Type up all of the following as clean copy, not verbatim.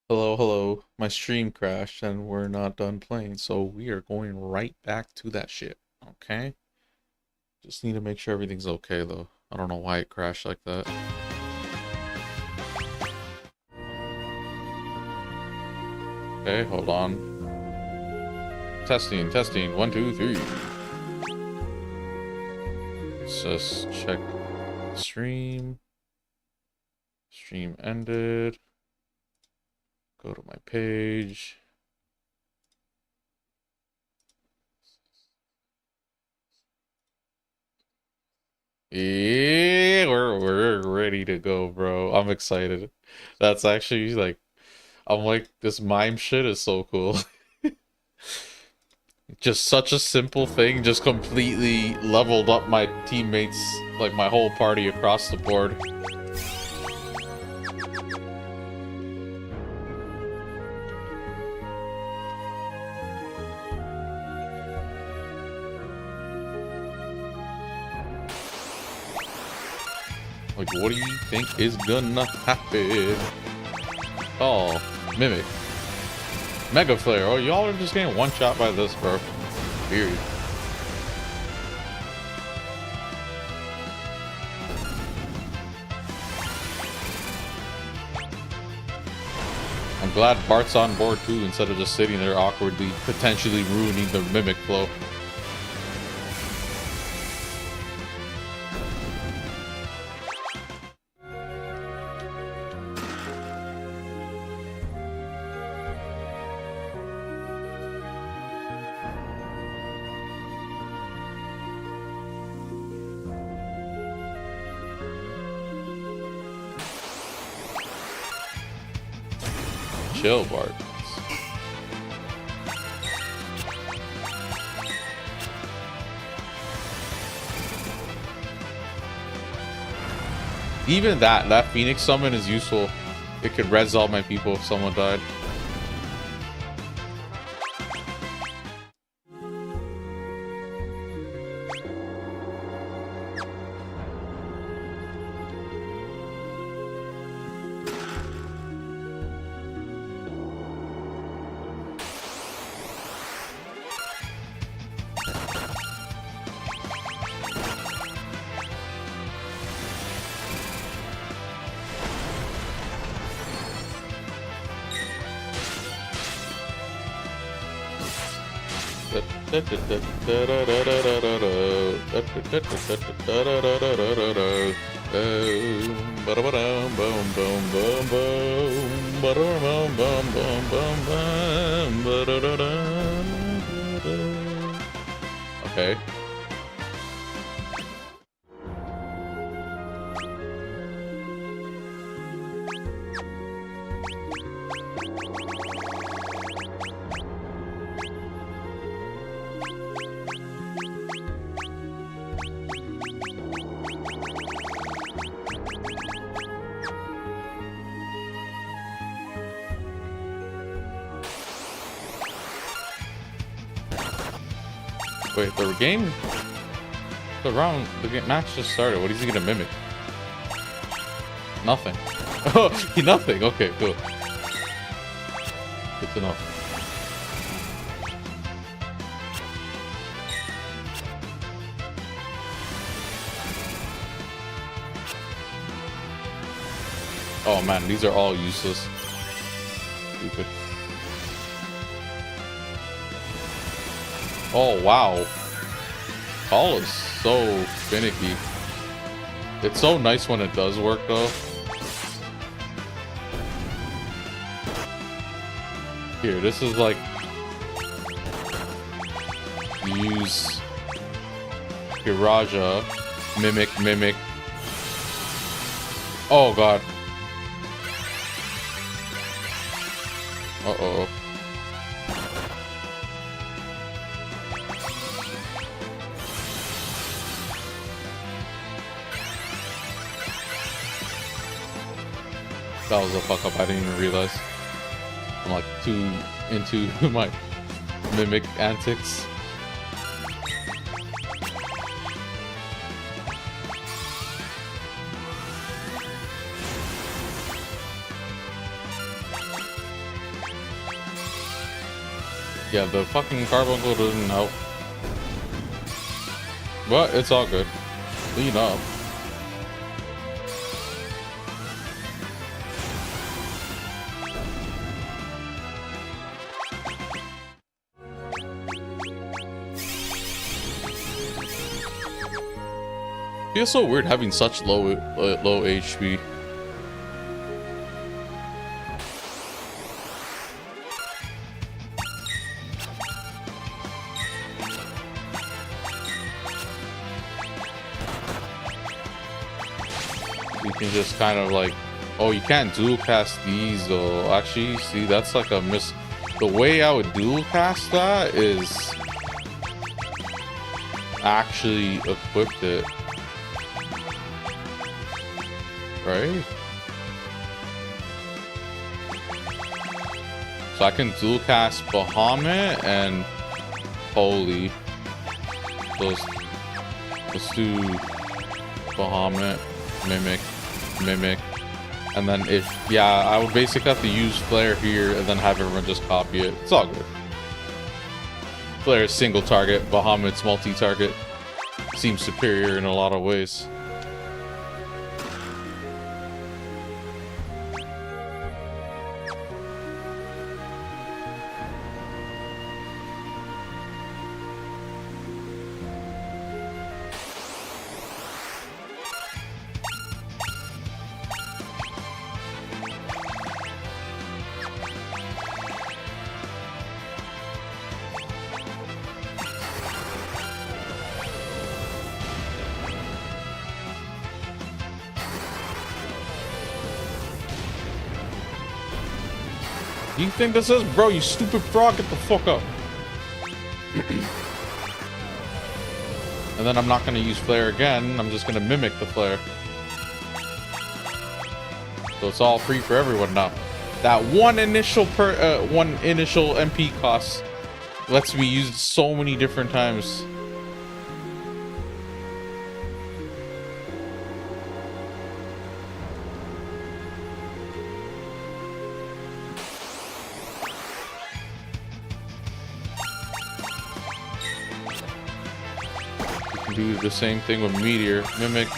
Hello, hello. My stream crashed and we're not done playing, so we are going right back to that shit. Okay? Just need to make sure everything's okay though. I don't know why it crashed like that. Okay, hold on. Testing, testing. 1, 2, 3. Let's just check stream. Stream ended. Go to my page. Yeah, we're ready to go, bro. I'm excited. That's actually like I'm like this mime shit is so cool. Just such a simple thing, just completely leveled up my teammates, like my whole party across the board. Like, what do you think is gonna happen? Oh, Mimic. Mega Flare. Oh, y'all are just getting one shot by this, bro. Weird. I'm glad Bart's on board too, instead of just sitting there awkwardly, potentially ruining the Mimic flow. Chill, Bart. Even that Phoenix summon is useful. It could res all my people if someone died. Okay. Wait, the game match just started. What is he gonna mimic? Nothing. Oh, nothing. Okay, cool. Good to know. Oh man, these are all useless. Stupid. Oh wow. Call is so finicky. It's so nice when it does work though. Here, this is like use Hiraja, mimic. Oh god. Uh-oh. That was a fuck up, I didn't even realize. I'm like too into my mimic antics. Yeah, the fucking carbuncle doesn't help. But it's all good. Clean up. Feels so weird having such low HP. You can just kind of like, oh, you can't dual cast these though. Actually, see, that's like a miss. The way I would dual cast that is actually equipped it. Right? So I can dual cast Bahamut and Holy. So let's do Bahamut, Mimic. And then I would basically have to use Flare here and then have everyone just copy it. It's all good. Flare is single target, Bahamut's multi-target. Seems superior in a lot of ways. You think this is? Bro, you stupid frog, get the fuck up. And then I'm not going to use Flare again. I'm just going to mimic the Flare. So it's all free for everyone now. That one initial MP cost lets me use it so many different times. Do the same thing with Meteor. Mimic.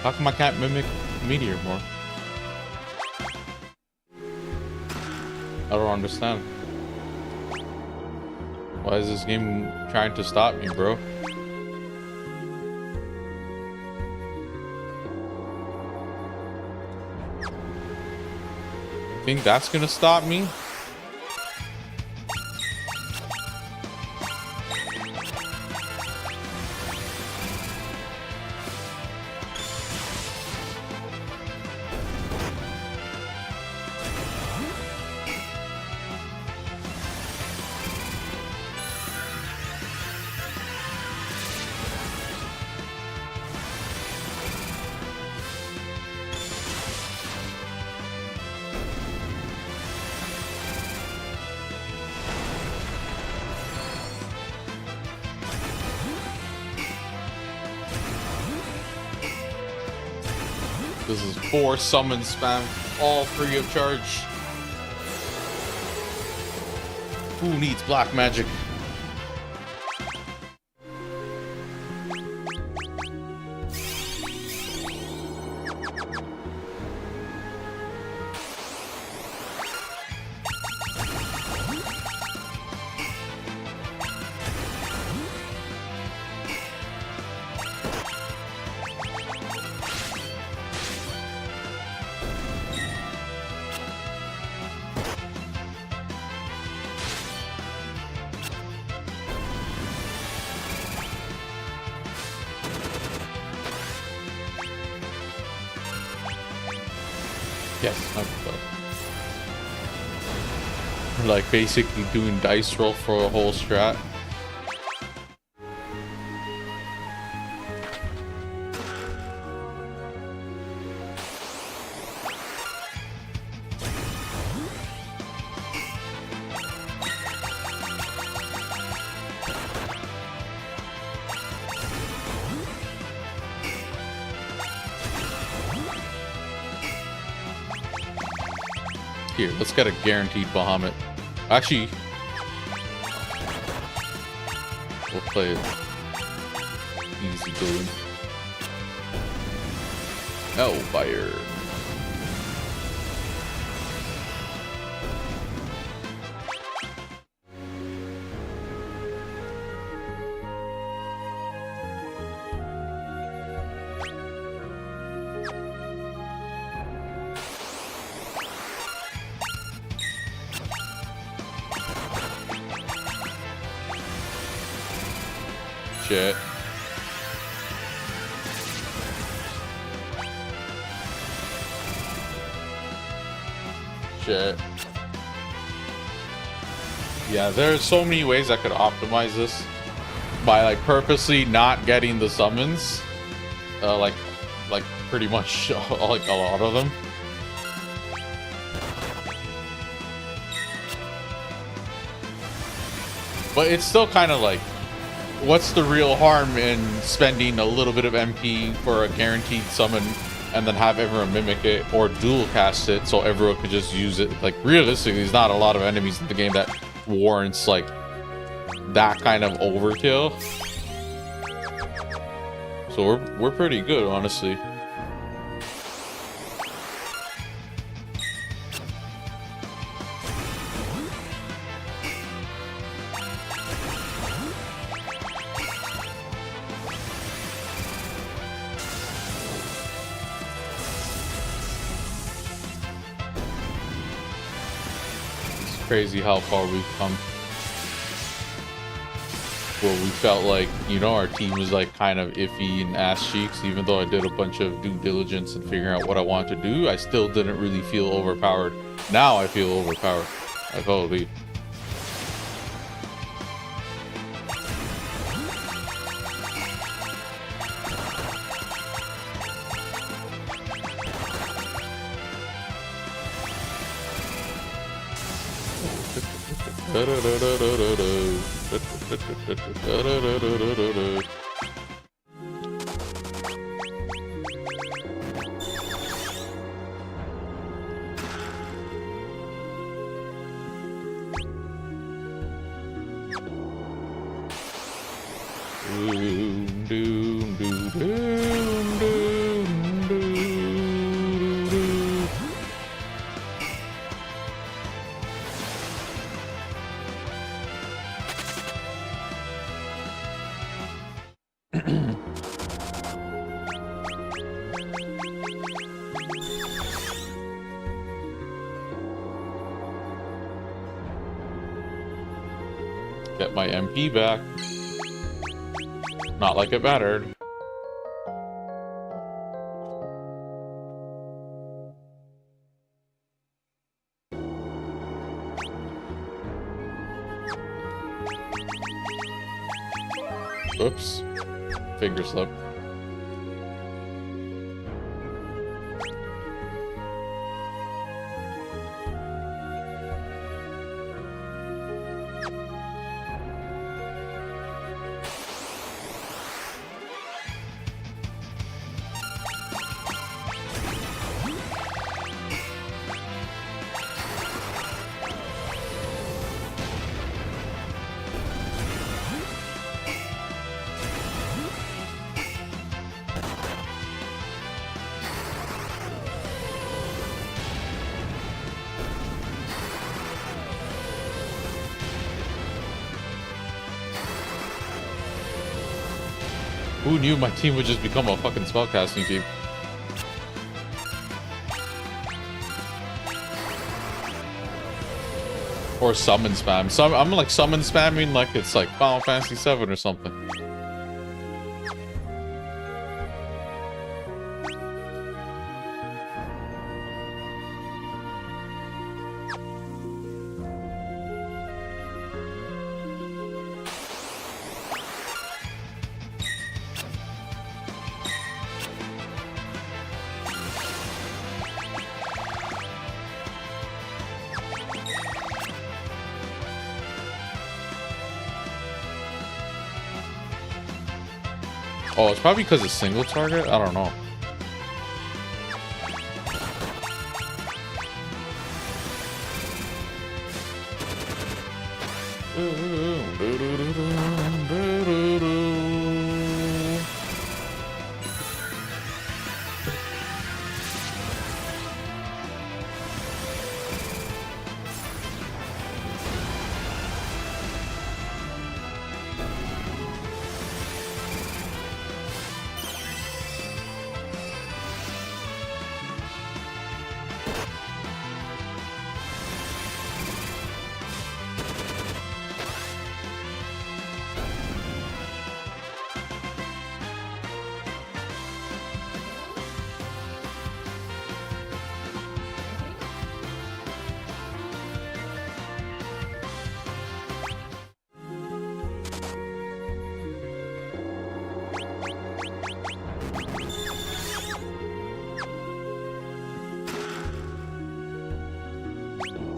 How come I can't mimic Meteor more? I don't understand. Why is this game trying to stop me, bro? You think that's gonna stop me? This is 4 summon spam, all free of charge. Who needs black magic? Yes, we're like basically doing dice roll for a whole strat. Here, let's get a guaranteed Bahamut. Actually, we'll play it easy going. Hellfire. Shit. Shit. Yeah, there's so many ways I could optimize this by like purposely not getting the summons, like pretty much like a lot of them. But it's still kind of like, what's the real harm in spending a little bit of MP for a guaranteed summon and then have everyone mimic it or dual cast it so everyone could just use it? Like, realistically, there's not a lot of enemies in the game that warrants like that kind of overkill. So we're pretty good, honestly. Crazy how far we've come. Where we felt like, you know, our team was like kind of iffy and ass cheeks. Even though I did a bunch of due diligence and figuring out what I wanted to do, I still didn't really feel overpowered. Now I feel overpowered. Like, holy. Get my MP back. Not like it mattered. Oops. Finger slip. Who knew my team would just become a fucking spellcasting team? Or summon spam. I'm like summon spamming like it's like Final Fantasy VII or something. Oh, it's probably because it's single target? I don't know.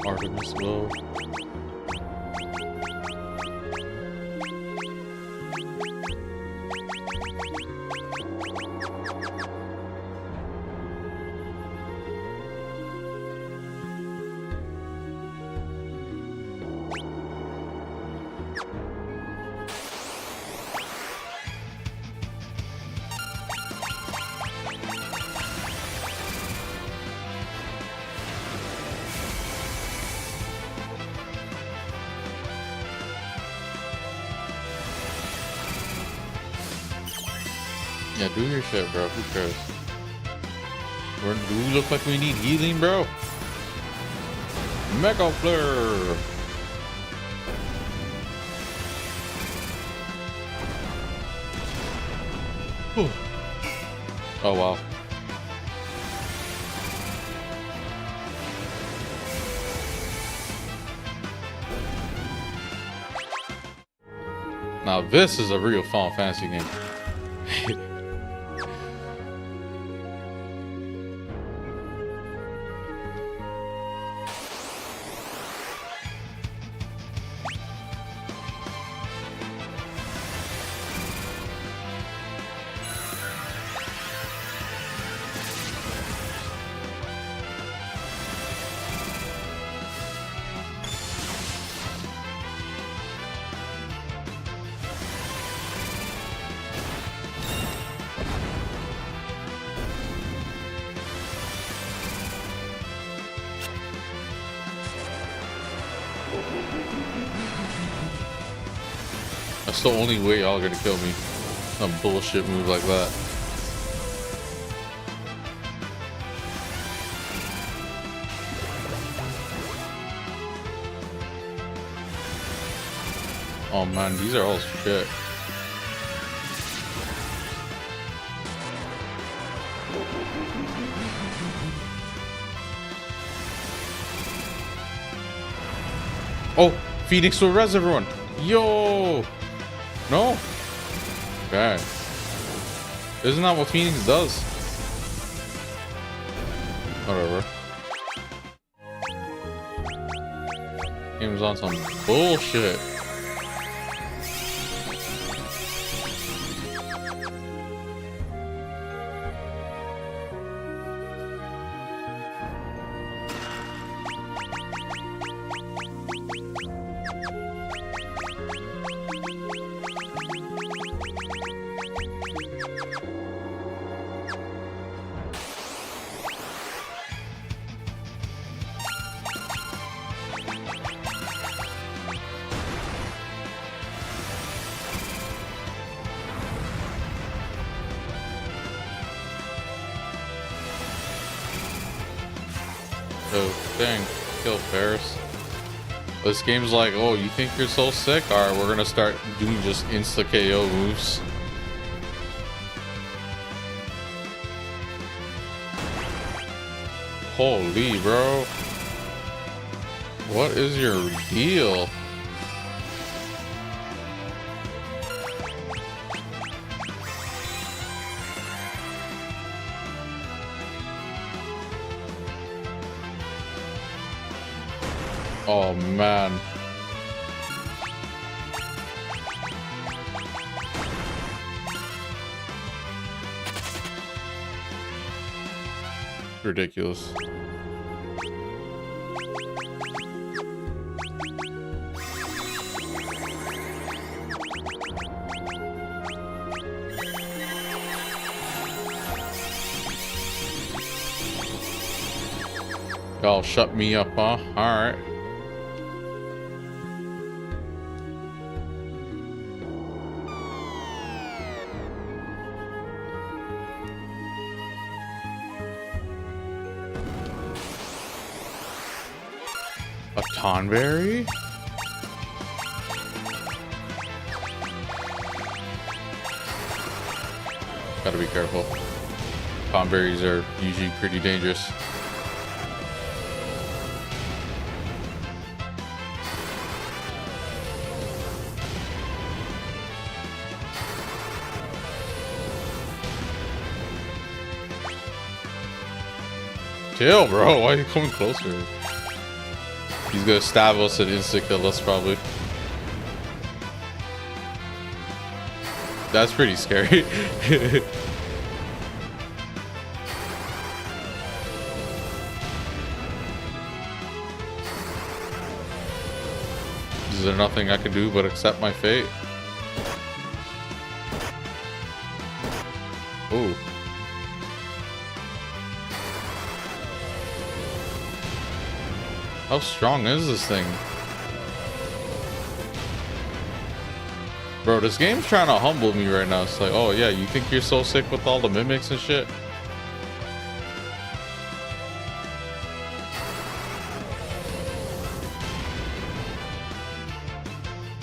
Artemis Bow. Yeah, do your shit, bro. Who cares? Do we look like we need healing, bro? Mega Flare! Whew. Oh, wow. Now this is a real Final Fantasy game. That's the only way y'all are gonna kill me. Some bullshit move like that. Oh man, these are all shit. Oh, Phoenix will res everyone. Yo! No? Okay. Isn't that what Phoenix does? Whatever. Game's on some bullshit. Oh, dang. Kill Ferris. This game's like, oh, you think you're so sick? Alright, we're gonna start doing just insta KO moves. Holy, bro. What is your deal? Oh man. Ridiculous. Y'all shut me up, huh? Alright. A Tonberry? Gotta be careful. Tonberries are usually pretty dangerous. Chill, bro. Why are you coming closer? He's gonna stab us and insta-kill us, probably. That's pretty scary. Is there nothing I can do but accept my fate? Ooh. How strong is this thing? Bro, this game's trying to humble me right now. It's like, oh yeah, you think you're so sick with all the mimics and shit?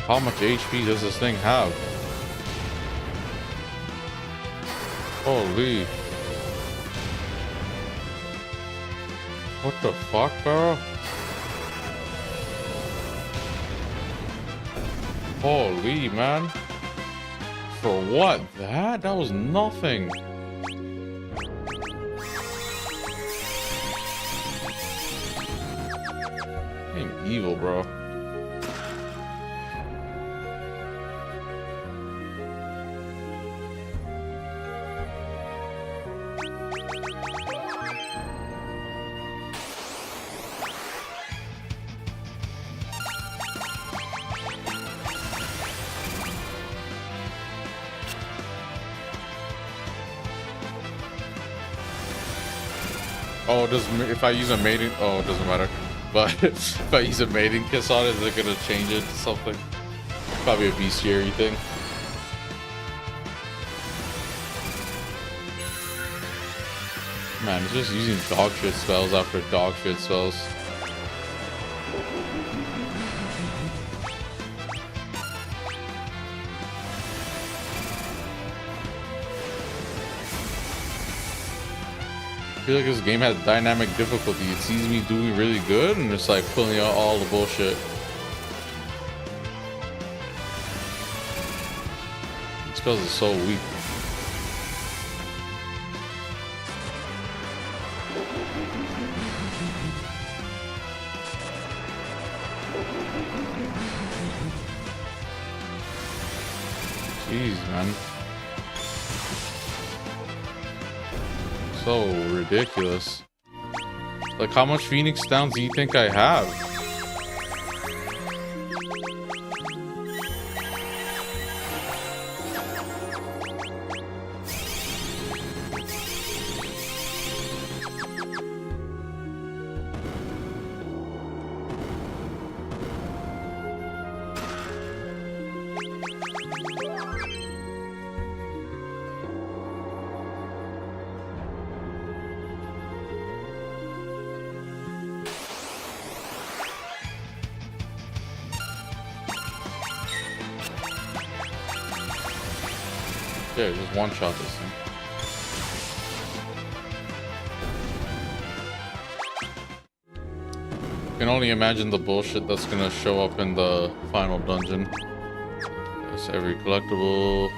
How much HP does this thing have? Holy. What the fuck, bro? Holy, man. For what? That was nothing. Damn evil, bro. Oh, if I use a mating, oh, it doesn't matter. But if I use a mating kiss on it, is it gonna change it to something? Probably a bestiary thing. Man, it's just using dog shit spells after dog shit spells. I feel like this game has dynamic difficulty. It sees me doing really good and it's like pulling out all the bullshit. These spells are so weak. Jeez, man. So ridiculous. Like, how much Phoenix Downs do you think I have? Yeah, just one shot this thing. I can only imagine the bullshit that's gonna show up in the final dungeon. Yes, every collectible.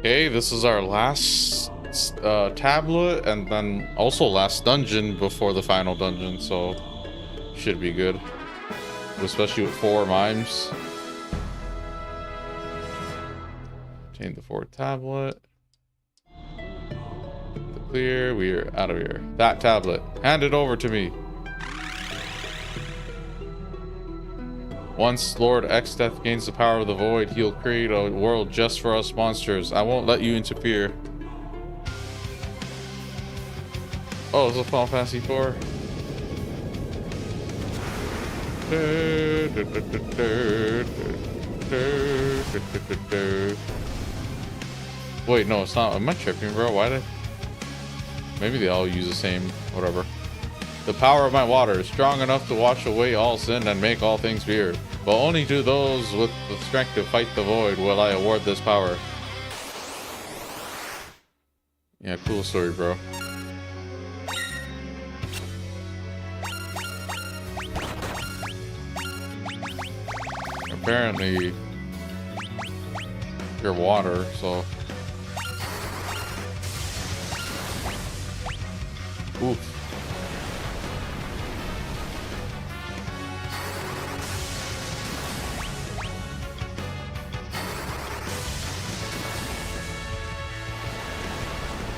Okay, this is our last tablet, and then also last dungeon before the final dungeon, so should be good. Especially with 4 mimes. Obtain the 4th tablet. Clear, we are out of here. That tablet, hand it over to me. Once Lord Exdeath gains the power of the void, he'll create a world just for us monsters. I won't let you interfere. Oh, it's a Final Fantasy 4. Wait, no, it's not. Am I tripping, bro? Why did... Maybe they all use the same, whatever. The power of my water is strong enough to wash away all sin and make all things pure. But only to those with the strength to fight the void will I award this power. Yeah, cool story, bro. Apparently, you're water, so... Oof.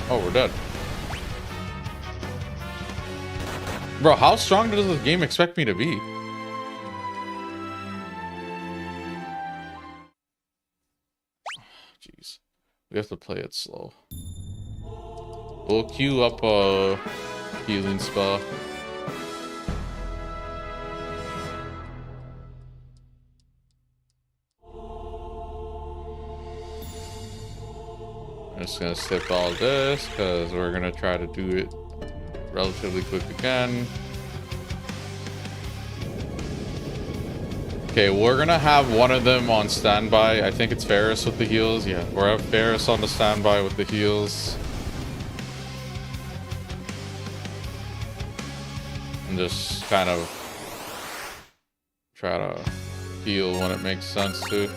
Oh, we're dead. Bro, how strong does this game expect me to be? Jeez. We have to play it slow. We'll queue up a healing spell. I'm just gonna skip all this because we're gonna try to do it relatively quick again. Okay, we're gonna have one of them on standby. I think it's Ferris with the heals. Yeah, we're at Ferris on the standby with the heals. And just kind of try to heal when it makes sense to.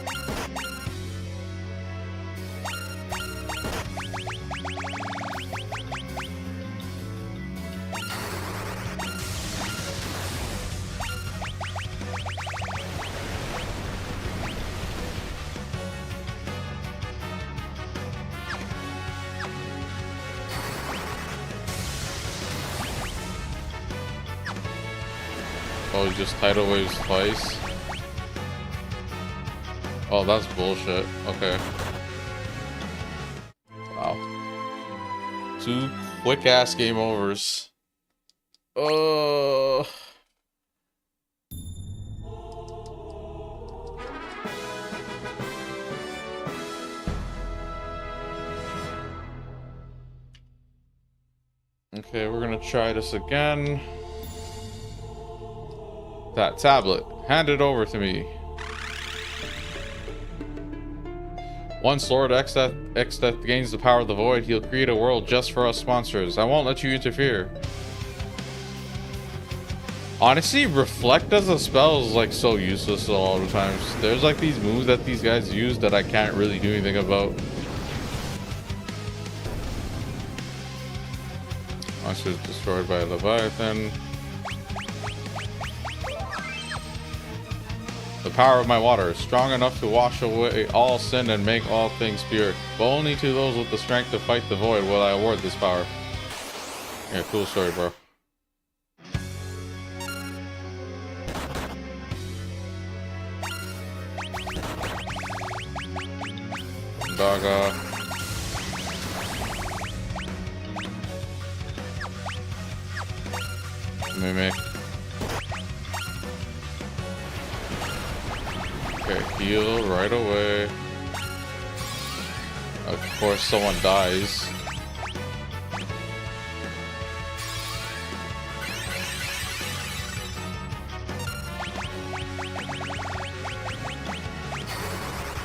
Oh, he just tidal waves twice? Oh, that's bullshit. Okay. Wow. 2 quick-ass game overs. Okay, we're gonna try this again. That tablet, hand it over to me. Once Lord Exdeath gains the power of the void, he'll create a world just for us monsters. I won't let you interfere. Honestly, Reflect as a spell is like so useless a lot of times. There's like these moves that these guys use that I can't really do anything about. Monsters destroyed by Leviathan. The power of my water is strong enough to wash away all sin and make all things pure. But only to those with the strength to fight the void will I award this power. Yeah, cool story, bro. Daga. Mimic. Okay, heal right away. Of course, someone dies.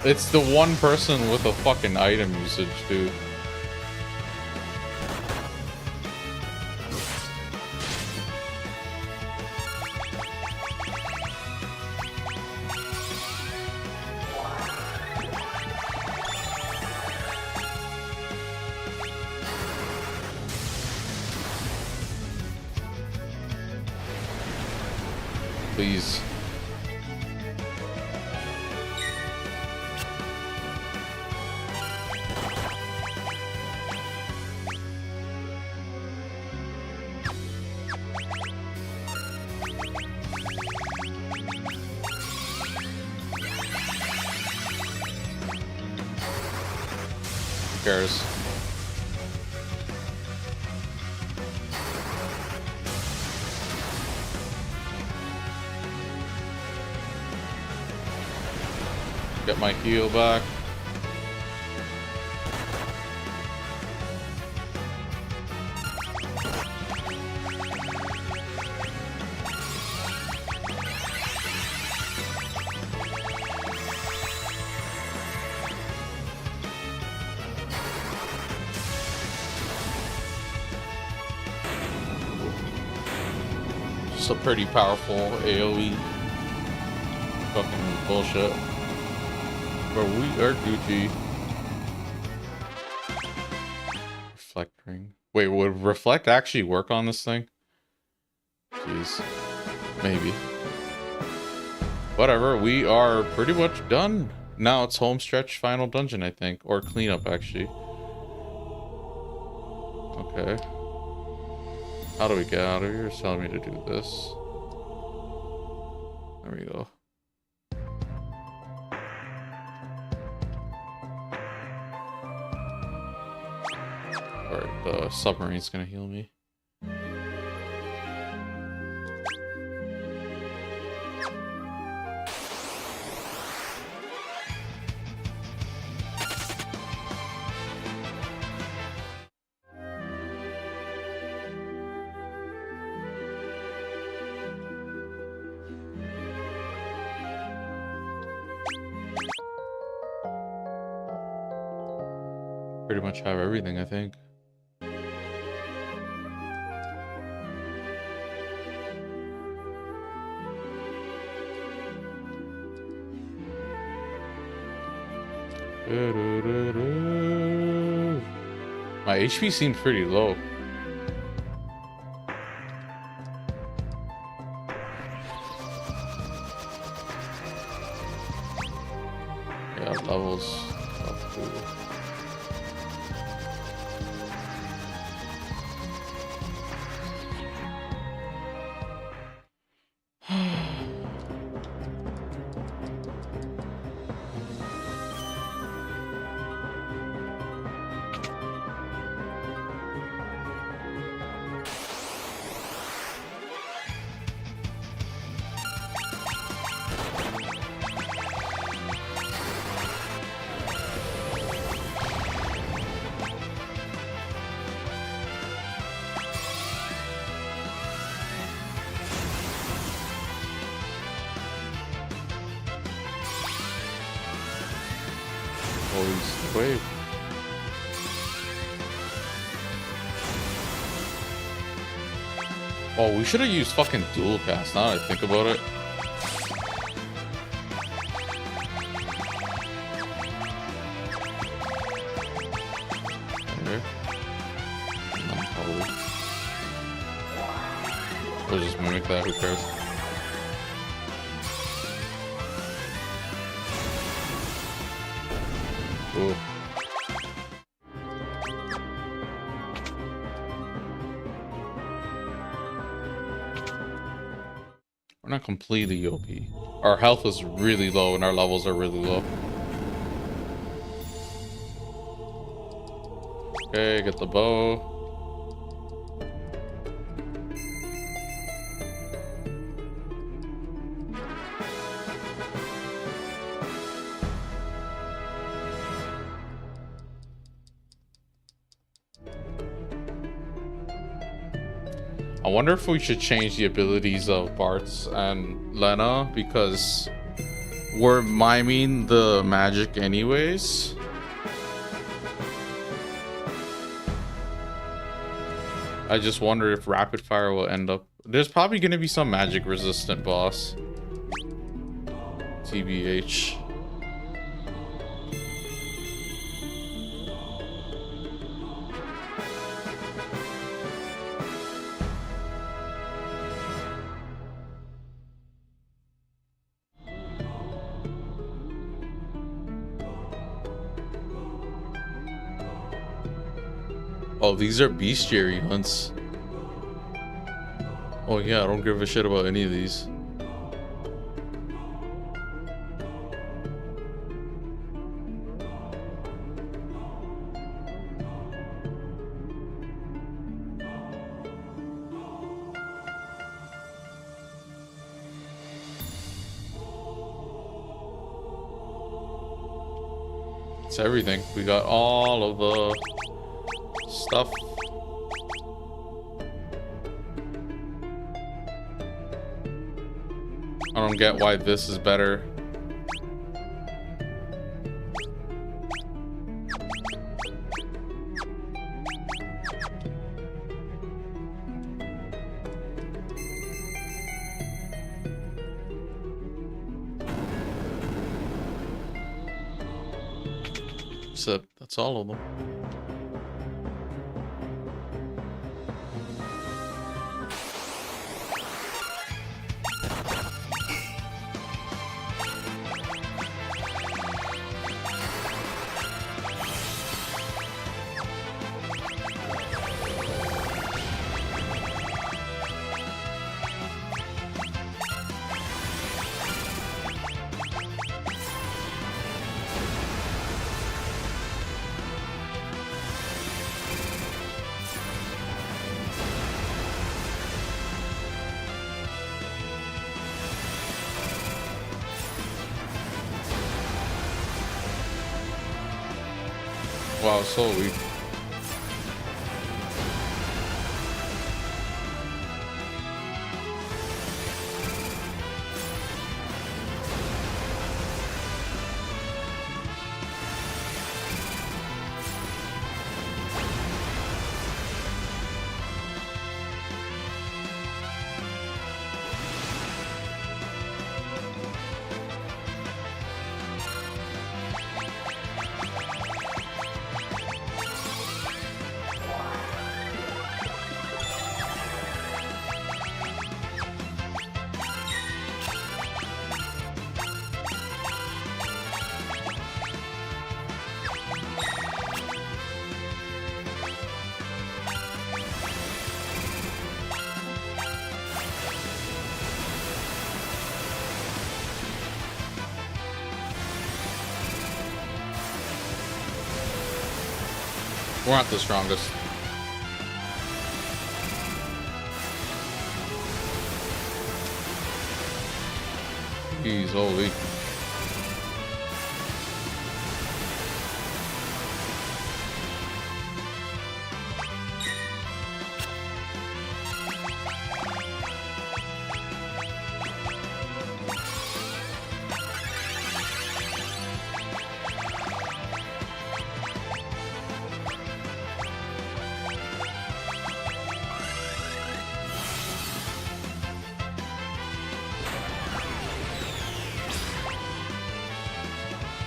It's the one person with a fucking item usage, dude. Please. Who cares? Get my heal back. Just a pretty powerful AoE. Fucking bullshit. But we are Gucci. Reflect ring. Wait, would reflect actually work on this thing? Jeez. Maybe. Whatever, we are pretty much done. Now it's home stretch final dungeon, I think. Or cleanup, actually. Okay. How do we get out of here? It's telling me to do this. There we go. Alright, the submarine's gonna heal me. Pretty much have everything, I think. My HP seemed pretty low. Yeah, levels up too. Wave. Oh, we should have used fucking dual cast now that I think about it. Okay. Probably. We'll just mimic that, who cares? Ooh. We're not completely OP. Our health is really low and our levels are really low. Okay, get the bow. I wonder if we should change the abilities of Bartz and Lena, because we're miming the magic anyways. I just wonder if Rapid Fire will end up... There's probably going to be some magic resistant boss. TBH. Oh, these are bestiary hunts. Oh yeah, I don't give a shit about any of these. It's everything. We got all of the stuff. I don't get why this is better. So that's all of them. Wow, so weak. We're not the strongest. Jeez, holy.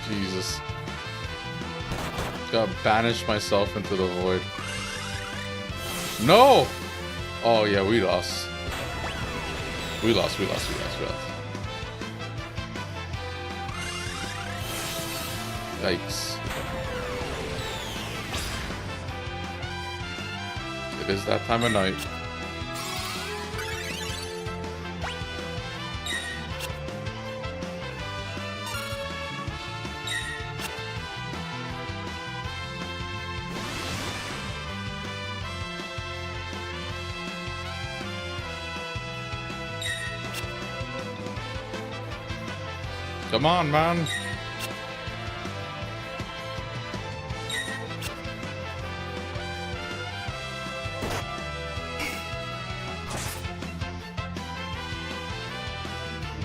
Jesus. Gotta banish myself into the void. No! Oh yeah, we lost. We lost. Yikes. It is that time of night. Come on, man.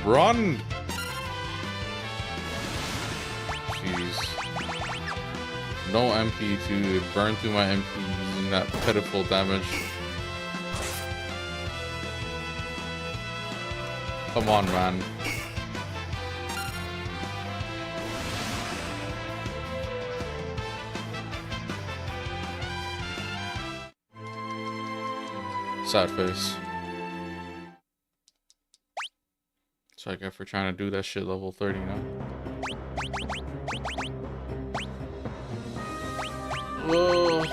Run! Jeez. No MP to burn through my MP using that pitiful damage. Come on, man. Sad face. So I get for trying to do that shit level 30 now. Whoa.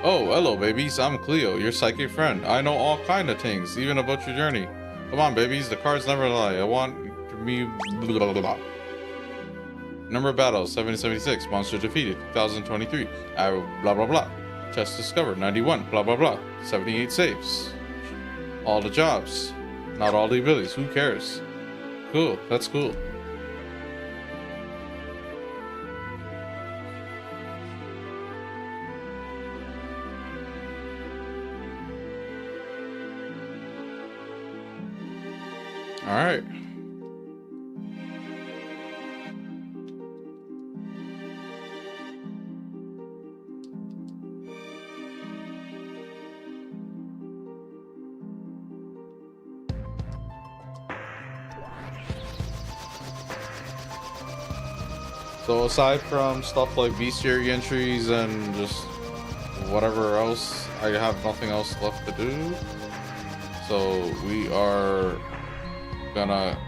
Oh, hello, babies. I'm Cleo, your psychic friend. I know all kind of things, even about your journey. Come on, babies. The cards never lie. I want me. Blah, blah, blah. Number of battles 776. Monster defeated 2023. Blah blah blah. Chest discovered 91. Blah blah blah. 78 saves. All the jobs, not all the abilities. Who cares? Cool. That's cool. All right. So aside from stuff like bestiary entries and just whatever else, I have nothing else left to do. So we are gonna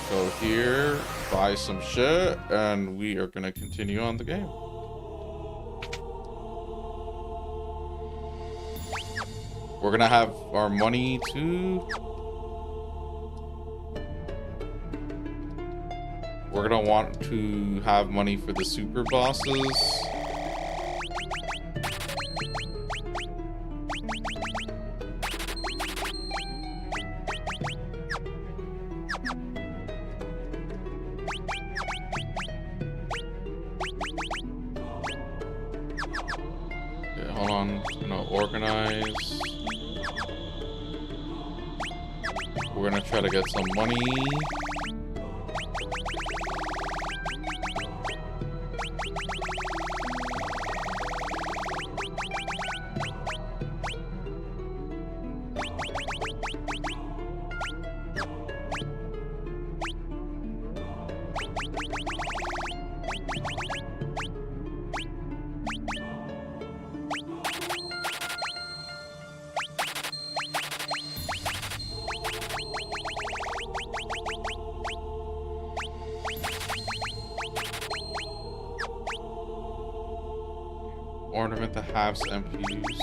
go here, buy some shit, and we are gonna continue on the game. We're gonna have our money too. We're gonna want to have money for the super bosses. Hold on, I'm gonna organize. We're gonna try to get some money. Ornament the halves MPUs.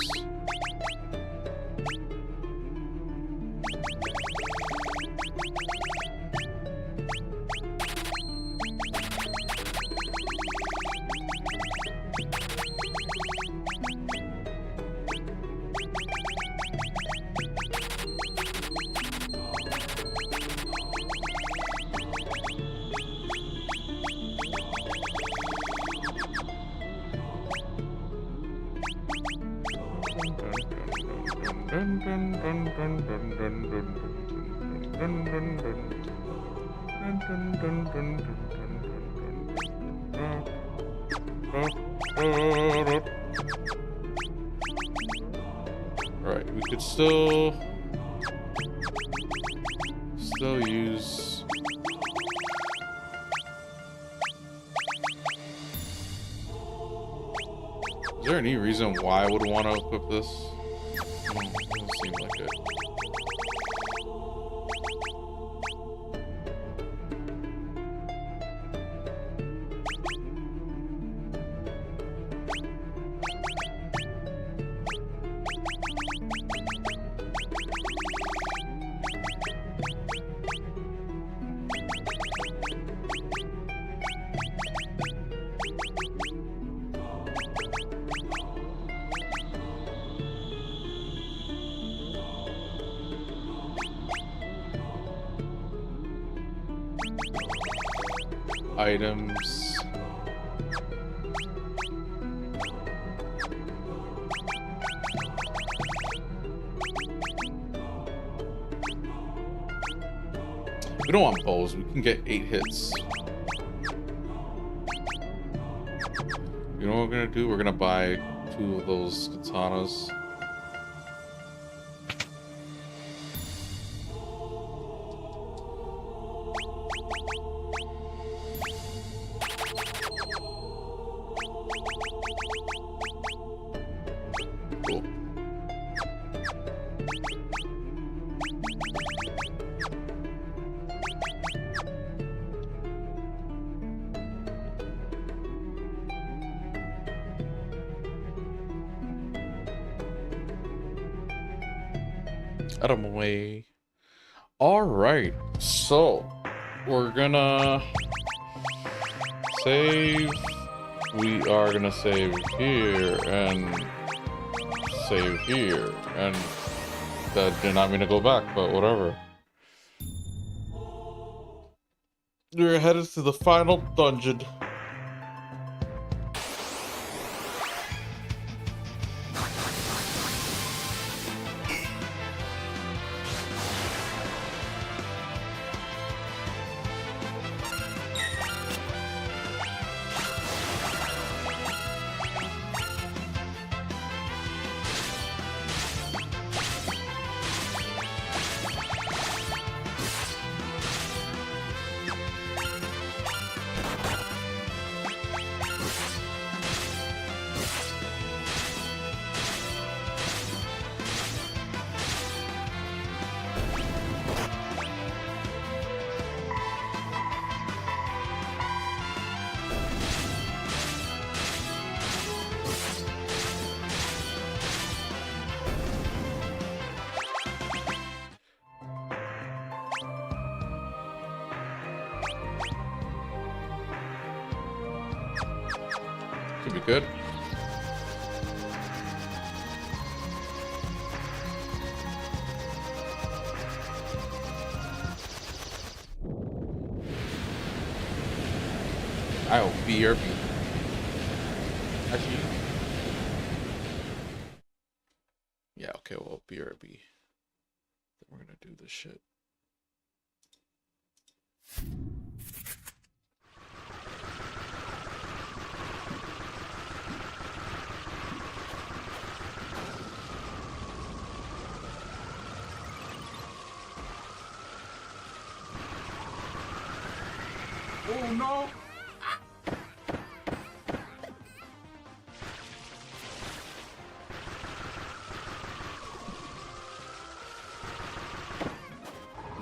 Right, we could still use. Is there any reason why I would want to equip this? Doesn't seem like it. Items. We don't want bows. We can get 8 hits. You know what we're gonna do? We're gonna buy 2 of those katanas. Cool. Out of my way. All right, so we're gonna save. We are gonna save here and save here, and that did not mean to go back, but whatever. We're headed to the final dungeon. Should be good. I'll BRB. Actually, yeah, okay, well, BRB. Then we're gonna do this shit. Oh no!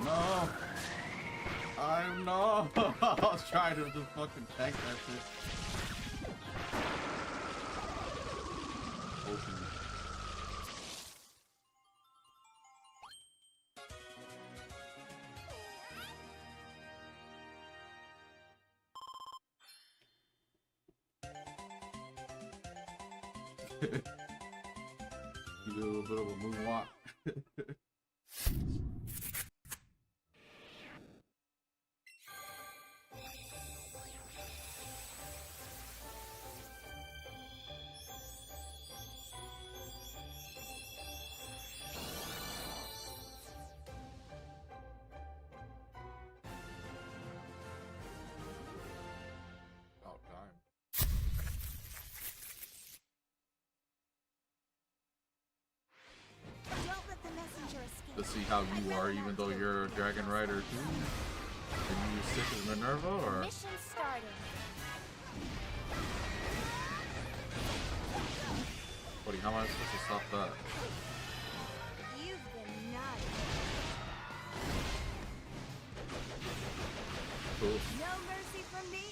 No! I'm no! I was trying to just fucking tank that shit. Open. You did a little bit of a moonwalk. About time. to see how you are, even though you're a Dragon Rider too. Are you sick as Minerva, or? Mission started. Buddy, how am I supposed to stop that? You've been naughty. Cool. No mercy from me.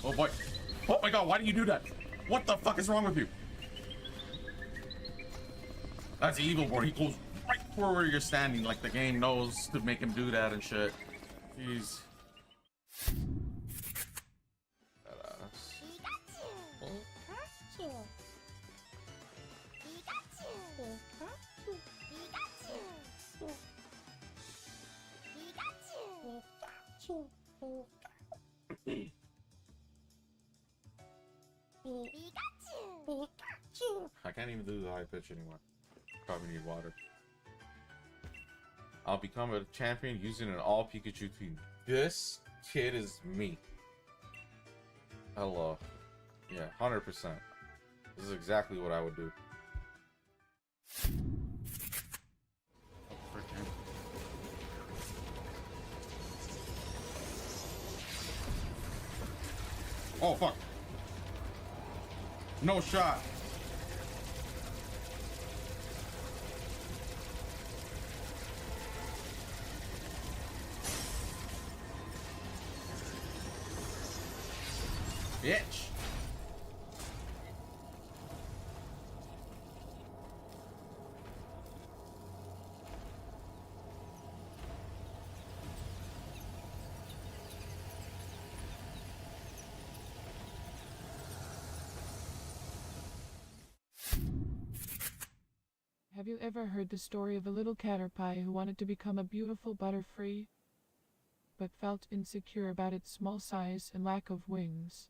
Oh boy. Oh my god, why do you do that? What the fuck is wrong with you? That's evil, bro. He goes right for where you're standing, like the game knows to make him do that and shit. Jeez. Badass. I can't even do the high pitch anymore. Probably need water. I'll become a champion using an all Pikachu team. This kid is me. Hello. Yeah, 100%. This is exactly what I would do. Oh, fuck. No shot. Bitch. Have you ever heard the story of a little caterpie who wanted to become a beautiful butterfree, but felt insecure about its small size and lack of wings?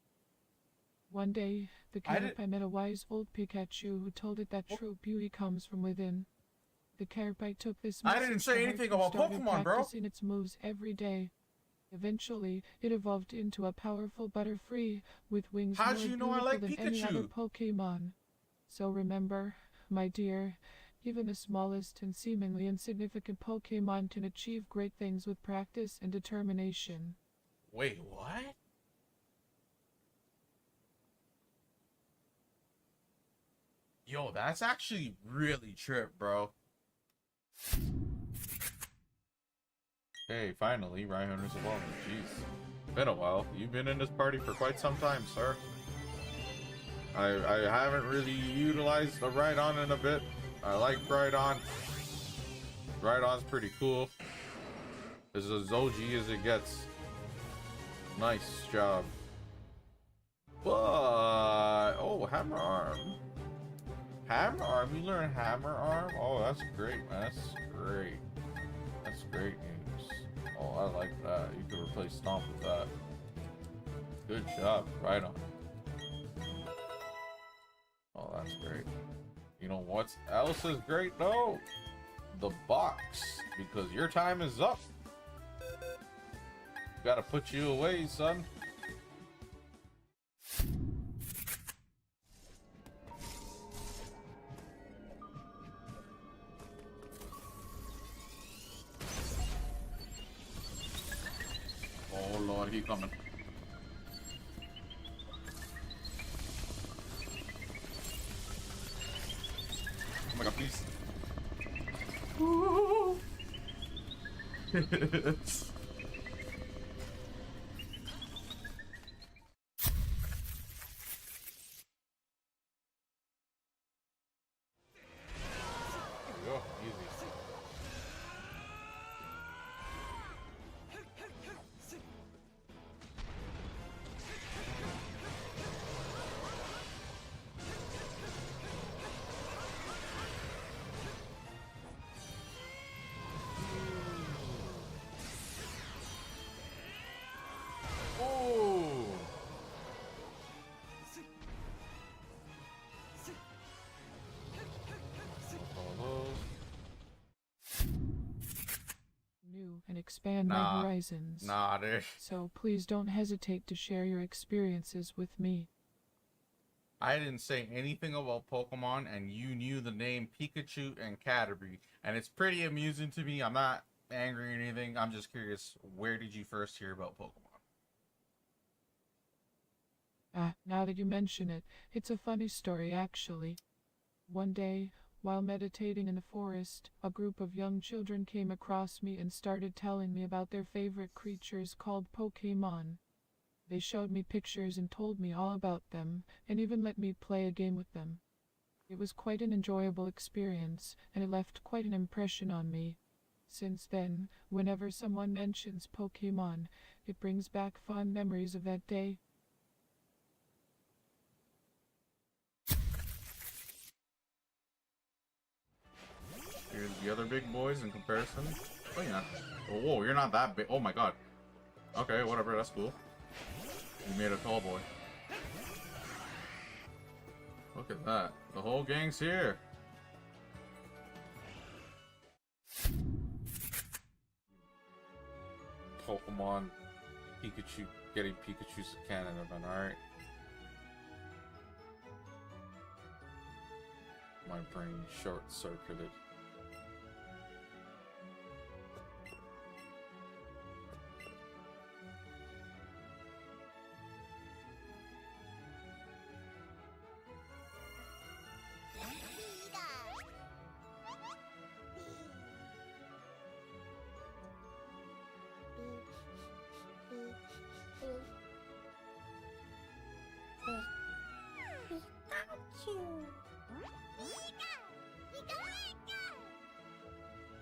One day, the caterpie met a wise old Pikachu who told it that true beauty comes from within. The caterpie took this I didn't say anything about Pokemon, bro. Practicing its moves every day. Eventually, it evolved into a powerful butterfree with wings How'd more you know beautiful I like than any other Pikachu? Pokemon. So remember, my dear, even the smallest and seemingly insignificant Pokemon can achieve great things with practice and determination. Wait, what? Yo, that's actually really trip, bro. Hey, finally, Rhyhorn's evolving. Jeez. Been a while. You've been in this party for quite some time, sir. I haven't really utilized the Rhydon in a bit. I like Rhydon. Rhydon's pretty cool. It's as OG as it gets. Nice job. But oh, Hammer Arm. Hammer Arm, you learn Hammer Arm? Oh, that's great, man. That's great. That's great news. Oh, I like that. You could replace Stomp with that. Good job. Right on. Oh, that's great. You know what else is great, though? The box. Because your time is up. Gotta put you away, son. Oh Lord, he coming. Oh my god, please. There we go, easy. expand my horizons. Nah, dude. So please don't hesitate to share your experiences with me. I didn't say anything about Pokemon, and you knew the name Pikachu and Caterpie, and it's pretty amusing to me. I'm not angry or anything. I'm just curious, where did you first hear about Pokemon? Now that you mention it, it's a funny story actually. One day, while meditating in the forest, a group of young children came across me and started telling me about their favorite creatures called Pokémon. They showed me pictures and told me all about them, and even let me play a game with them. It was quite an enjoyable experience, and it left quite an impression on me. Since then, whenever someone mentions Pokémon, it brings back fond memories of that day. Here's the other big boys in comparison. Oh, yeah. Oh, whoa, you're not that big. Oh my god. Okay, whatever, that's cool. You made a tall boy. Look at that. The whole gang's here. Pokemon Pikachu getting Pikachu's cannon event, alright? My brain short-circuited.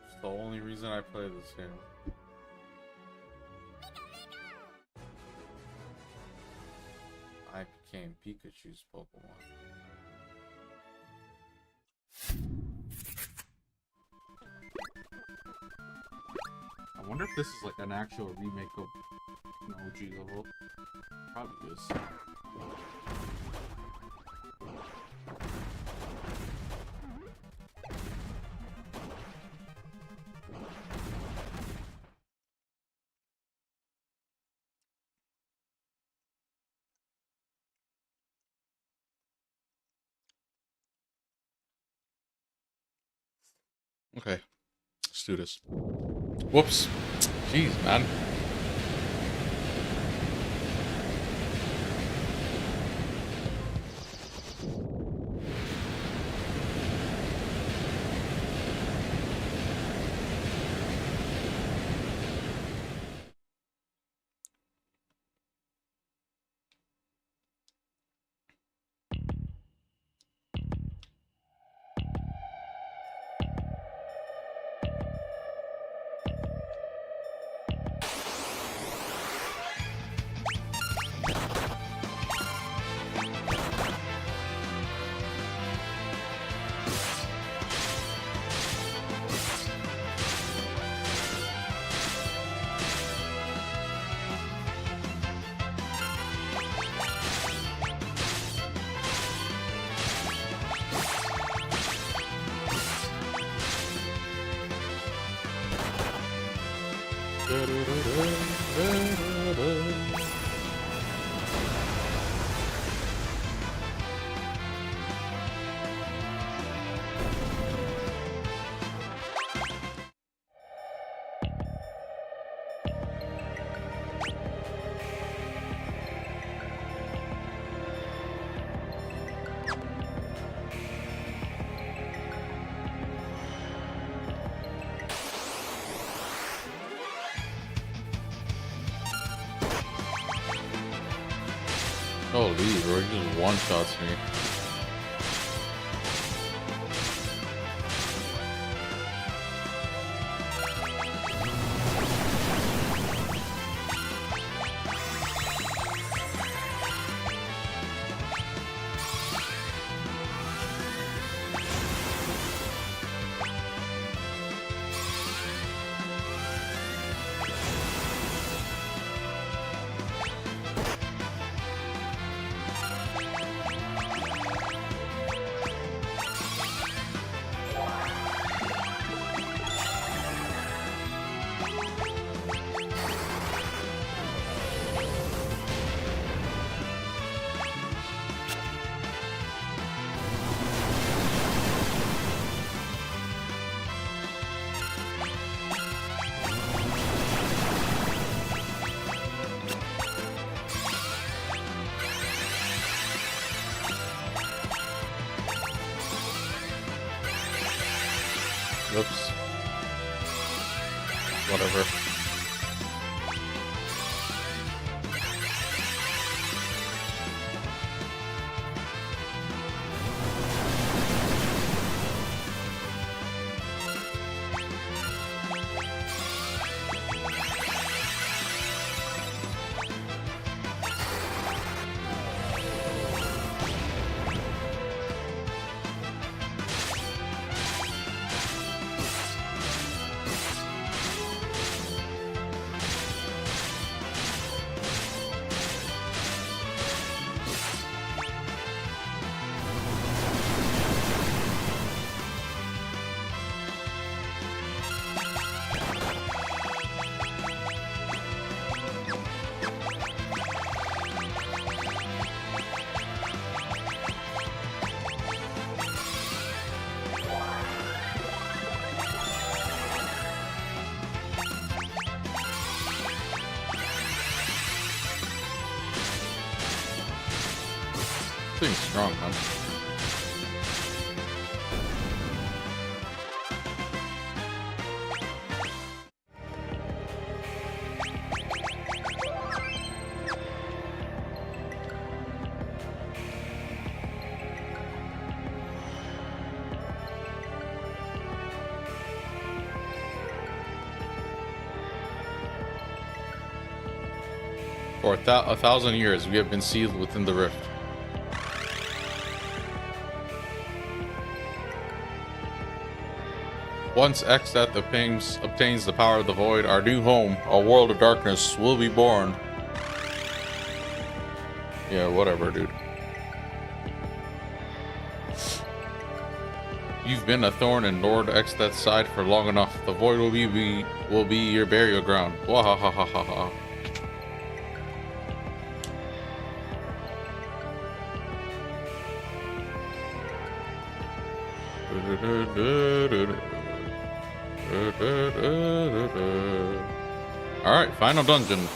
It's the only reason I play this game. I became Pikachu's Pokemon. I wonder if this is like an actual remake of an OG level. Probably is. Okay, let's do this. Whoops. Jeez, man. Holy, bro, he just one-shots me. Oops. Whatever. Thing's strong, man. For a thousand years, we have been sealed within the rift. Once Xstat obtains the power of the void, our new home, a world of darkness, will be born. Yeah, whatever, dude. You've been a thorn in Lord Xstat's side for long enough. The void will be your burial ground. Wahahaha. Alright, final dungeon.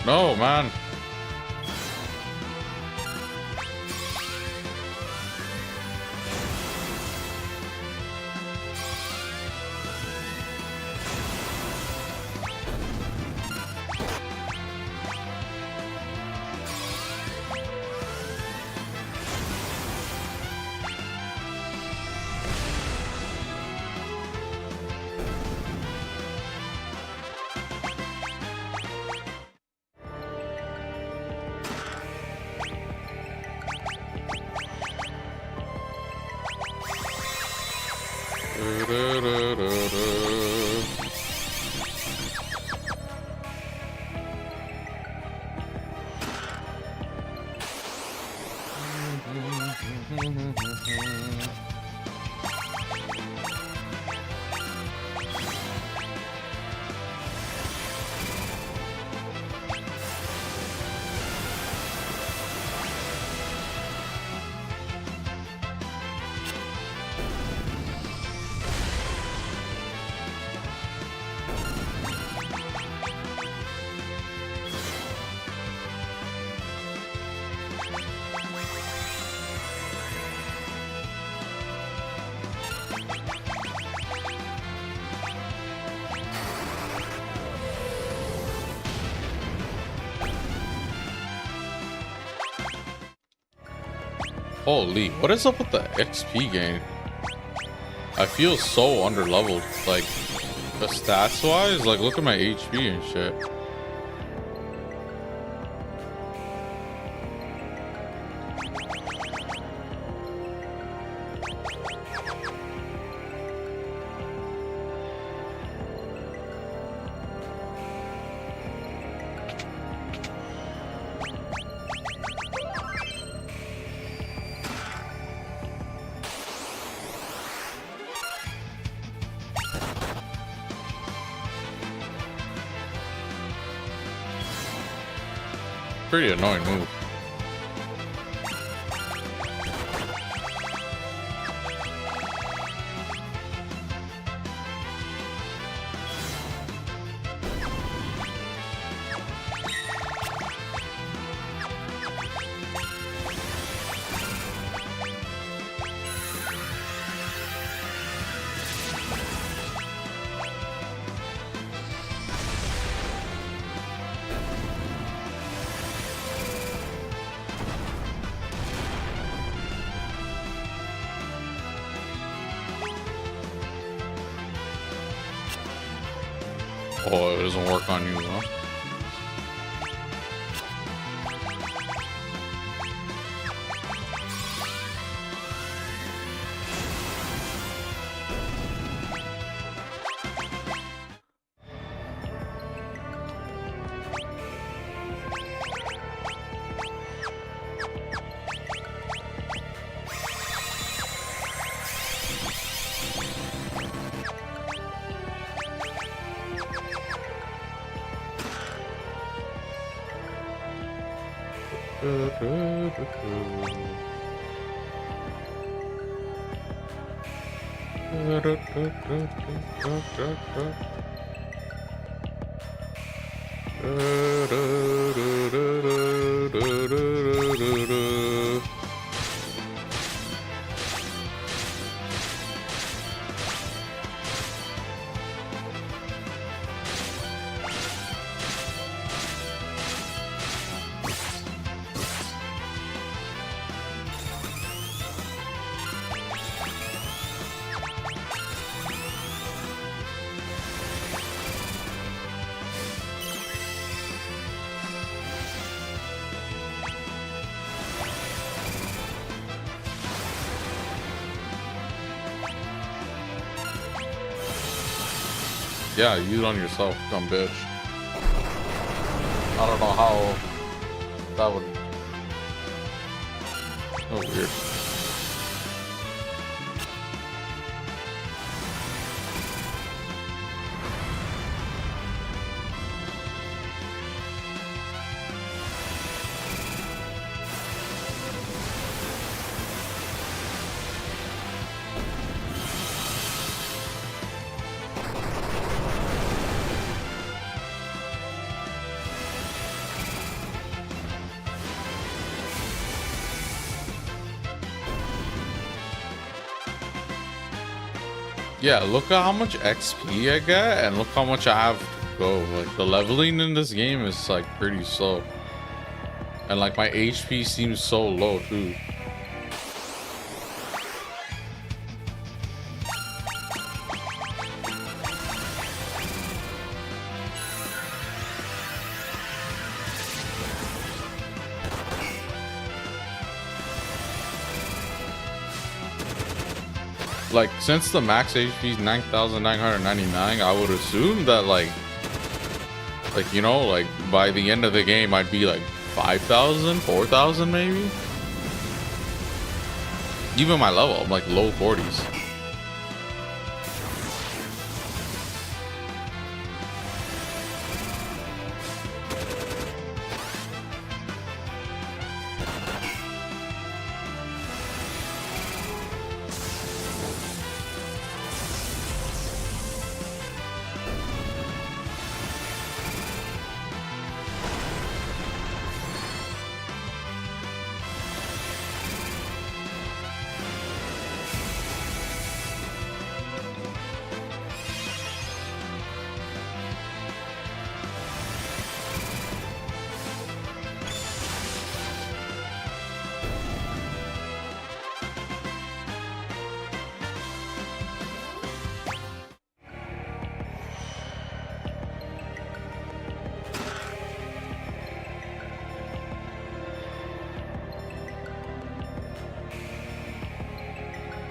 No, man. Holy, what is up with the XP gain? I feel so underleveled, like, the stats wise, like, look at my HP and shit. Pretty annoying move. Oh, it doesn't work on you, huh? Yeah, use it on yourself, dumb bitch. I don't know how that would. Oh, weird. Yeah, look at how much XP I get, and look how much I have to go. Like, the leveling in this game is, like, pretty slow. And, like, my HP seems so low, too. Like, since the max HP is 9,999, I would assume that, like, you know, like, by the end of the game, I'd be, like, 5,000, 4,000, maybe? Even my level, I'm, like, low 40s.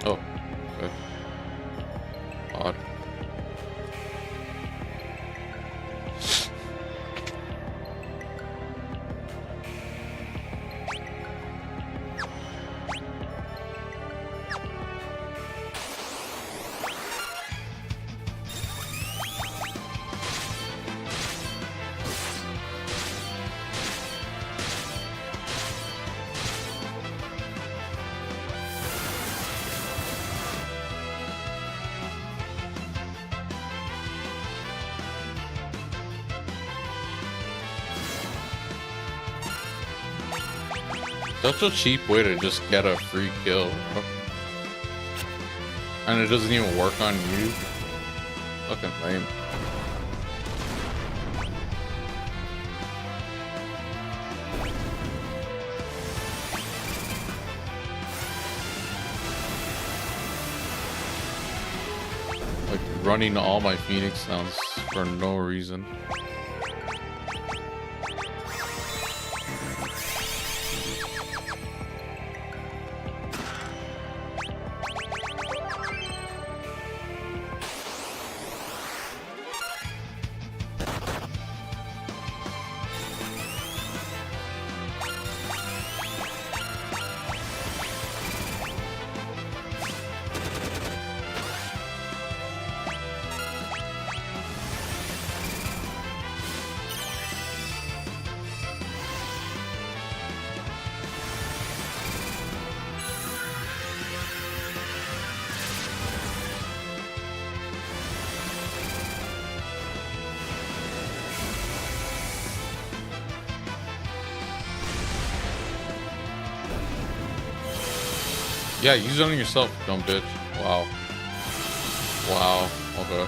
Oh, okay. Odd. Such a cheap way to just get a free kill, bro. And it doesn't even work on you. Fucking lame. Like, running all my Phoenix sounds for no reason. Yeah, use it on yourself, dumb bitch. Wow. Wow. Okay.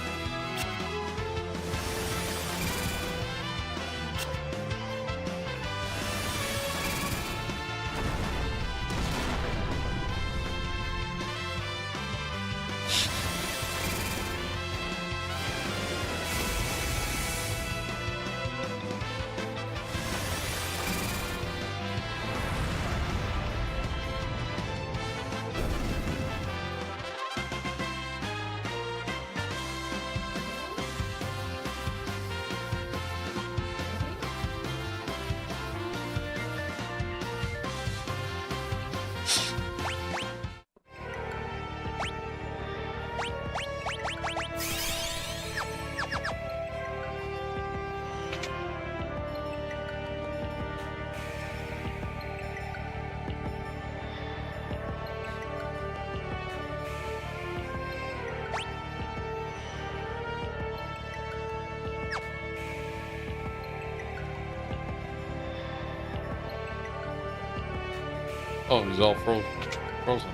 Oh, he's all frozen.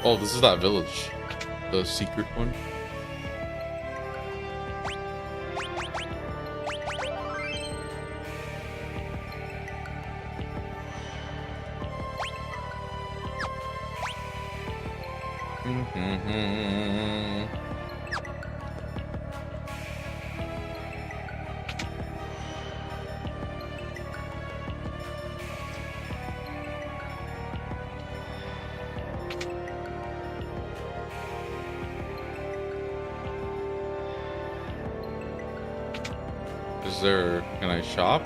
Oh, this is that village. The secret one. Can I shop?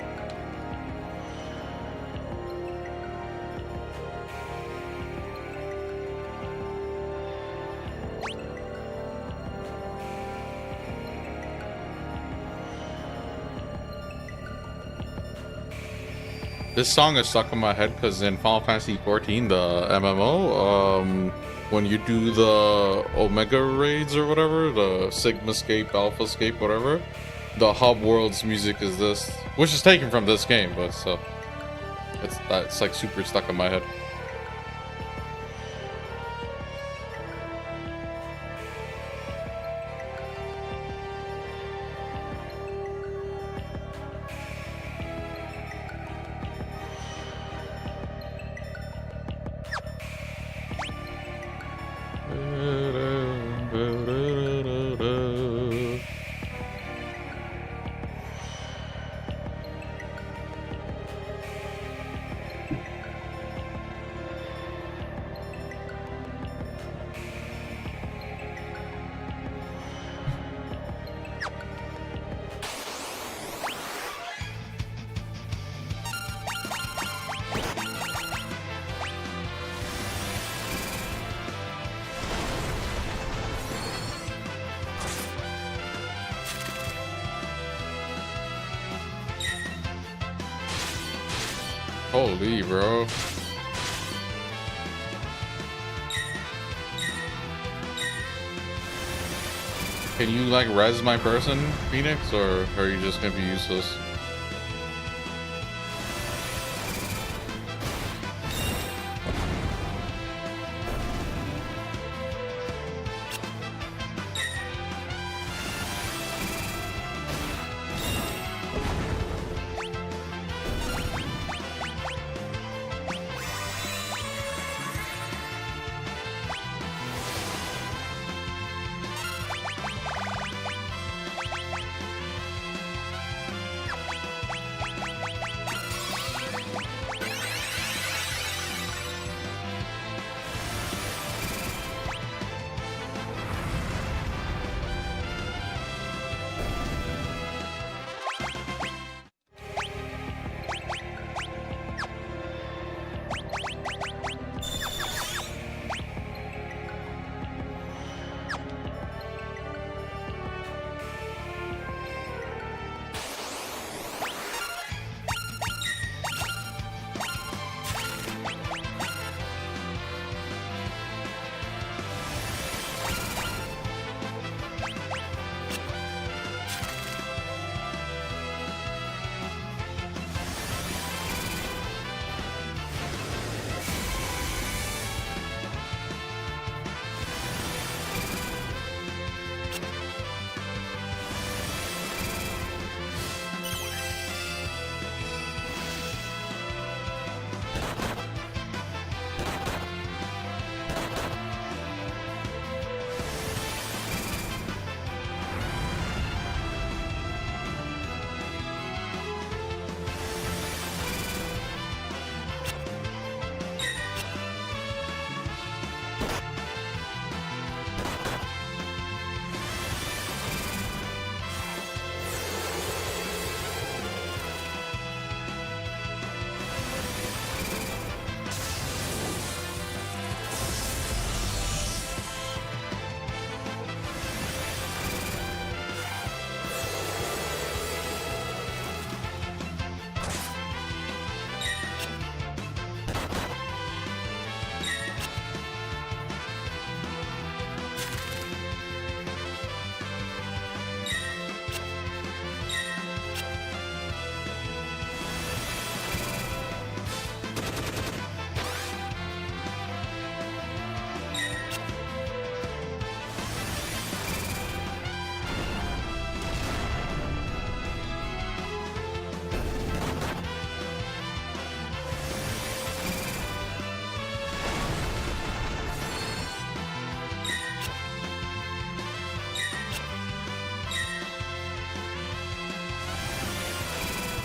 This song is stuck in my head because in Final Fantasy XIV, the MMO, when you do the Omega raids or whatever, the Sigma Scape, Alpha Scape, whatever, the hub world's music is this, which is taken from this game, but so it's like super stuck in my head. Holy, bro. Can you like res my person, Phoenix, or are you just gonna be useless?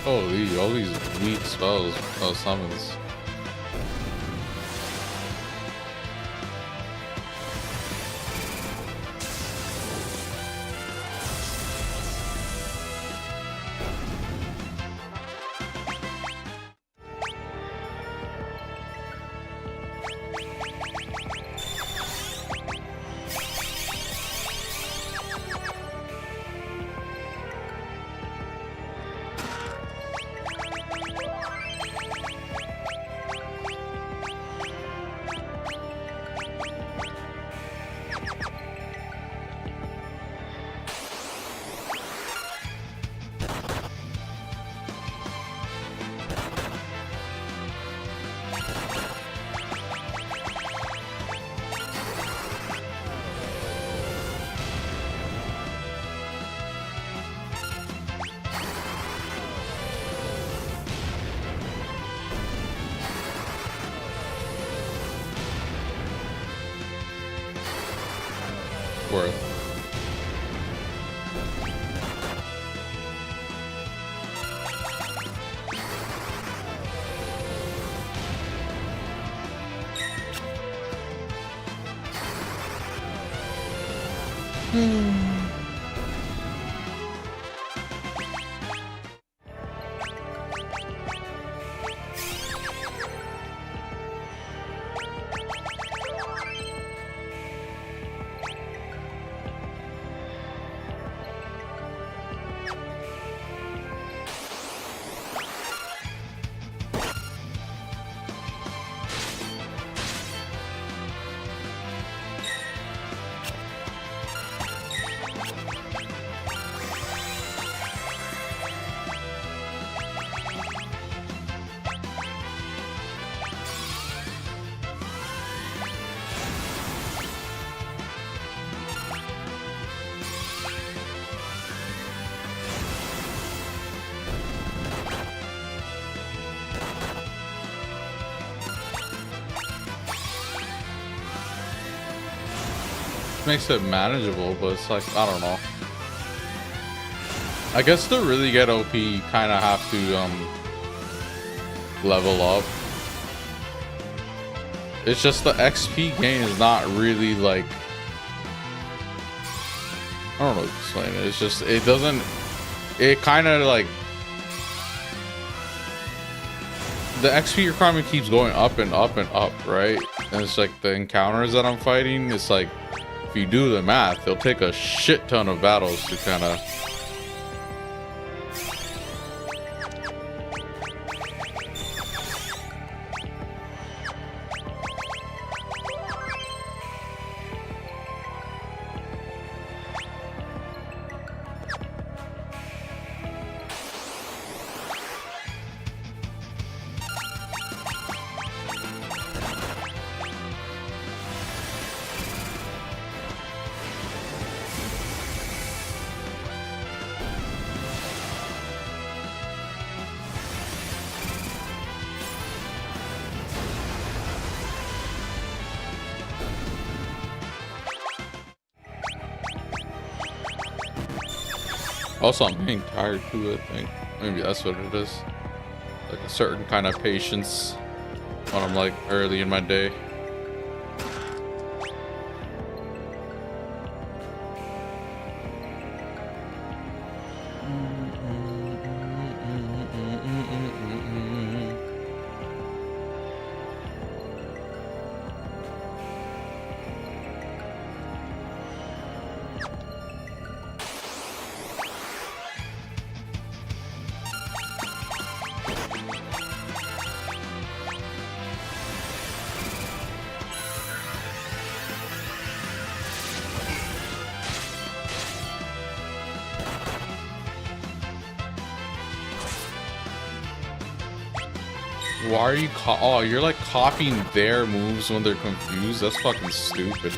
Holy, all these weak spells, summons. Worth. Makes it manageable, but it's like, I don't know. I guess to really get OP, you kind of have to level up. It's just the XP gain is not really like, I don't know how to explain it. It's just, it doesn't, it kind of like, the XP requirement keeps going up and up and up, right? And it's like the encounters that I'm fighting, it's like, if you do the math, it'll take a shit ton of battles to kind of... Also, I'm getting tired too, I think. Maybe that's what it is. Like a certain kind of patience when I'm like early in my day. Why are you oh, you're like copying their moves when they're confused? That's fucking stupid.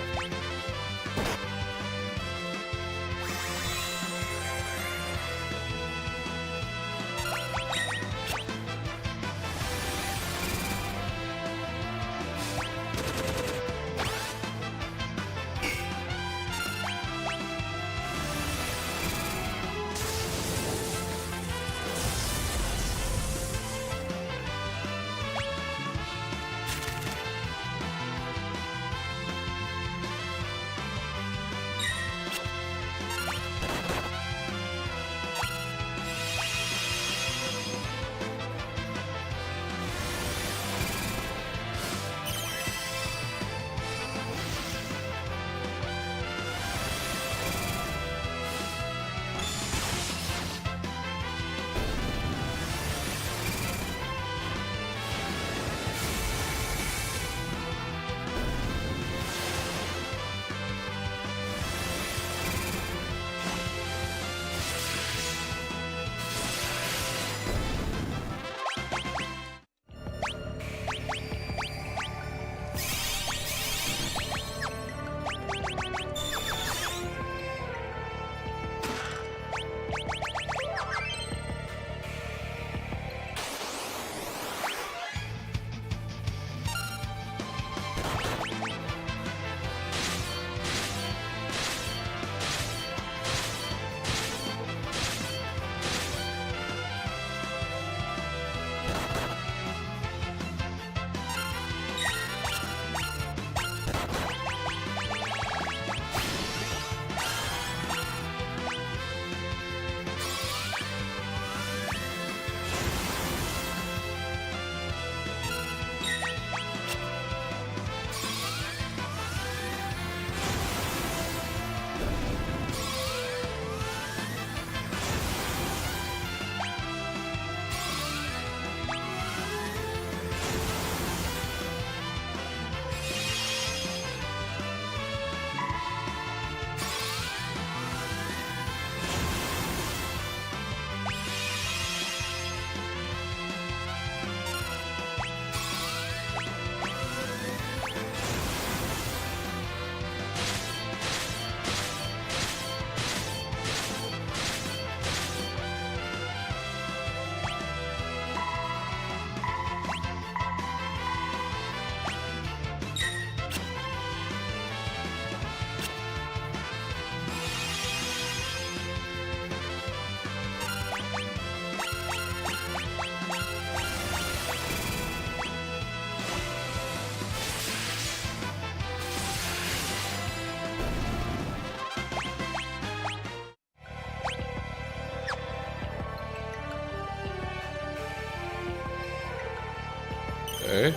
Okay.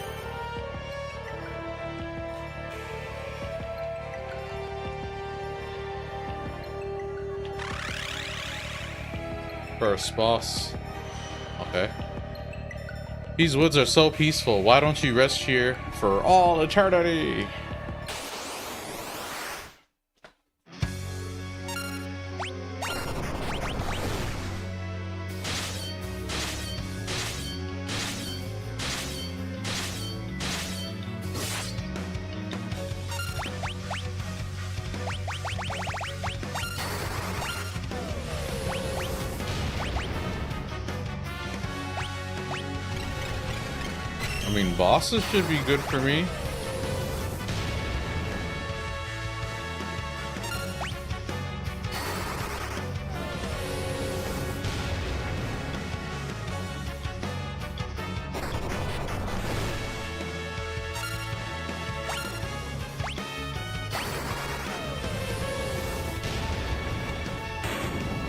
First boss. Okay. These woods are so peaceful. Why don't you rest here for all eternity? I mean, bosses should be good for me.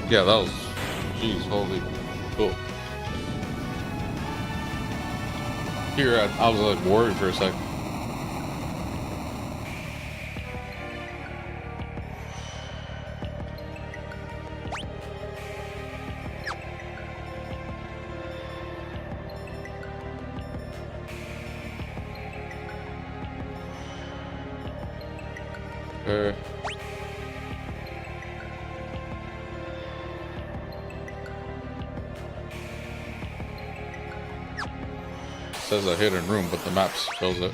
Yeah, that was... Jeez, holy... Cool. Here, I was like worried for a second. Says a hidden room, but the map shows it.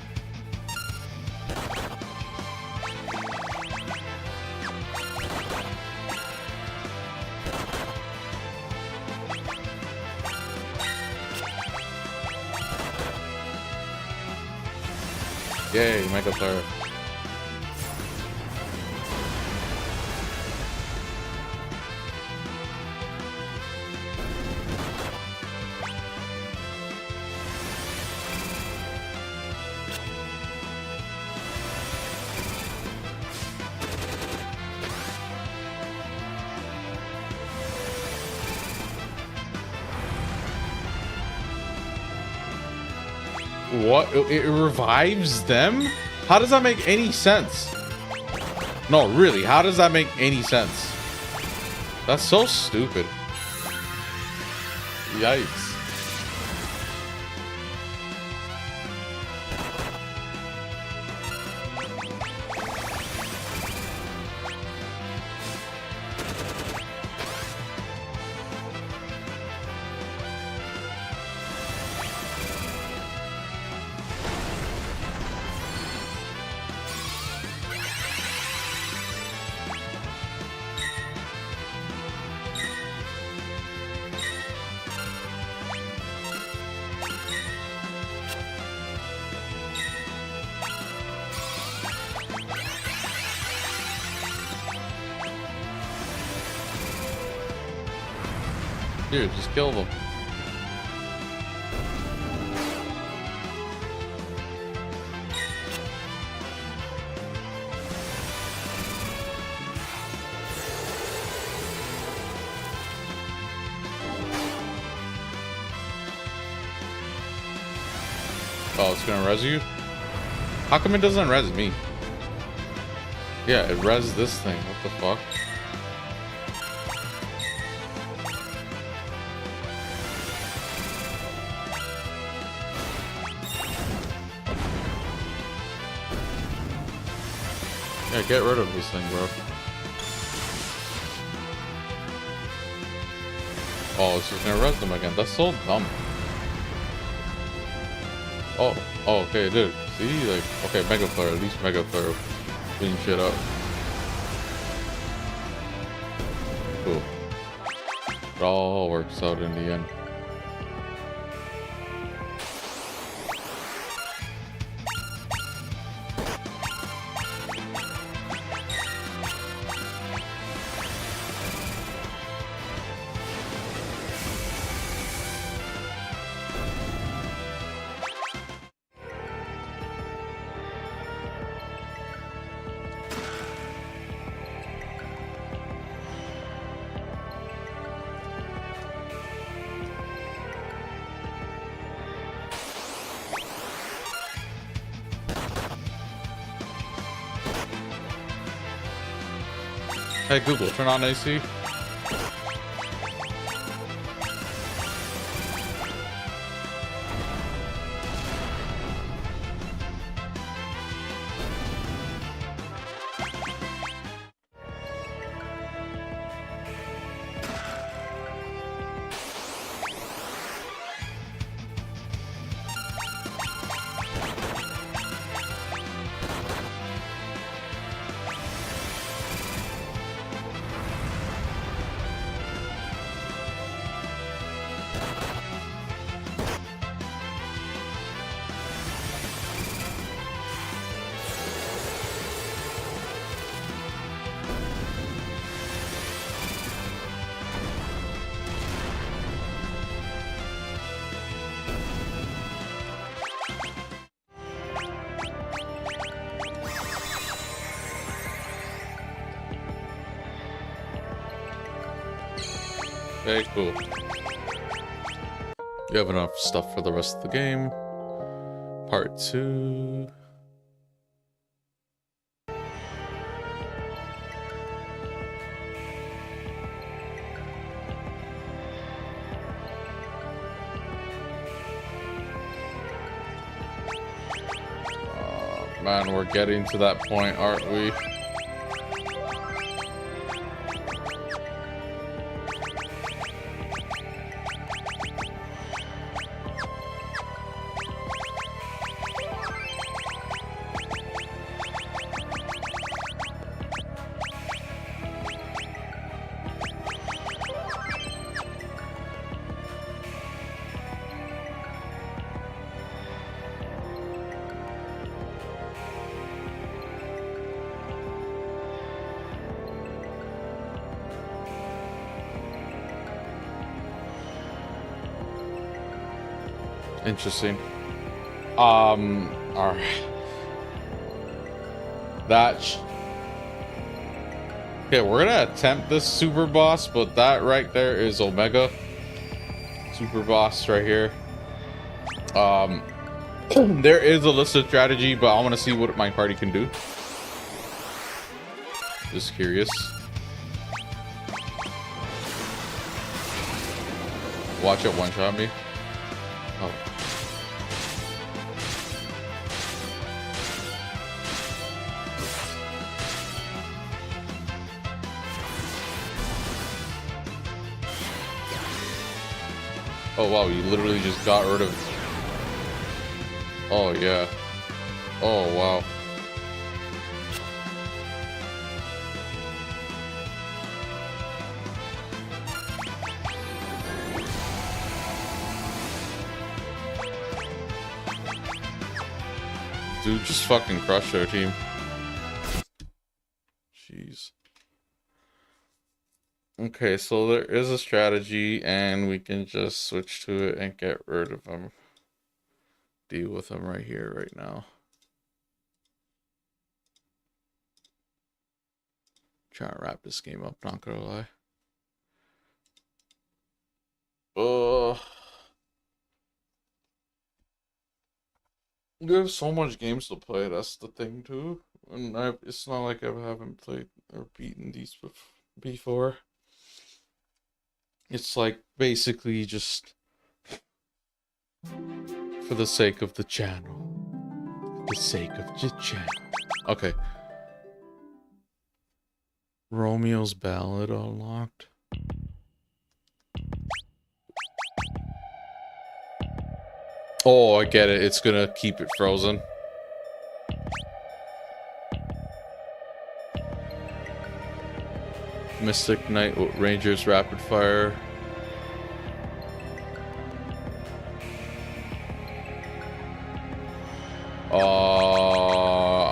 Yay, Mega Player. What? It revives them? How does that make any sense? No, really, how does that make any sense? That's so stupid. Yikes. Dude, just kill them. Oh, it's gonna res you? How come it doesn't res me? Yeah, it res this thing. What the fuck? Yeah, get rid of this thing, bro. Oh, it's just gonna res them again. That's so dumb. Oh, okay, it did. See, like, okay, Mega Player, at least Mega Player clean shit up. Cool. It all works out in the end. Hey Google, turn on AC. Okay, cool. You have enough stuff for the rest of the game. Part 2. Man, we're getting to that point, aren't we? Interesting. Alright. Okay, we're gonna attempt this super boss, but that right there is Omega. Super boss right here. There is a listed strategy, but I want to see what my party can do. Just curious. Watch it one-shot me. Oh. Oh wow, you literally just got rid of... Oh yeah. Oh wow. Dude, just fucking crush their team. Jeez. Okay, so there is a strategy, and we can just switch to it and get rid of them. Deal with them right here, right now. Try to wrap this game up, not gonna lie. We have so much games to play, that's the thing too. And it's not like I haven't played or beaten these before. It's like basically just for the sake of the channel. For the sake of the channel. Okay. Romeo's Ballad unlocked. Oh, I get it. It's gonna keep it frozen. Mystic Knight Rangers Rapid Fire.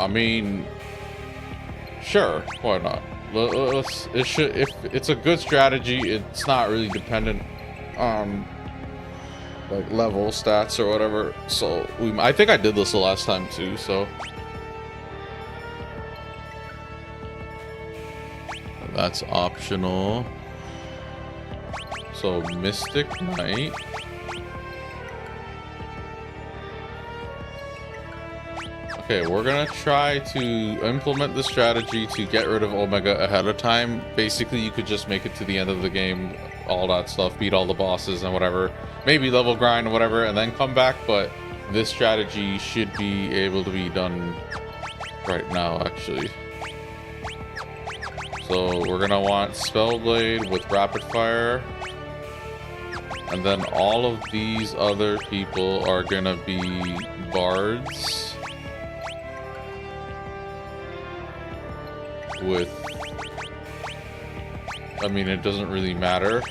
I mean, sure, why not? It should, if it's a good strategy, it's not really dependent on like level stats or whatever. So I think I did this the last time too, so that's optional. So Mystic Knight. Okay, we're gonna try to implement the strategy to get rid of Omega ahead of time. Basically, you could just make it to the end of the game, all that stuff, beat all the bosses and whatever. Maybe level grind or whatever, and then come back, but this strategy should be able to be done right now, actually. So we're gonna want Spellblade with Rapid Fire. And then all of these other people are gonna be bards with, I mean, it doesn't really matter.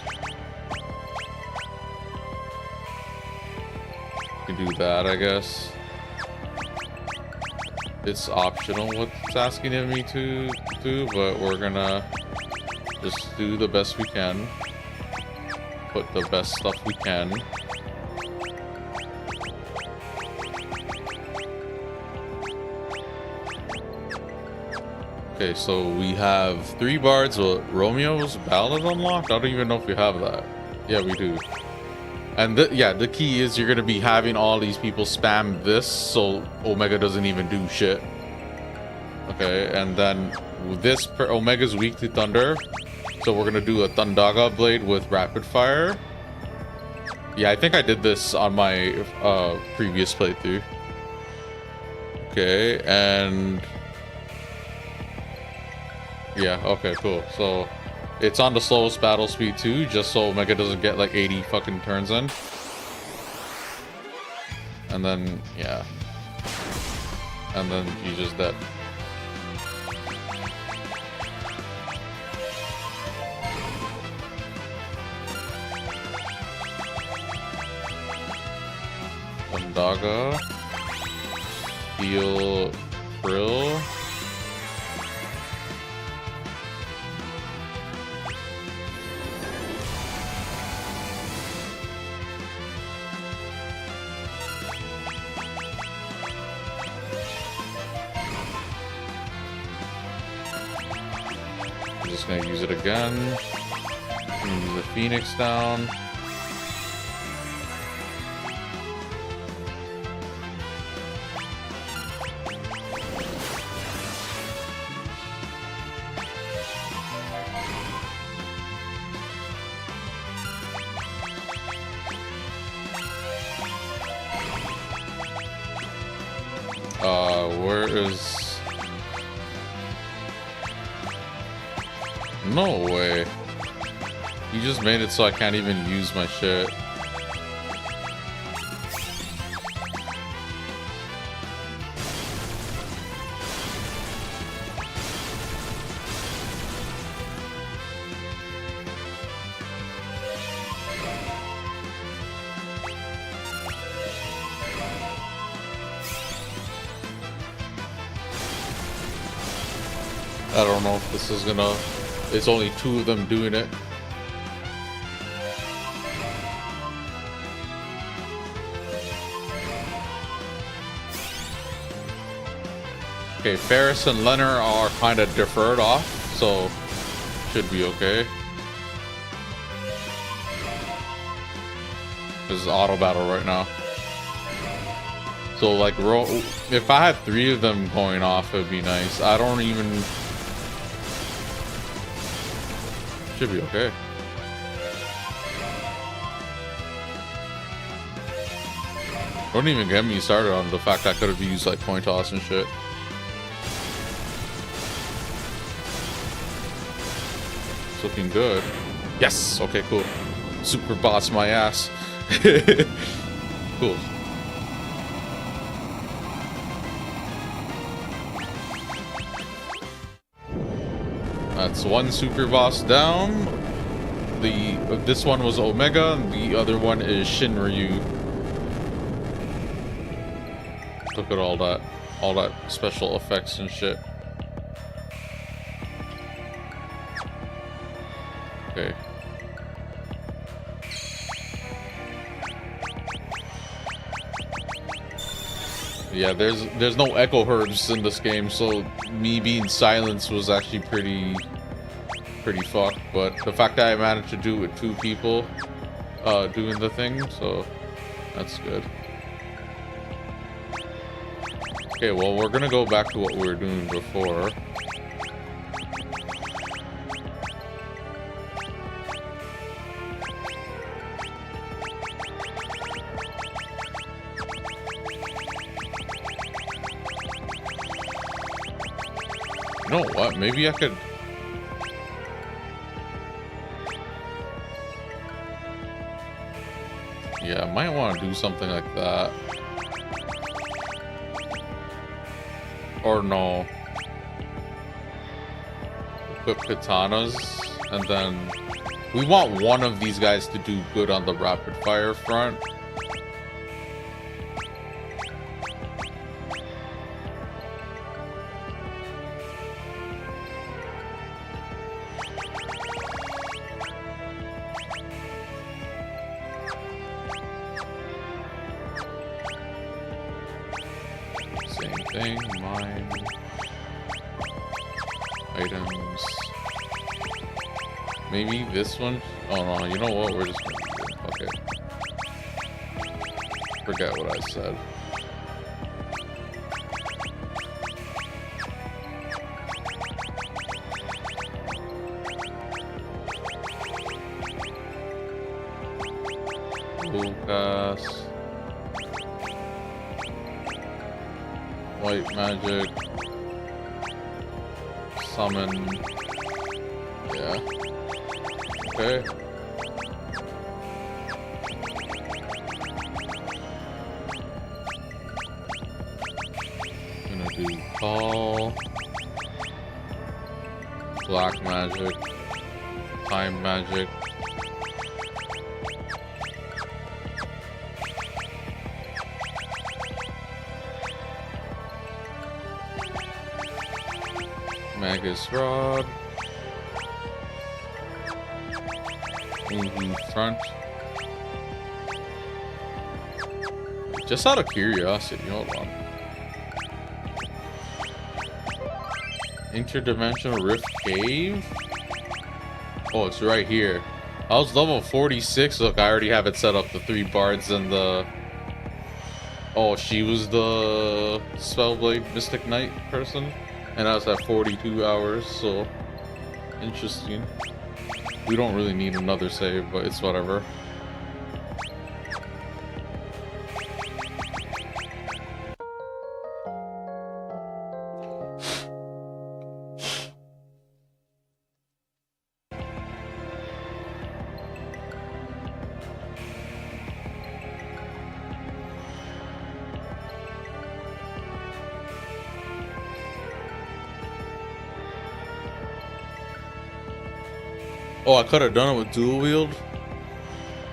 You can do that, I guess. It's optional what it's asking of me to do, but we're gonna just do the best we can. Put the best stuff we can. Okay, so we have 3 bards with Romeo's Ballad unlocked. I don't even know if we have that. Yeah, we do. And yeah, the key is you're gonna be having all these people spam this so Omega doesn't even do shit. Okay, and then this Omega's weak to thunder. So we're gonna do a Thundaga blade with rapid fire. Yeah, I think I did this on my previous playthrough. Okay, and yeah, okay, cool. So it's on the slowest battle speed too, just so Omega doesn't get like 80 fucking turns in. And then yeah. And then he's just dead. Thundaga, heal Krill. I'm just gonna use it again. I'm gonna use the Phoenix down. Where is... No way. You just made it so I can't even use my shit. I don't know if this is gonna... It's only 2 of them doing it. Okay, Ferris and Leonard are kind of deferred off, so should be okay. This is auto battle right now. So like, if I had 3 of them going off, it'd be nice. I don't even... Should be okay. Don't even get me started on the fact I could have used like coin toss and shit. It's looking good. Yes! Okay, cool. Super boss my ass. Cool. That's 1 super boss down. This one was Omega, and the other one is Shinryu. Look at all that special effects and shit. Okay. Yeah, there's no echo herbs in this game, so me being silenced was actually pretty fucked. But the fact that I managed to do it with 2 people doing the thing, so that's good. Okay, well, we're gonna go back to what we were doing before. You know what? Maybe I could... Yeah, I might want to do something like that. Or no. Equip katanas, and then... We want one of these guys to do good on the rapid fire front. Items. Maybe this one? Oh no, you know what? We're just gonna do it. Okay. Forget what I said. Lucas. White magic. Summon. Yeah. Okay. Gonna do call. Black magic. Time magic. Magus Rod. Front. Just out of curiosity, hold on. Interdimensional Rift Cave? Oh, it's right here. I was level 46. Look, I already have it set up. The 3 bards and the... Oh, she was the Spellblade Mystic Knight person. And I was at 42 hours, so... Interesting. We don't really need another save, but it's whatever. Oh, I could have done it with dual wield?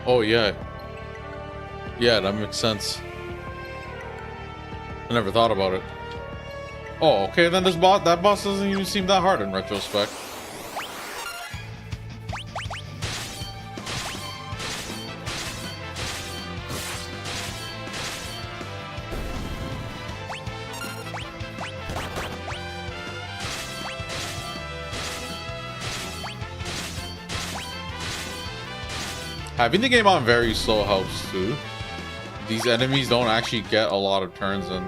Oh, yeah. Yeah, that makes sense. I never thought about it. Oh, okay, then that boss doesn't even seem that hard in retrospect. Having the game on very slow helps too. These enemies don't actually get a lot of turns in.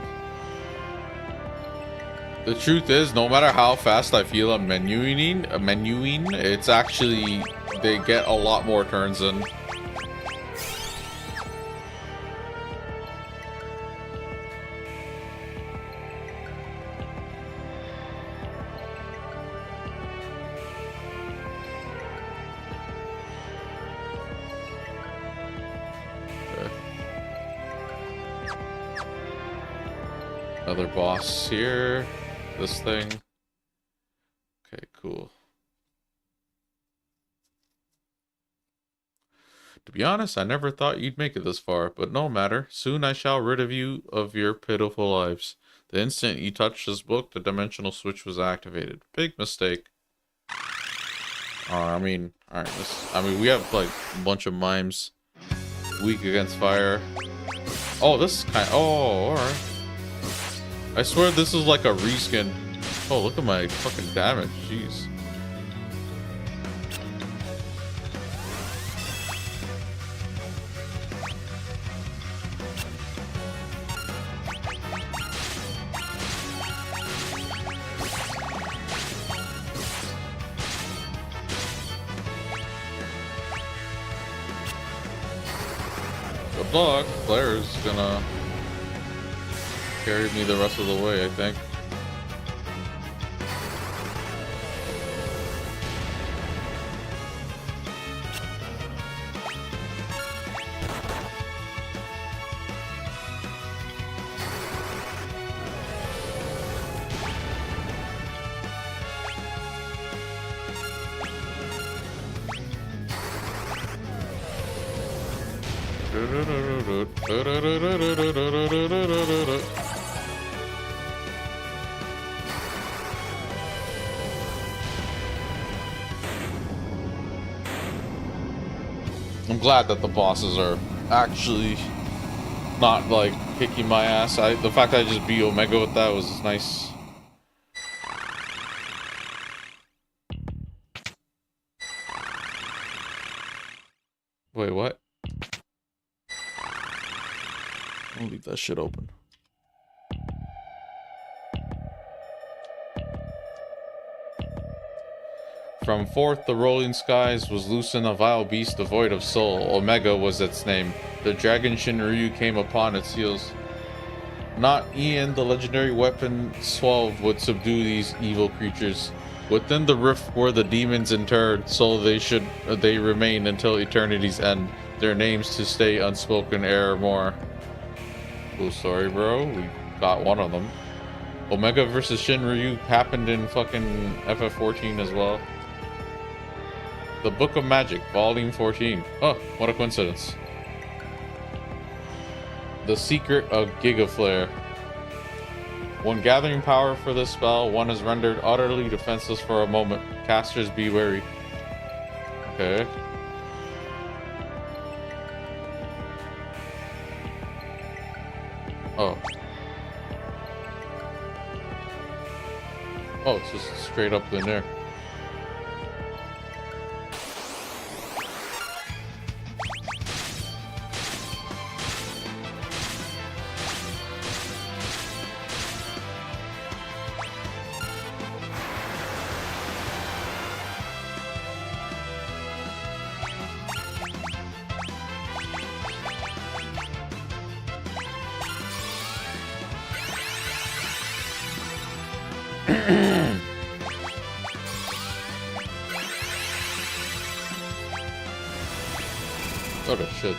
The truth is, no matter how fast I feel I'm menuing, it's actually, they get a lot more turns in. Another boss here. This thing. Okay, cool. To be honest, I never thought you'd make it this far, but no matter. Soon I shall rid of you of your pitiful lives. The instant you touched this book, the dimensional switch was activated. Big mistake. I mean, alright, we have like a bunch of mimes. Weak against fire. Oh, this is kind of, oh, alright. I swear this is like a reskin. Oh, look at my fucking damage. Jeez. Good luck. Claire's gonna carry me the rest of the way, I think. I'm glad that the bosses are actually not like kicking my ass. The fact that I just beat Omega with that was nice. Wait, what? I'll leave that shit open. From forth the rolling skies was loosened a vile beast devoid of soul. Omega was its name. The dragon Shinryu came upon its heels. Not Ian, the legendary weapon Swalve, would subdue these evil creatures. Within the rift were the demons interred, so they remain until eternity's end. Their names to stay unspoken evermore. Cool story, bro. We got one of them. Omega versus Shinryu happened in fucking FF14 as well. The Book of Magic, Volume 14. Oh, what a coincidence. The Secret of Gigaflare. When gathering power for this spell, one is rendered utterly defenseless for a moment. Casters be wary. Okay. Oh. Oh, it's just straight up in there. Oh, the shit.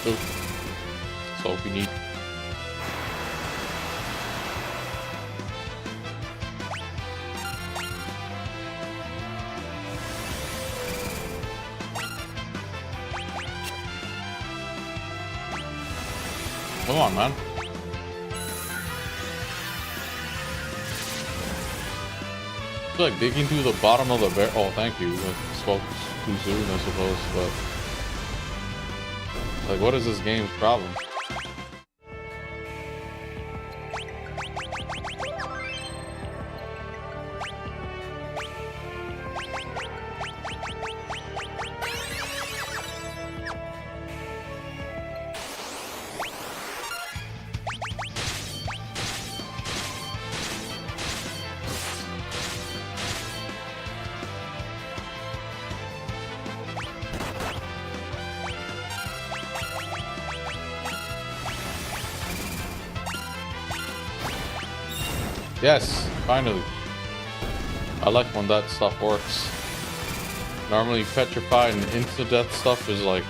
That's all we need. Come on, man. I feel like digging through the bottom of the barrel. Oh, thank you. I spoke too soon, I suppose, but like, what is this game's problem? Yes, finally. I like when that stuff works. Normally petrified and insta-death stuff is like,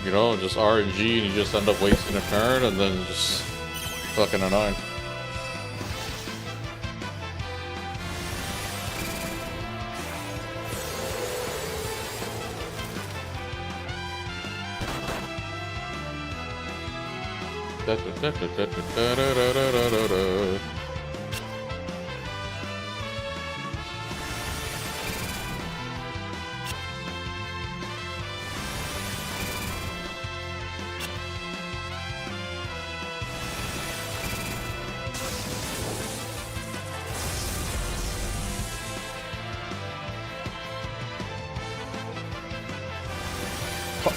you know, just RNG and you just end up wasting a turn and then just fucking annoying.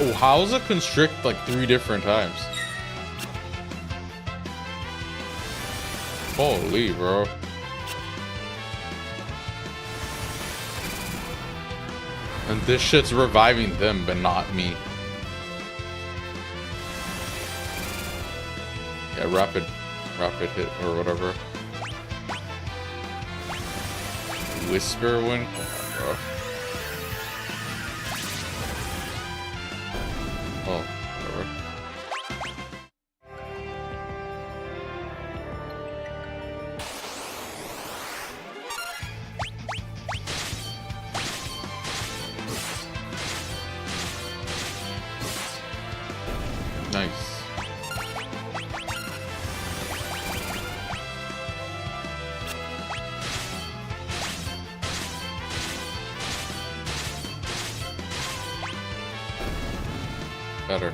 Oh, how's it constrict like 3 different times? Holy, bro. And this shit's reviving them, but not me. Yeah, rapid hit or whatever. Whisper Wind? Come on, bro. Oh, whatever. Nice. Better.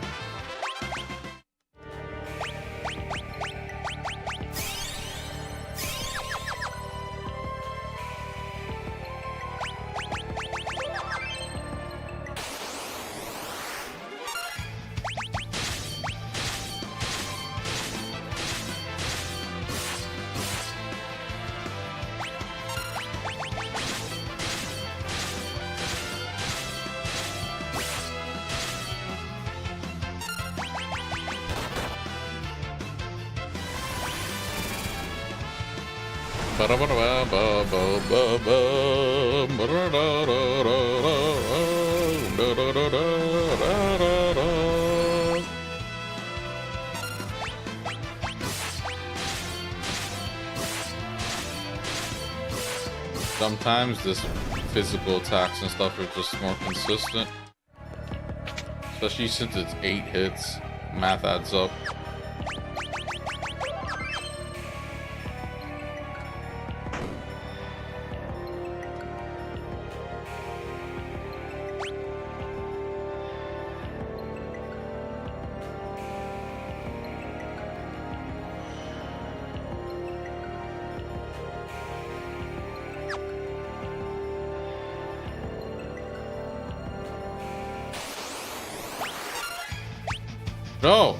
Sometimes this physical attacks and stuff are just more consistent. Especially since it's 8 hits. Math adds up. No!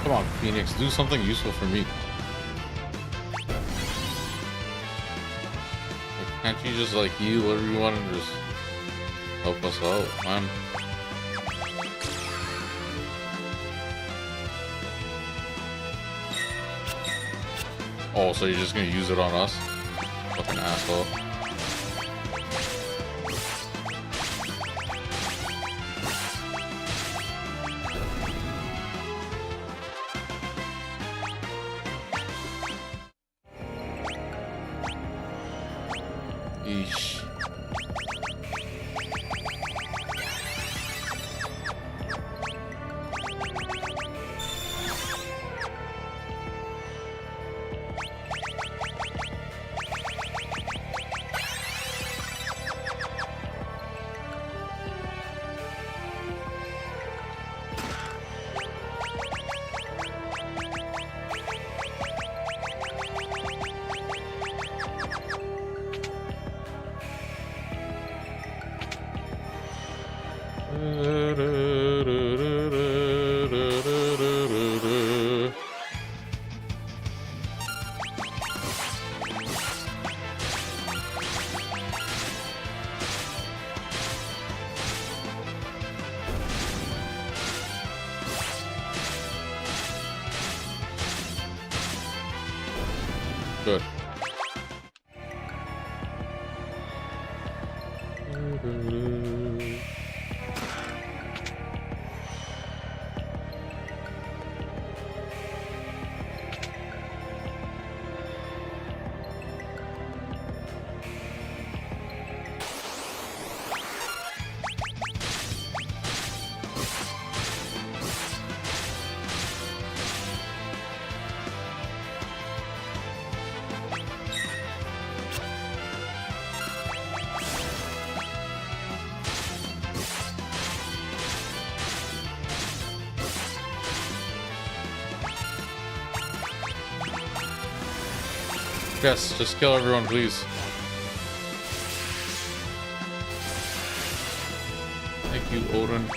Come on, Phoenix, do something useful for me. Like, can't you just like heal everyone and just help us out, man? Oh, so you're just gonna use it on us? Fucking asshole. Eesh. Yes, just kill everyone, please. Thank you, Odin.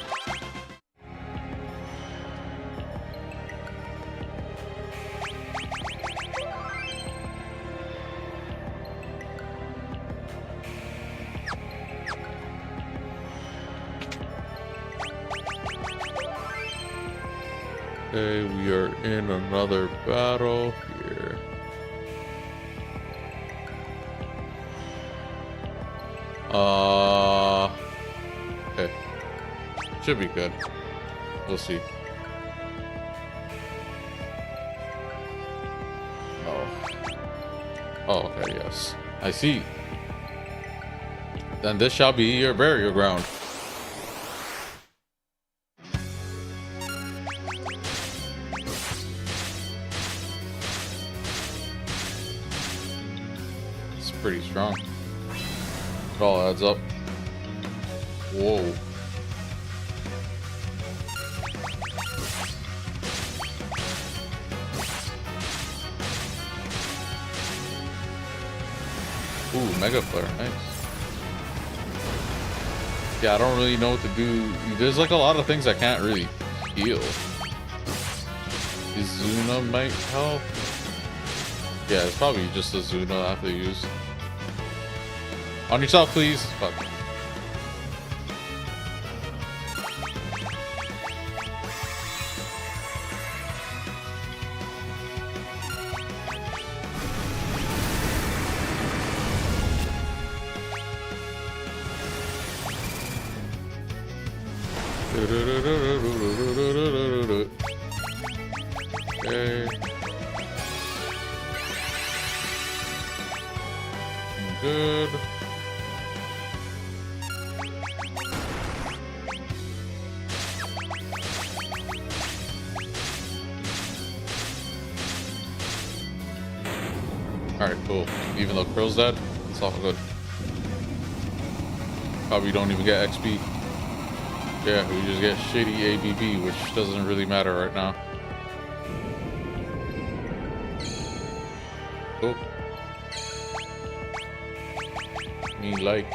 Okay, we are in another battle here. Okay. Should be good. We'll see. Oh. Oh, okay, yes. I see. Then this shall be your burial ground. It's pretty strong. It all adds up. Whoa. Ooh, Mega Flare, nice. Yeah, I don't really know what to do. There's like a lot of things I can't really heal. Izuna might help. Yeah, it's probably just a Izuna I have to use. On yourself, please. Fuck. Okay. Good. Alright, cool. Even though Krill's dead, it's all good. Probably don't even get XP. Yeah, we just get shitty ABB, which doesn't really matter right now. Cool. Me like.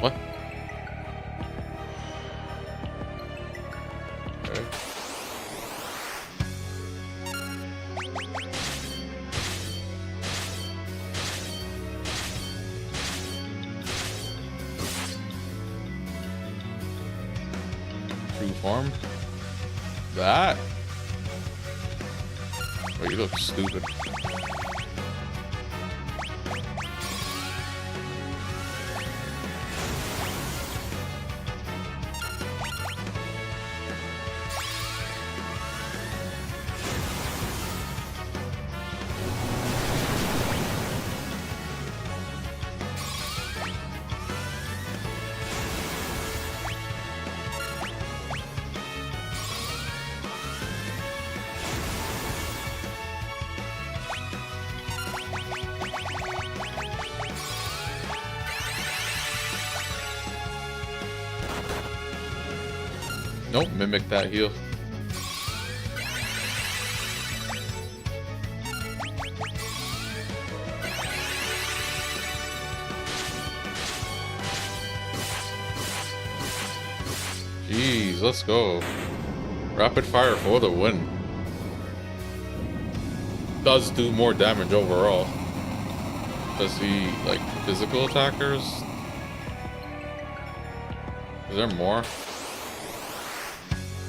What? Okay. True form? That? Oh, you look stupid. Nope, mimic that heal. Jeez, let's go. Rapid fire for the win. Does do more damage overall. Does he like physical attackers? Is there more?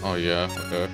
Oh yeah, okay.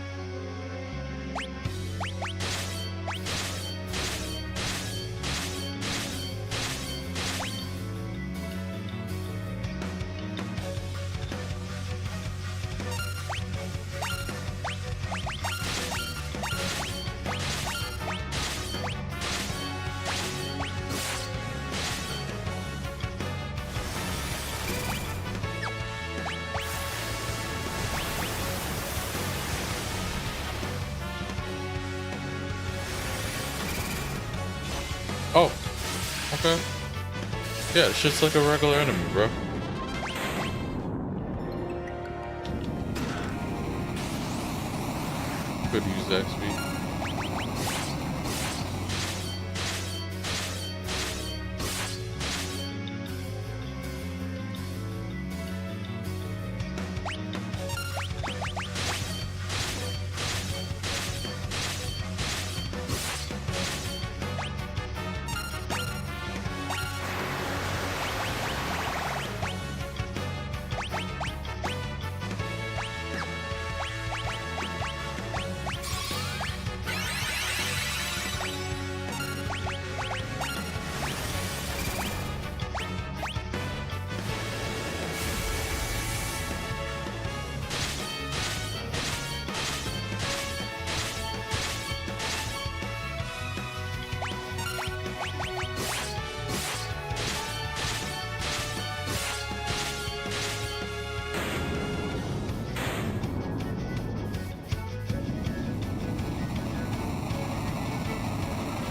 Oh, okay. Yeah, it's just like a regular enemy, bro. Could use XP.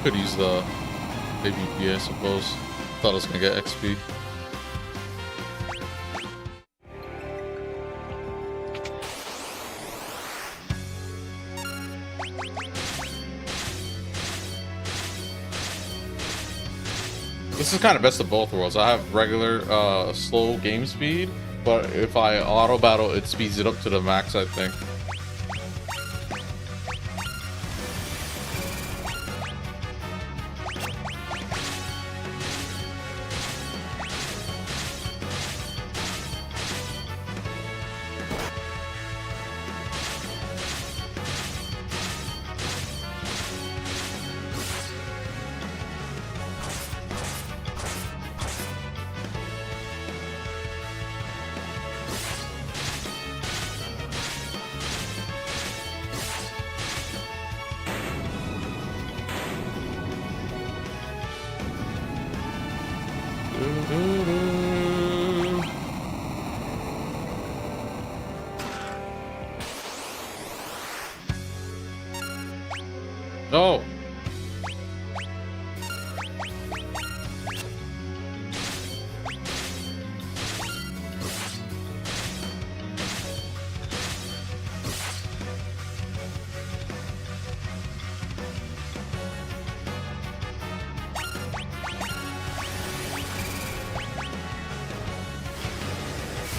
Could use the AVP, I suppose. Thought I was gonna get XP. This is kind of best of both worlds. I have regular slow game speed, but if I auto battle, it speeds it up to the max, I think. No.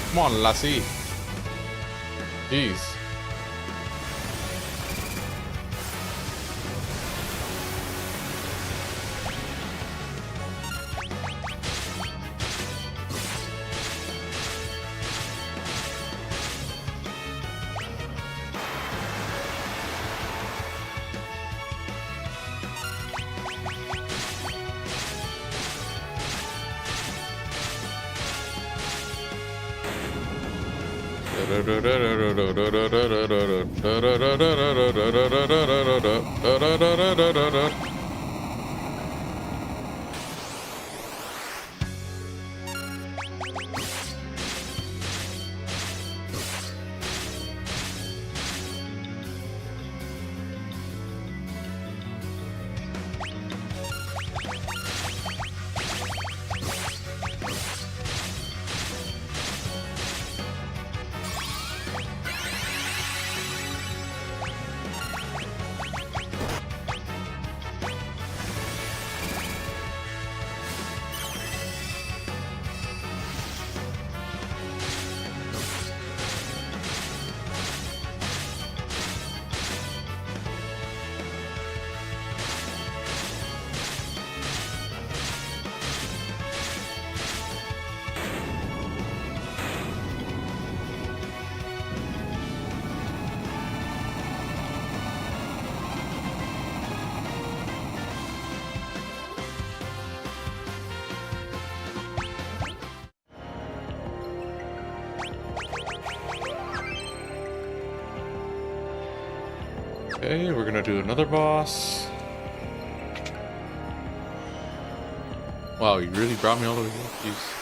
Come on, Lassie. Jeez. Okay, we're gonna do another boss. Wow, you really brought me all the way here? Jeez.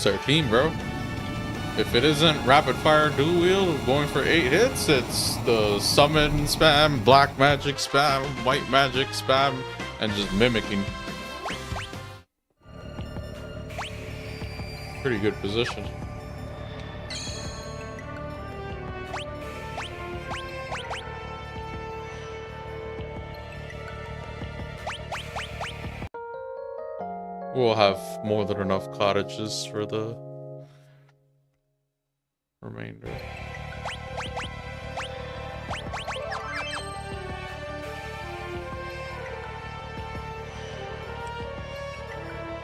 Rockstar team, bro. If it isn't rapid fire dual wield going for 8 hits, it's the summon spam, black magic spam, white magic spam, and just mimicking. Pretty good position. We'll have more than enough cottages for the remainder.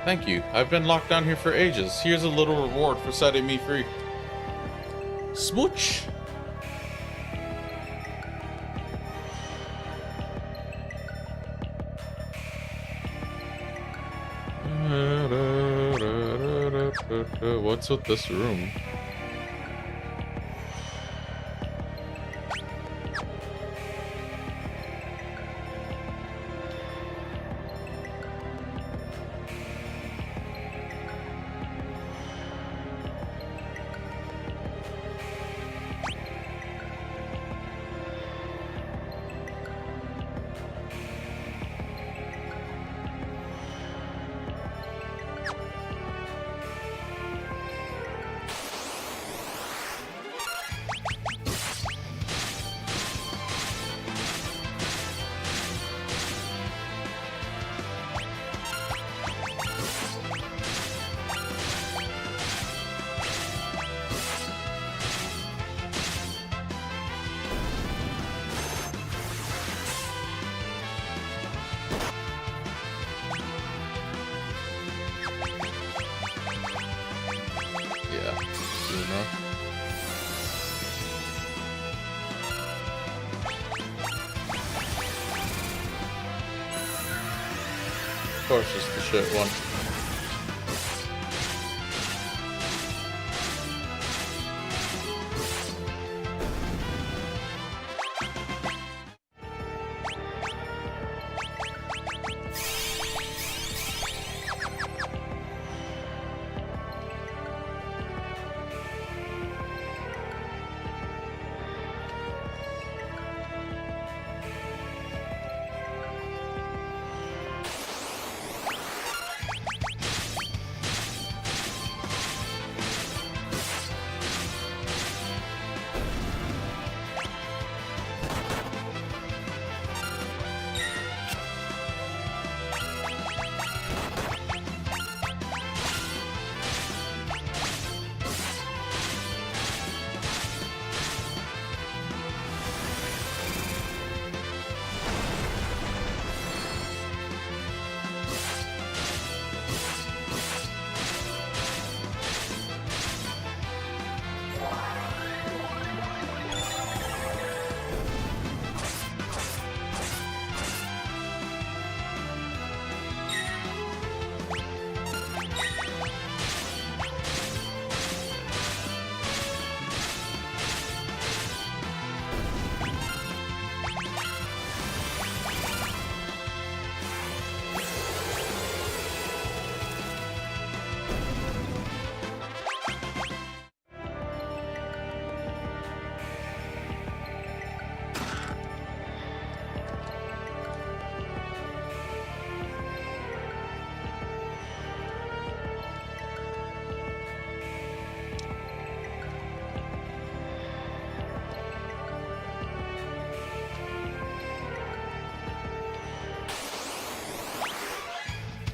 Thank you. I've been locked down here for ages. Here's a little reward for setting me free. Smooch! What's with this room? Of course, it's the shit one.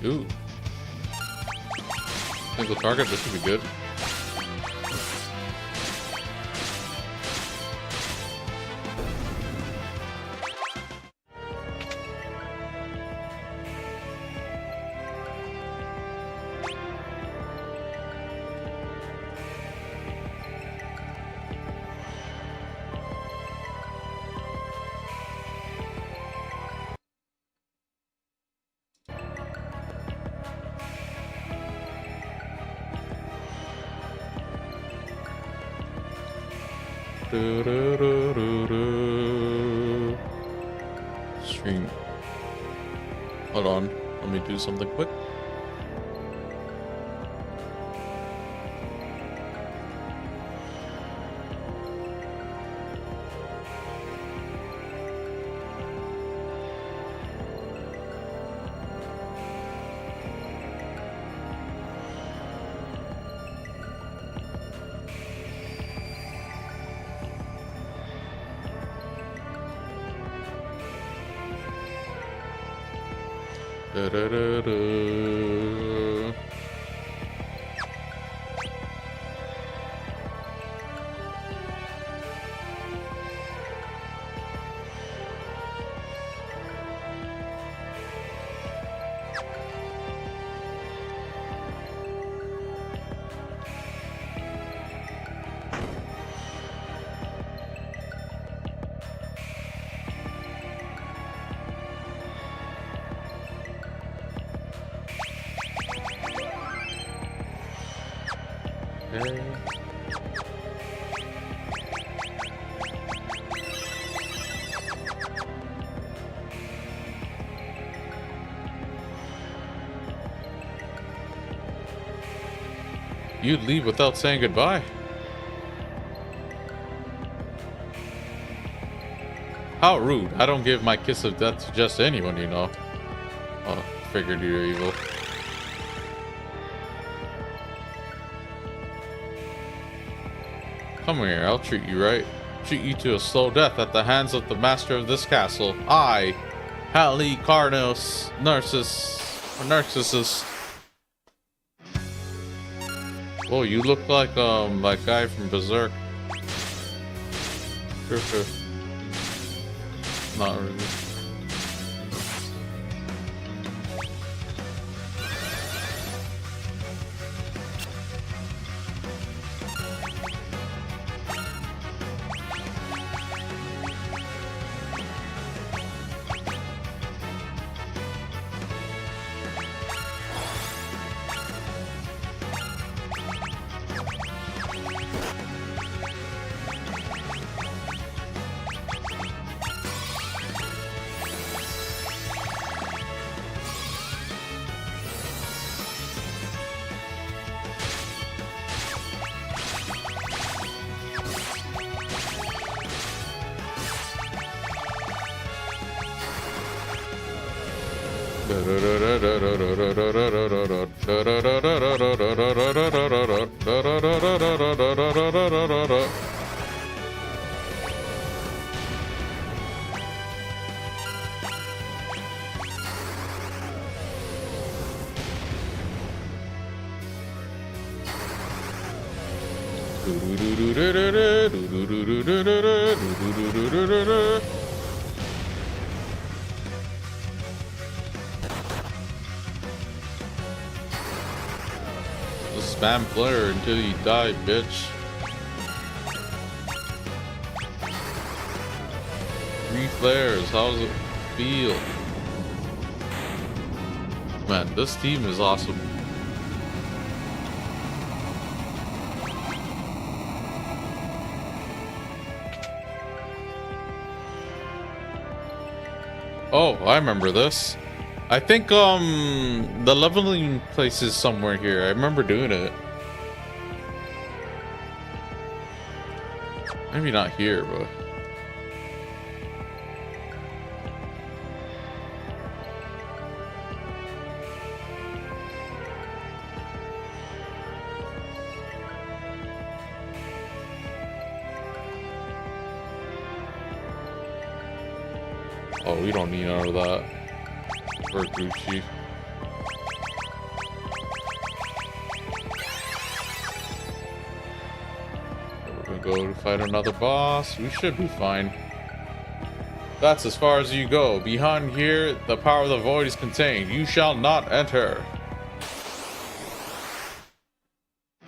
Ooh. Single target, this should be good. Stream. Hold on, let me do something quick. Da-da-da-da. Okay. You'd leave without saying goodbye? How rude. I don't give my kiss of death to just anyone, you know. Oh, figured you're evil. Come here, I'll treat you right. Treat you to a slow death at the hands of the master of this castle. I, Halicarnus Narcissus. Oh, you look like that guy from Berserk. Sure. Not really. Spam flare until you die, bitch. 3 flares, how does it feel? Man, this team is awesome. Oh, I remember this. I think the leveling place is somewhere here. I remember doing it. Maybe not here, but oh, we don't need none of that. For Gucci. We're gonna go to fight another boss. We should be fine. That's as far as you go. Behind here, the power of the void is contained. You shall not enter.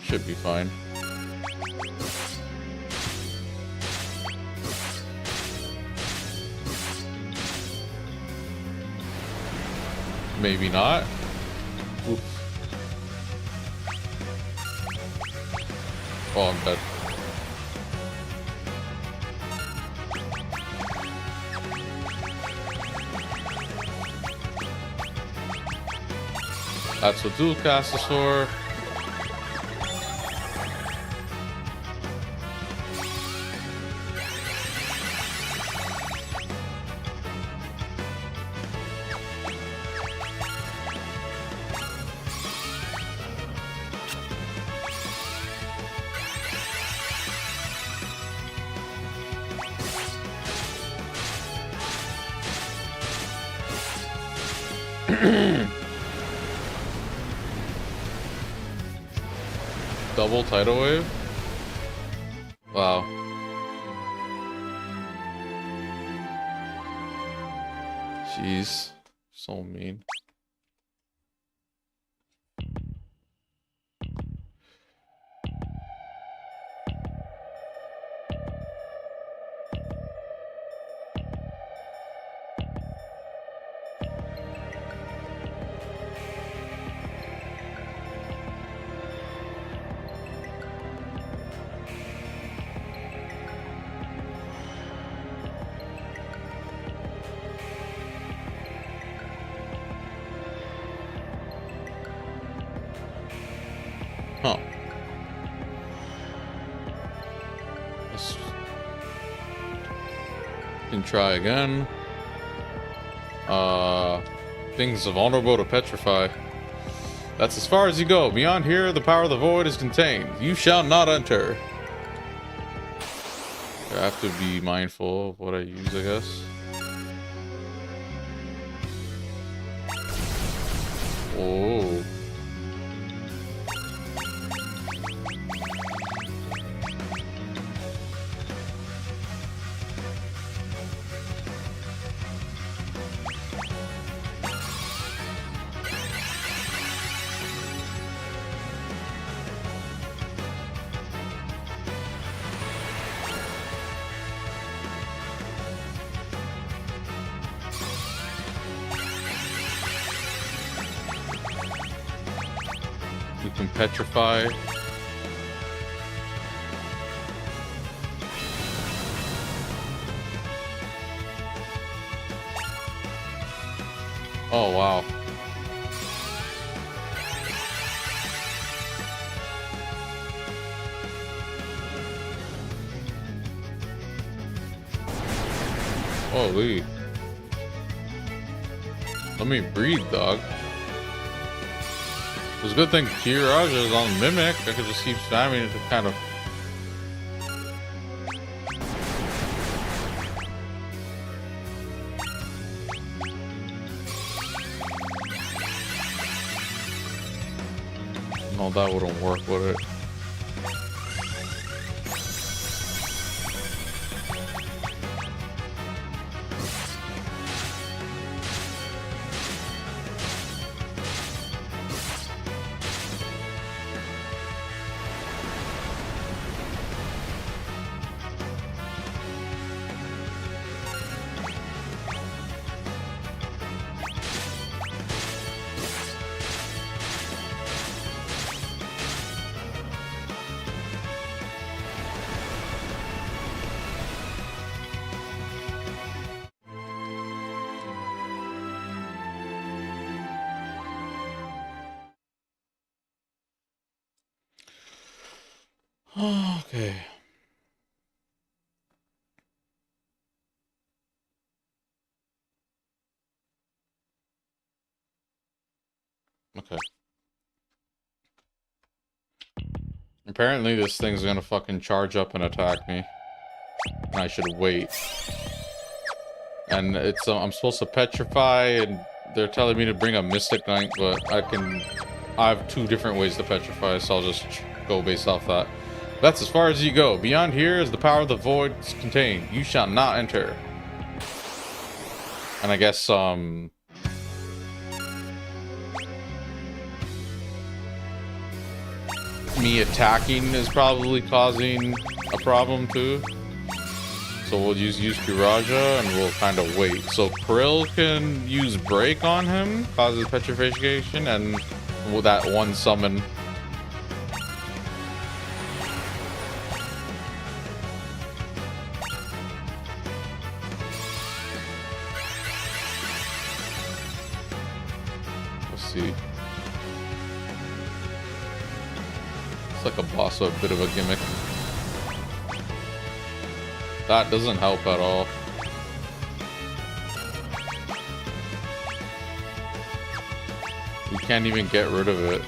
Should be fine. Maybe not. Oops. Oh, I'm dead. That's what dual cast is for. Double tidal wave? Wow. Jeez. So mean. Huh. Let's can try again. Things are vulnerable to petrify. That's as far as you go. Beyond here, the power of the void is contained. You shall not enter. I have to be mindful of what I use, I guess. Oh. You can petrify. Oh, wow. Holy. Let me breathe, dog. It's a good thing Kyuraja is on Mimic. I could just keep spamming it to kind of... No, that wouldn't work, would it? Okay. Okay. Apparently this thing's gonna fucking charge up and attack me. And I should wait. And it's I'm supposed to petrify, and they're telling me to bring a Mystic Knight, but I have two different ways to petrify, so I'll just go based off that. That's as far as you go. Beyond here is the power of the void contained. You shall not enter. And I guess, me attacking is probably causing a problem too. So we'll use Kyuraja and we'll kind of wait. So Krill can use Break on him, causes petrification, and with that one summon. Let's see. It's like a boss, a bit of a gimmick. That doesn't help at all. We can't even get rid of it.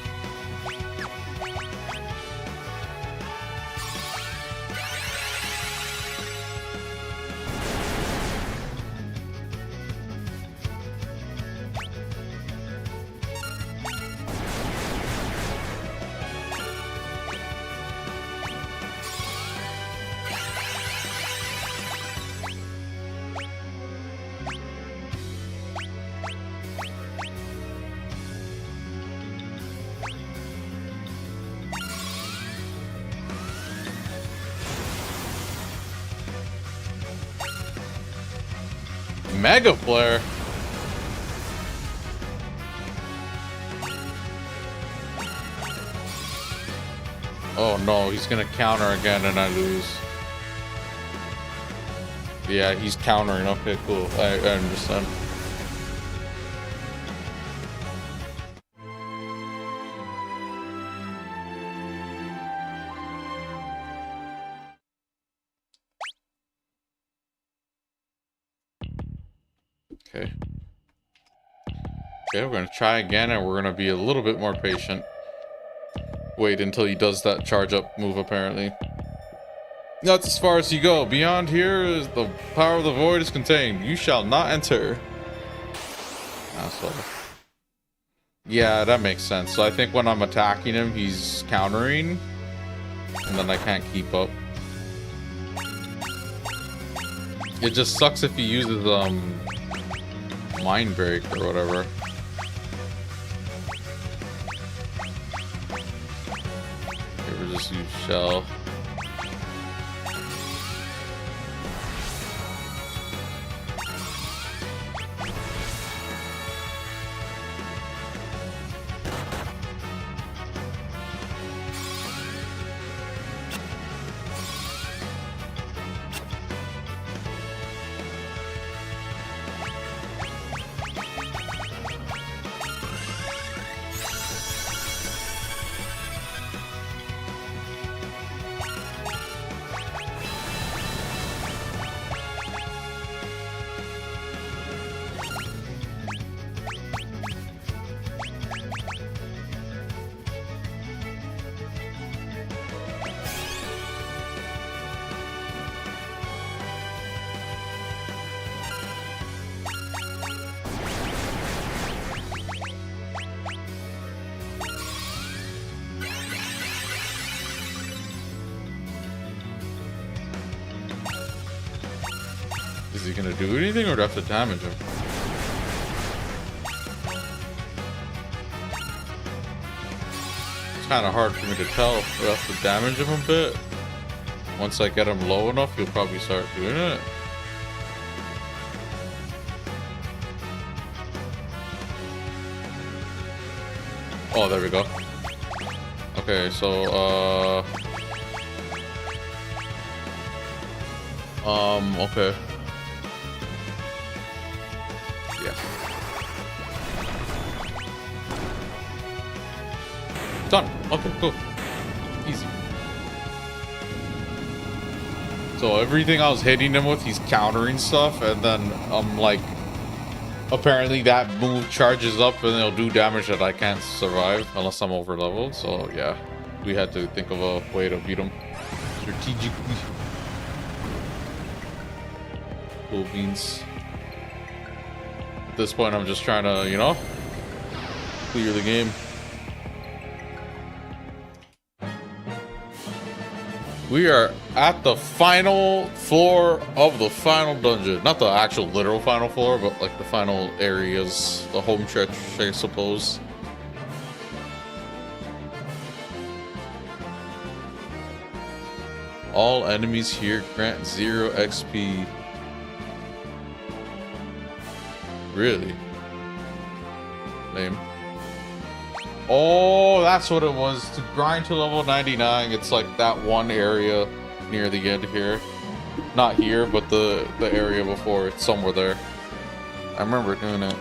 Mega Flare. Oh no, he's gonna counter again and I lose. Yeah, he's countering. Okay, cool. I understand. Okay. Okay, we're gonna try again and we're gonna be a little bit more patient. Wait until he does that charge up move, apparently. That's as far as you go. Beyond here is the power of the void is contained. You shall not enter. Asshole. Yeah, that makes sense. So I think when I'm attacking him, he's countering. And then I can't keep up. It just sucks if he uses, Mind Break or whatever. Okay, we'll just use Shell. Is he gonna do anything or do I have to damage him? It's kind of hard for me to tell. Do I have to damage him a bit? Once I get him low enough, he'll probably start doing it. Oh, there we go. Okay, so, okay. Yeah. Done. Okay, cool. Easy. So everything I was hitting him with, he's countering stuff, and then I'm like, apparently that move charges up and it'll do damage that I can't survive unless I'm over leveled. So yeah, we had to think of a way to beat him strategically. Cool beans. At this point, I'm just trying to, you know, clear the game. We are at the final floor of the final dungeon. Not the actual literal final floor, but like the final areas, the home stretch, I suppose. All enemies here grant 0 XP. Really? Lame. Oh, that's what it was. To grind to level 99, it's like that one area near the end here. Not here, but the area before. It's somewhere there. I remember doing it.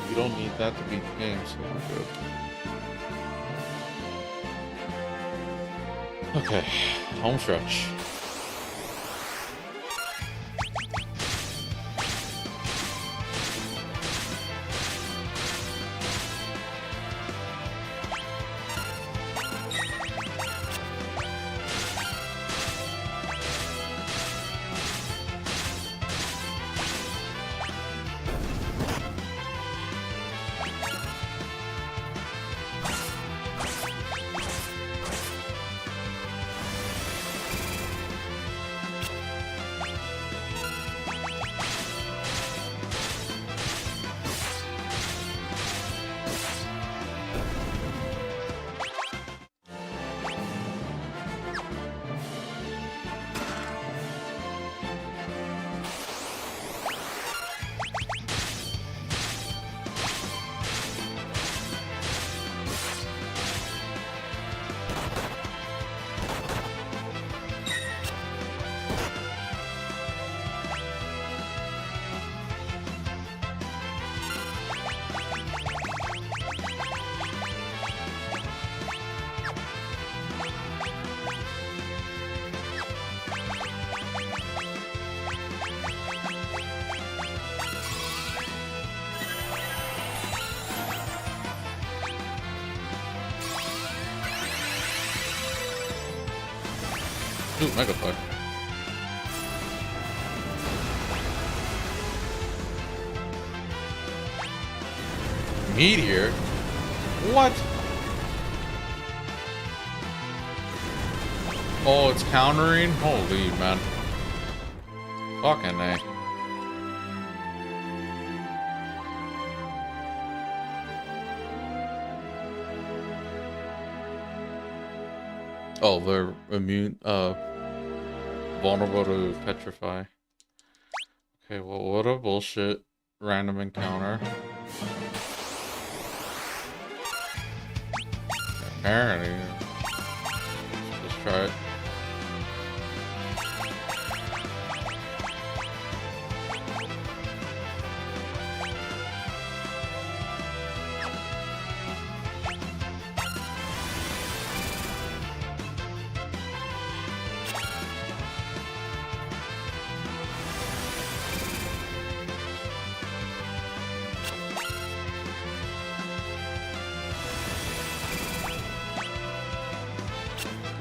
You don't need that to beat the game, so we're good. Okay, home stretch. Ooh, Mega Fire. Meteor? What? Oh, it's countering? Holy man. Fucking A. Oh, they're immune, vulnerable to petrify. Okay, well, what a bullshit random encounter. Apparently. Let's try it.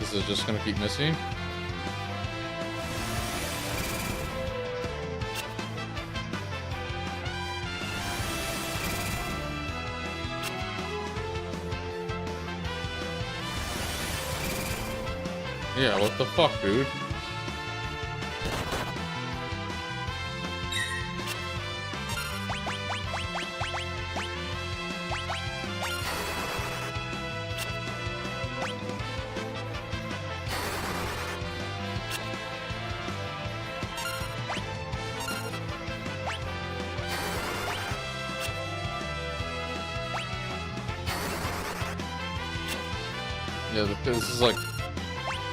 Is it just gonna keep missing? Yeah, what the fuck, dude? Yeah, this is like,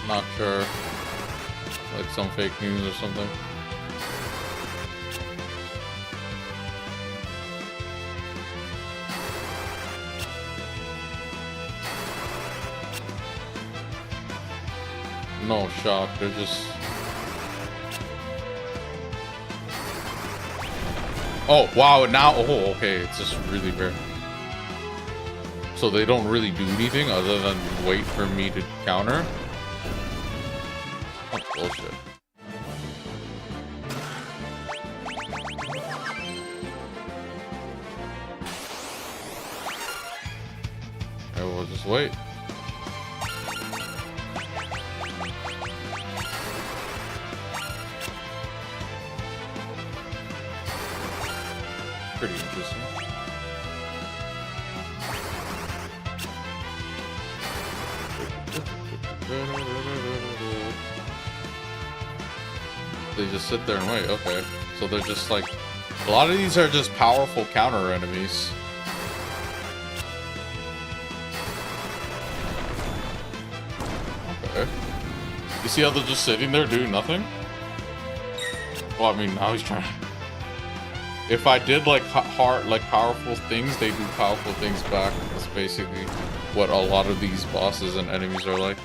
not sure, like some fake news or something. No shock, they're just... Oh, wow, now, oh, okay, it's just really rare. So they don't really do anything other than wait for me to counter? That's bullshit. I will just wait. Pretty interesting. They just sit there and wait. Okay, so they're just like, a lot of these are just powerful counter enemies. Okay, you see how they're just sitting there doing nothing? Well, I mean, now he's trying. If I did like hard, like powerful things, they do powerful things back. That's basically what a lot of these bosses and enemies are like.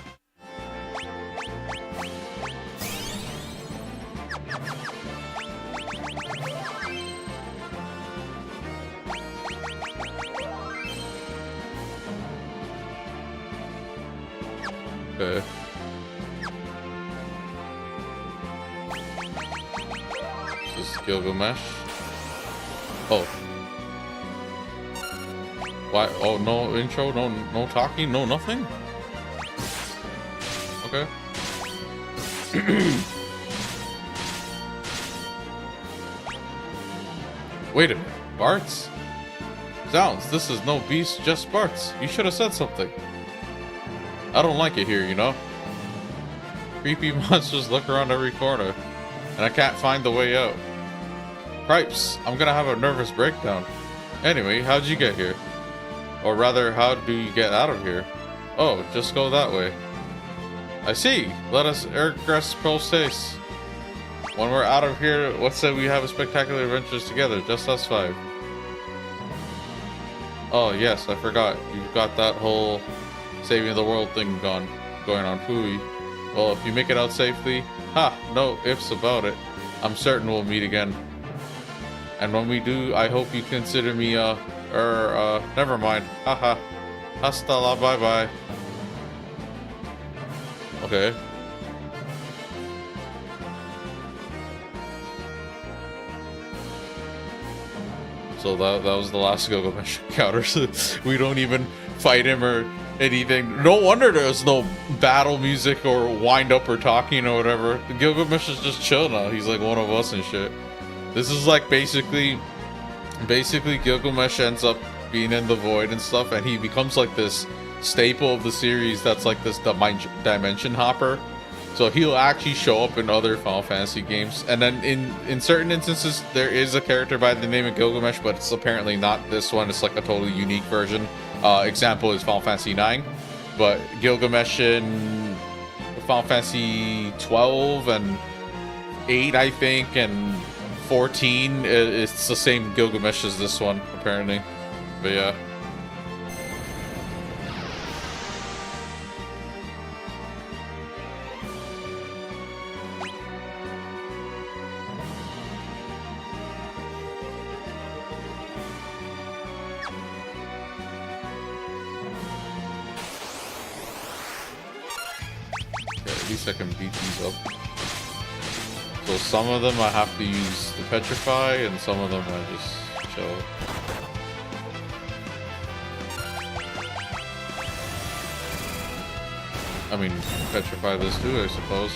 Okay. This is Gilgamesh. Oh. Why? Oh, no intro, no talking, no nothing? Okay. Wait a minute, Bartz? Zounds, this is no beast, just Bartz. You should have said something. I don't like it here, you know? Creepy monsters look around every corner, and I can't find the way out. Cripes, I'm gonna have a nervous breakdown. Anyway, how'd you get here? Or rather, how do you get out of here? Oh, just go that way. I see. Let us egress process. When we're out of here, let's say we have a spectacular adventures together, just us five. Oh yes, I forgot. You've got that whole saving the world thing going on. Phooey. Well, if you make it out safely, no ifs about it. I'm certain we'll meet again. And when we do, I hope you consider me, never mind. Haha. Hasta la bye-bye. Okay. So that was the last Gilgamesh encounter. So we don't even fight him or anything. No wonder there's no battle music or wind up or talking or whatever. Gilgamesh is just chill now. He's like one of us and shit. This is like basically Gilgamesh ends up being in the void and stuff, and he becomes like this staple of the series that's like this dimension hopper. So he'll actually show up in other Final Fantasy games, and then in certain instances there is a character by the name of Gilgamesh, but it's apparently not this one. It's like a totally unique version. Example is Final Fantasy 9, but Gilgamesh in Final Fantasy 12 and 8, I think, and 14, it's the same Gilgamesh as this one apparently. But yeah. At least I can beat these up. So some of them I have to use the Petrify, and some of them I just chill. I mean, Petrify this too, I suppose.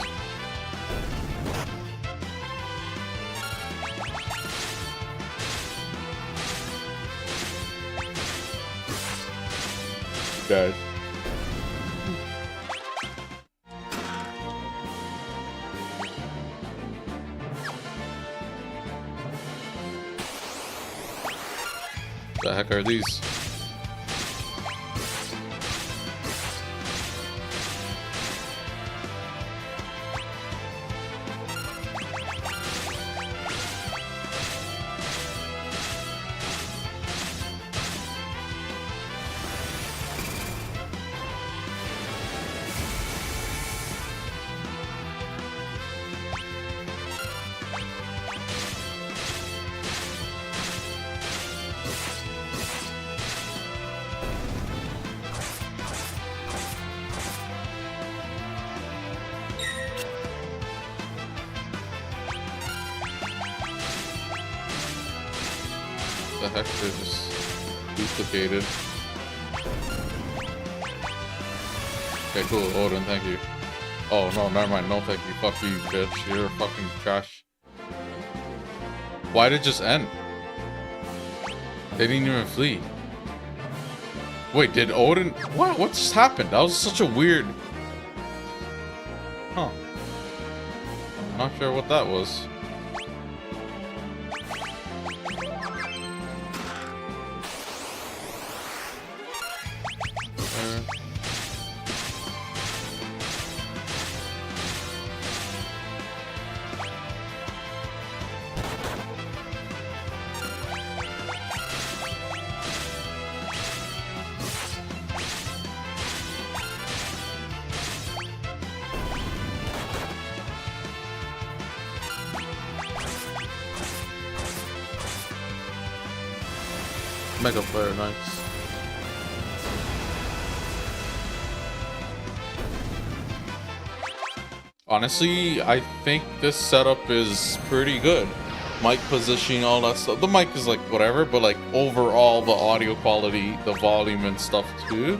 Dead. The heck are these? The heck, they're just duplicated. Okay, cool, Odin, thank you. Oh no, never mind, no thank you, fuck you, bitch, you're fucking trash. Why did it just end? They didn't even flee. Wait, did Odin... What just happened? That was such a weird... Huh. Not sure what that was. Mega Flare, nice. Honestly, I think this setup is pretty good. Mic positioning, all that stuff. The mic is like whatever, but like overall the audio quality, the volume and stuff too.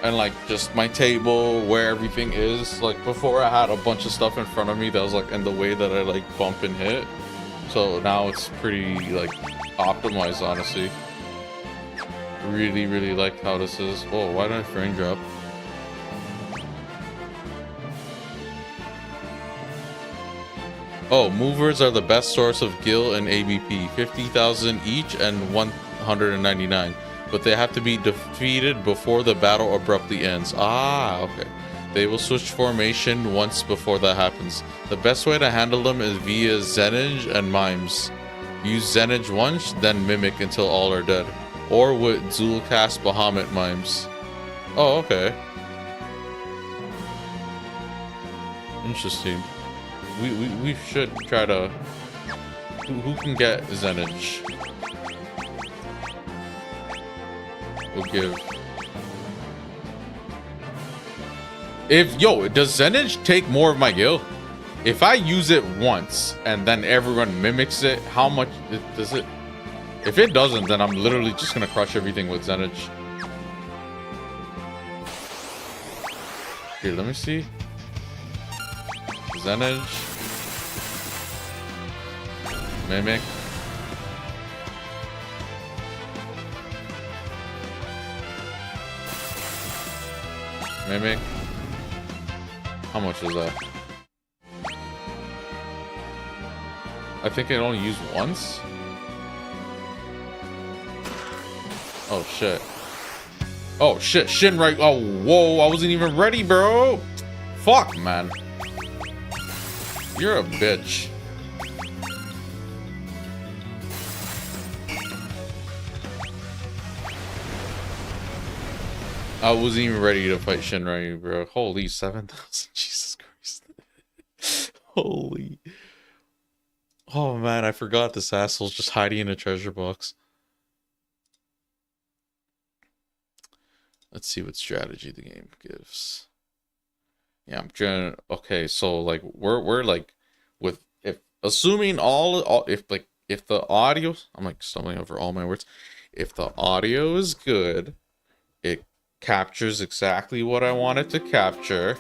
And like just my table, where everything is. Like before I had a bunch of stuff in front of me that was like in the way that I like bump and hit. So now it's pretty like optimized, honestly. Really like how this is. Whoa, why did I frame drop? Oh, movers are the best source of gil and ABP. 50,000 each and 199. But they have to be defeated before the battle abruptly ends. Ah, okay. They will switch formation once before that happens. The best way to handle them is via Zenage and Mimes. Use Zenage once, then Mimic until all are dead. Or with Zulcast Bahamut Mimes. Oh, okay. Interesting. We should try to... Who can get Zenage? We'll give... Does Zenage take more of my gil? If I use it once and then everyone mimics it, how much does it... If it doesn't, then I'm literally just gonna crush everything with Zenitch. Here, let me see. Zenitch. Mimic. Mimic. How much is that? I think I only used once. Oh shit. Oh shit, Shinra. Oh, whoa, I wasn't even ready, bro. Fuck, man. You're a bitch. I wasn't even ready to fight Shinra, bro. Holy 7,000. Jesus Christ. Holy. Oh man, I forgot this asshole's just hiding in a treasure box. Let's see what strategy the game gives. Yeah, I'm trying. Okay, so like we're like with if assuming all if the audio, I'm like stumbling over all my words. If the audio is good, it captures exactly what I want it to capture.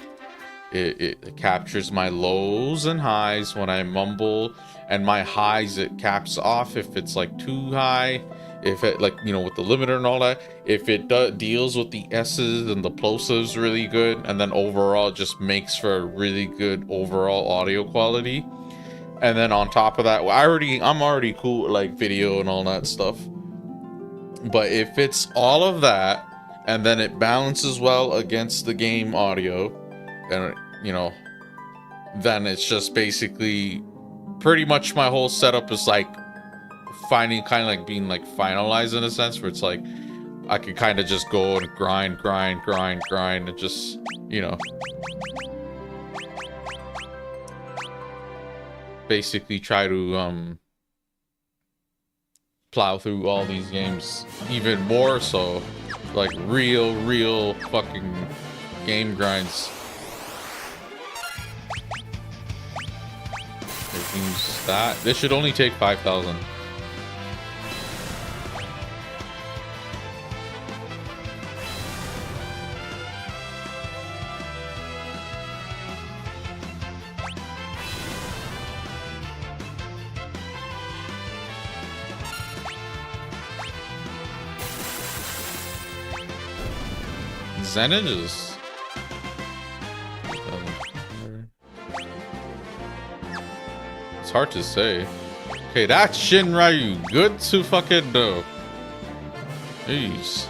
It captures my lows and highs when I mumble, and my highs it caps off if it's like too high. If it, like, you know, with the limiter and all that, if it deals with the S's and the plosives really good, and then overall just makes for a really good overall audio quality. And then on top of that, I'm already cool with, like, video and all that stuff. But if it's all of that, and then it balances well against the game audio, and, you know, then it's just basically pretty much my whole setup is like finding, kind of like being like finalized in a sense, where it's like I could kind of just go and grind and just, you know, basically try to plow through all these games even more so, like real fucking game grinds. Use that. This should only take 5,000. Zenitch is... It's hard to say. Okay, that's Shinryu. Good to fucking know. Jeez.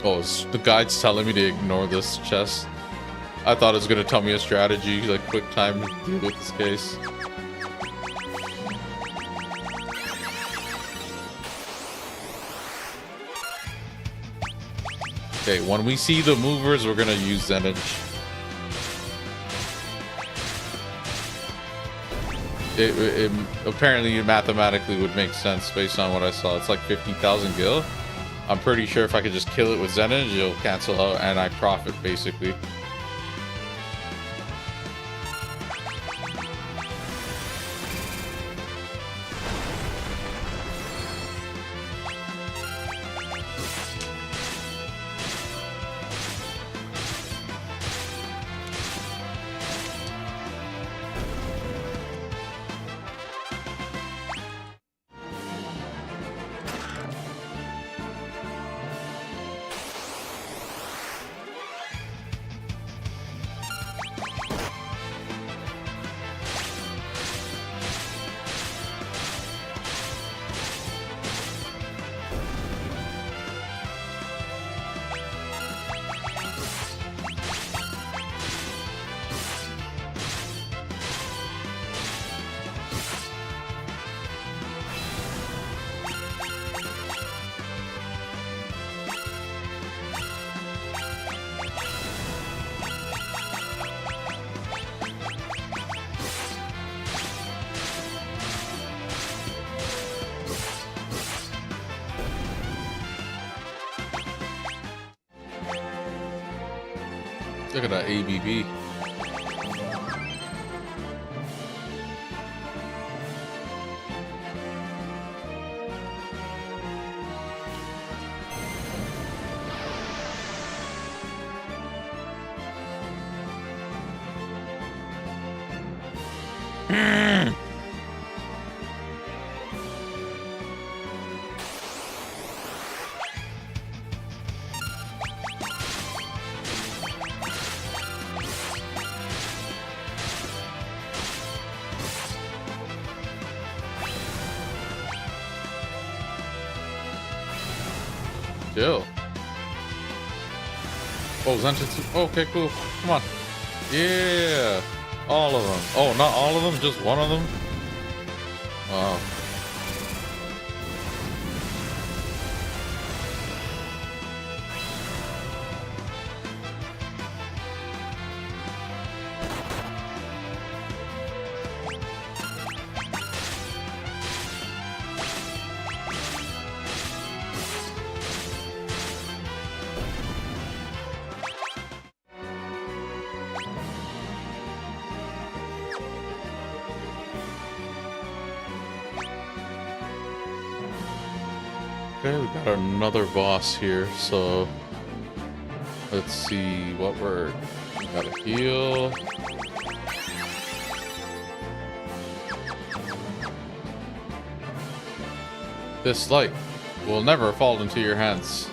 Oh, the guide's telling me to ignore this chest. I thought it was gonna tell me a strategy, like quick time to deal with this case. Okay, when we see the movers, we're gonna use Zenitch. It apparently mathematically would make sense based on what I saw. It's like 50,000 gil. I'm pretty sure if I could just kill it with Zenitch, it'll cancel out and I profit basically. Look at that ABB. Chill. Oh, Zenitsu. Okay, cool. Come on. Yeah. All of them. Oh, not all of them, just one of them? Wow. Okay, we got another boss here, so let's see what we gotta heal. This light will never fall into your hands.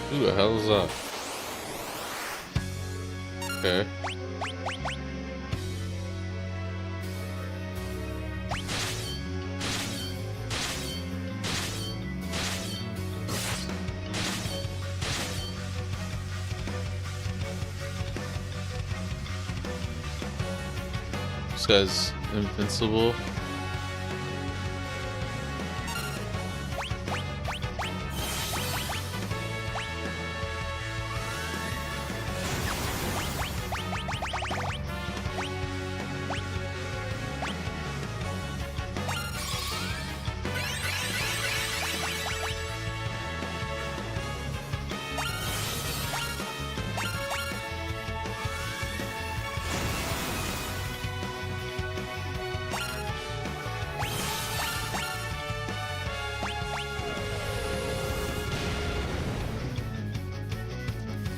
Who the hell is that? Okay. Says invincible.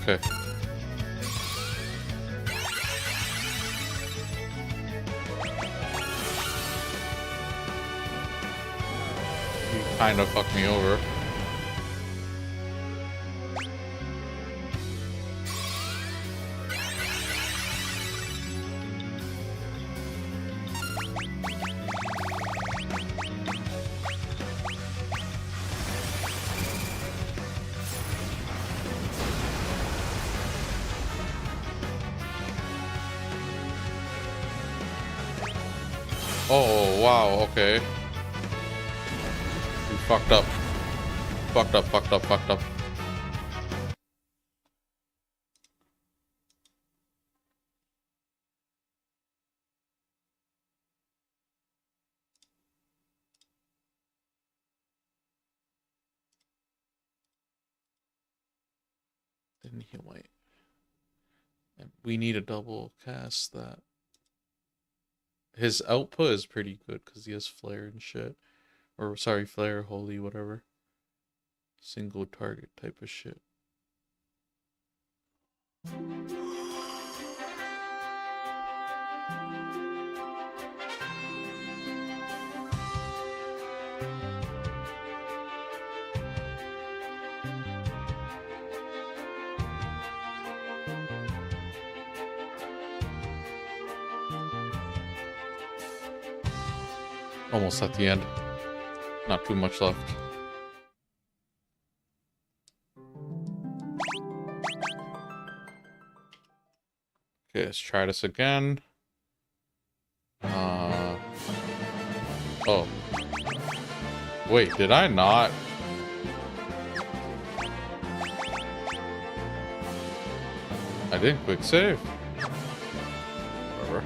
Okay. You kind of fucked me over. Oh, wow, okay. We fucked up. Fucked up, fucked up, fucked up. Didn't he wait? And we need a double cast that. His output is pretty good because he has flare and shit. Or, sorry, flare, holy, whatever. Single target type of shit. Almost at the end. Not too much left. Okay, let's try this again. Oh. Wait, did I not? I didn't quick save. Whatever.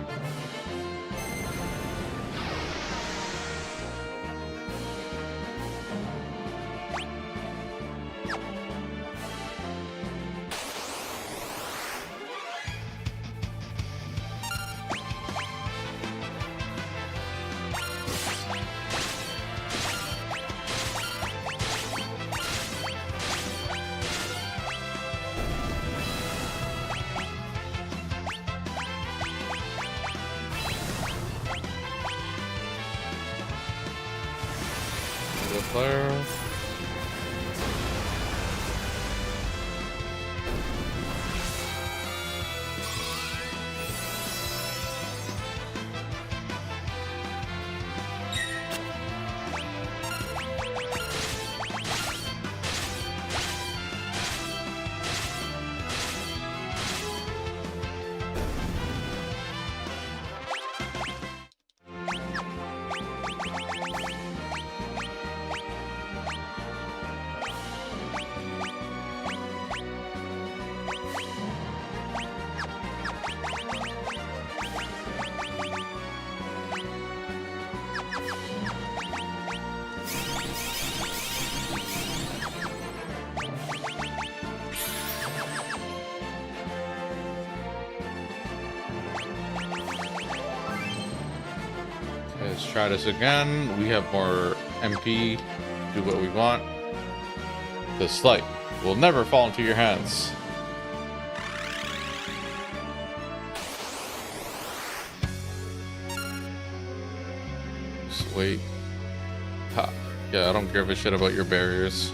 Flare. Let's try this again. We have more MP. Do what we want. The slight will never fall into your hands. Sweet. Ha. Yeah, I don't give a shit about your barriers.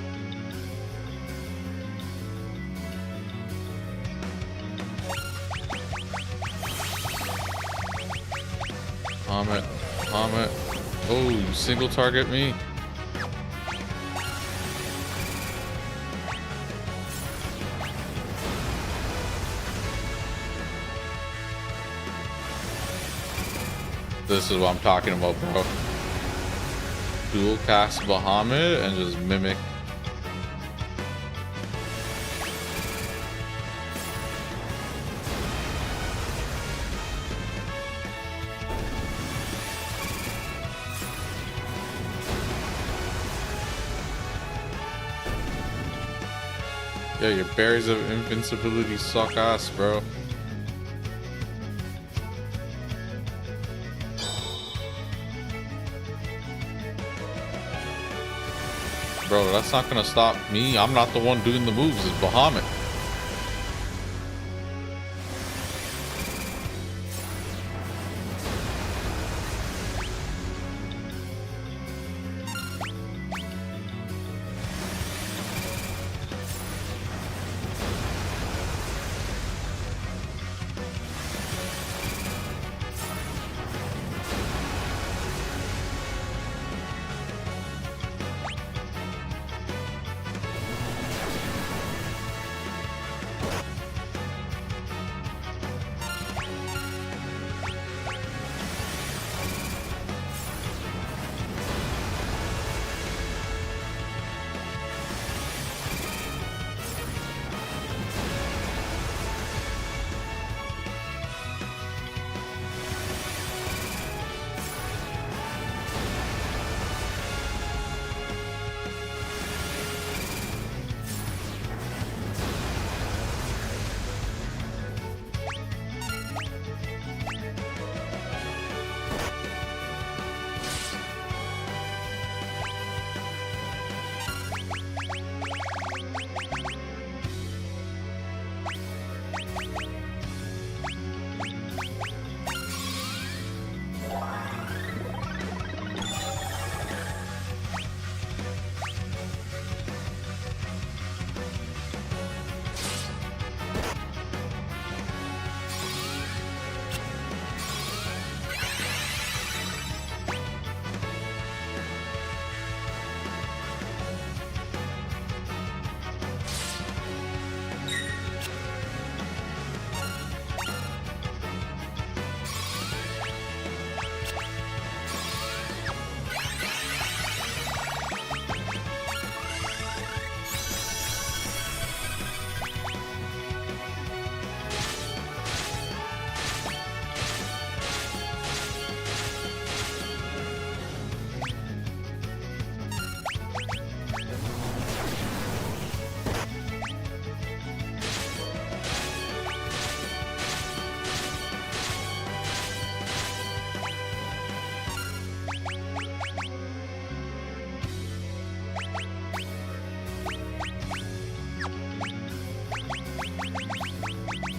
Comet. Comet. Oh, you single target me? This is what I'm talking about, bro. Dual cast Bahamut and just mimic. Yeah, your berries of invincibility suck ass, bro. Bro, that's not gonna stop me. I'm not the one doing the moves, it's Bahamut.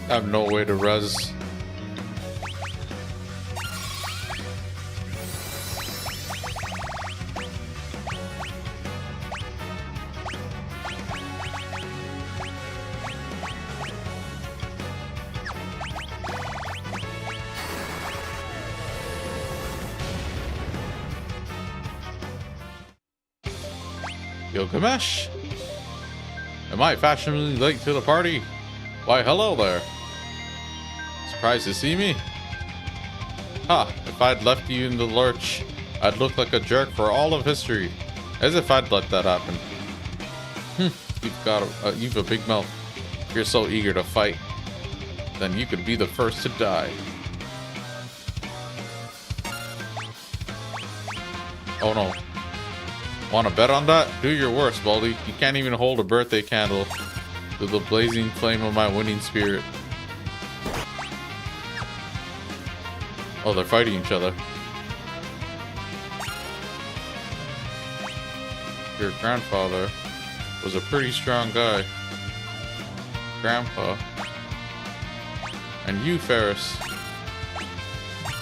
I have no way to res. Gilgamesh? Am I fashionably late to the party? Why, hello there. Surprised to see me? Ha, if I'd left you in the lurch, I'd look like a jerk for all of history. As if I'd let that happen. You've a big mouth. If you're so eager to fight, then you could be the first to die. Oh no. Wanna bet on that? Do your worst, Baldy. You can't even hold a birthday candle to the blazing flame of my winning spirit. Oh, they're fighting each other. Your grandfather was a pretty strong guy. Grandpa. And you, Ferris.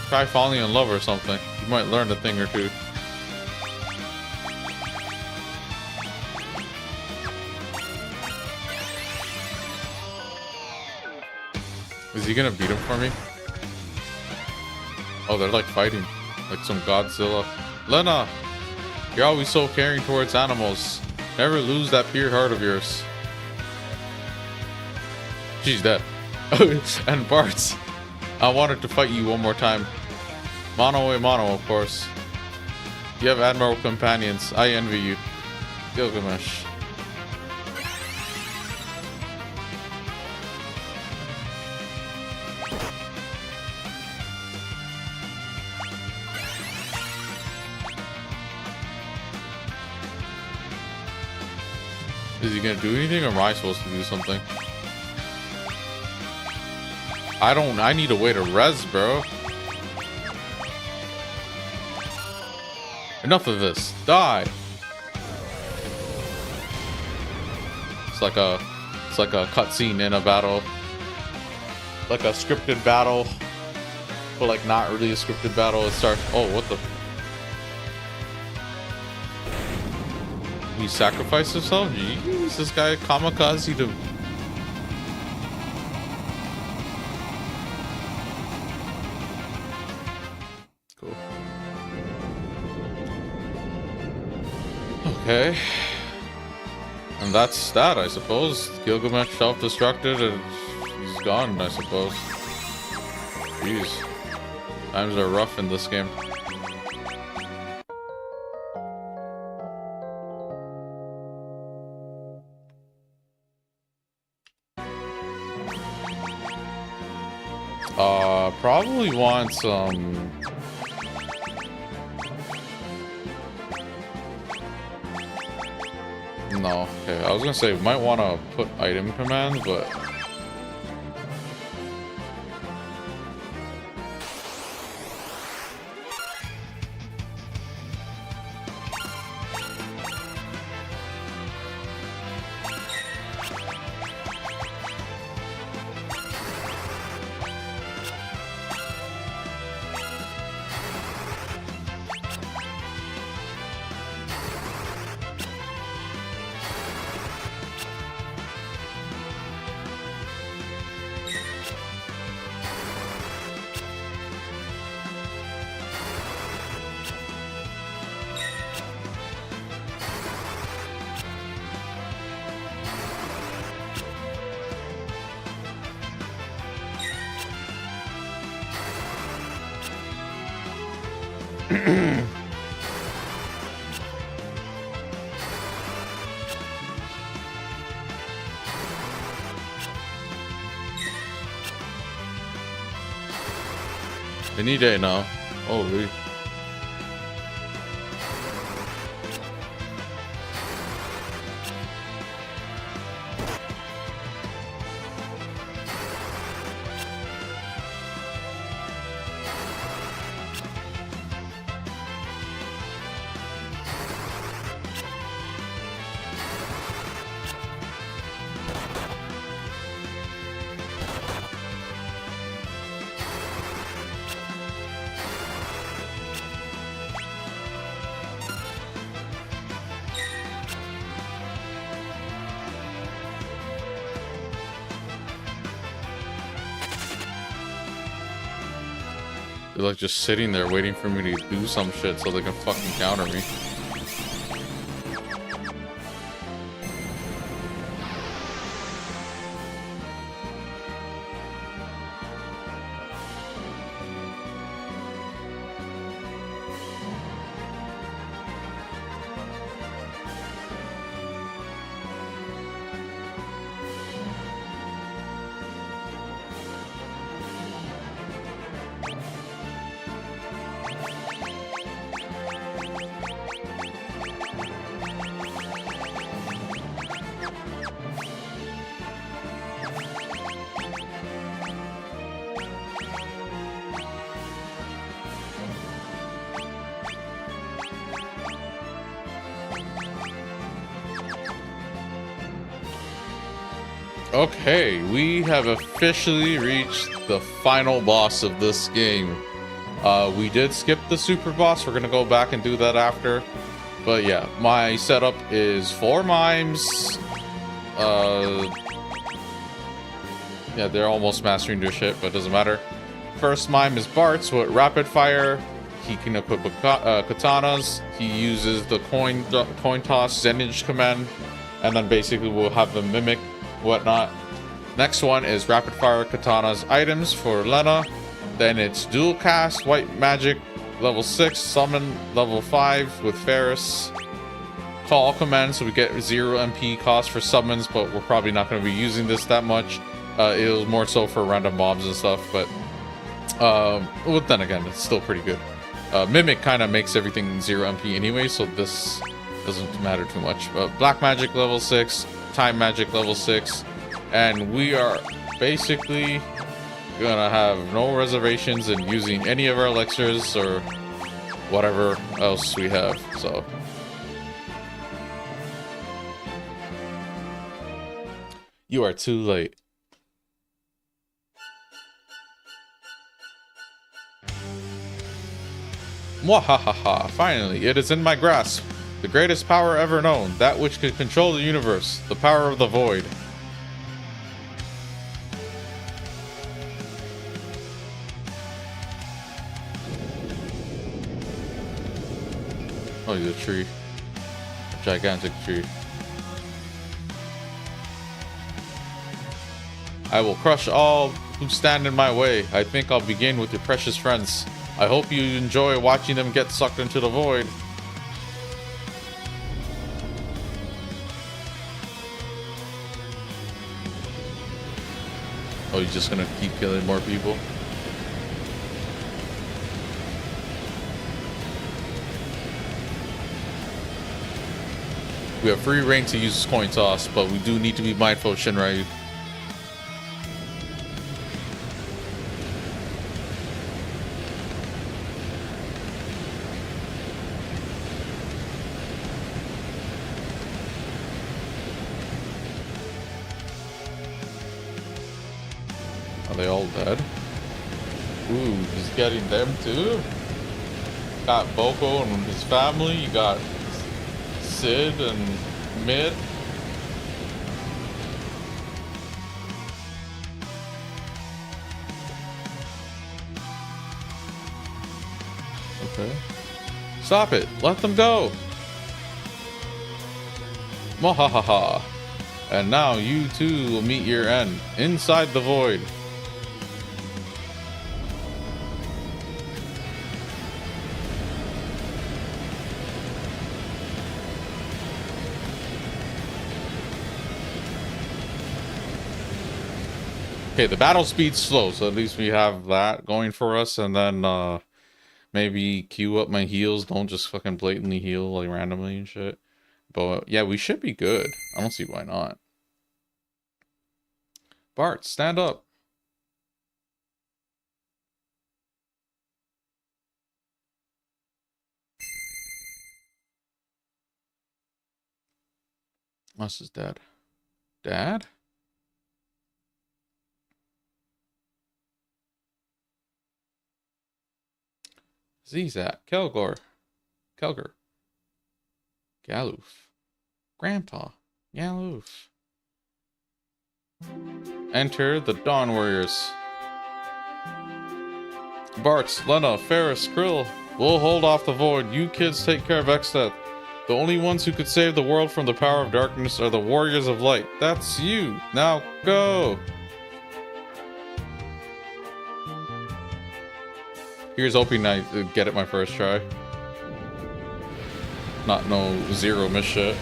Try falling in love or something. You might learn a thing or two. Is he gonna beat him for me? Oh, they're like fighting. Like some Godzilla. Lena! You're always so caring towards animals. Never lose that pure heart of yours. She's dead. And Bart, I wanted to fight you one more time. Mono a mono, of course. You have admirable companions. I envy you. Gilgamesh. Is he gonna do anything or am I supposed to do something? I need a way to res, bro. Enough of this. Die. It's like a cutscene in a battle. Like a scripted battle. But like not really a scripted battle. It starts. Oh, what the? He sacrificed himself? Jeez, this guy kamikaze to. Cool. Okay. And that's that, I suppose. Gilgamesh self-destructed and he's gone, I suppose. Jeez. Times are rough in this game. Probably want some... No, okay, I was gonna say, we might want to put item command, but... Any day now. Holy. They're like just sitting there waiting for me to do some shit so they can fucking counter me. Okay, we have officially reached the final boss of this game. We did skip the super boss. We're gonna go back and do that after. But yeah, my setup is 4 mimes. Yeah, they're almost mastering their shit, but it doesn't matter. First mime is Bart's with rapid fire. He can equip katanas. He uses the coin toss Zenage command, and then basically we'll have the mimic whatnot. Next one is rapid fire katanas items for Lena. Then it's dual cast white magic level 6, summon level 5 with Ferris. Call command, so we get 0 MP cost for summons, but we're probably not going to be using this that much. It was more so for random mobs and stuff, but well, then again, it's still pretty good. Mimic kind of makes everything 0 MP anyway, so this doesn't matter too much. Black magic level 6, time magic level 6, and we are basically gonna have no reservations in using any of our elixirs or whatever else we have. So you are too late. Mwahaha! Finally, it is in my grasp. The greatest power ever known, that which could control the universe, the power of the void. Oh, the tree. A gigantic tree. I will crush all who stand in my way. I think I'll begin with your precious friends. I hope you enjoy watching them get sucked into the void. Oh, you're just gonna keep killing more people? We have free reign to use coin toss, but we do need to be mindful of Shinryu. Are they all dead? Ooh, he's getting them too? Got Boko and his family, you got Sid and Mid. Okay. Stop it! Let them go! Mohahaha! And now you too will meet your end, inside the void. Okay, the battle speed's slow, so at least we have that going for us, and then maybe queue up my heals. Don't just fucking blatantly heal like randomly and shit. But yeah, we should be good. I don't see why not. Bart, stand up. Us is dead. Dad? Zizat, Kelgor, Galoof, Grandpa, Galoof. Enter the Dawn Warriors. Bart, Lena, Ferris, Krill. We'll hold off the void. You kids take care of Exdeath. The only ones who could save the world from the power of darkness are the Warriors of Light. That's you. Now go. Here's hoping I get it my first try. Not no 0 miss shit.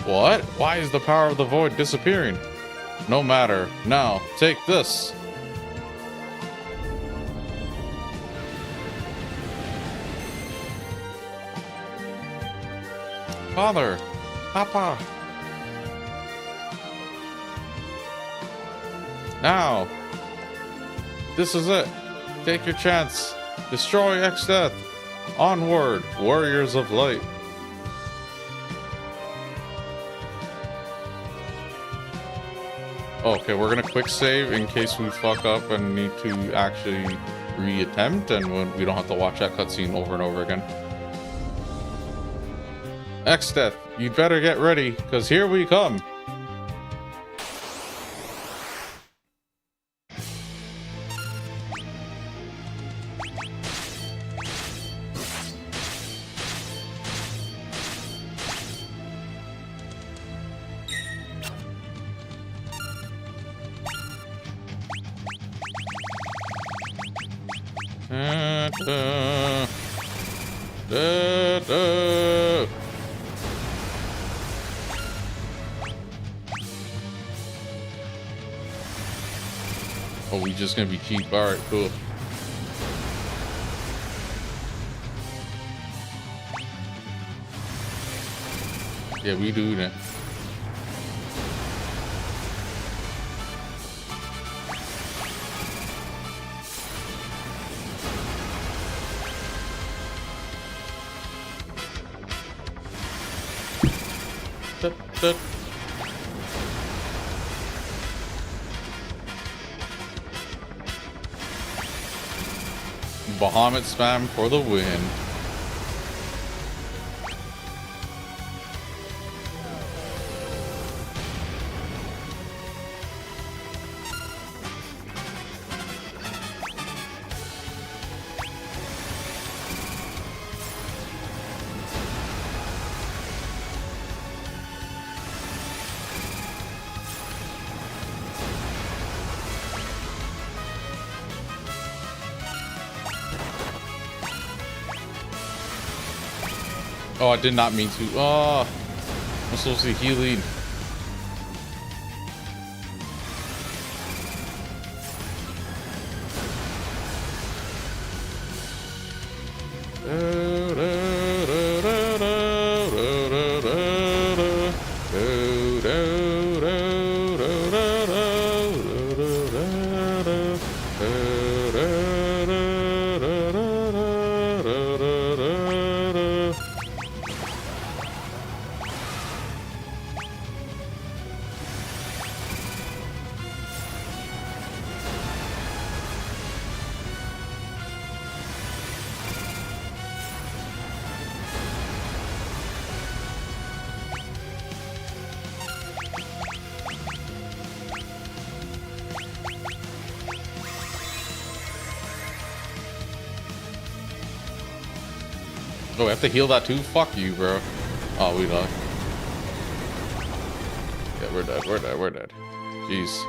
What? Why is the power of the void disappearing? No matter. Now, take this. Father! Papa! Now! This is it! Take your chance! Destroy Exdeath! Onward, warriors of light. Okay, we're gonna quick save in case we fuck up and need to actually reattempt, and we don't have to watch that cutscene over and over again. X-Death, you'd better get ready, because here we come. Oh, we just gonna be cheap. All right, cool. Yeah, we doing it. Bahamut spam for the win. Oh, I did not mean to. Oh, I'm supposed to be healing. Oh, we have to heal that too? Fuck you, bro. Oh, we died. Yeah, we're dead. We're dead. We're dead. Jeez.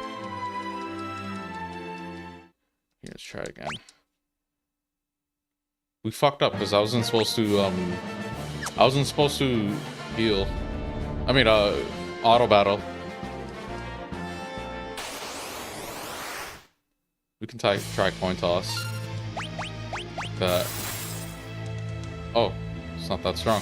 Here, let's try again. We fucked up because I wasn't supposed to heal. I mean, auto battle. We can try coin toss. That. Oh, it's not that strong.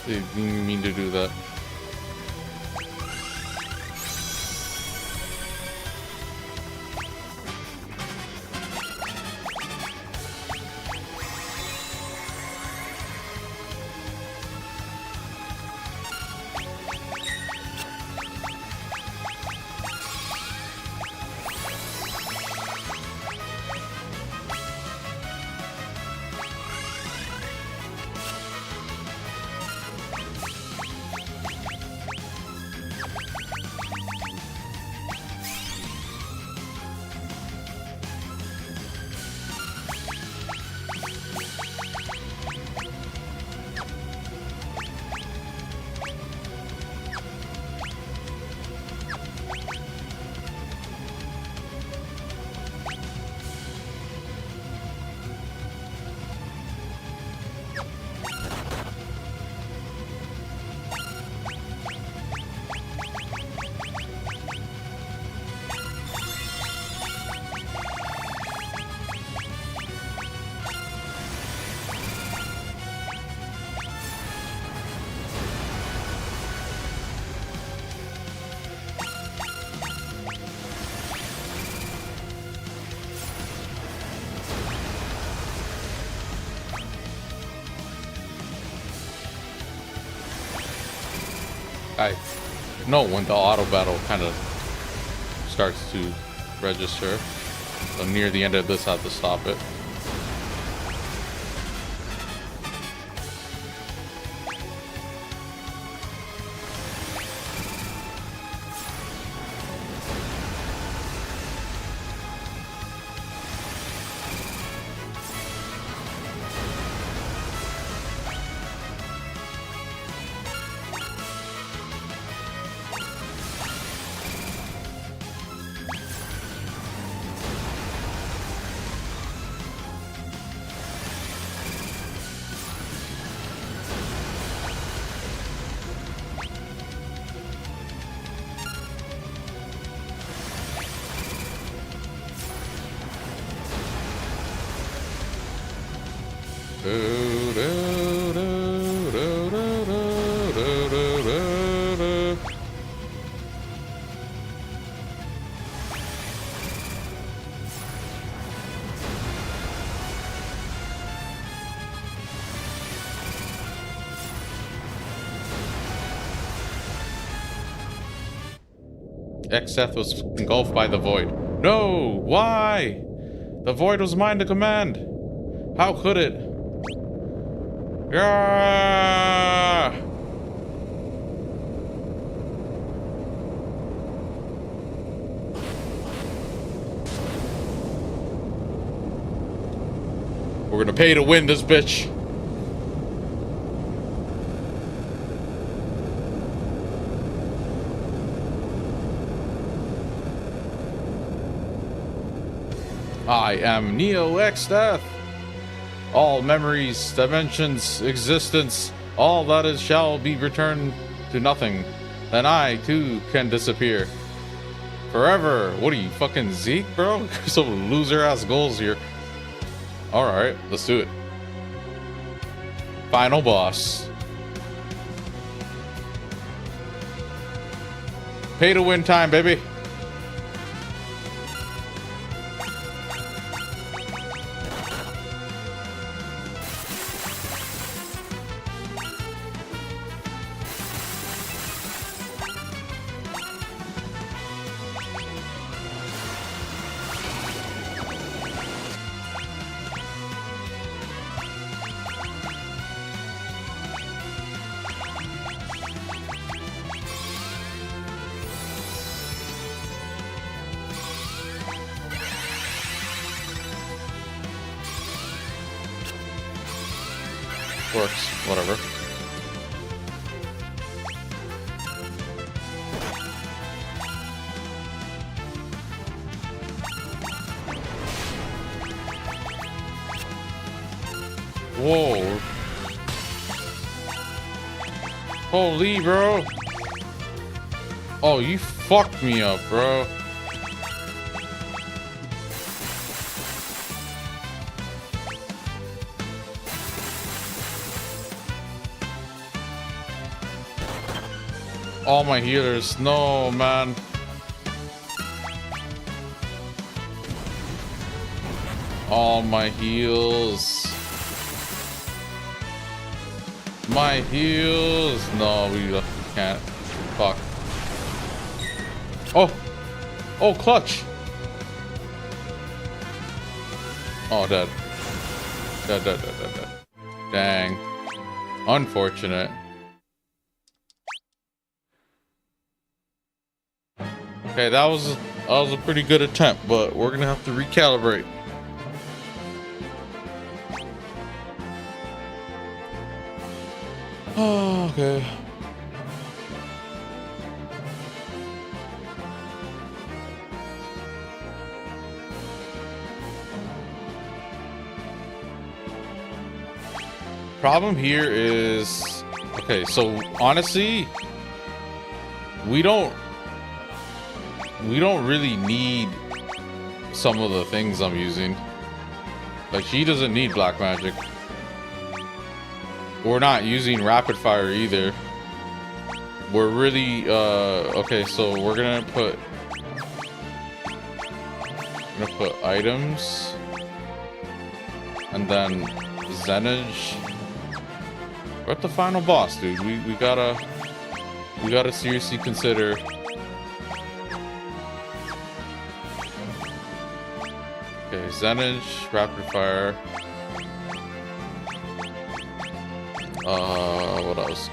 Didn't mean to do that. I know when the auto battle kind of starts to register. So near the end of this, I have to stop it. Xeth was engulfed by the void. No! Why? The void was mine to command. How could it? Yeah! We're gonna pay to win this bitch. I am Neo Xeth. All memories, dimensions, existence, all that is shall be returned to nothing. Then I, too, can disappear. Forever. What are you, fucking Zeke, bro? Some loser-ass goals here. Alright, let's do it. Final boss. Pay to win time, baby. Works, whatever. Whoa. Holy, bro. Oh, you fucked me up, bro. All my healers. No, man. All my heals. My heals. No, we can't. Fuck. Oh. Oh, clutch. Oh, dead. Dead. Dang. Unfortunate. Okay, that was a pretty good attempt, but we're gonna have to recalibrate. Oh, okay. Problem here is, okay, so honestly, we don't really need some of the things I'm using. Like, she doesn't need black magic. We're not using rapid fire either. We're really okay, so we're gonna put items and then Zenage. We're at the final boss, dude. We gotta We gotta seriously consider. Okay, Zenage, Rapid Fire. What else?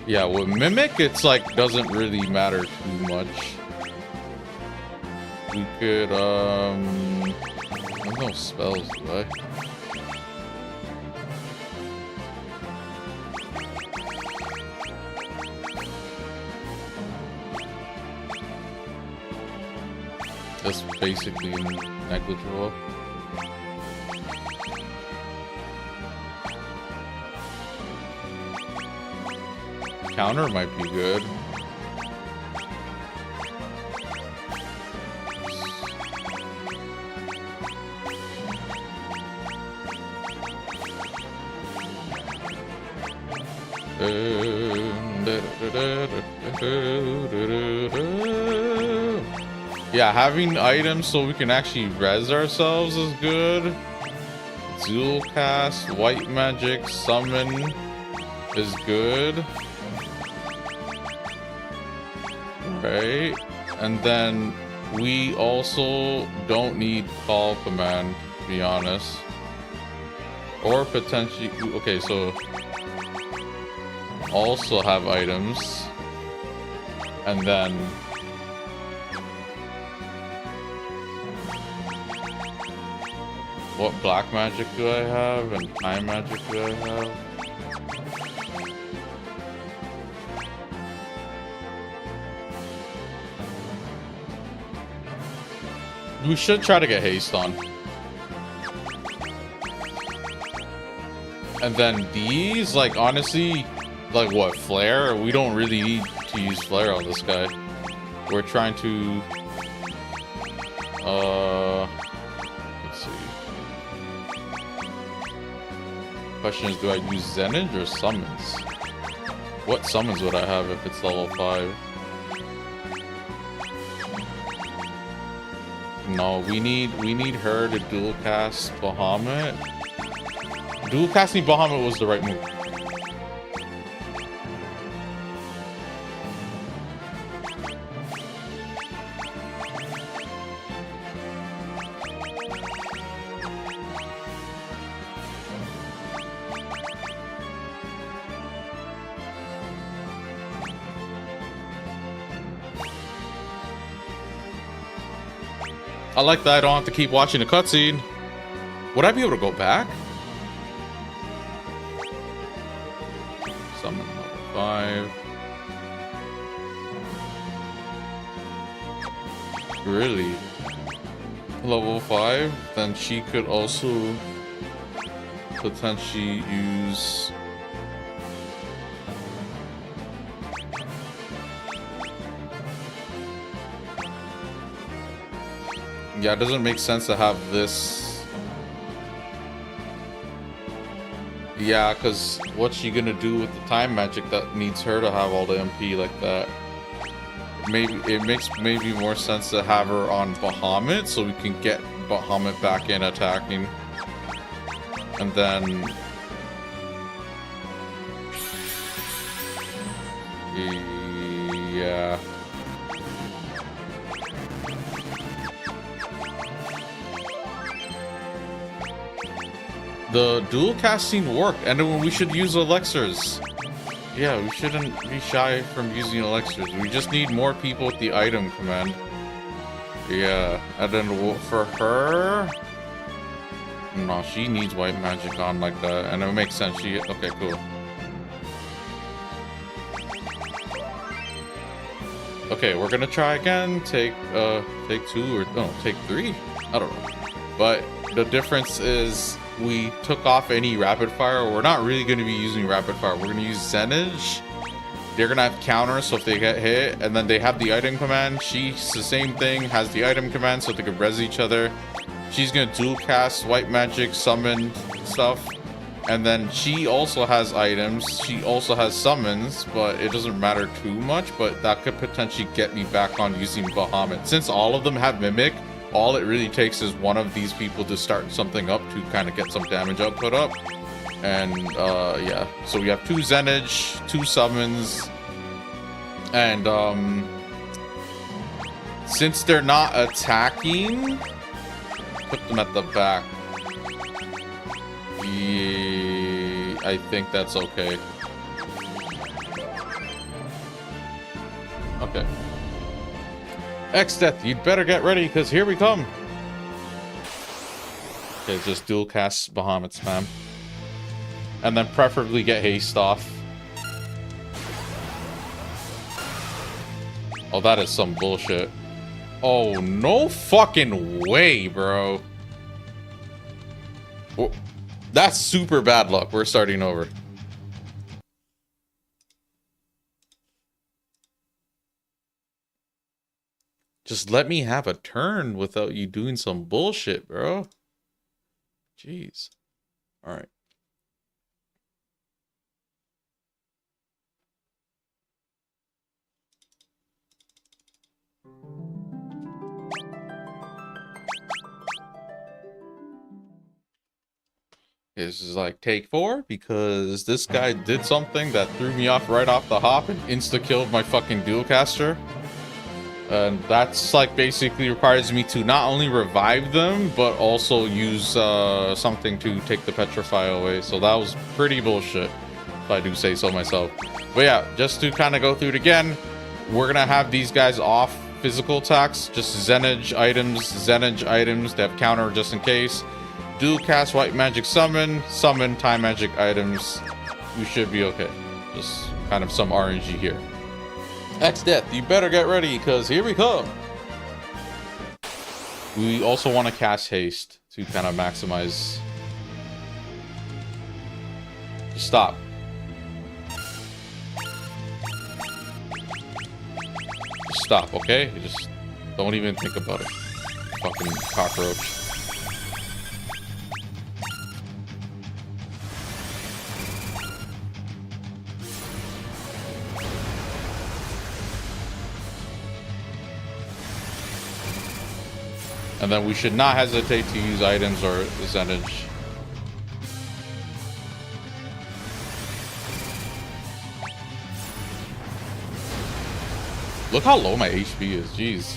Yeah, with Mimic, it's like doesn't really matter too much. We could, I have no spells, do I? That's basically negligible. Counter might be good. Yeah, having items so we can actually res ourselves is good. Dual cast, white magic, summon is good. Right, and then we also don't need call command, to be honest. Or potentially, okay, so also have items, and then what black magic do I have and time magic do I have? We should try to get haste on. And then these, like, honestly, like what, flare? We don't really need to use flare on this guy. We're trying to let's see. Question is, do I use Zenage or summons? What summons would I have if it's level 5? No, we need her to dual cast Bahamut. Dual casting Bahamut was the right move. I like that I don't have to keep watching the cutscene. Would I be able to go back? Summon level 5. Really? Level 5? Then she could also potentially use... Yeah, it doesn't make sense to have this. Yeah, because what's she gonna do with the time magic that needs her to have all the MP like that? Maybe it makes maybe more sense to have her on Bahamut so we can get Bahamut back in attacking. And then... yeah. The dual casting worked, and then we should use elixirs. Yeah, we shouldn't be shy from using elixirs. We just need more people with the item command. Yeah, and then for her... No, she needs white magic on like that, and it makes sense. She... Okay, cool. Okay, we're gonna try again. Take 2 or... No, take 3? I don't know. But the difference is... we took off any rapid fire. We're not really going to be using rapid fire. We're going to use Zenage. They're going to have counter, so if they get hit, and then they have the item command. She's the same thing, has the item command, so they can res each other. She's going to dual cast white magic, summon stuff, And then she also has items. She also has summons, but it doesn't matter too much. But that could potentially get me back on using Bahamut. Since all of them have Mimic, all it really takes is one of these people to start something up to kind of get some damage output up. And yeah, so we have 2 Zenage, 2 summons, and since they're not attacking, put them at the back. Yeah, I think that's okay. Okay. X-Death, you'd better get ready, because here we come. Okay, just dual cast Bahamut spam. And then preferably get haste off. Oh, that is some bullshit. Oh, no fucking way, bro. Oh, that's super bad luck. We're starting over. Just let me have a turn without you doing some bullshit, bro. Jeez. All right. This is like take 4 because this guy did something that threw me off right off the hop and insta-killed my fucking dual caster. And that's like basically requires me to not only revive them, but also use something to take the petrify away. So that was pretty bullshit, if I do say so myself. But yeah, just to kind of go through it again, we're gonna have these guys off physical attacks, just Zenage items, they have counter just in case. Dual cast white magic summon time magic items. We should be okay. Just kind of some RNG here. X-Death, you better get ready, because here we come. We also want to cast haste to kind of maximize. Just stop. Just stop, okay? You just don't even think about it. Fucking cockroach. And then we should not hesitate to use items or Zenage. Look how low my HP is, jeez.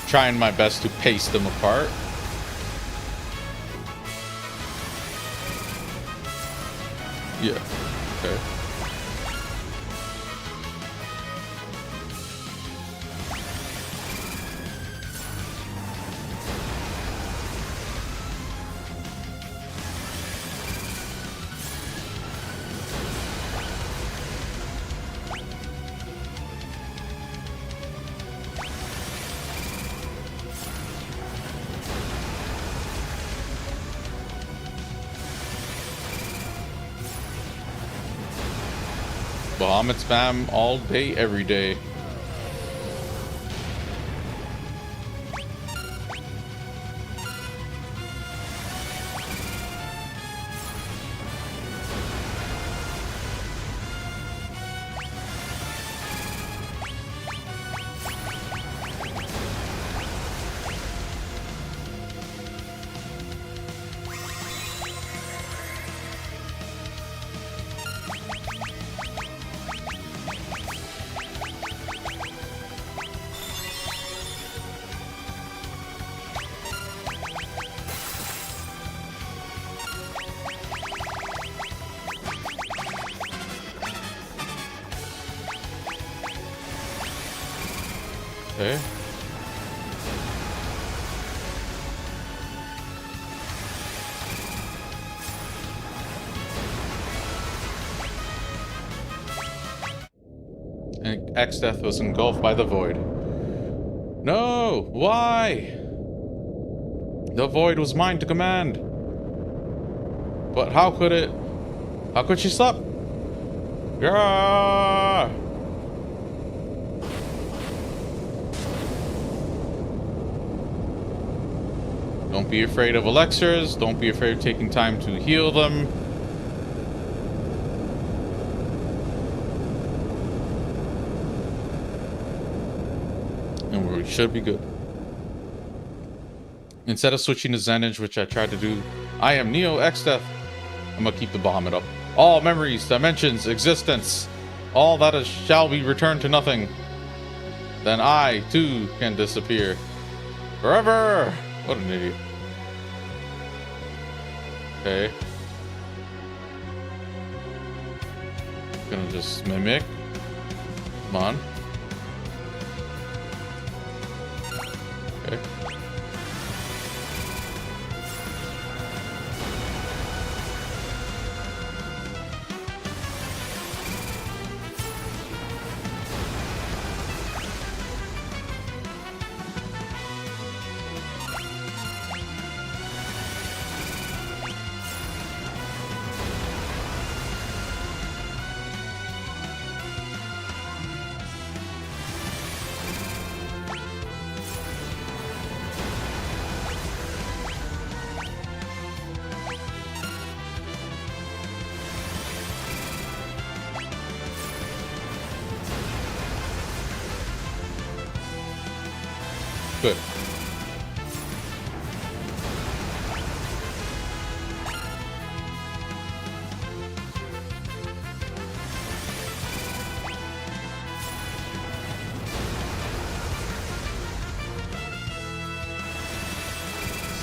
Trying my best to pace them apart. Yeah, okay. Bahamut spam all day, every day. Okay. And Exdeath was engulfed by the void. No! Why? The void was mine to command. But how could it? How could she stop? Yeah! Don't be afraid of elixirs. Don't be afraid of taking time to heal them. And we should be good. Instead of switching to Zenage, which I tried to do, I am Neo Exdeath. I'm gonna keep the Bahamut up. All memories, dimensions, existence, all that is shall be returned to nothing. Then I, too, can disappear. Forever! What an idiot. Okay. Gonna just mimic. Come on. Okay. Good.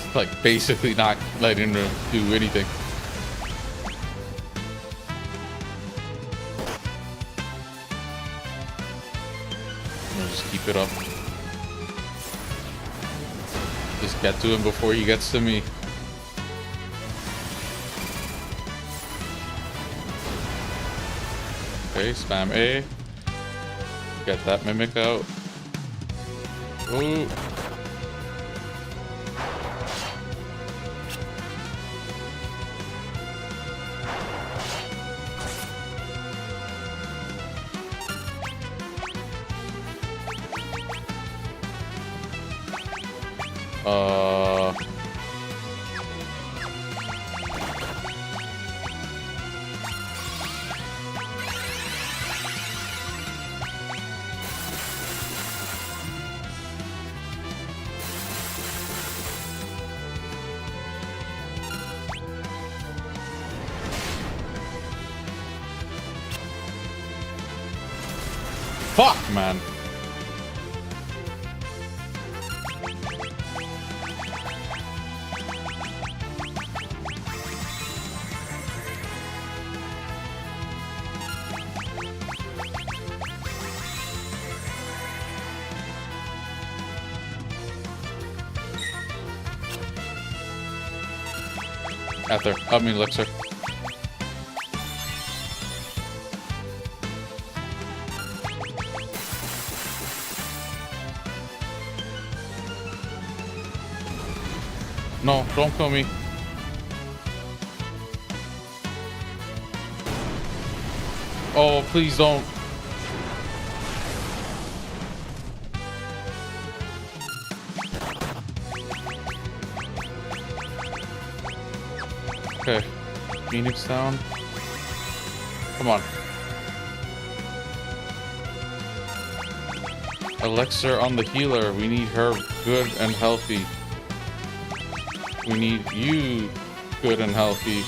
It's like basically not letting her do anything. I'll just keep it up. Just get to him before he gets to me. Okay, spam A. Get that mimic out. Ooh. Fuck, man. Ether. I mean, elixir. No, don't kill me. Oh, please don't. Okay. Phoenix down. Come on. Elixir on the healer. We need her good and healthy. We need you good and healthy.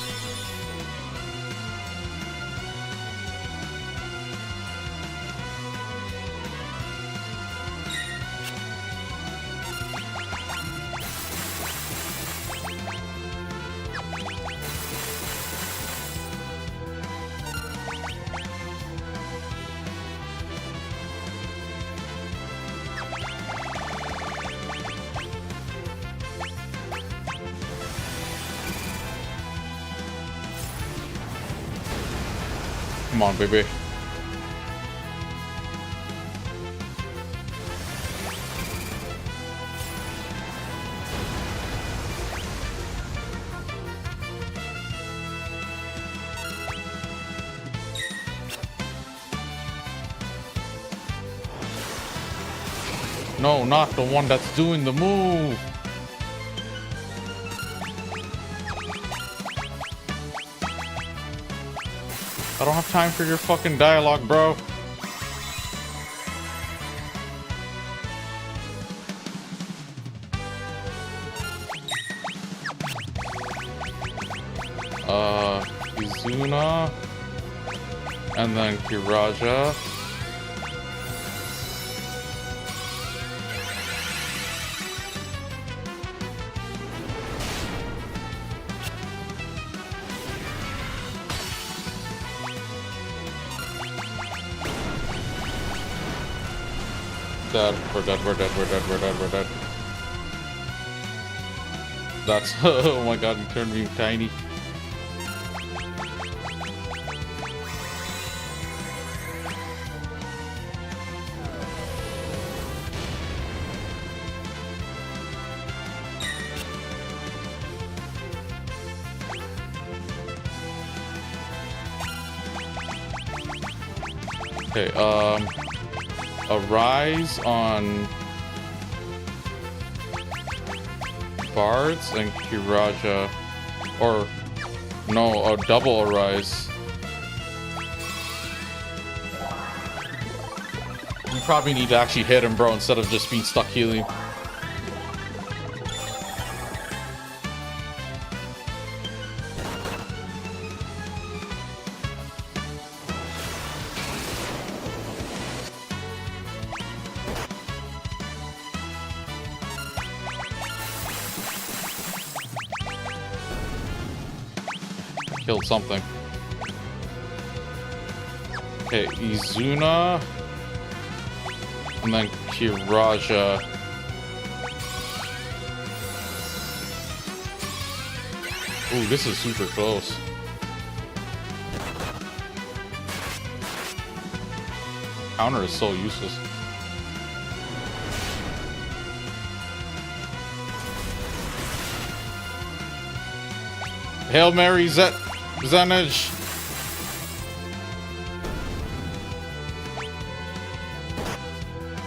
Come on, baby. No, not the one that's doing the move. I don't have time for your fucking dialogue, bro. Izuna. And then Kiraja. Dead. We're dead. We're dead. We're dead. We're dead. We're dead. That's oh my god, you turned me tiny. Okay, Arise on Bards and Kiraja, or no, a double Arise. You probably need to actually hit him, bro, instead of just being stuck healing. Killed something. Okay, Izuna. And then Kiraja. Ooh, this is super close. Counter is so useless. Hail Mary, Zenage.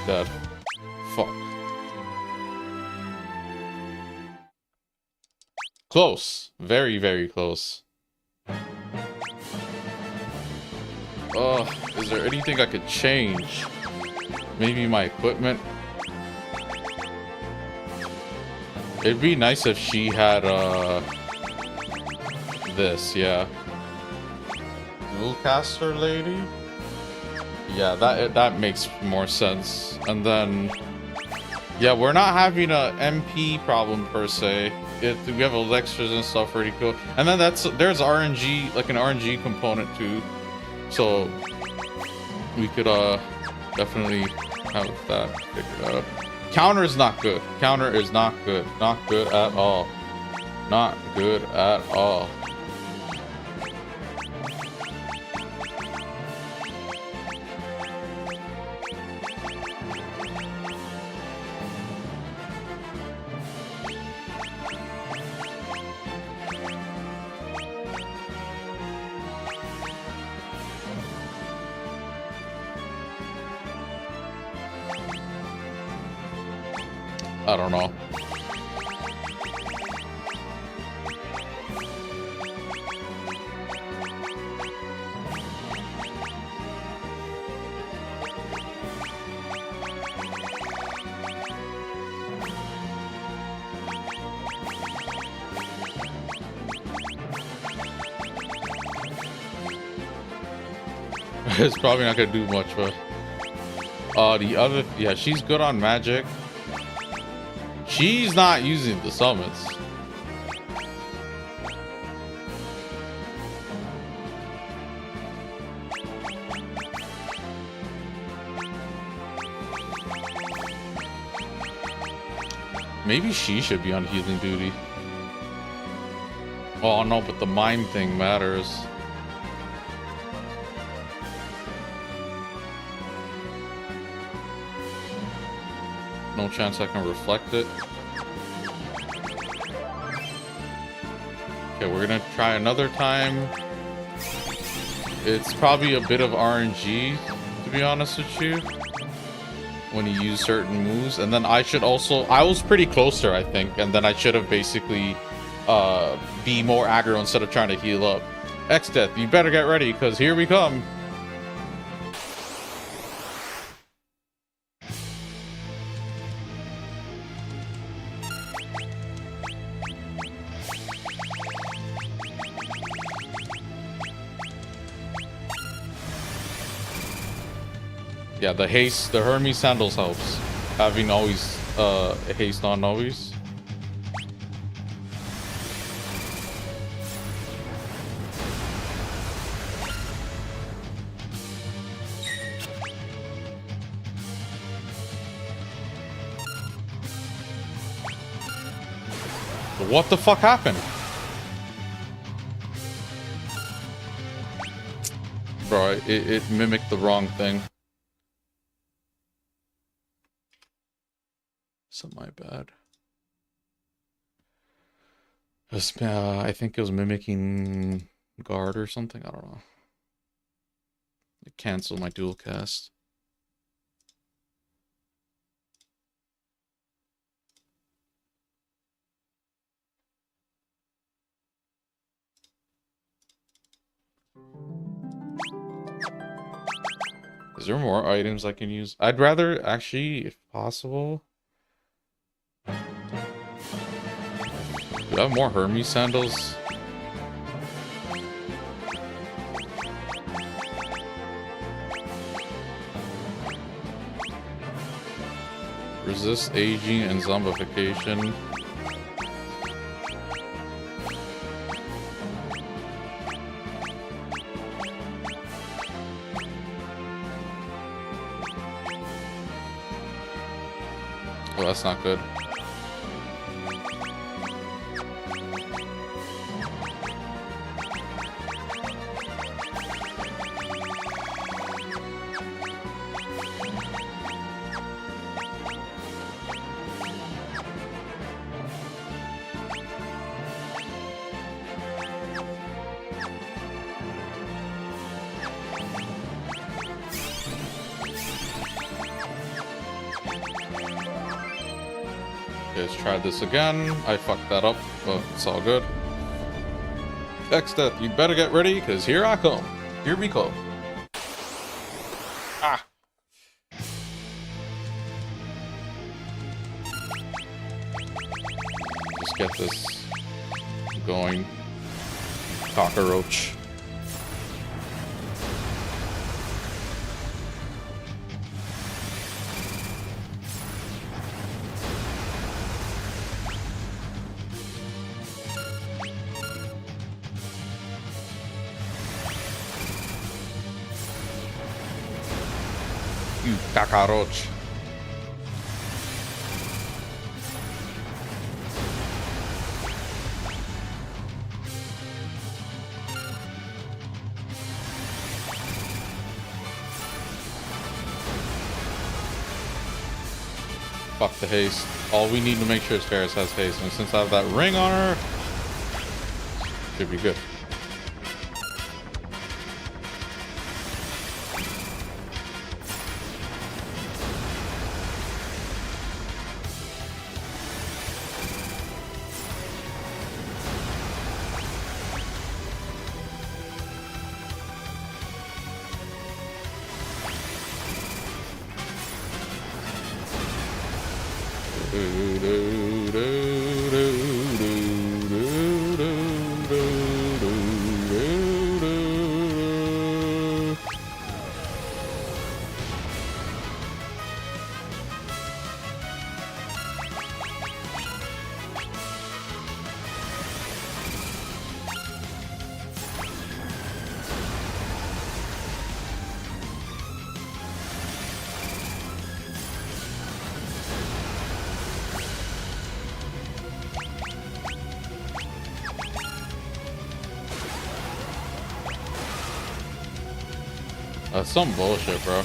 Dead. Fuck. Close. Very, very close. Is there anything I could change? Maybe my equipment? It'd be nice if she had, this, yeah. Dualcaster lady? Yeah, that makes more sense. And then, yeah, we're not having a MP problem per se. We have elixirs and stuff pretty cool. And then there's RNG, like an RNG component too. So we could definitely have that figured out. Counter is not good. Counter is not good. Not good at all. Not good at all. I don't know. It's probably not gonna do much, but the other, yeah, she's good on magic. She's not using the summons. Maybe she should be on healing duty. Oh no, but the mime thing matters. No chance I can reflect it. Okay, we're gonna try another time. It's probably a bit of RNG, to be honest with you, when you use certain moves. And then I should also... I was pretty close there, I think. And then I should have basically be more aggro instead of trying to heal up. X-Death, you better get ready, because here we come. Yeah, the haste, the Hermes sandals helps. Having always haste on always. What the fuck happened? Bro, it mimicked the wrong thing. So my bad. I think it was mimicking guard or something. I don't know. It canceled my dual cast. Is there more items I can use? I'd rather actually, if possible. Do I have more Hermes sandals? Resist aging and zombification. Oh, that's not good. Let's try this again. I fucked that up, but it's all good. X-Death, you better get ready, because here I come. Here we come. Ah! Just get this going. Cockroach. Cockroach. Fuck the haste. All we need to make sure is Ferris has haste, and since I have that ring on her, should be good. That's some bullshit, bro.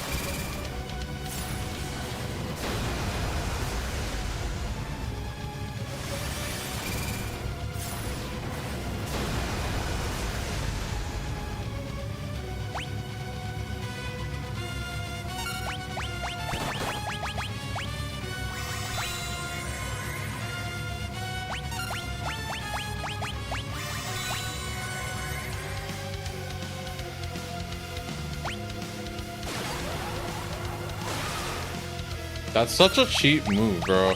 That's such a cheap move, bro.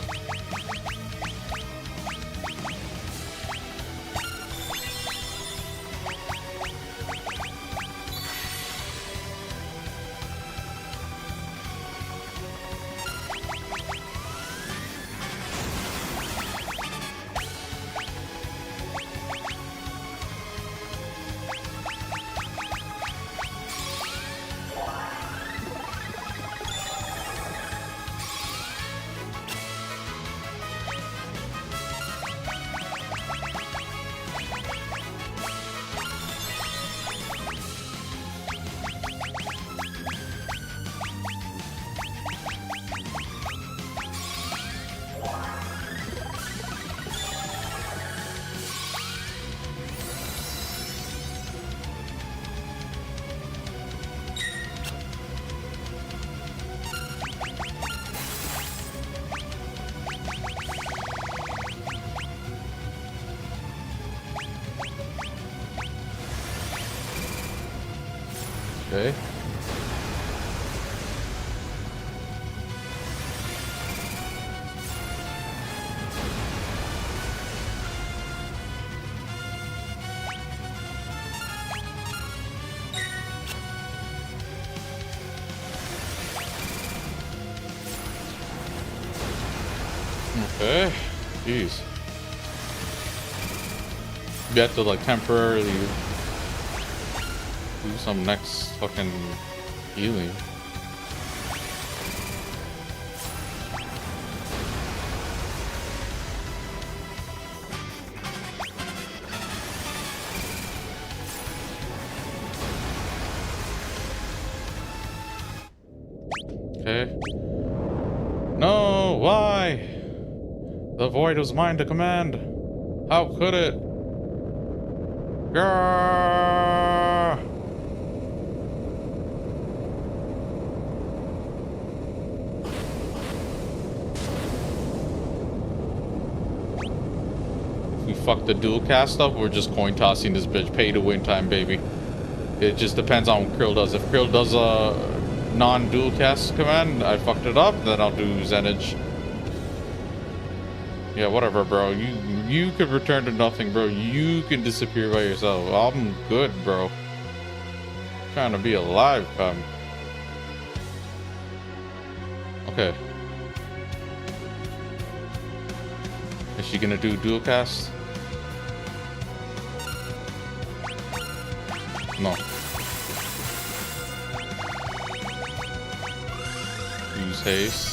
Okay. Okay. Jeez. You have to like temporarily do some next fucking healing. Okay. No, why? The void was mine to command. How could it? Grrrr! We fuck the dual cast up, we're just coin tossing this bitch. Pay to win time, baby. It just depends on what Krill does. If Krill does a non-dual cast command, I fucked it up, then I'll do Zenage. Yeah, whatever, bro. You could return to nothing, bro. You can disappear by yourself. I'm good, bro. Trying to be alive, fam. Okay. Is she gonna do dual cast? No. Use haste.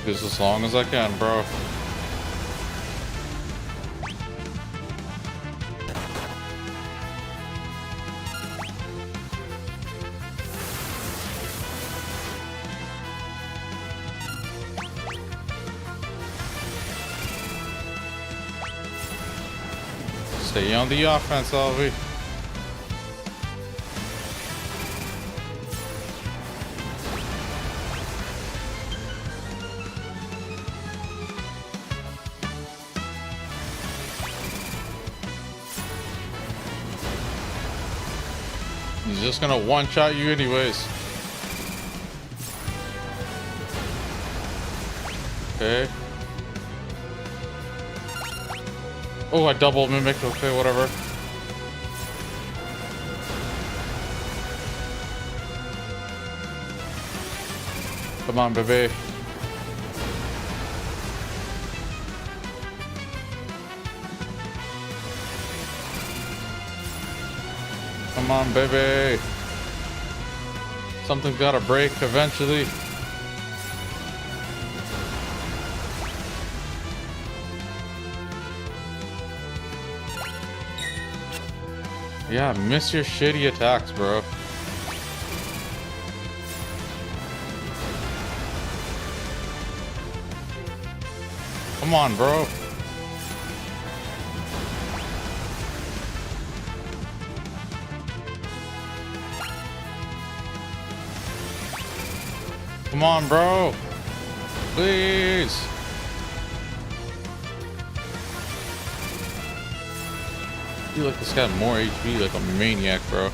Just as long as I can, bro. Stay on the offense, Alvi. He's just gonna one-shot you anyways. Okay. Oh, I double mimicked. Okay, whatever. Come on, baby. Come on, baby. Something's gotta break eventually. Yeah, miss your shitty attacks, bro. Come on, bro. Come on, bro. Please. I feel like this got more HP like a maniac, bro.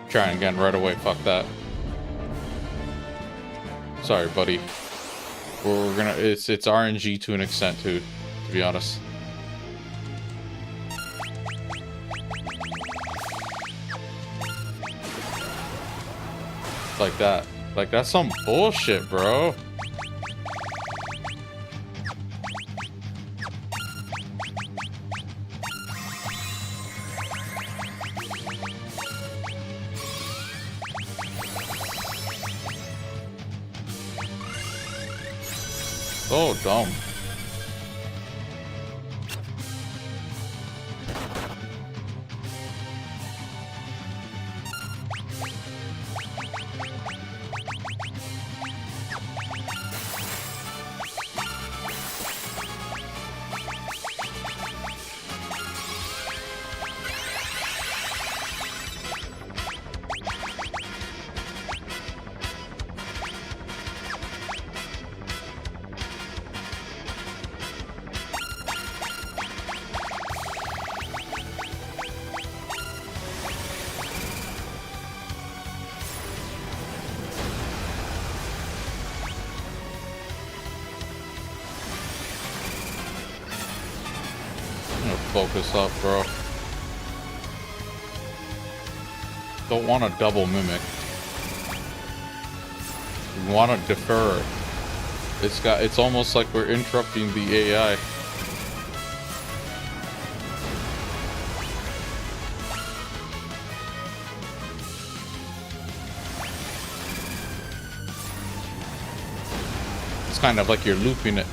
Trying again right away. Fuck that. Sorry, buddy. We're gonna. It's RNG to an extent, too. To be honest. Like that. Like that's some bullshit, bro. So dumb. Focus up, bro. Don't want to double mimic. We want to defer. It's almost like we're interrupting the AI. It's kind of like you're looping it.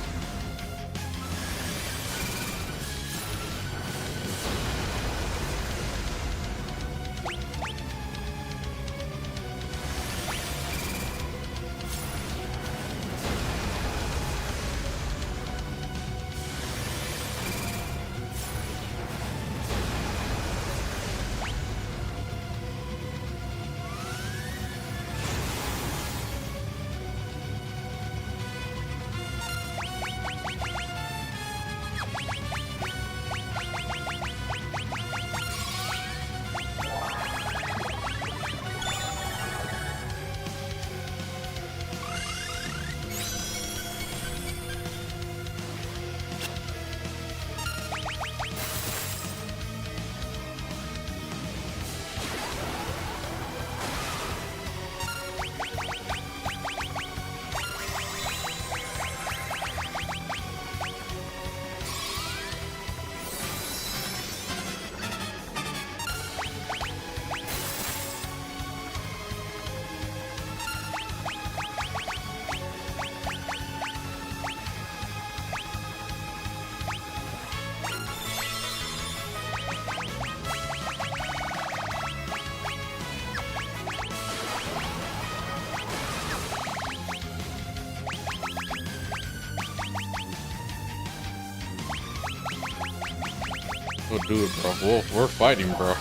We'll do it, bro. We're fighting, bro.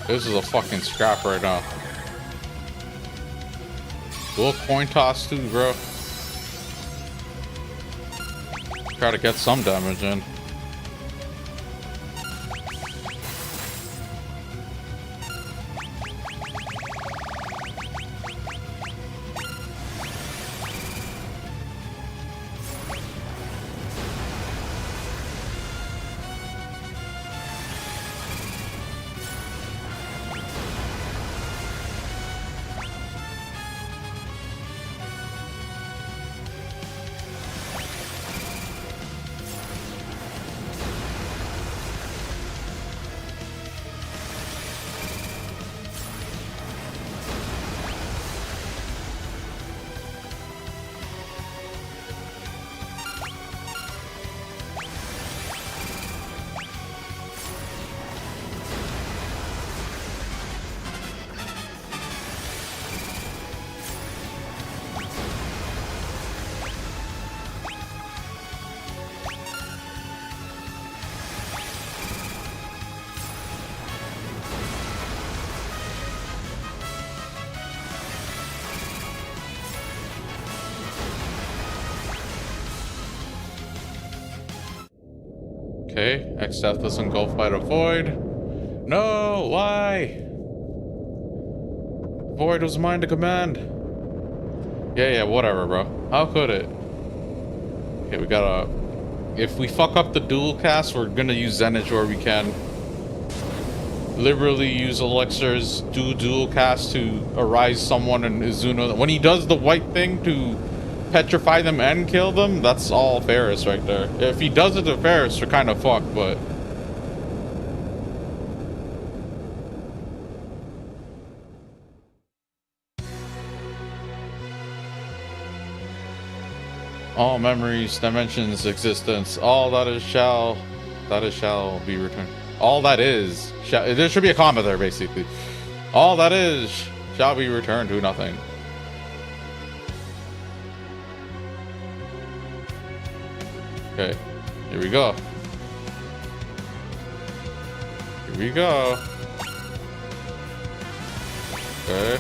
This is a fucking scrap right now. We'll coin toss too, bro. Try to get some damage in. Okay, X Deathless engulfed by the void. No, why? Void was mine to command. Yeah, whatever, bro. How could it? Okay, we gotta... If we fuck up the dual cast, we're gonna use Zenith where we can. Liberally use elixirs, do dual cast to arise someone in Izuna. When he does the white thing to petrify them and kill them, that's all Ferris right there. If he does it to Ferris, we're kind of fucked, but... All memories, dimensions, existence, all that is shall be returned. All that is, there should be a comma there, basically. All that is shall be returned to nothing. Okay, here we go. Here we go. Okay.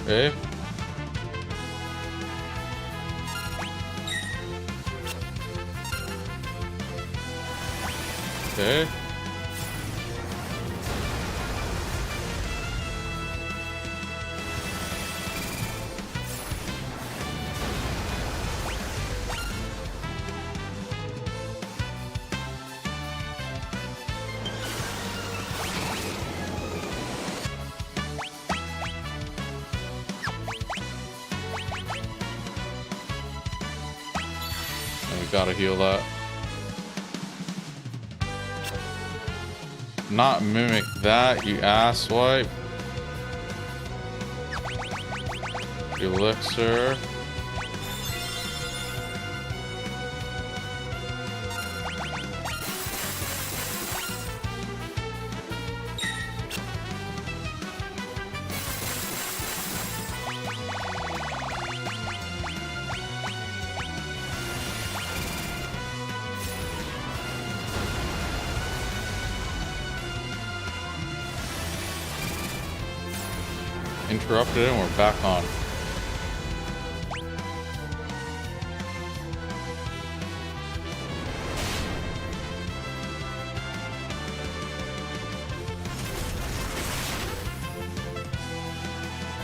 Okay. Okay. Gotta heal that. Not mimic that, you asswipe. Elixir. Interrupted and we're back on.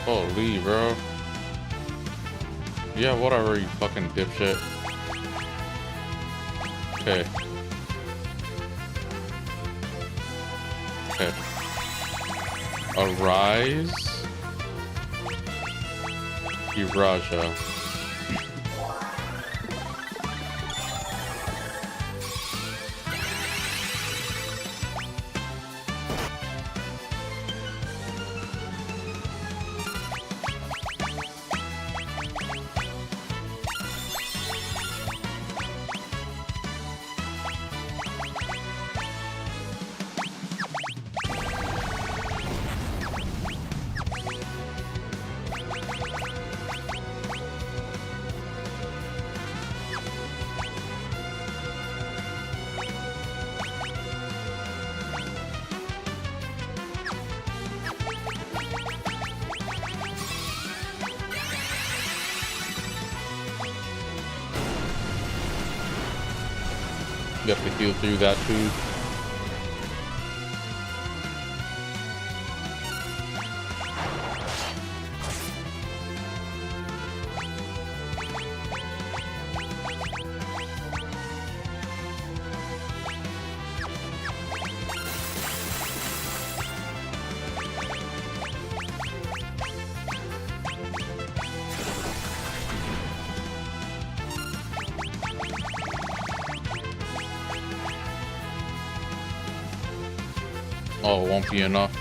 Holy, bro. Yeah, whatever, you fucking dipshit. Okay. Okay. Arise. Raja. You have to heal through that too. Oh, it won't be enough.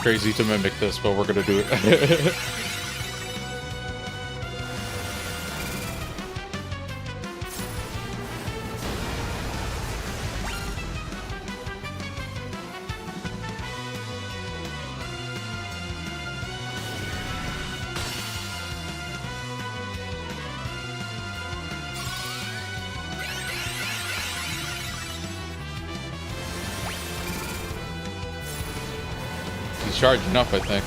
Crazy to mimic this, but we're gonna do it. He's charging up, I think.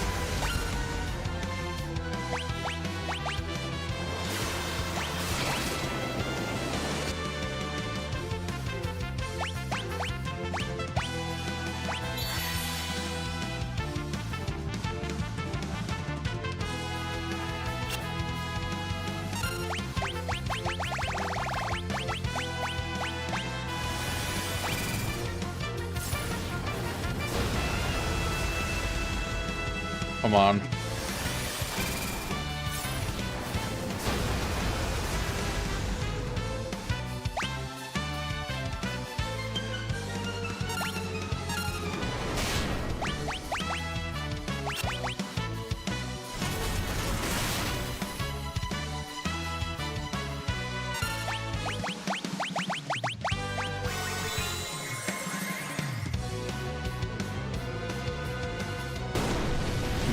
Come on.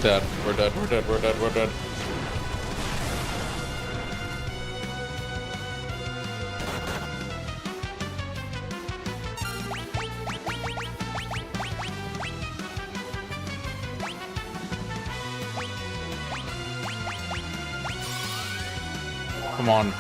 Dead. We're dead. We're dead. We're dead. We're dead. Come on.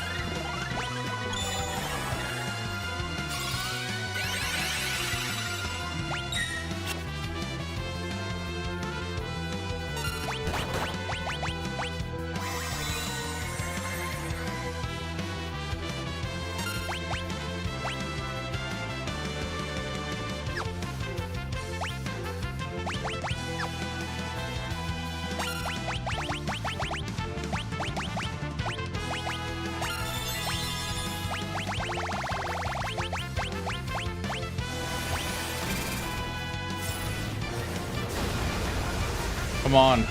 Come on.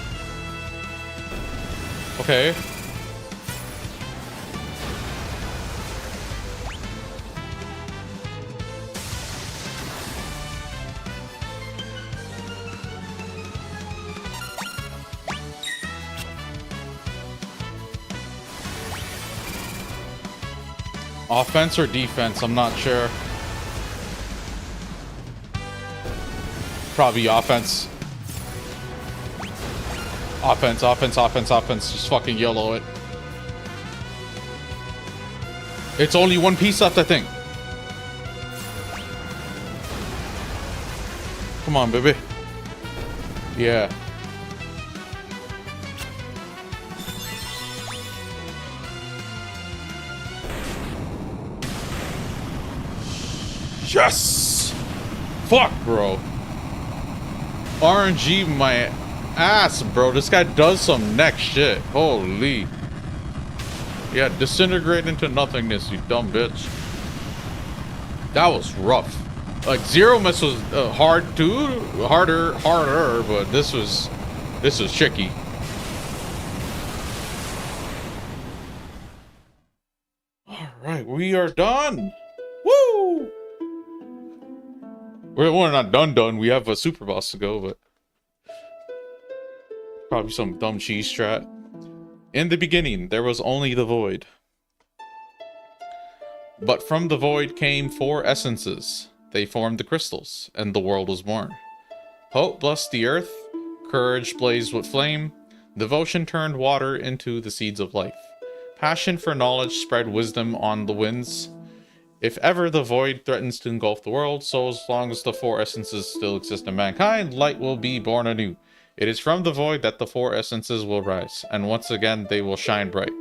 Okay. Offense or defense? I'm not sure. Probably offense. Offense, offense, offense, offense. Just fucking YOLO it. It's only one piece left, I think. Come on, baby. Yeah. Yes! Fuck, bro. RNG my ass, bro. This guy does some next shit. Holy. Yeah, disintegrate into nothingness, you dumb bitch. That was rough. Like, Zero Miss was hard too. Harder, but this was tricky. Alright, we are done. Woo! We're not done. We have a super boss to go, but probably some dumb cheese strat. In the beginning, there was only the void. But from the void came 4 essences. They formed the crystals, and the world was born. Hope blessed the earth, courage blazed with flame, Devotion turned water into the seeds of life. Passion for knowledge spread wisdom on the winds. If ever the void threatens to engulf the world, so as long as the four essences still exist in mankind, light will be born anew. It is from the void that the four essences will rise, and once again they will shine bright.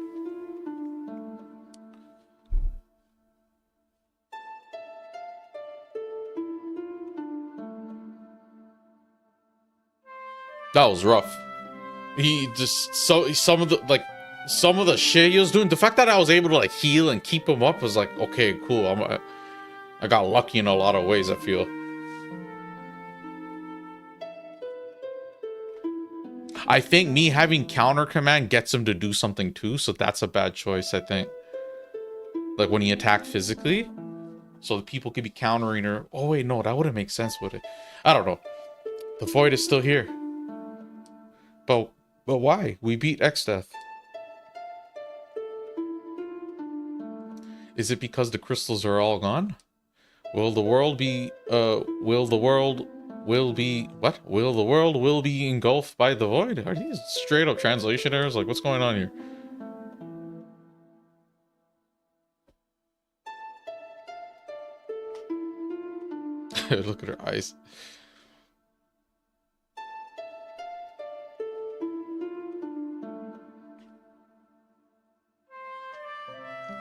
That was rough. He just some of the shit he was doing. The fact that I was able to like heal and keep him up was like, okay, cool. I got lucky in a lot of ways, I feel. I think me having counter command gets him to do something too, so that's a bad choice, I think. Like when he attacked physically, so the people could be countering her. Oh wait, no, that wouldn't make sense, would it? I don't know. The void is still here. But why? We beat Exdeath. Is it because the crystals are all gone? Will the world be engulfed by the void? Are these straight up translation errors? Like, what's going on here? Look at her eyes.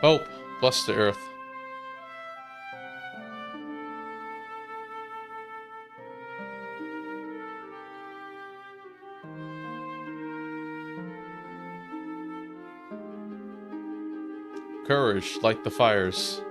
Hope, bless the earth. Courage, light the fires.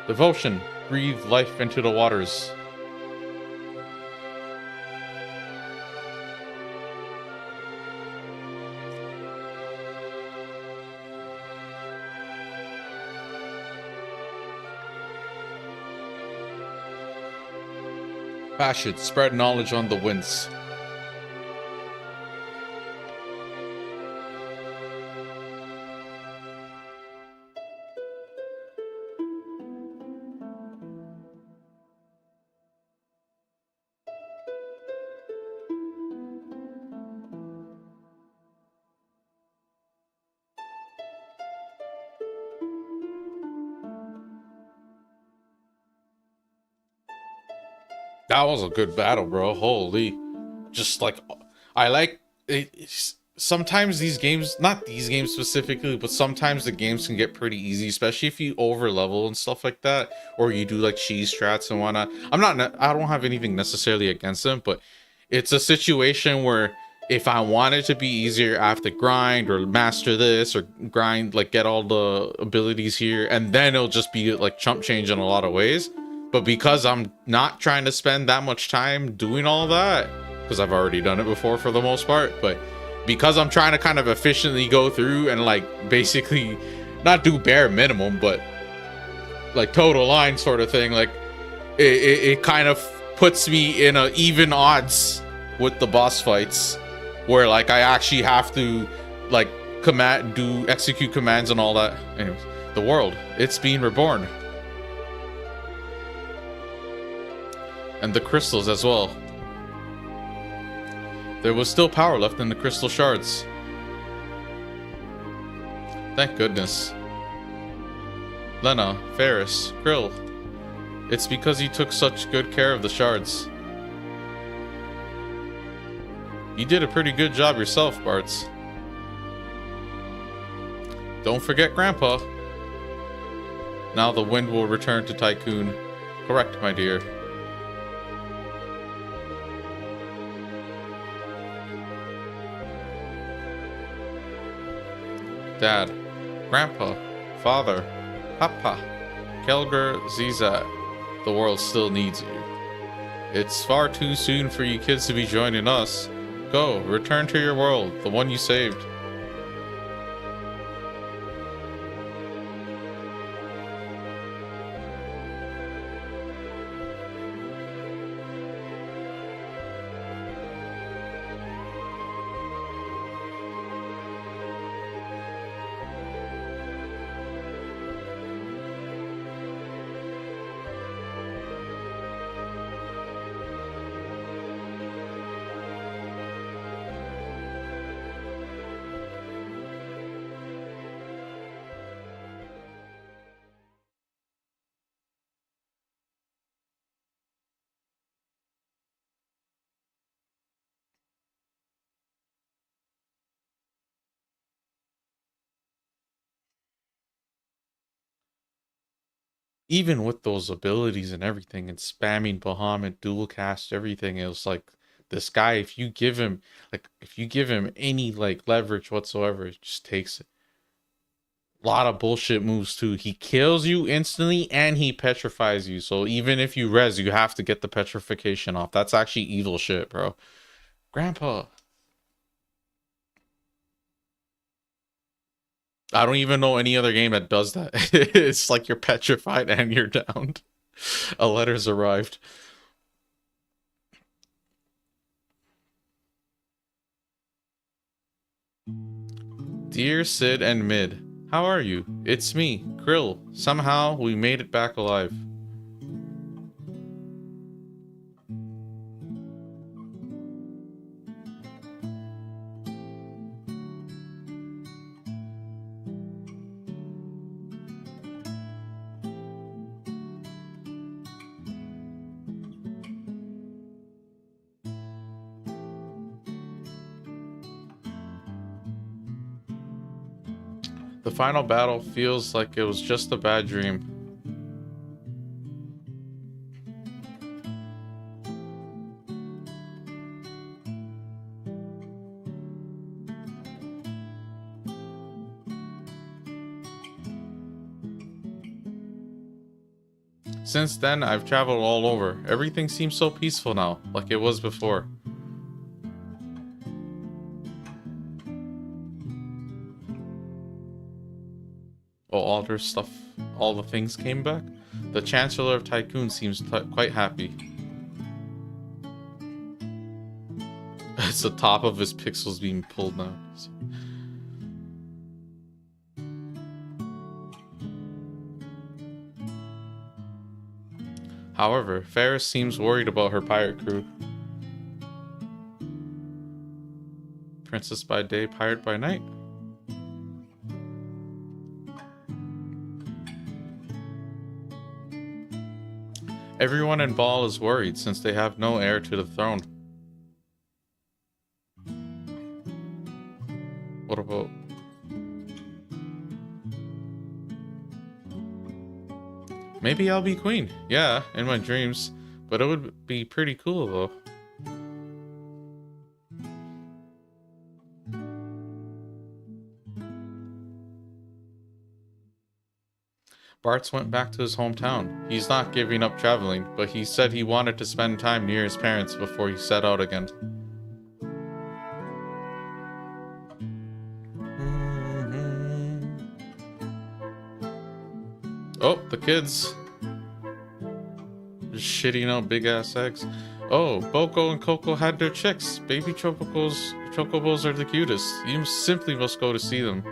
Devotion, breathe life into the waters. Passion, spread knowledge on the winds. That was a good battle, bro. Holy. Just like, I like it. Sometimes these games, not these games specifically, but sometimes the games can get pretty easy, especially if you over level and stuff like that, or you do like cheese strats and whatnot. I don't have anything necessarily against them, but it's a situation where if I want it to be easier, I have to grind or master this or grind, like get all the abilities here, and then it'll just be like chump change in a lot of ways. But because I'm not trying to spend that much time doing all that, because I've already done it before for the most part, but because I'm trying to kind of efficiently go through and like basically not do bare minimum, but like total line sort of thing, like it kind of puts me in a even odds with the boss fights, where like I actually have to like execute commands and all that. Anyways, the world, it's being reborn. And the crystals as well. There was still power left in the crystal shards. Thank goodness. Lena, Ferris, Krill. It's because you took such good care of the shards. You did a pretty good job yourself, Bartz. Don't forget Grandpa. Now the wind will return to Tycoon. Correct, my dear. Dad, Grandpa, Father, Papa, Kelger, Ziza, the world still needs you. It's far too soon for you kids to be joining us. Go, return to your world, the one you saved. even with those abilities and everything, and spamming Bahamut, dual cast, everything, it was like this guy, if you give him any like leverage whatsoever, it just takes it. A lot of bullshit moves too. He kills you instantly and he petrifies you. So even if you res, you have to get the petrification off. That's actually evil shit, bro. Grandpa. I don't even know any other game that does that. It's like you're petrified and you're downed. A letter's arrived. Dear Sid and Mid, how are you? It's me, Krill. Somehow we made it back alive. The final battle feels like it was just a bad dream. Since then, I've traveled all over. Everything seems so peaceful now, like it was before. Oh, all their stuff, all the things came back? The Chancellor of Tycoon seems quite happy. It's the top of his pixels being pulled now. However, Ferris seems worried about her pirate crew. Princess by day, pirate by night? Everyone in Ball is worried since they have no heir to the throne. What about... Maybe I'll be queen. Yeah, in my dreams. But it would be pretty cool though. Bartz went back to his hometown. He's not giving up traveling, but he said he wanted to spend time near his parents before he set out again. Oh, the kids. Just shitting out big ass eggs. Oh, Boko and Coco had their chicks. Baby chocobos are the cutest. You simply must go to see them.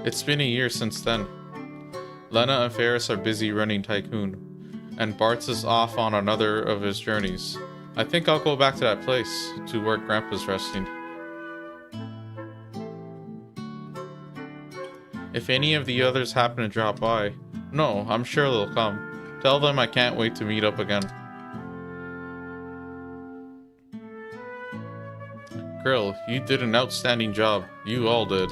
It's been a year since then. Lena and Ferris are busy running Tycoon, and Bartz is off on another of his journeys. I think I'll go back to that place to where Grandpa's resting. If any of the others happen to drop by, no, I'm sure they'll come. Tell them I can't wait to meet up again. Krill, you did an outstanding job. You all did.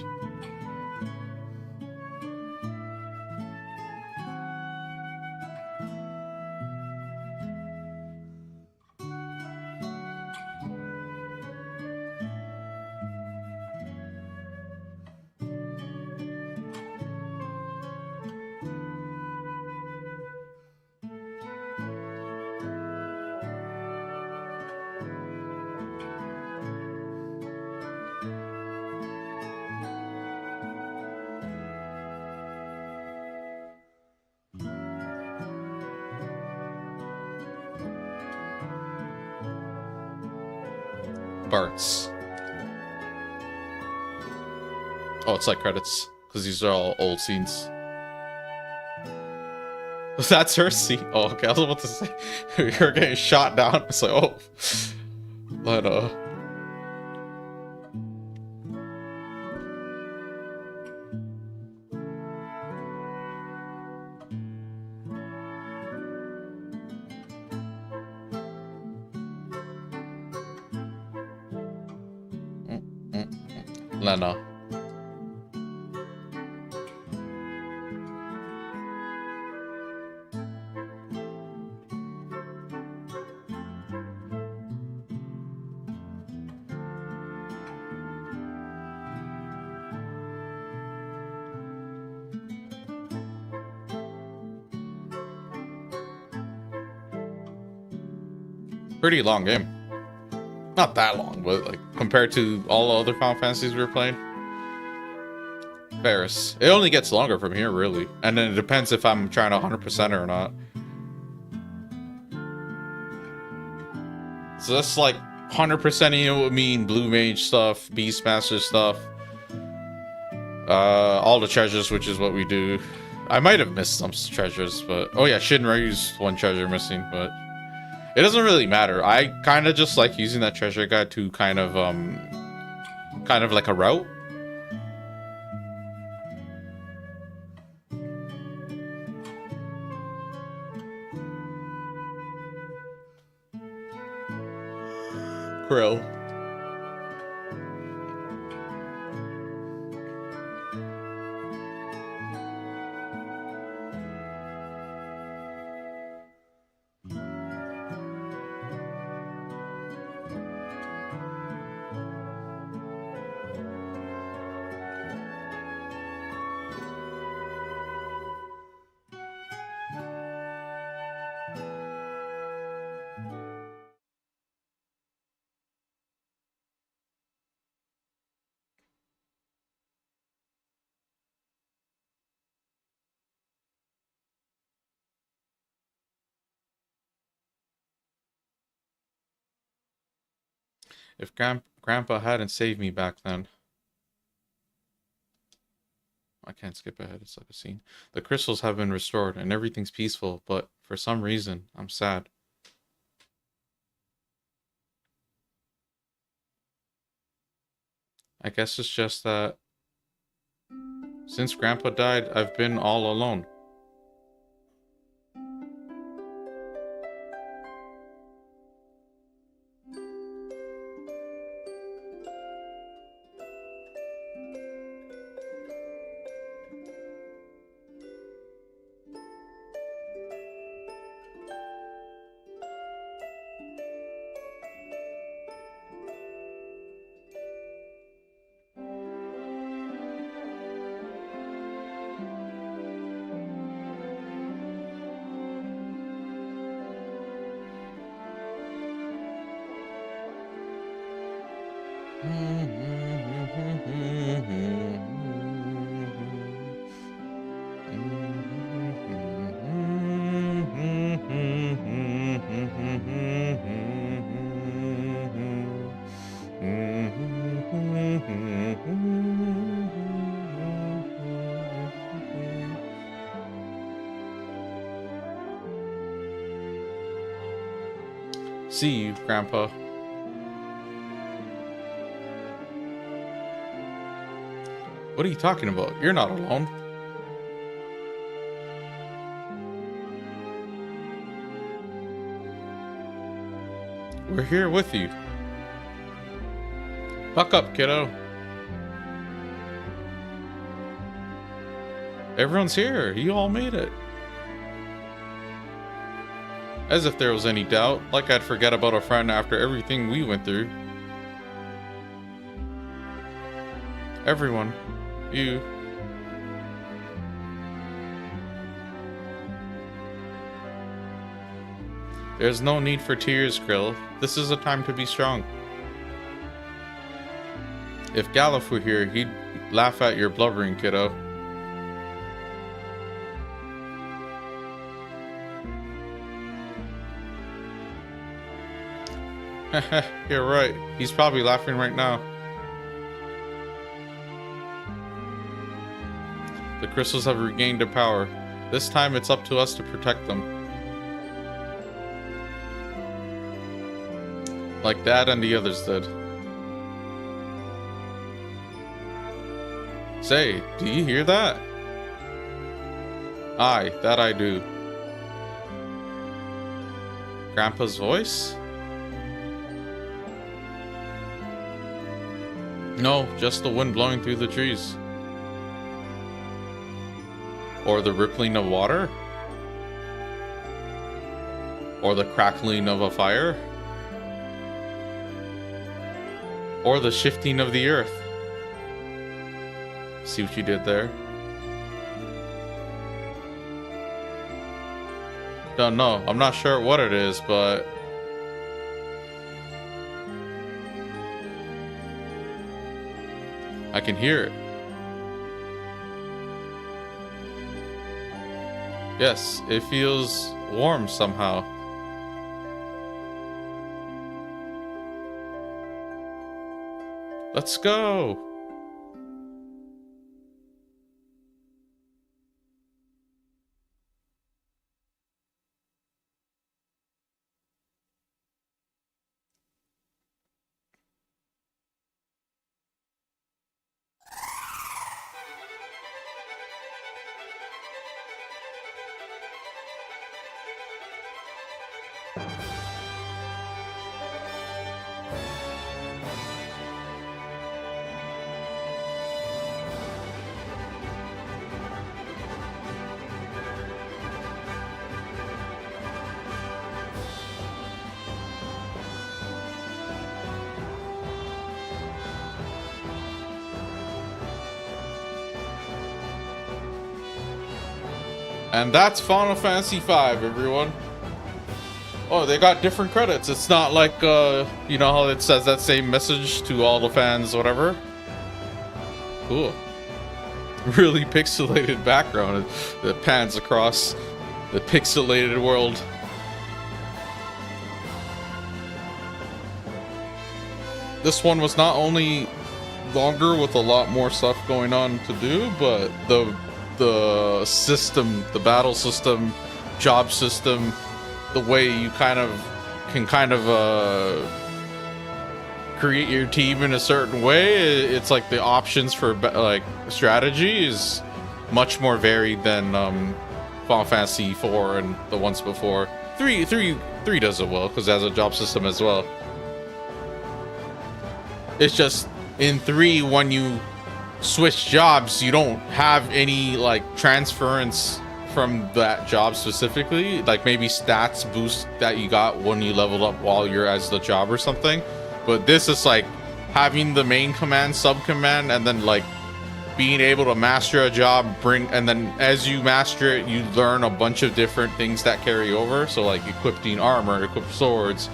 Bartz. Oh, it's like credits, because these are all old scenes. That's her scene. Oh, okay, I was about to say, you're getting shot down. It's like, oh. But, Lena. Pretty long game. Not that long, but like compared to all the other Final Fantasies we were playing. Ferris. It only gets longer from here, really. And then it depends if I'm trying to 100% or not. So that's like 100%ing would mean Blue Mage stuff, Beastmaster stuff. All the treasures, which is what we do. I might have missed some treasures, but... Oh yeah, Shinryu's one treasure missing, but... It doesn't really matter. I kind of just like using that treasure guide to kind of like a route. Krill. If Grandpa hadn't saved me back then. I can't skip ahead, it's like a scene. The crystals have been restored and everything's peaceful, but for some reason, I'm sad. I guess it's just that since Grandpa died, I've been all alone. See you, Grandpa. What are you talking about? You're not alone. We're here with you. Buck up, kiddo. Everyone's here. You all made it. As if there was any doubt, like I'd forget about a friend after everything we went through. Everyone. You. There's no need for tears, Krill. This is a time to be strong. If Galuf were here, he'd laugh at your blubbering, kiddo. You're right. He's probably laughing right now. The crystals have regained their power. This time it's up to us to protect them. Like Dad and the others did. Say, do you hear that? Aye, that I do. Grandpa's voice? No, just the wind blowing through the trees. Or the rippling of water. Or the crackling of a fire. Or the shifting of the earth. See what you did there? Don't know. I'm not sure what it is, but I can hear it. Yes, it feels warm somehow. Let's go. And that's Final Fantasy V, everyone. Oh, they got different credits. It's not like, you know how it says that same message to all the fans, whatever? Cool. Really pixelated background that pans across the pixelated world. This one was not only longer with a lot more stuff going on to do, but the system, the battle system, job system, the way you can create your team in a certain way, it's like the options for like strategy is much more varied than Final Fantasy 4 and the ones before. 3 does it well because it has a job system as well. It's just in 3, when you switch jobs, you don't have any like transference from that job specifically, like maybe stats boost that you got when you leveled up while you're as the job or something. But this is like having the main command, sub command, and then like being able to master a job, and then as you master it, you learn a bunch of different things that carry over. So like equipping armor, equip swords,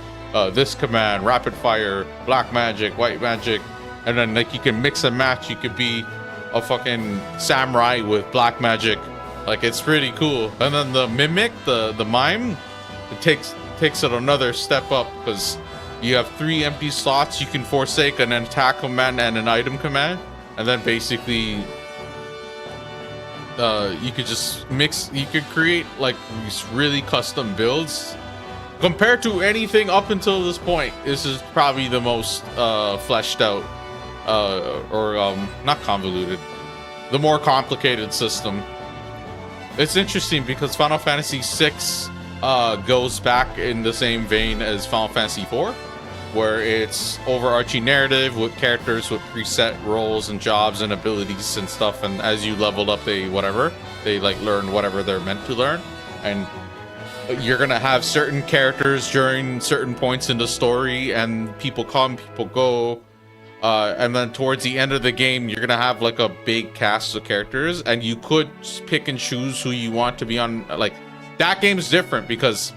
this command, rapid fire, black magic, white magic. And then like you can mix and match. You could be a fucking samurai with black magic. Like it's pretty cool. And then the mimic, the mime, it takes it another step up because you have 3 empty slots. You can forsake an attack command and an item command. And then basically you could just mix, you could create like these really custom builds. Compared to anything up until this point, this is probably the most fleshed out. Not convoluted, the more complicated system. It's interesting because Final Fantasy VI goes back in the same vein as Final Fantasy IV, where it's overarching narrative with characters with preset roles and jobs and abilities and stuff, and as you leveled up they like learn whatever they're meant to learn, and you're gonna have certain characters during certain points in the story, and people come, people go. And then towards the end of the game, you're gonna have like a big cast of characters, and you could pick and choose who you want to be on. Like that game's different because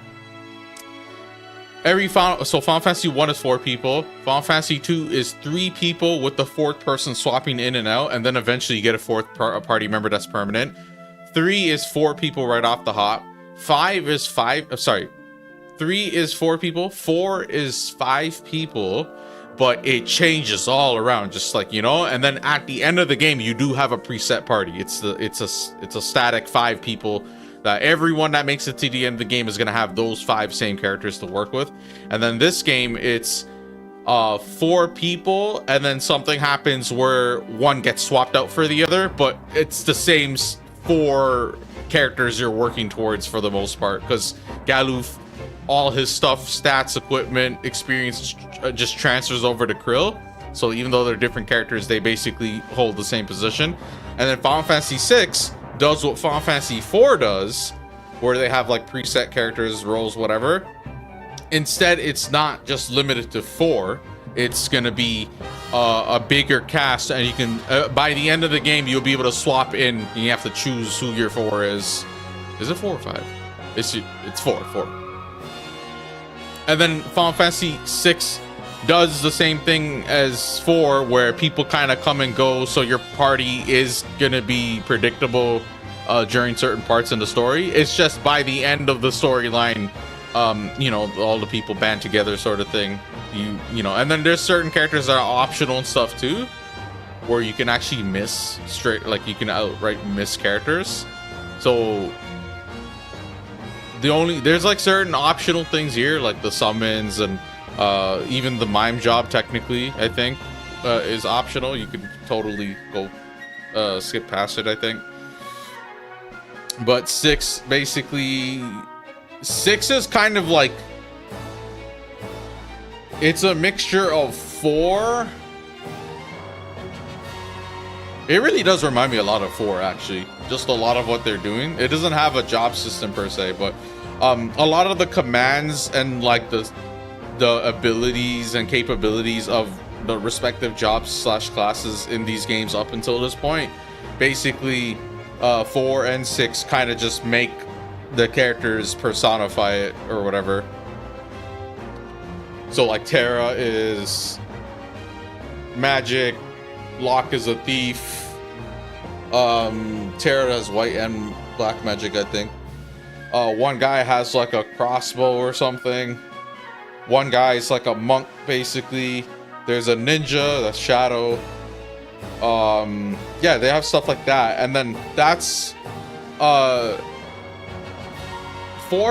Final Fantasy 1 is 4 people, Final Fantasy 2 is 3 people with the 4th person swapping in and out, and then eventually you get a 4th party member that's permanent. 3 is 4 people right off the hop. 3 is 4 people, 4 is 5 people. But it changes all around, just like, you know. And then at the end of the game, you do have a preset party. It's a static 5 people that everyone that makes it to the end of the game is gonna have those 5 same characters to work with. And then this game, it's 4 people, and then something happens where one gets swapped out for the other, but it's the same 4 characters you're working towards for the most part, because Galuf, all his stuff, stats, equipment, experience just transfers over to Krill. So even though they're different characters, they basically hold the same position. And then Final Fantasy VI does what Final Fantasy IV does, where they have like preset characters, roles, whatever. Instead, it's not just limited to 4. It's gonna be a bigger cast, and you can by the end of the game you'll be able to swap in, and you have to choose who your 4 is. Is it 4 or 5? It's 4. And then Final Fantasy VI does the same thing as 4, where people kind of come and go, so your party is gonna be predictable during certain parts in the story. It's just by the end of the storyline, you know, all the people band together, sort of thing. You know, and then there's certain characters that are optional and stuff too, where you can actually miss straight, like you can outright miss characters. So there's like certain optional things here, like the summons and even the mime job technically, I think, is optional. You can totally go skip past it, I think. But 6 is kind of like, it's a mixture of 4. It really does remind me a lot of 4, actually. Just a lot of what they're doing. It doesn't have a job system per se, but a lot of the commands and like the abilities and capabilities of the respective jobs / classes in these games up until this point, basically 4 and 6 kind of just make the characters personify it or whatever. So like Terra is magic, Locke is a thief, Terra has white and black magic, I think. One guy has like a crossbow or something. One guy is like a monk, basically. There's a ninja, that's Shadow. Yeah, they have stuff like that. And then that's 4,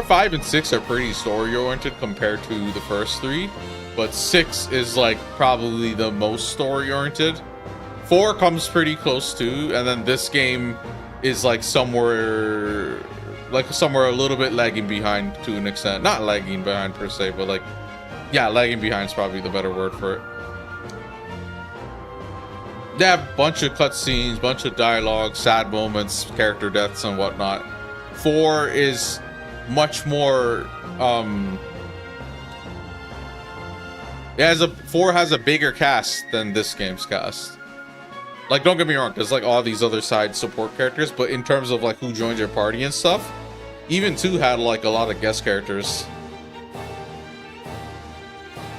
5, and 6 are pretty story oriented compared to the first 3, but 6 is like probably the most story oriented. 4 comes pretty close too, and then this game is like somewhere a little bit lagging behind to an extent. Not lagging behind per se, but like, yeah, lagging behind is probably the better word for it. They have a bunch of cutscenes, bunch of dialogue, sad moments, character deaths, and whatnot. 4 is much more 4 has a bigger cast than this game's cast. Like, don't get me wrong, there's like all these other side support characters, but in terms of like who joins your party and stuff, even 2 had like a lot of guest characters.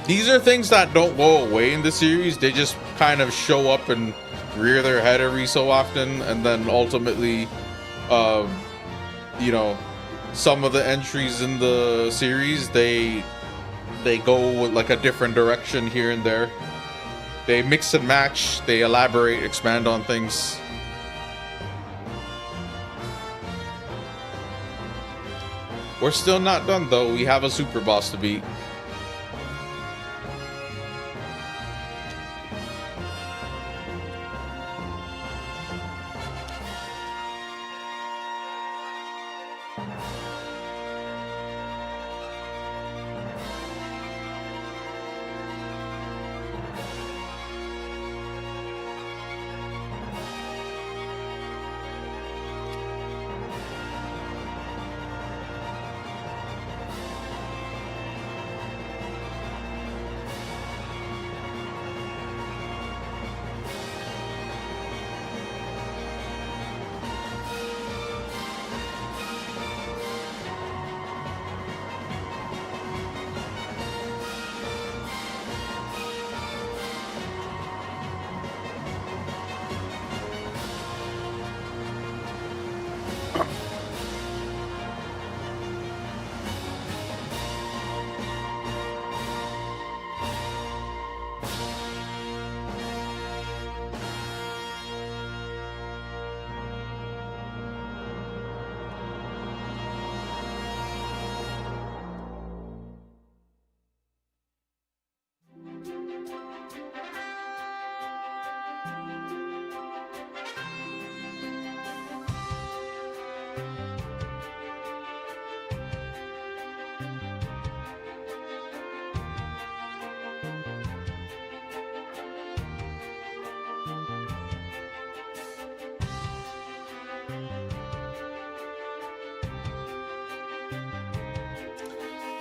These are things that don't go away in the series. They just kind of show up and rear their head every so often, and then ultimately you know, some of the entries in the series, they go with like a different direction here and there. They mix and match, they elaborate, expand on things. We're still not done though. We have a super boss to beat.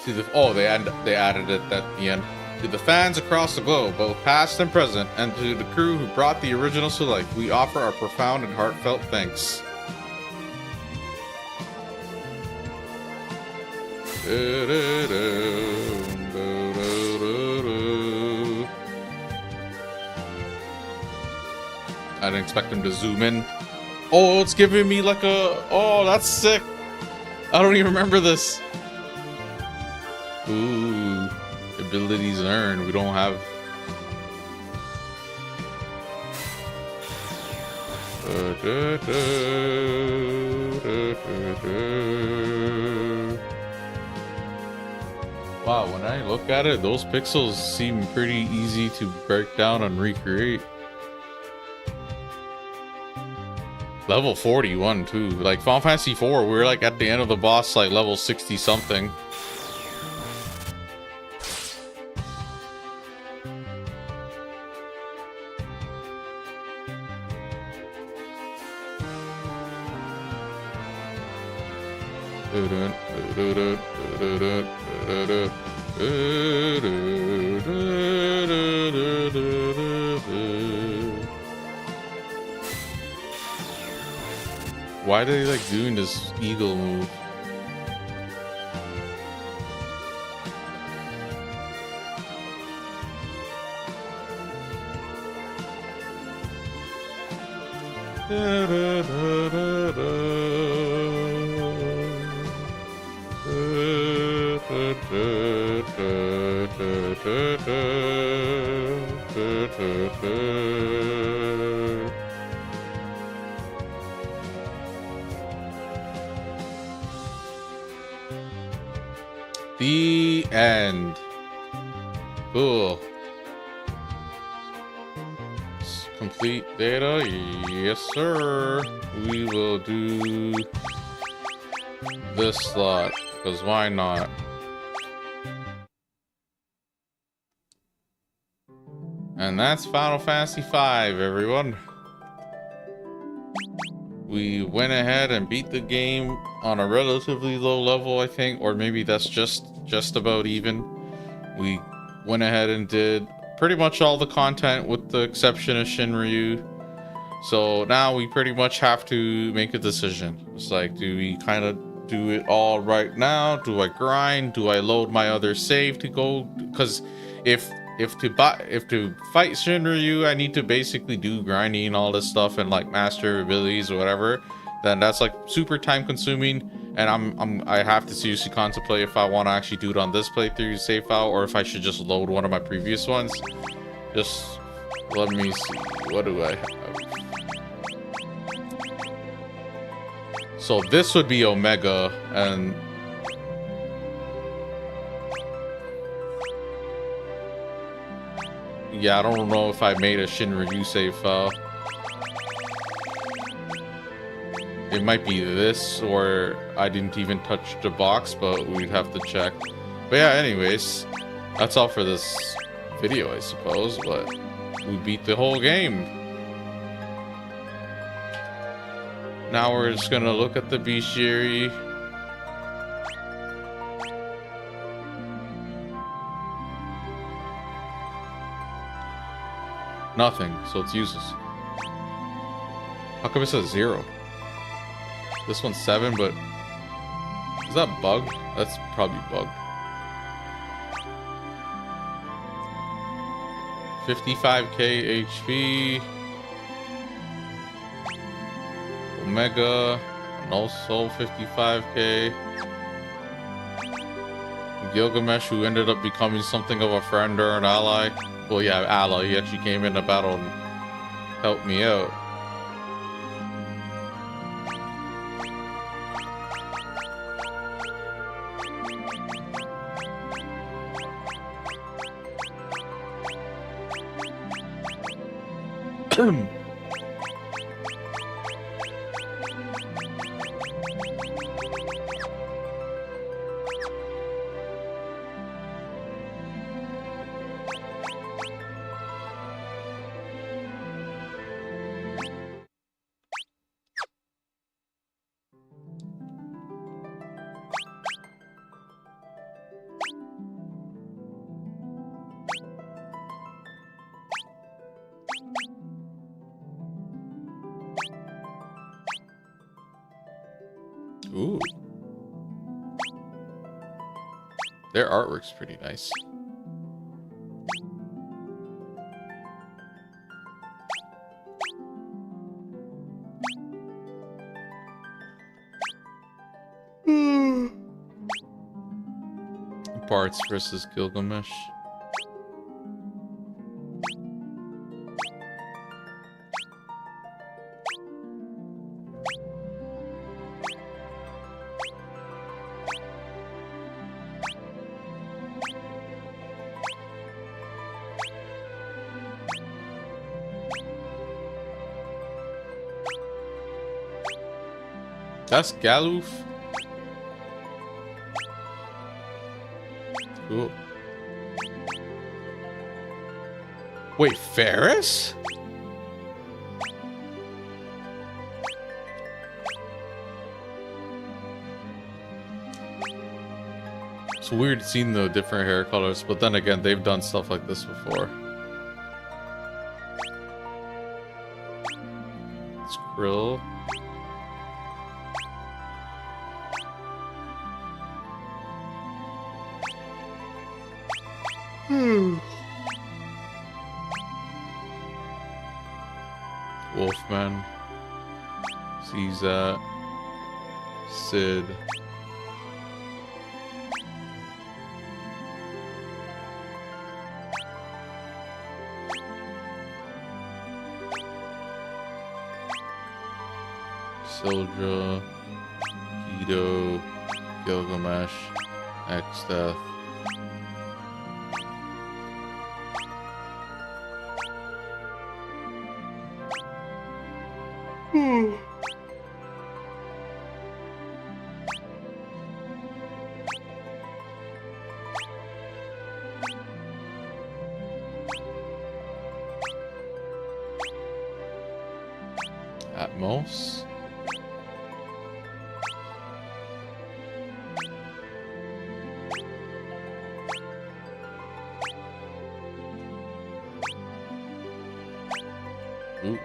To the they added it at the end. To the fans across the globe, both past and present, and to the crew who brought the originals to life, we offer our profound and heartfelt thanks. I didn't expect him to zoom in. Oh, it's giving me like a... Oh, that's sick. I don't even remember this. Ooh. Abilities earned. We don't have... Wow, when I look at it, those pixels seem pretty easy to break down and recreate. Level 41 too. Like Final Fantasy 4, we were like at the end of the boss, like level 60 something. Why are they like doing this eagle move? The end. Cool. Complete data. Yes, sir. We will do this slot, because why not? And that's Final Fantasy V, everyone. We went ahead and beat the game on a relatively low level, I think, or maybe that's just about even. We went ahead and did pretty much all the content with the exception of Shinryu. So now we pretty much have to make a decision. It's like, do we kind of do it all right now? Do I grind? Do I load my other save to go? Because if to fight Shinryu, I need to basically do grinding and all this stuff and like master abilities or whatever, then that's like super time consuming, and I have to seriously contemplate if I want to actually do it on this playthrough save file or if I should just load one of my previous ones. Just let me see, what do I have? So this would be Omega, and yeah, I don't know if I made a Shinryu save file. It might be this, or I didn't even touch the box, but we'd have to check. But yeah, anyways, that's all for this video, I suppose, but we beat the whole game. Now we're just gonna look at the bestiary. Nothing, so it's useless. How come it says 0? This one's 7, but is that bugged? That's probably bugged. 55k HP. Omega, and also 55k. Gilgamesh, who ended up becoming something of a friend or an ally. Well, yeah, ally. He actually came in the battle and helped me out. Ooh. Their artwork's pretty nice. Bartz versus Gilgamesh. That's Galuf. Cool. Wait, Ferris? It's weird seeing the different hair colors, but then again, they've done stuff like this before. Skrill. Wolfman, Caesar, Sid, Sildra, Keto, Gilgamesh, Exdeath. Atmos. Ooh.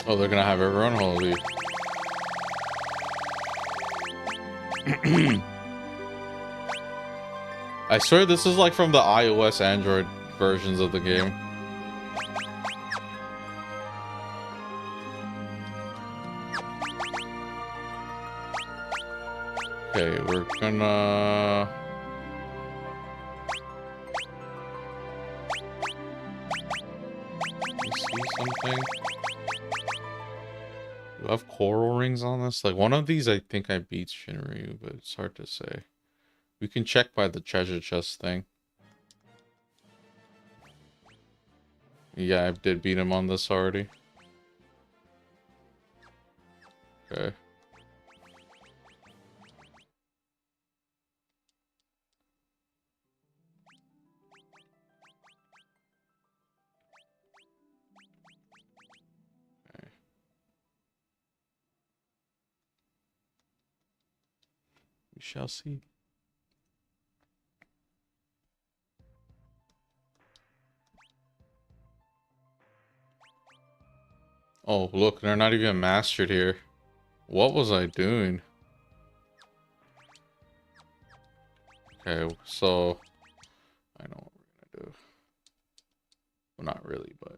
Oh, they're gonna have everyone? Holy. I swear this is like from the iOS Android versions of the game. Okay, we're gonna... You see something? Do I have coral rings on this? Like, one of these I think I beat Shinryu, but it's hard to say. We can check by the treasure chest thing. Yeah, I did beat him on this already. Okay. We shall see. Oh, look, they're not even mastered here. What was I doing? Okay, so I know what we're gonna do. Well, not really, but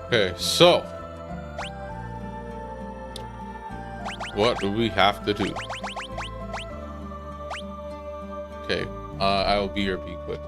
Okay, so what do we have to do? Okay, I will be here. Be quick.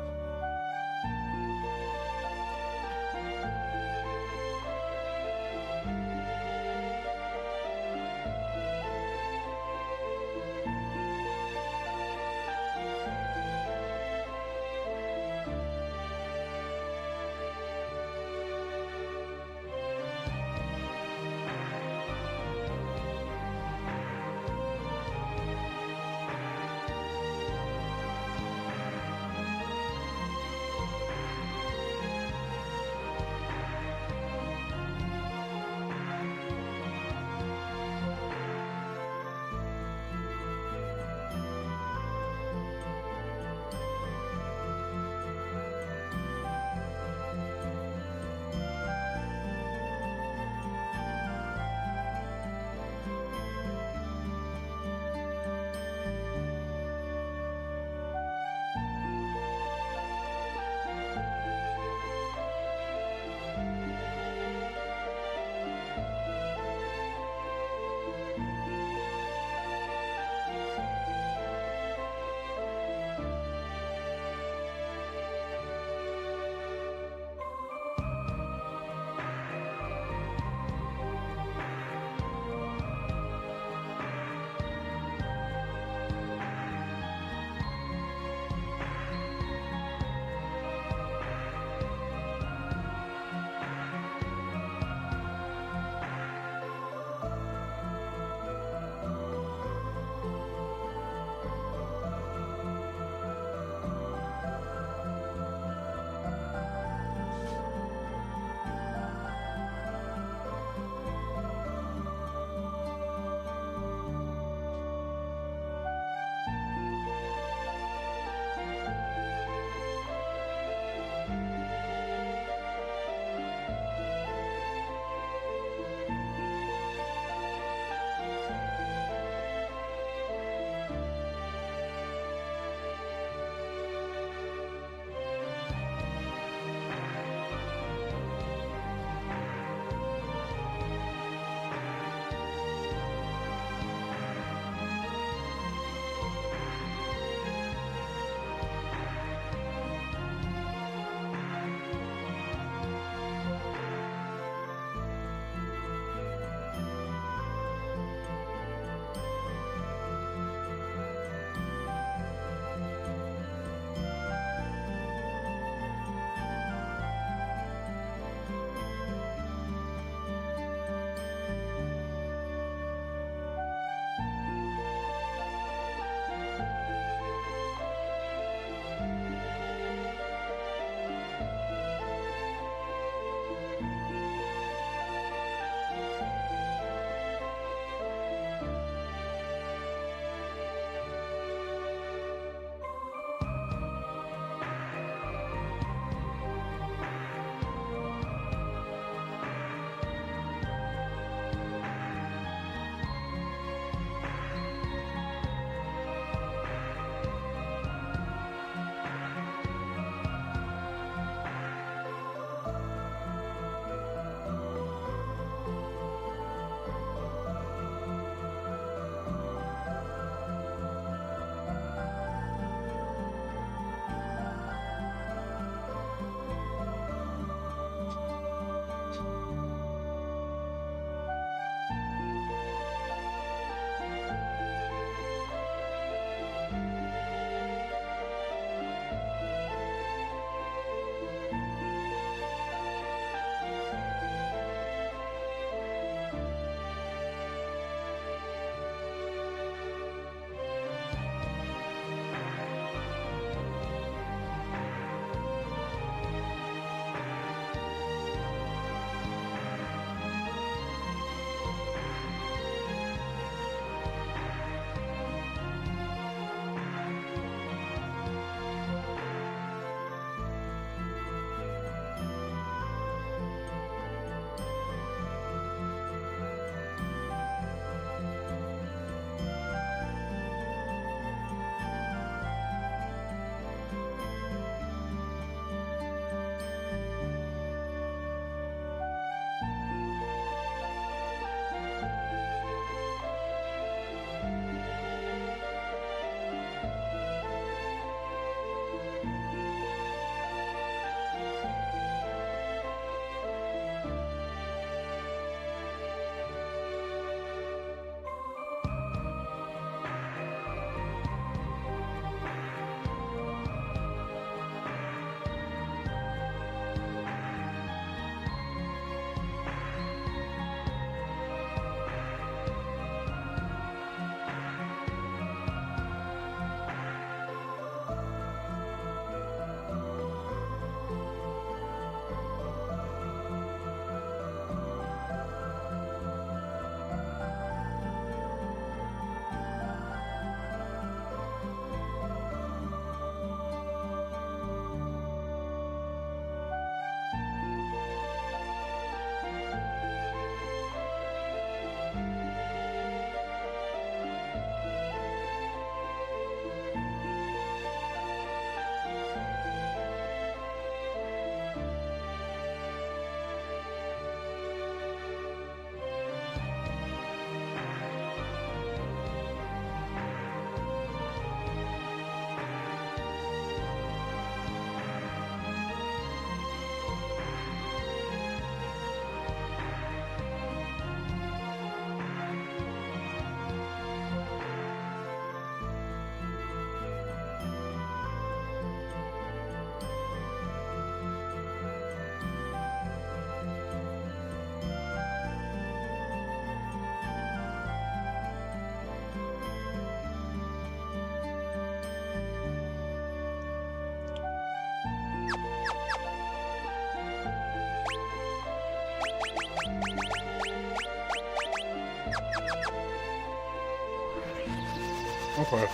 Okay.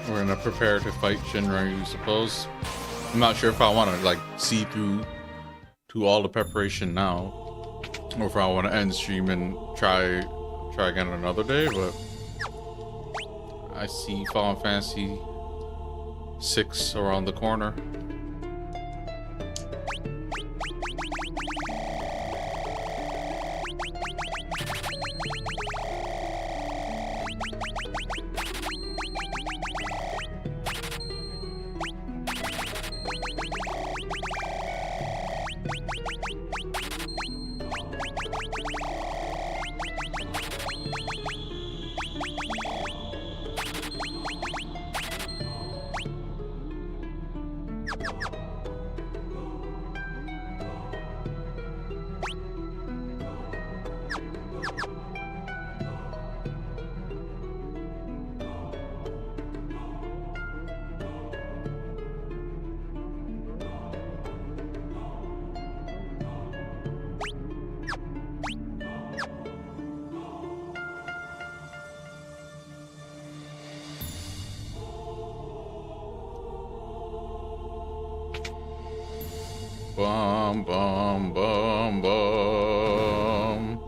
We're gonna prepare to fight Shinra, you suppose. I'm not sure if I want to like see through to all the preparation now, or if I want to end stream and try again another day. But I see Final Fantasy 6 around the corner. Bum, bum, bum, bum.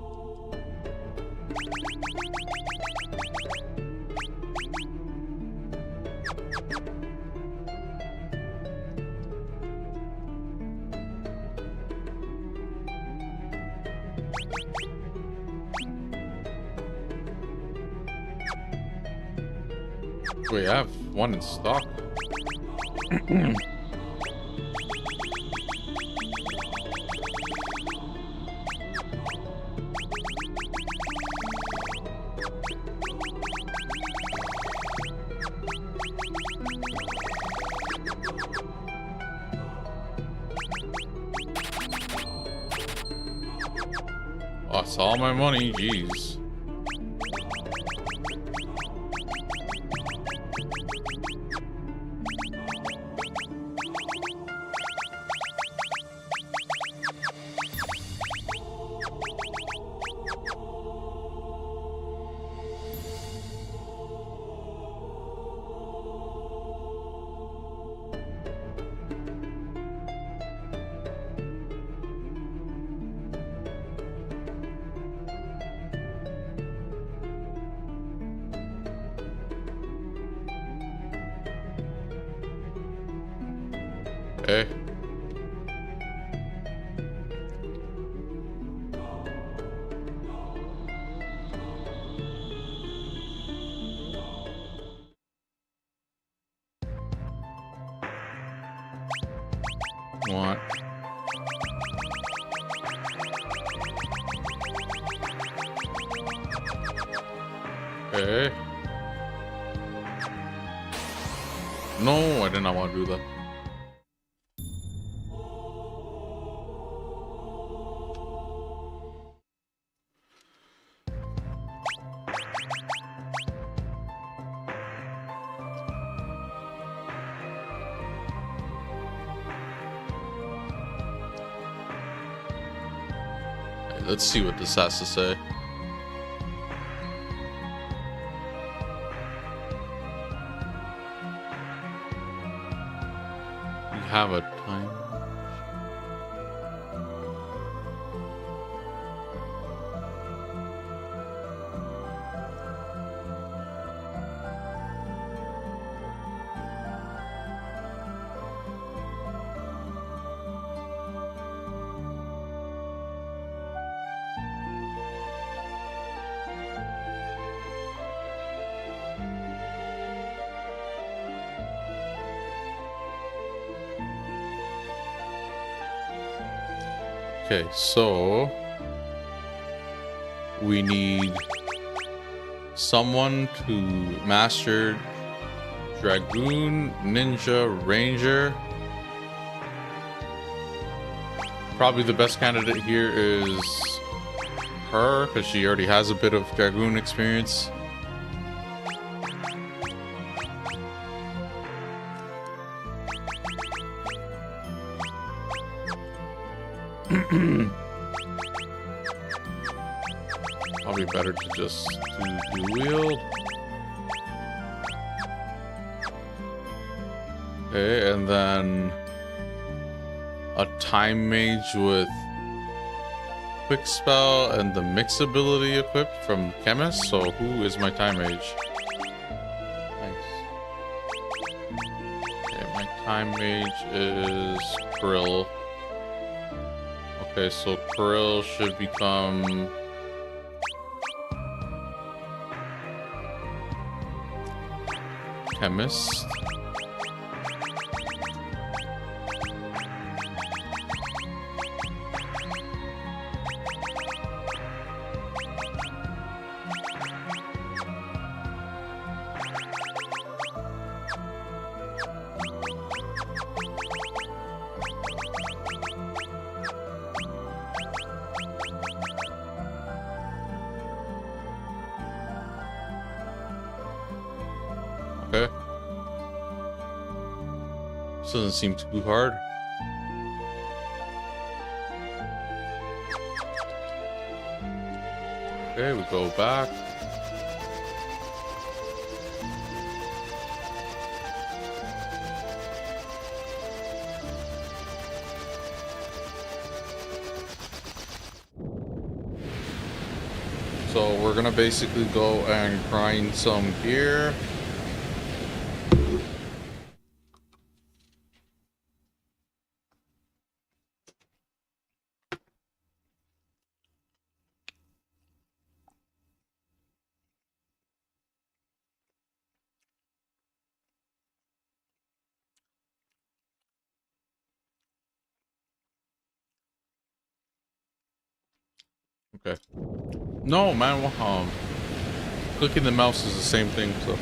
Wait, I have one in stock. Lost all my money, jeez. Hey. What? Hey. No, I did not want to do that. Let's see what this has to say. You have a time. Okay, so we need someone to master Dragoon, Ninja, Ranger. Probably the best candidate here is her, because she already has a bit of Dragoon experience. Probably better to just do wield. Okay, and then a time mage with quick spell and the mix ability equipped from Chemist. So who is my time mage? Nice. Okay, my time mage is Krill. Okay, so Krill should become Chemist. Okay. This doesn't seem too hard. Okay, we go back. So we're gonna basically go and grind some gear. Okay. No, man. Clicking the mouse is the same thing, so.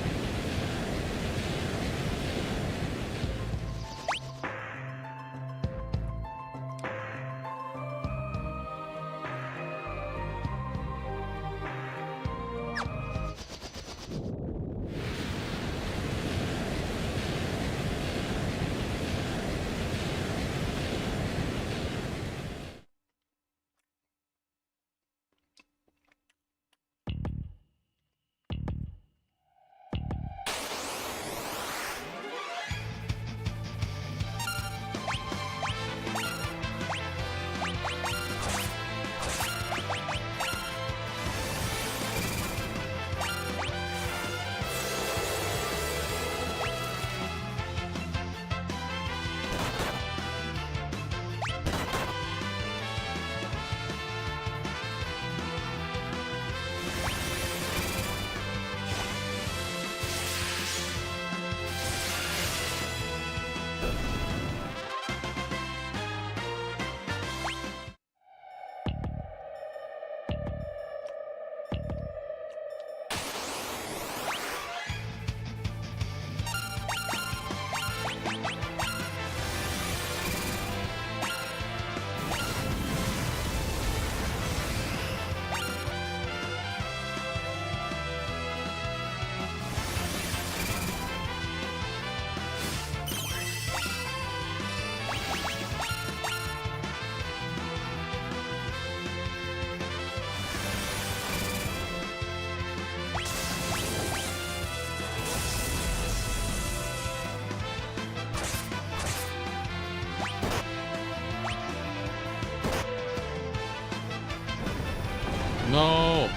No.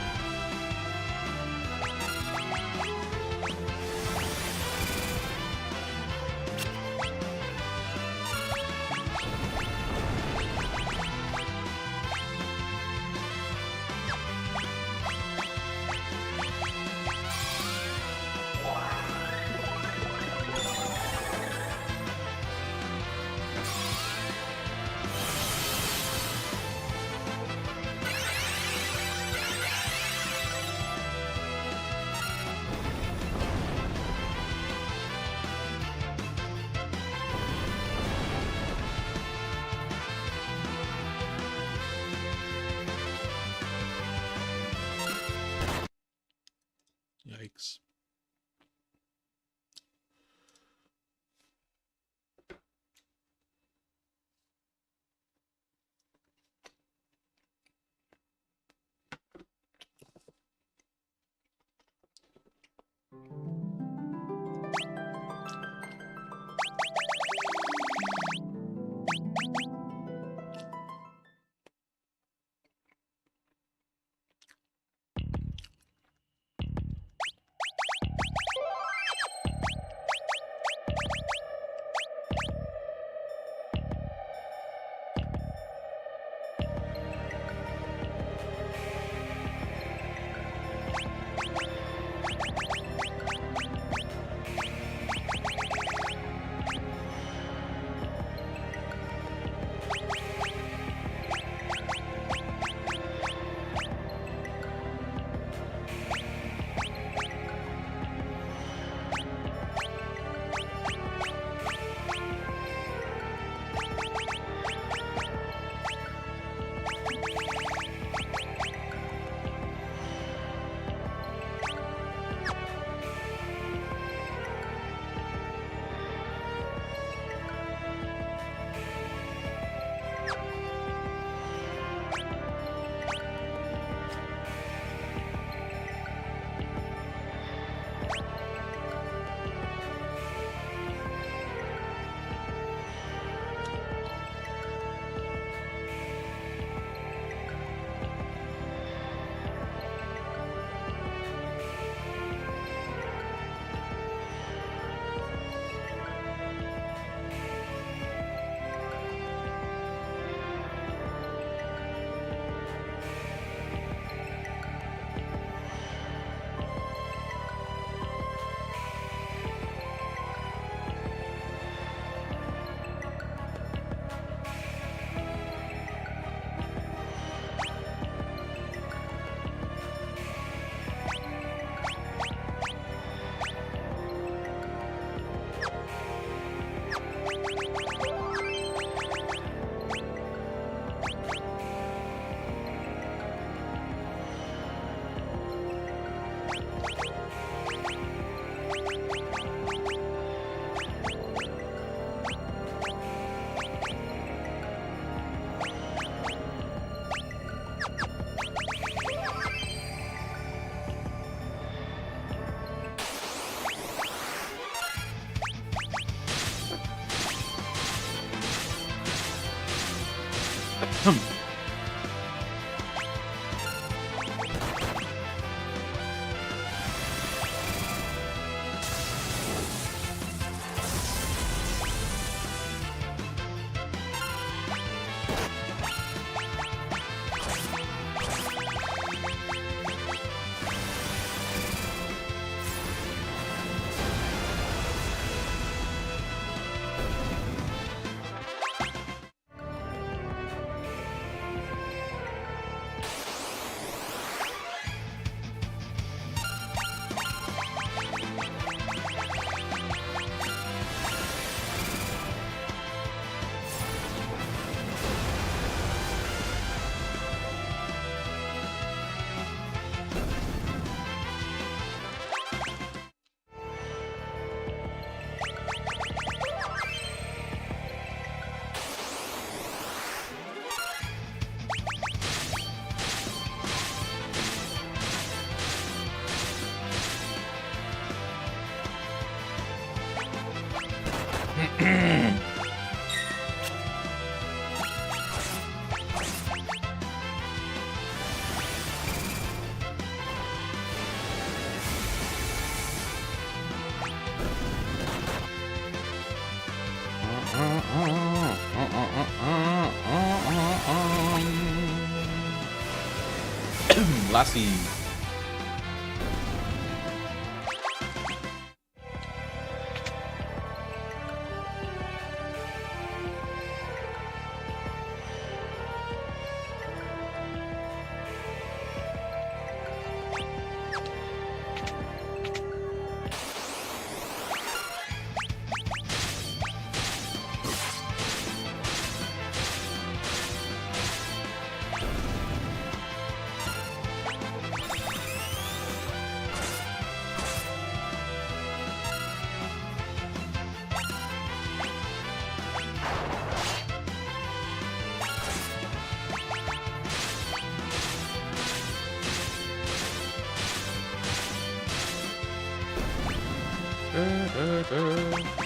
Lassie.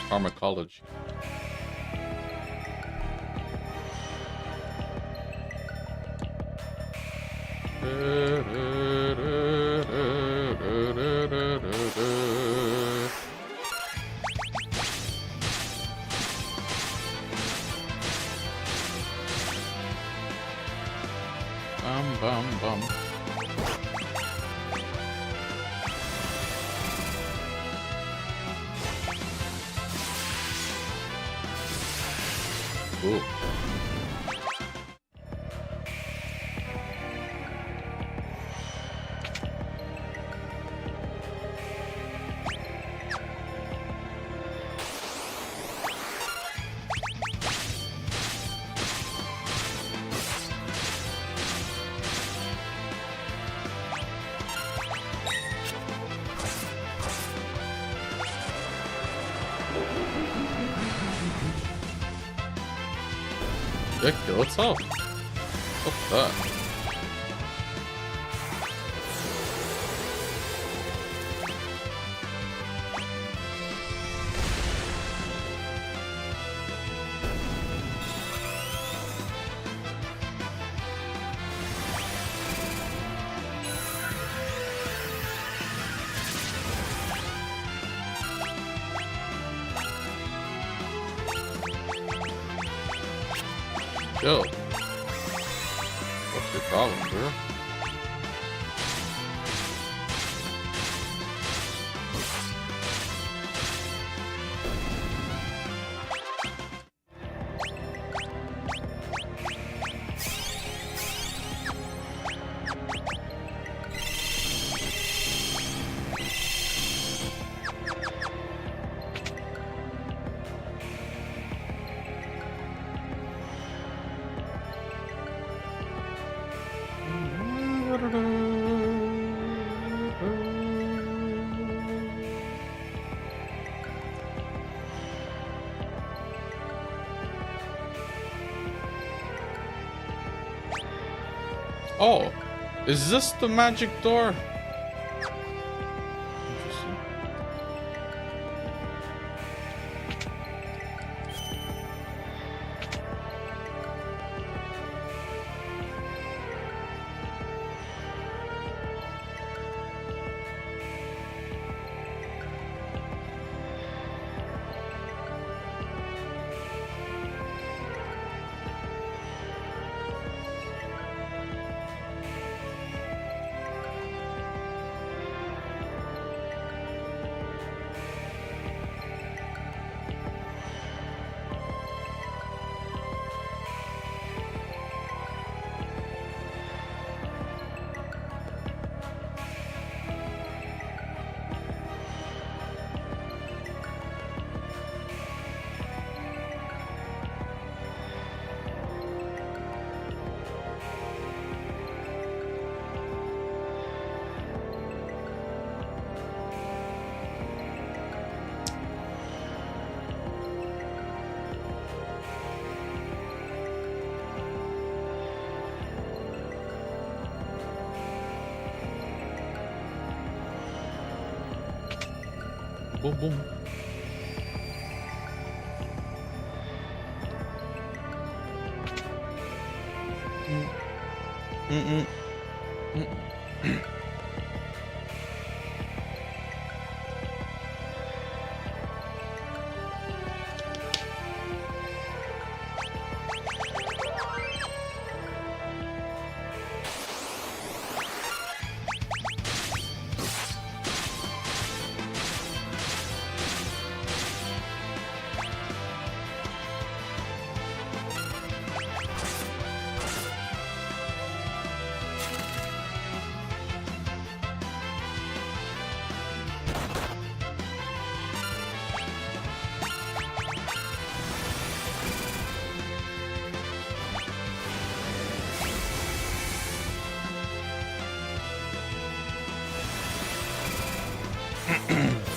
Pharmacology. Bum bum. Ooh. Yeah, kill itself. What's that? Yo. What's your problem, girl? Oh, is this the magic door? Interesting. Boom, boom. Mm-mm.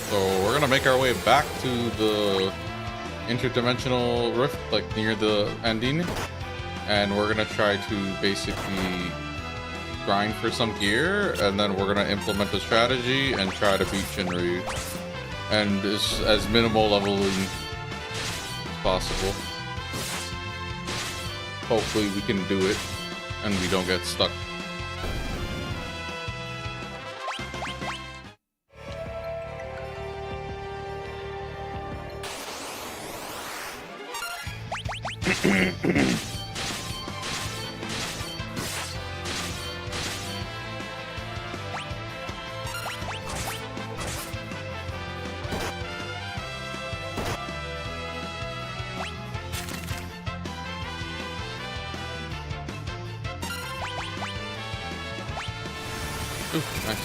So we're gonna make our way back to the interdimensional rift, like near the ending, and we're gonna try to basically grind for some gear, and then we're gonna implement the strategy and try to beat Shinryu, and as minimal leveling as possible. Hopefully we can do it, and we don't get stuck. Ooh, nice.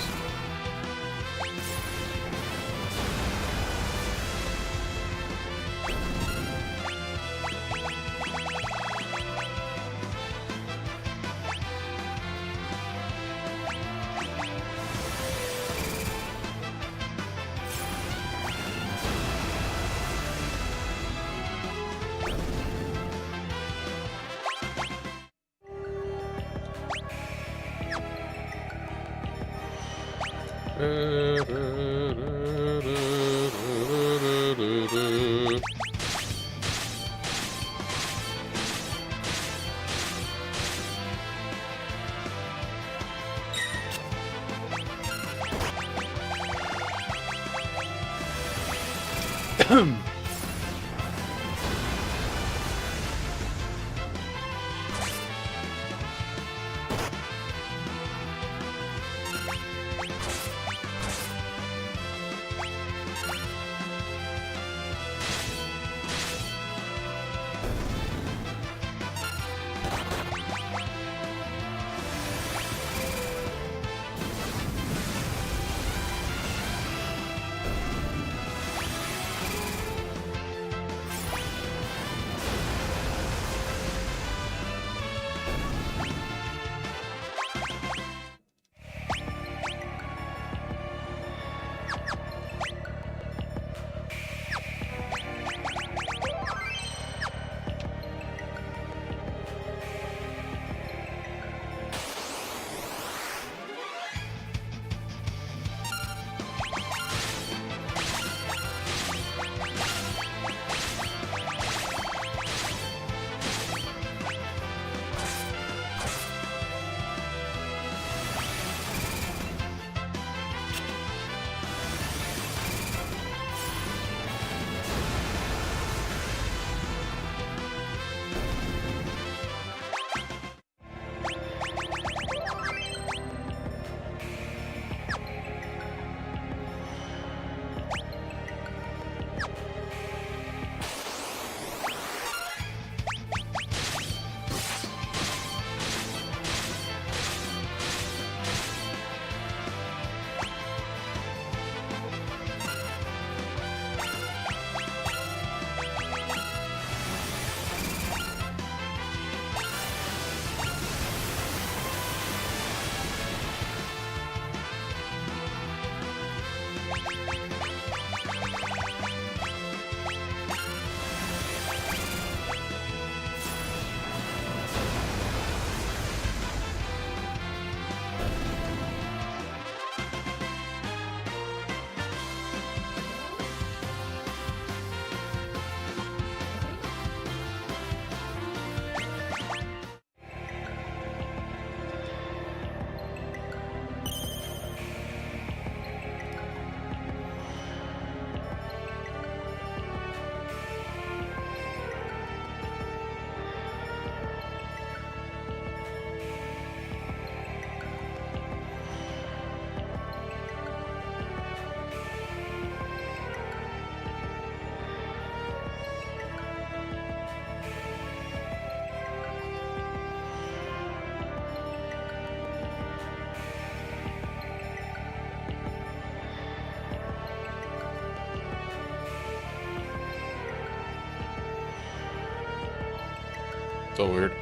So weird.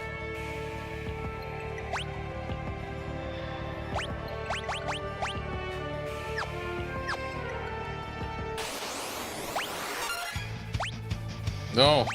No.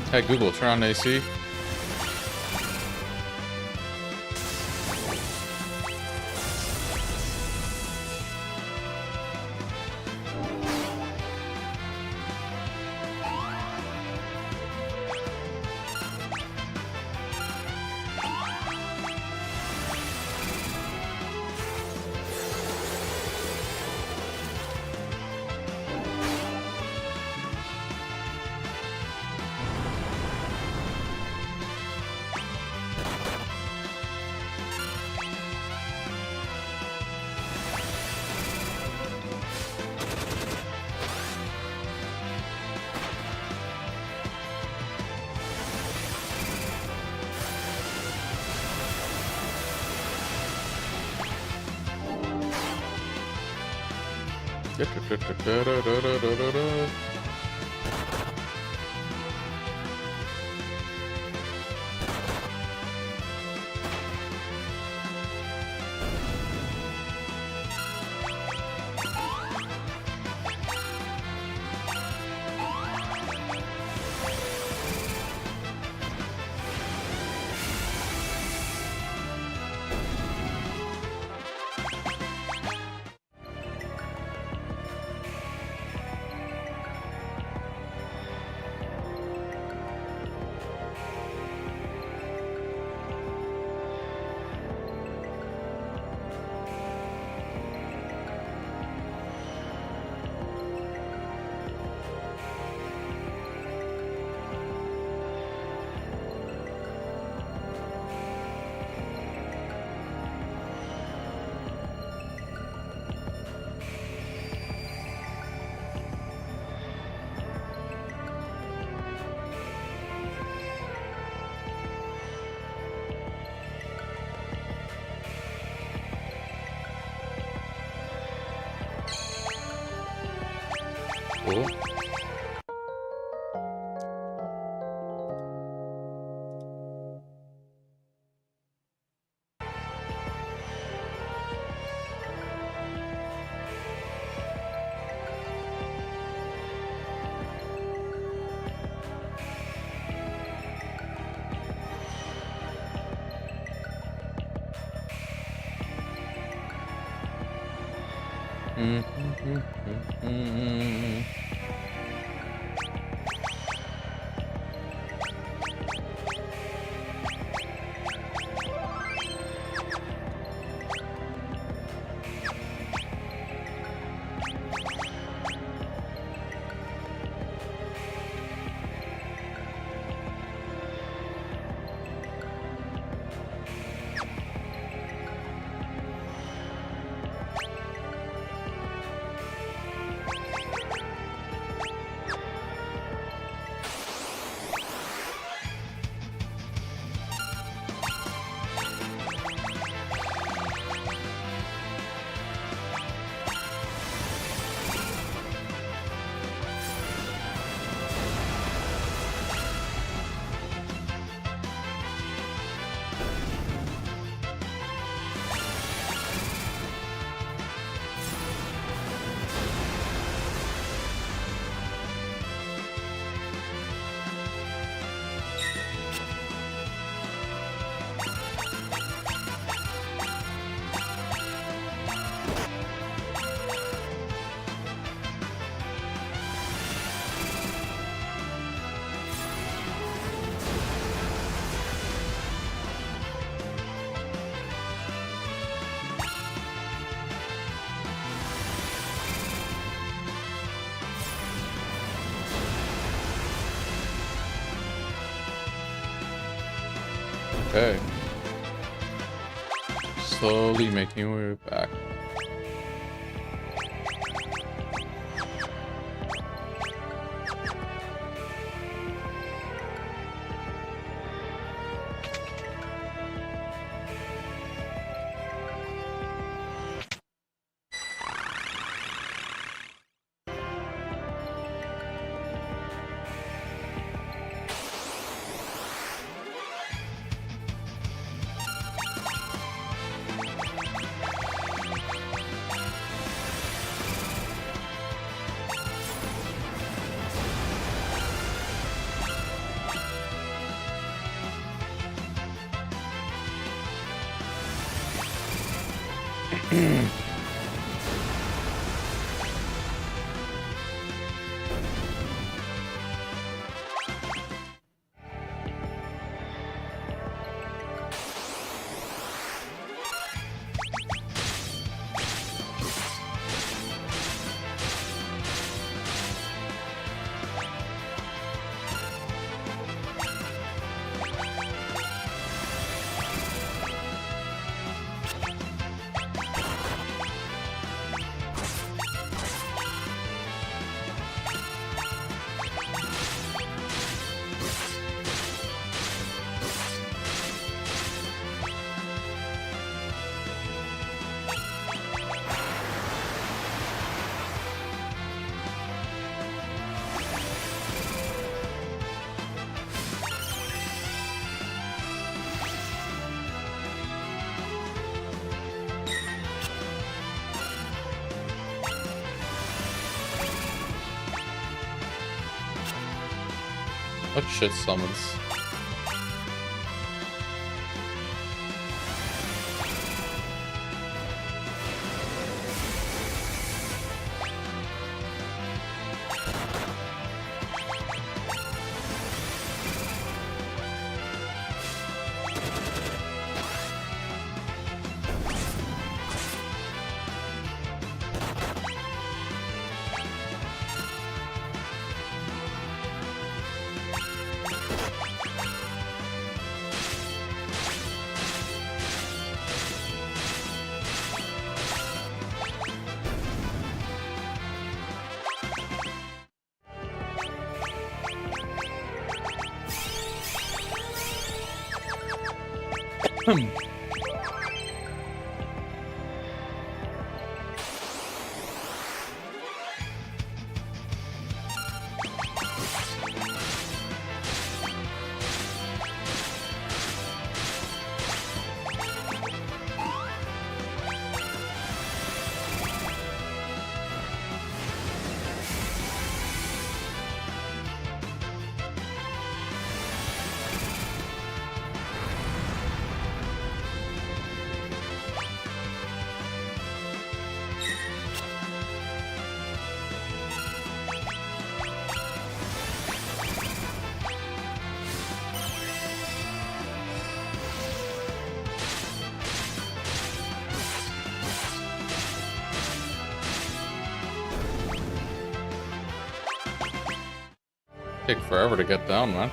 Hey Google, turn on AC. Cool. Okay. Slowly making our way back. What shit summons? Take forever to get down, man.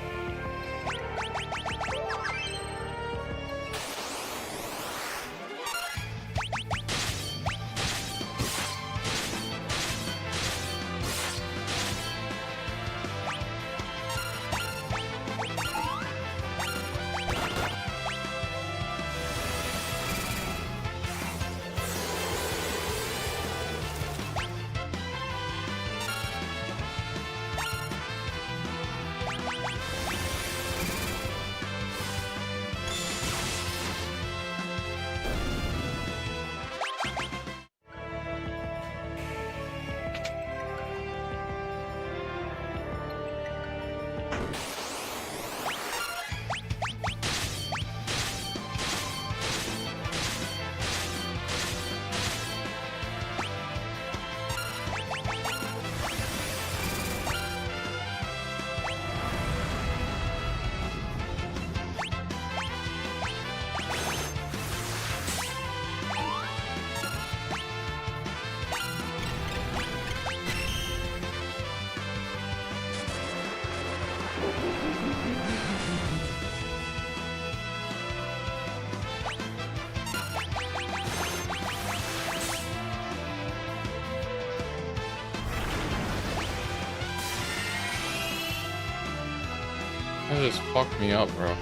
That just fucked me up, bro.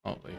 Holy.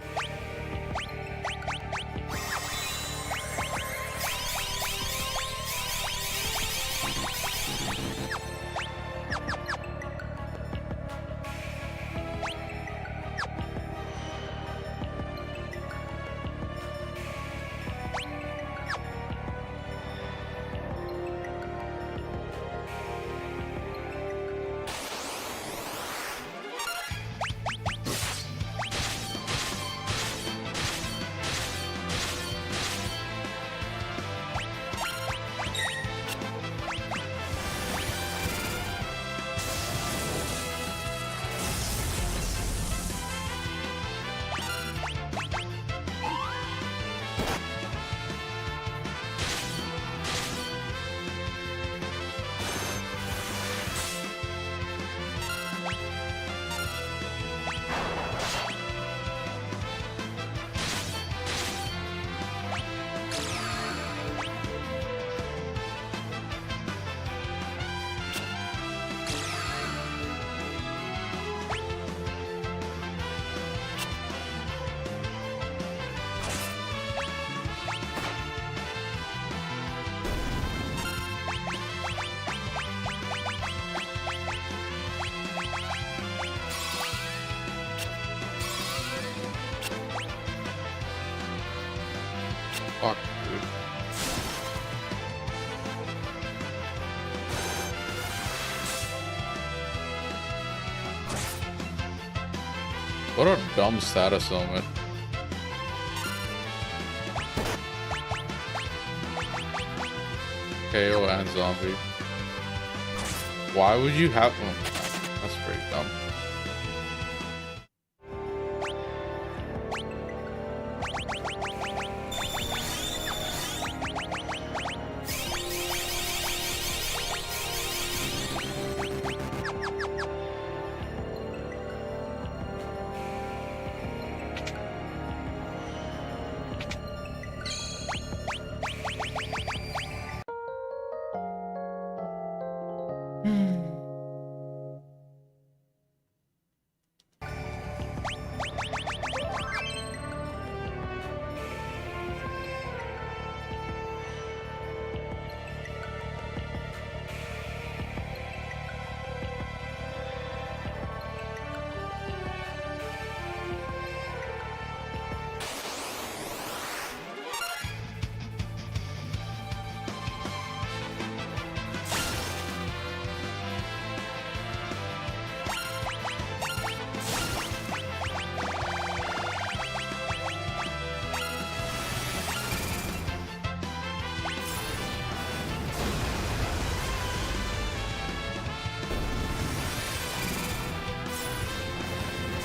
Fuck, dude. What a dumb status element. KO and zombie. Why would you have them? That's pretty dumb.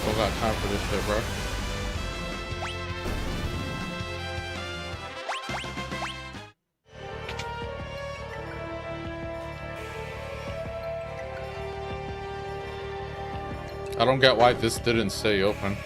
Don't got time for this shit, bro. I don't get why this didn't stay open.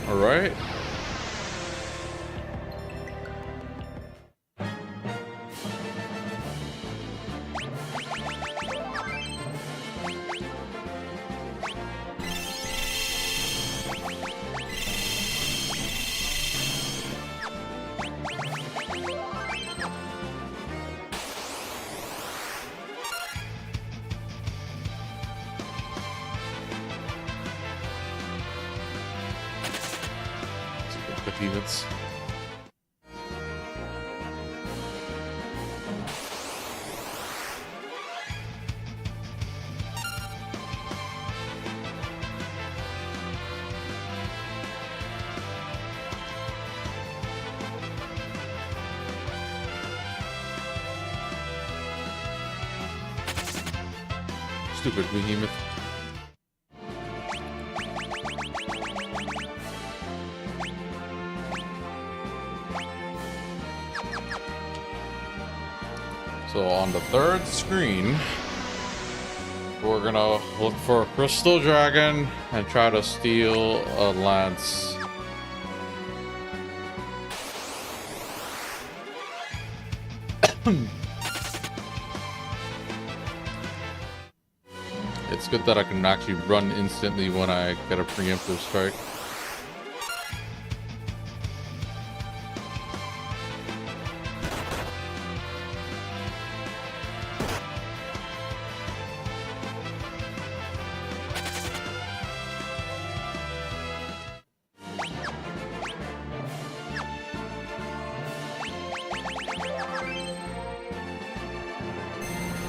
All right. Behemoths. Stupid behemoth. So on the third screen, we're gonna look for a crystal dragon and try to steal a lance. It's good that I can actually run instantly when I get a preemptive strike.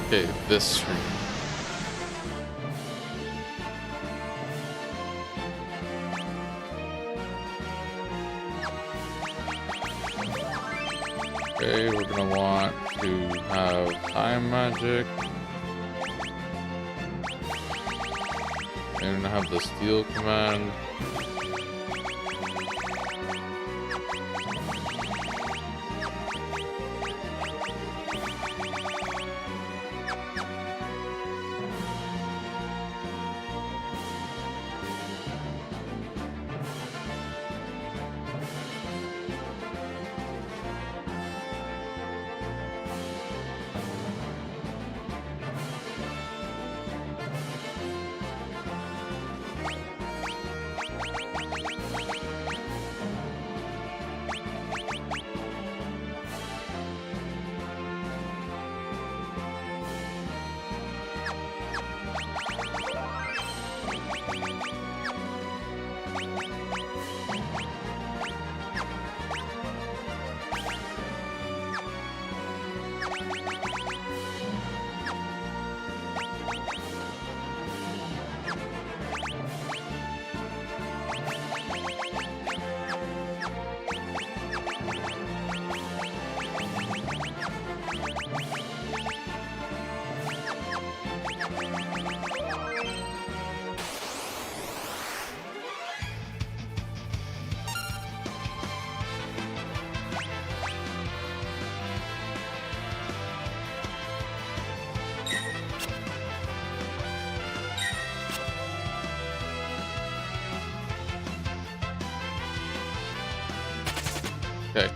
Okay, this screen. Okay, we're gonna want to have time magic. And have the steal command. Okay.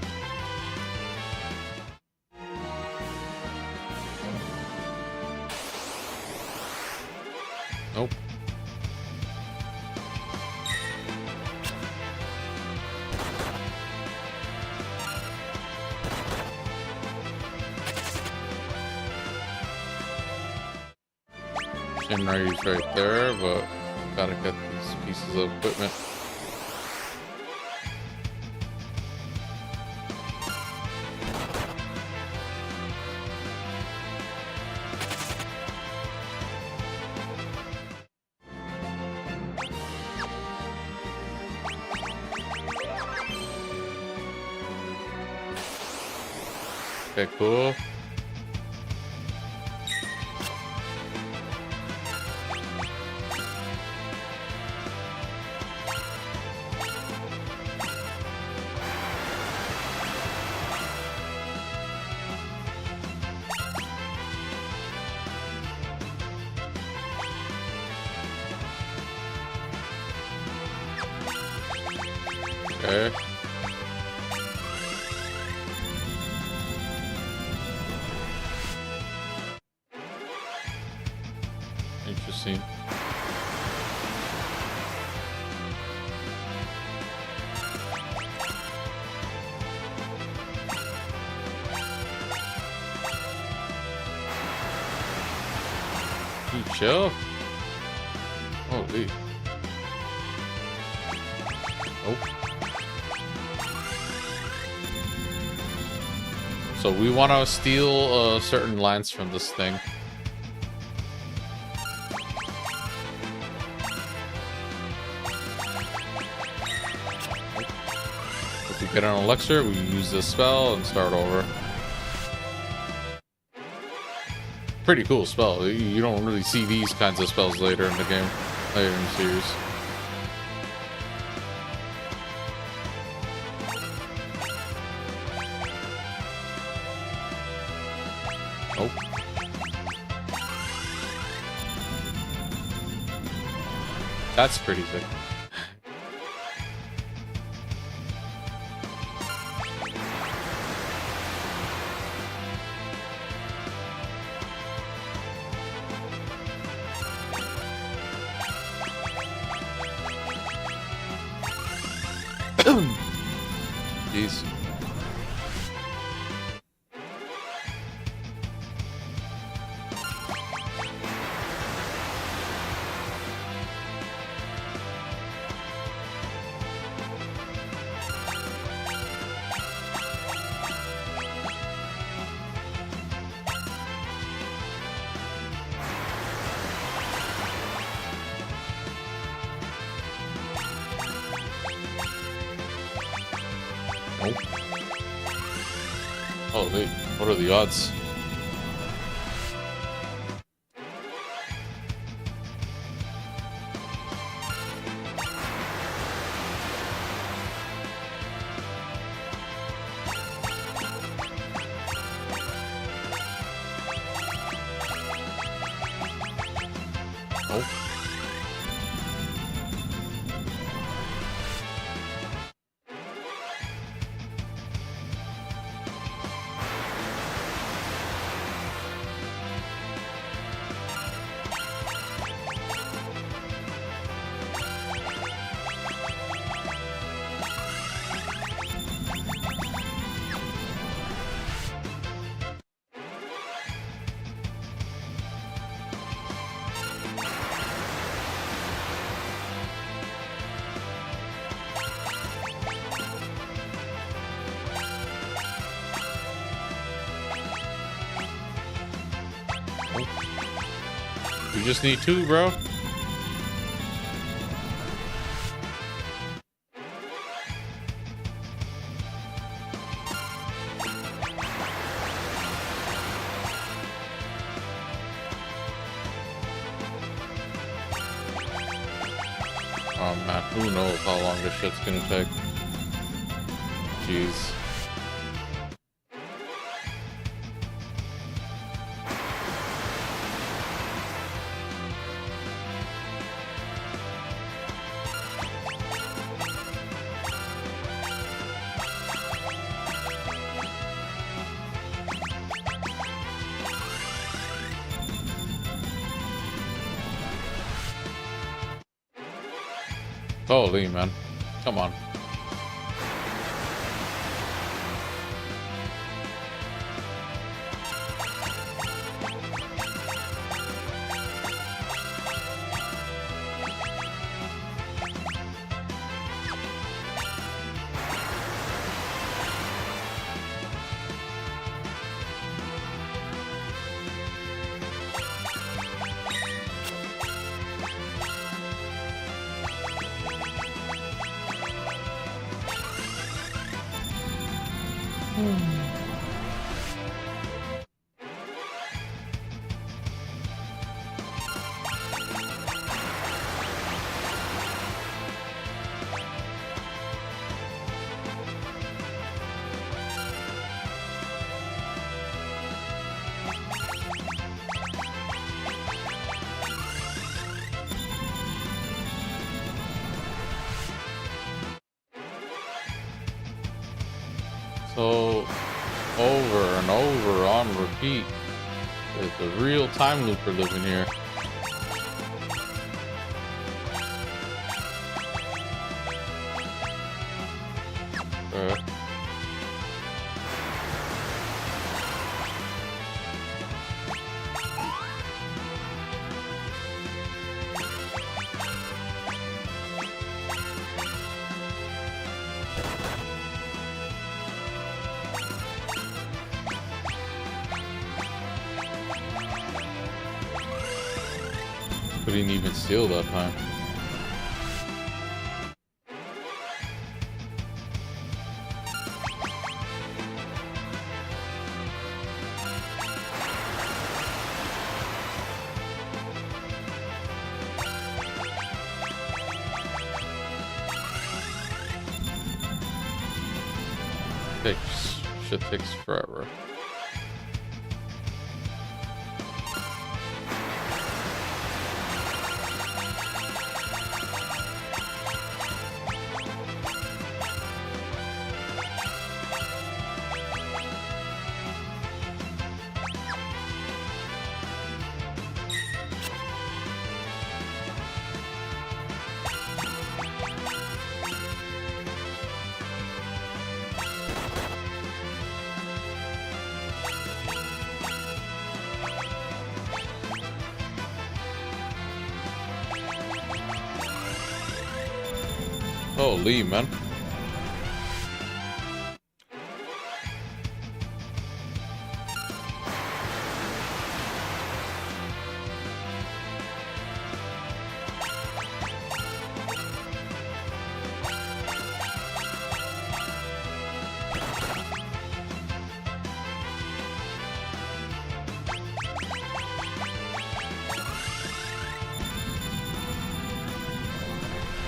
Nope. Shinryu's right there, but gotta get these pieces of equipment. Okay, cool. Okay. Interesting. You chill? Holy. Nope. So we want to steal certain lands from this thing. If we get an elixir, we use this spell and start over. Pretty cool spell. You don't really see these kinds of spells later in the game, later in the series. Nope. That's pretty sick. Jeez. Nope. Oh wait, what are the odds? Nope. You just need two, bro. Oh man, who knows how long this shit's gonna take. Jeez. Holy man. Come on. So, over and over on repeat. It's a real time loop we're living here. Couldn't even steal that time. Shit takes forever. Holy man.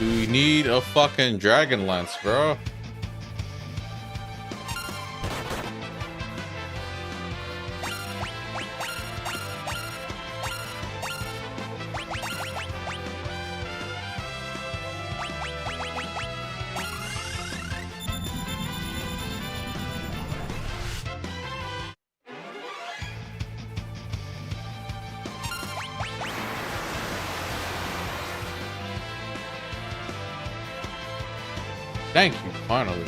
Do we need a fucking dragon lance, bro? Thank you, finally.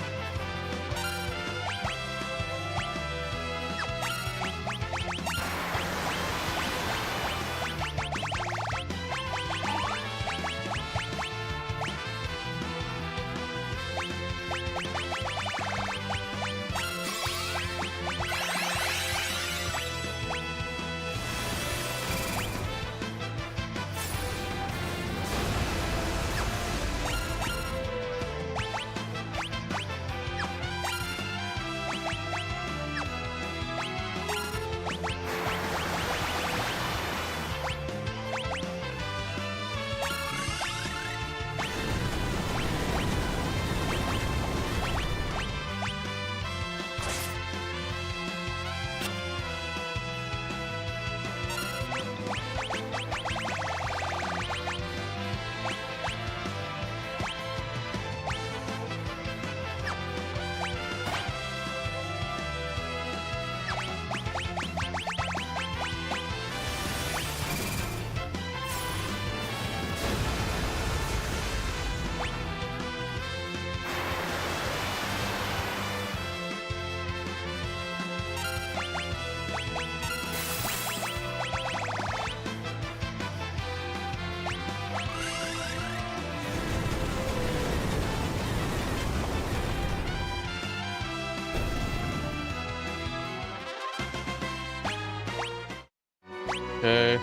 Okay.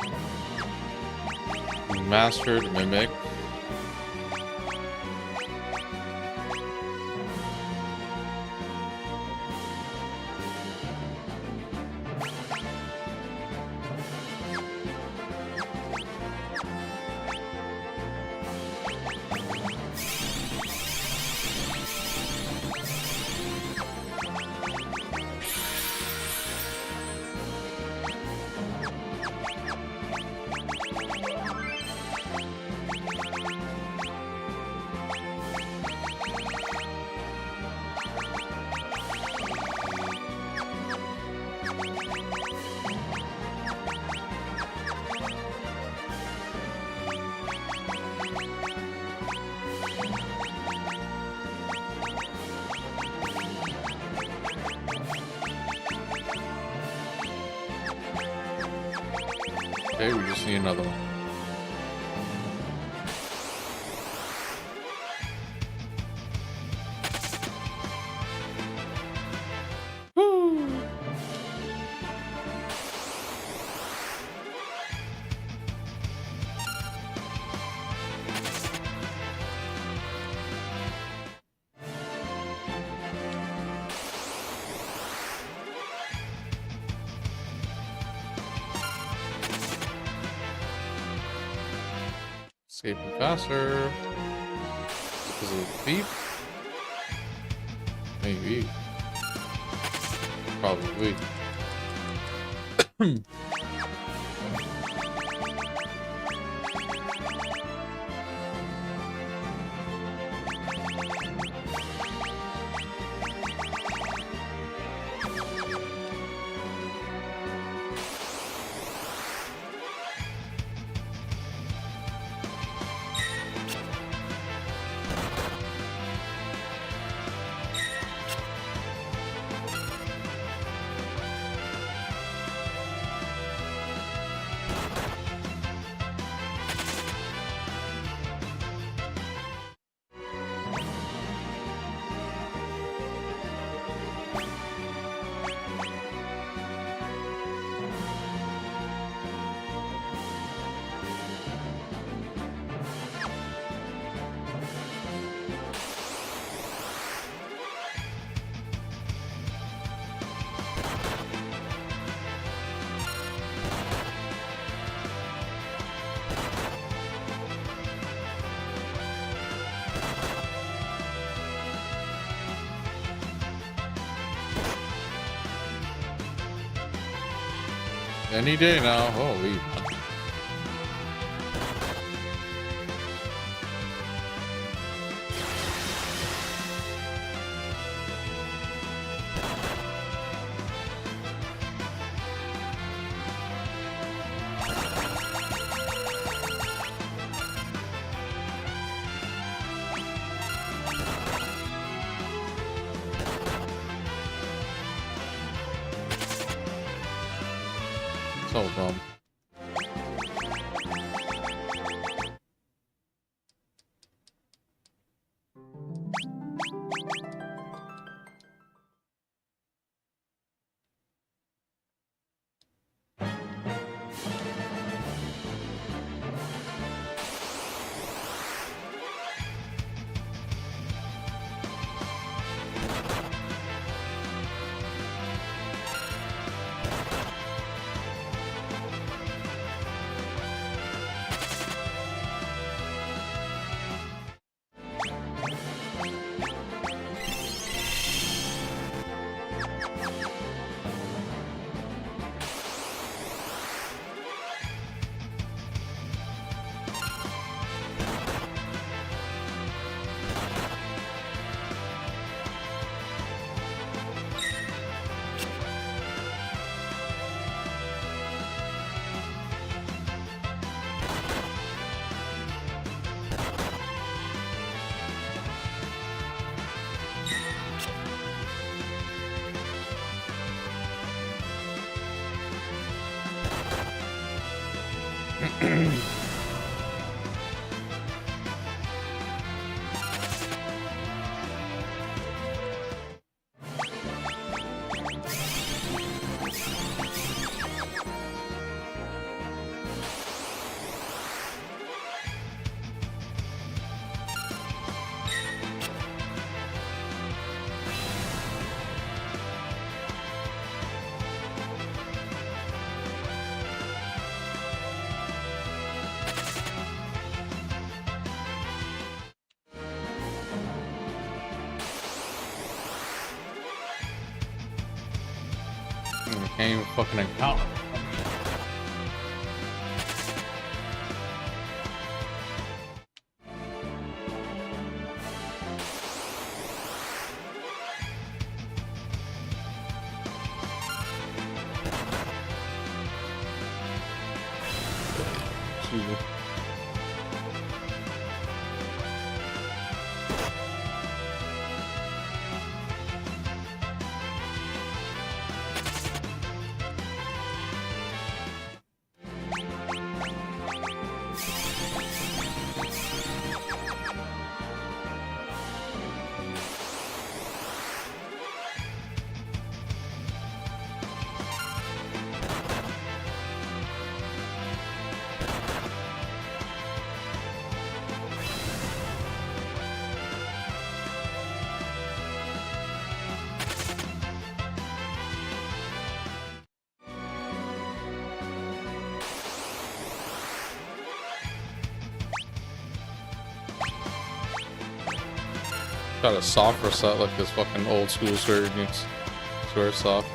Mastered Mimic. Okay, we just need another one. Escaping faster. Because of the thief? Maybe. Probably. Any day now. Holy. So dumb. Can't even fucking encounter. Excuse me. Got a soft reset like this fucking old school Square soft.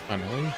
Finally.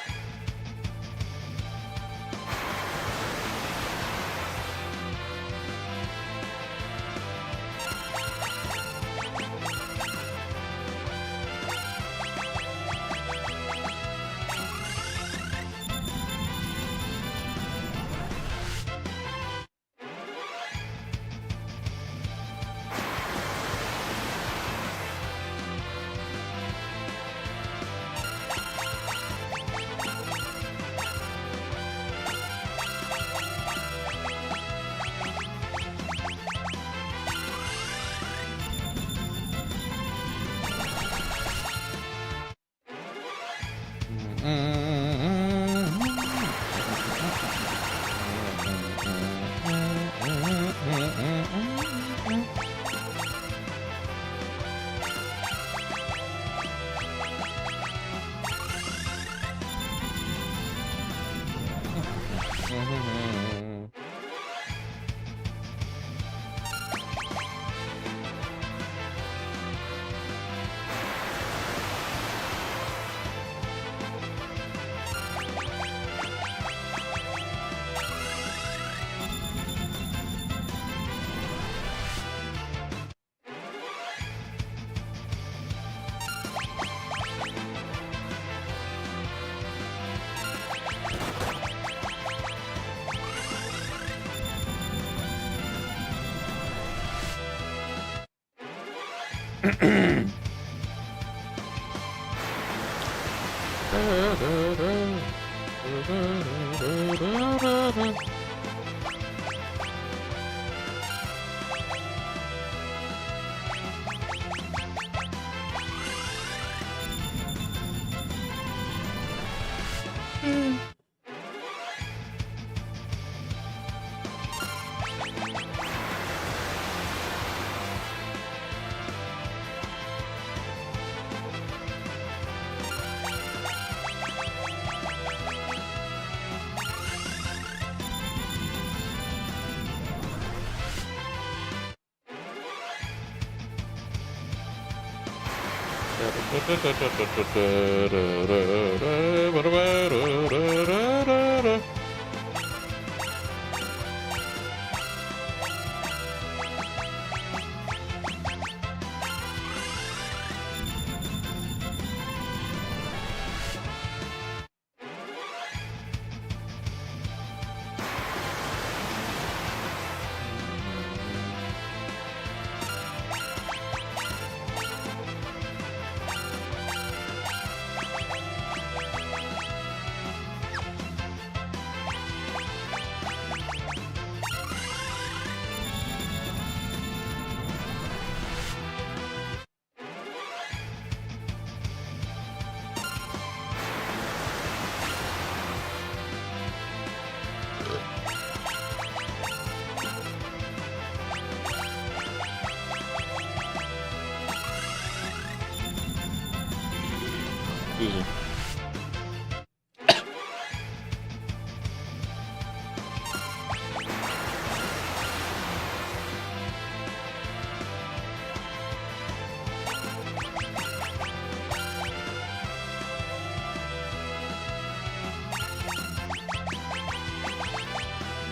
Excuse me.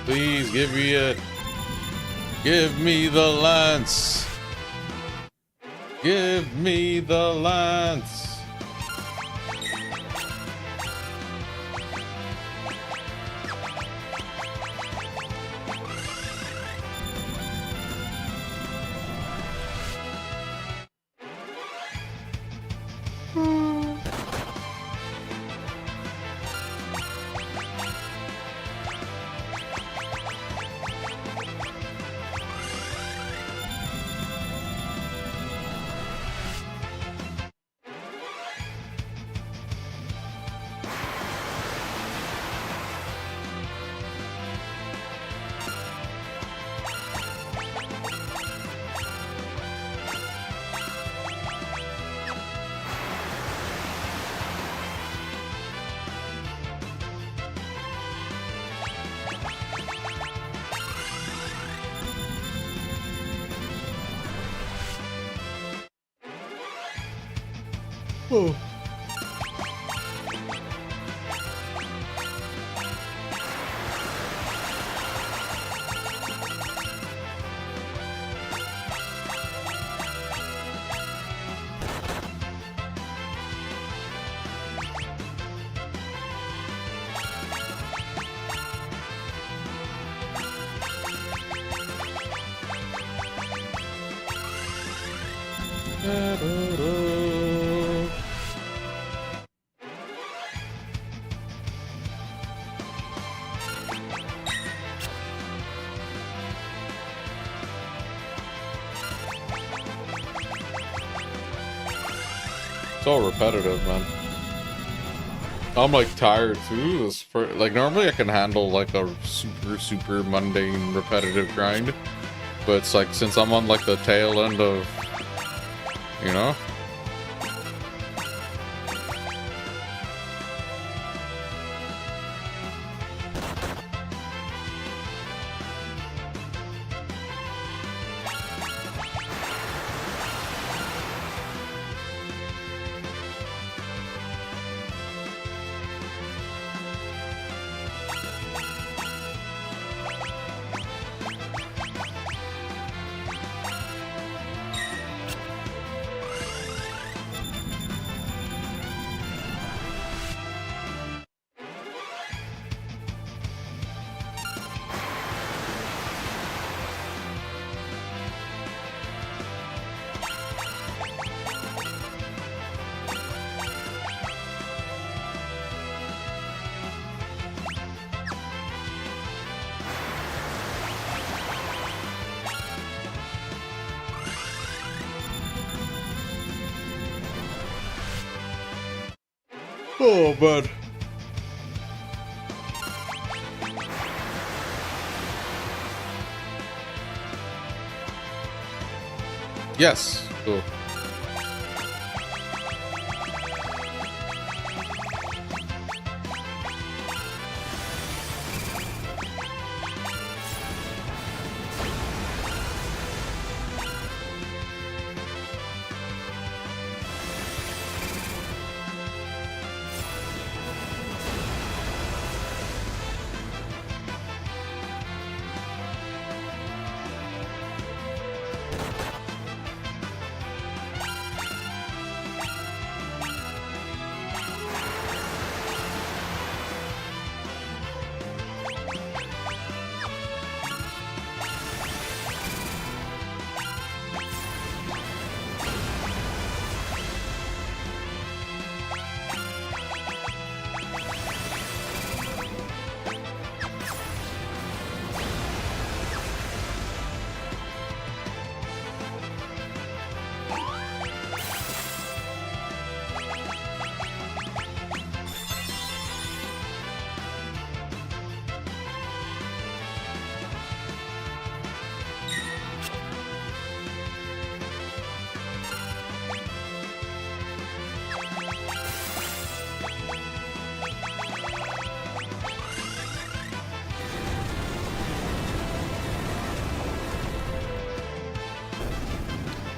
Please give me it. Give me the lance. Give me the lance. Oh. It's all repetitive, man. I'm like tired too. Like normally I can handle like a super mundane repetitive grind, but it's like since I'm on like the tail end of, you know. Oh, man. Yes. Cool.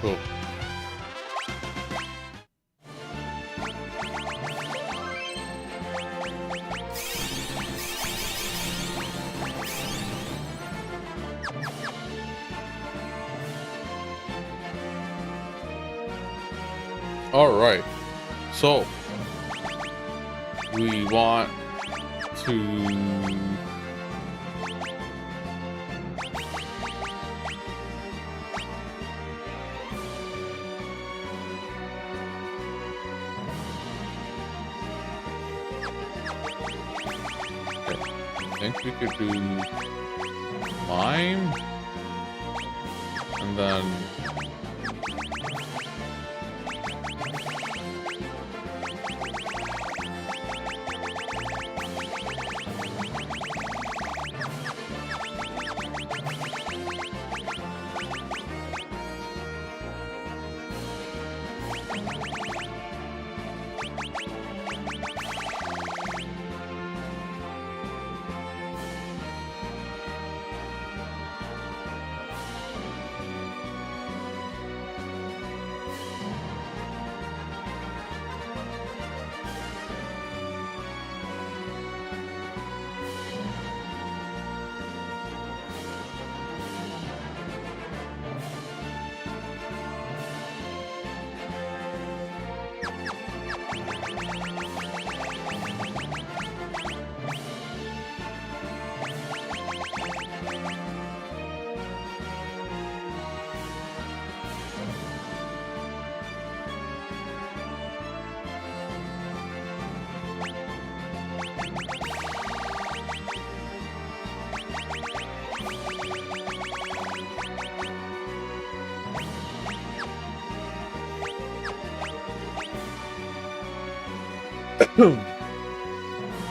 Cool. All right, so we want to I think we could do mime and then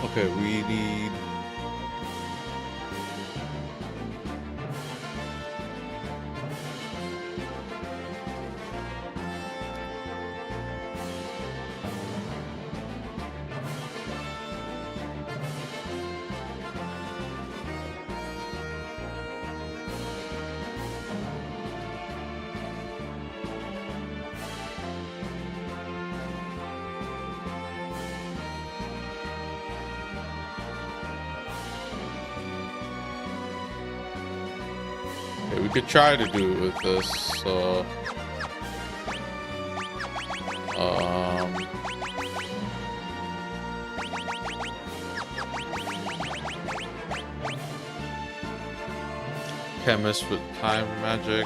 okay, we need okay, we could try to do it with this. Chemist with time magic.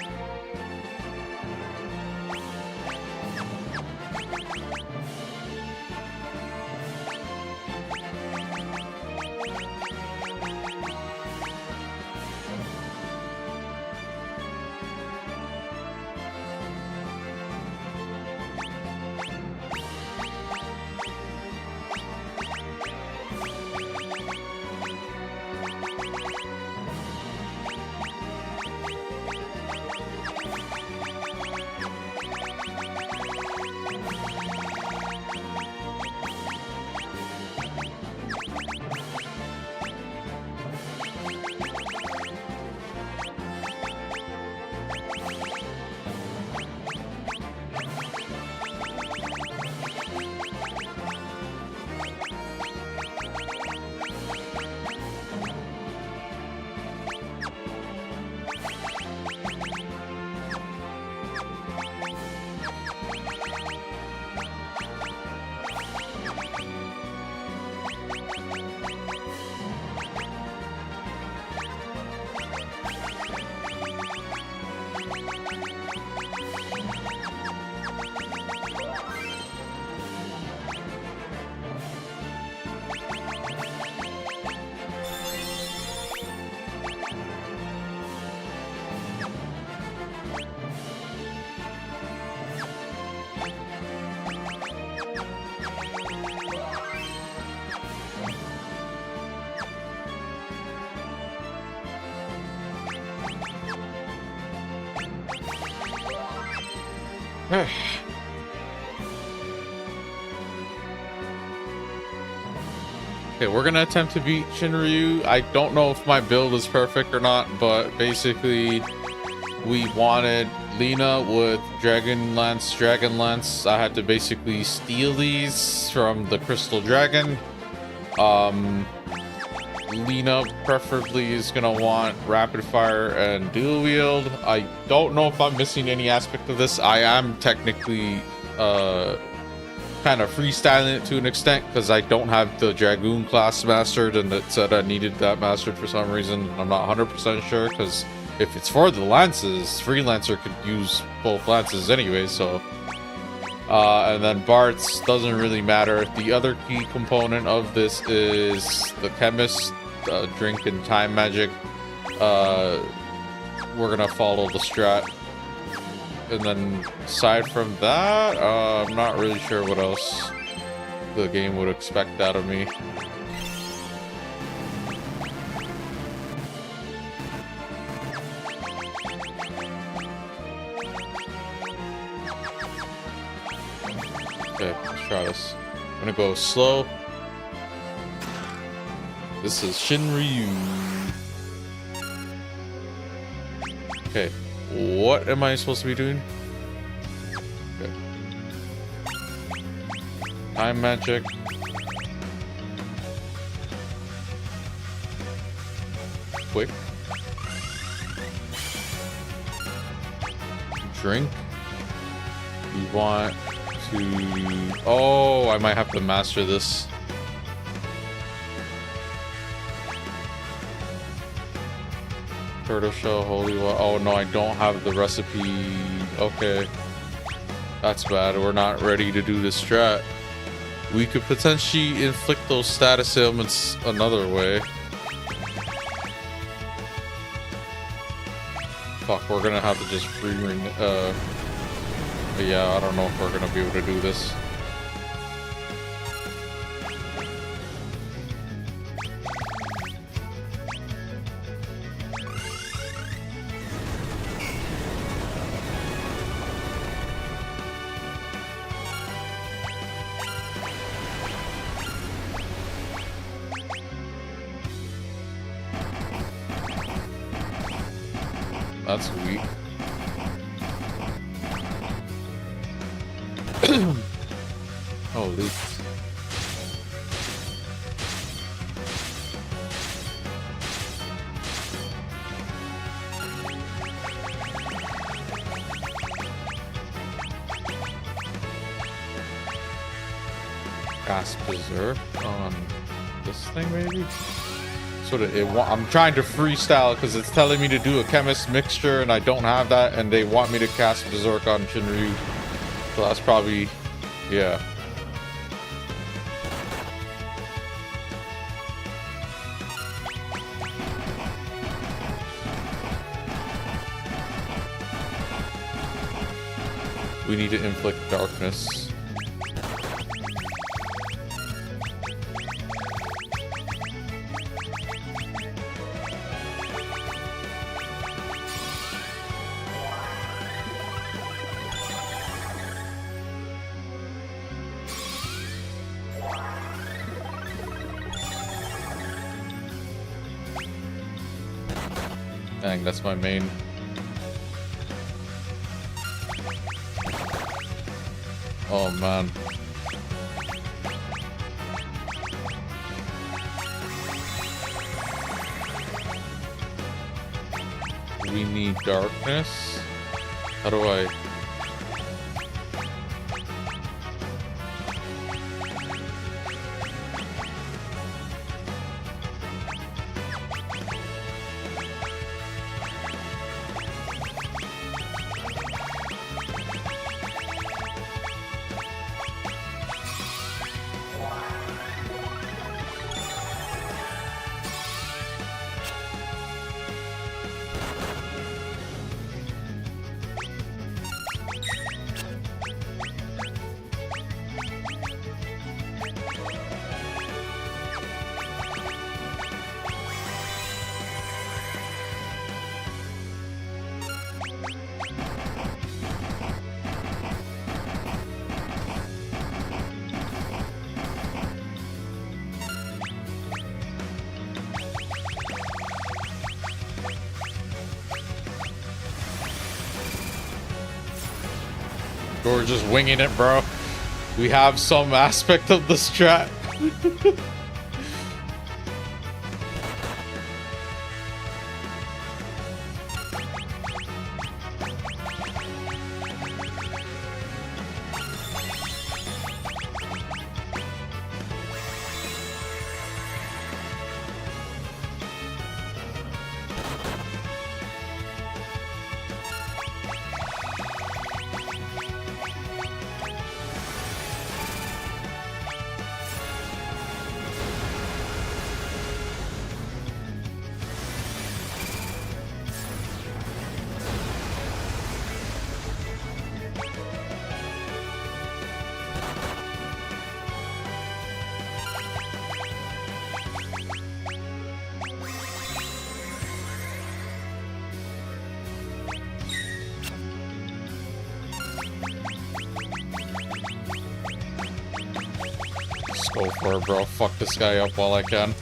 Okay, we're gonna attempt to beat Shinryu. I don't know if my build is perfect or not, but basically we wanted Lena with Dragonlance. I had to basically steal these from the Crystal Dragon. Lena preferably is gonna want Rapid Fire and Dual Wield. I don't know if I'm missing any aspect of this. I am technically kind of freestyling it to an extent because I don't have the Dragoon class mastered, and it said I needed that mastered for some reason. I'm not 100% sure because if it's for the lances, Freelancer could use both lances anyway, so. And then Bart's doesn't really matter. The other key component of this is the Chemist, Drink and Time Magic. We're gonna follow the strat. And then aside from that, I'm not really sure what else the game would expect out of me. Okay, let's try this. I'm gonna go slow. This is Shinryu. Okay, what am I supposed to be doing? Okay. Time magic. Quick. Drink. We want to... Oh, I might have to master this. Turtle shell, holy water. Oh no, I don't have the recipe. Okay. That's bad. We're not ready to do this strat. We could potentially inflict those status ailments another way. Fuck, we're gonna have to just free ring. Yeah, I don't know if we're gonna be able to do this. That's weak. Holy. Cast Berserk on this thing, maybe? So I'm trying to freestyle because it's telling me to do a Chemist mixture and I don't have that, and they want me to cast Berserk on Shinryu. So that's probably, yeah. We need to inflict darkness. Dang, that's my main. Oh man. We need darkness. How do I... We're just winging it, bro. We have some aspect of the strat. Just go for it, bro. Fuck this guy up while I can.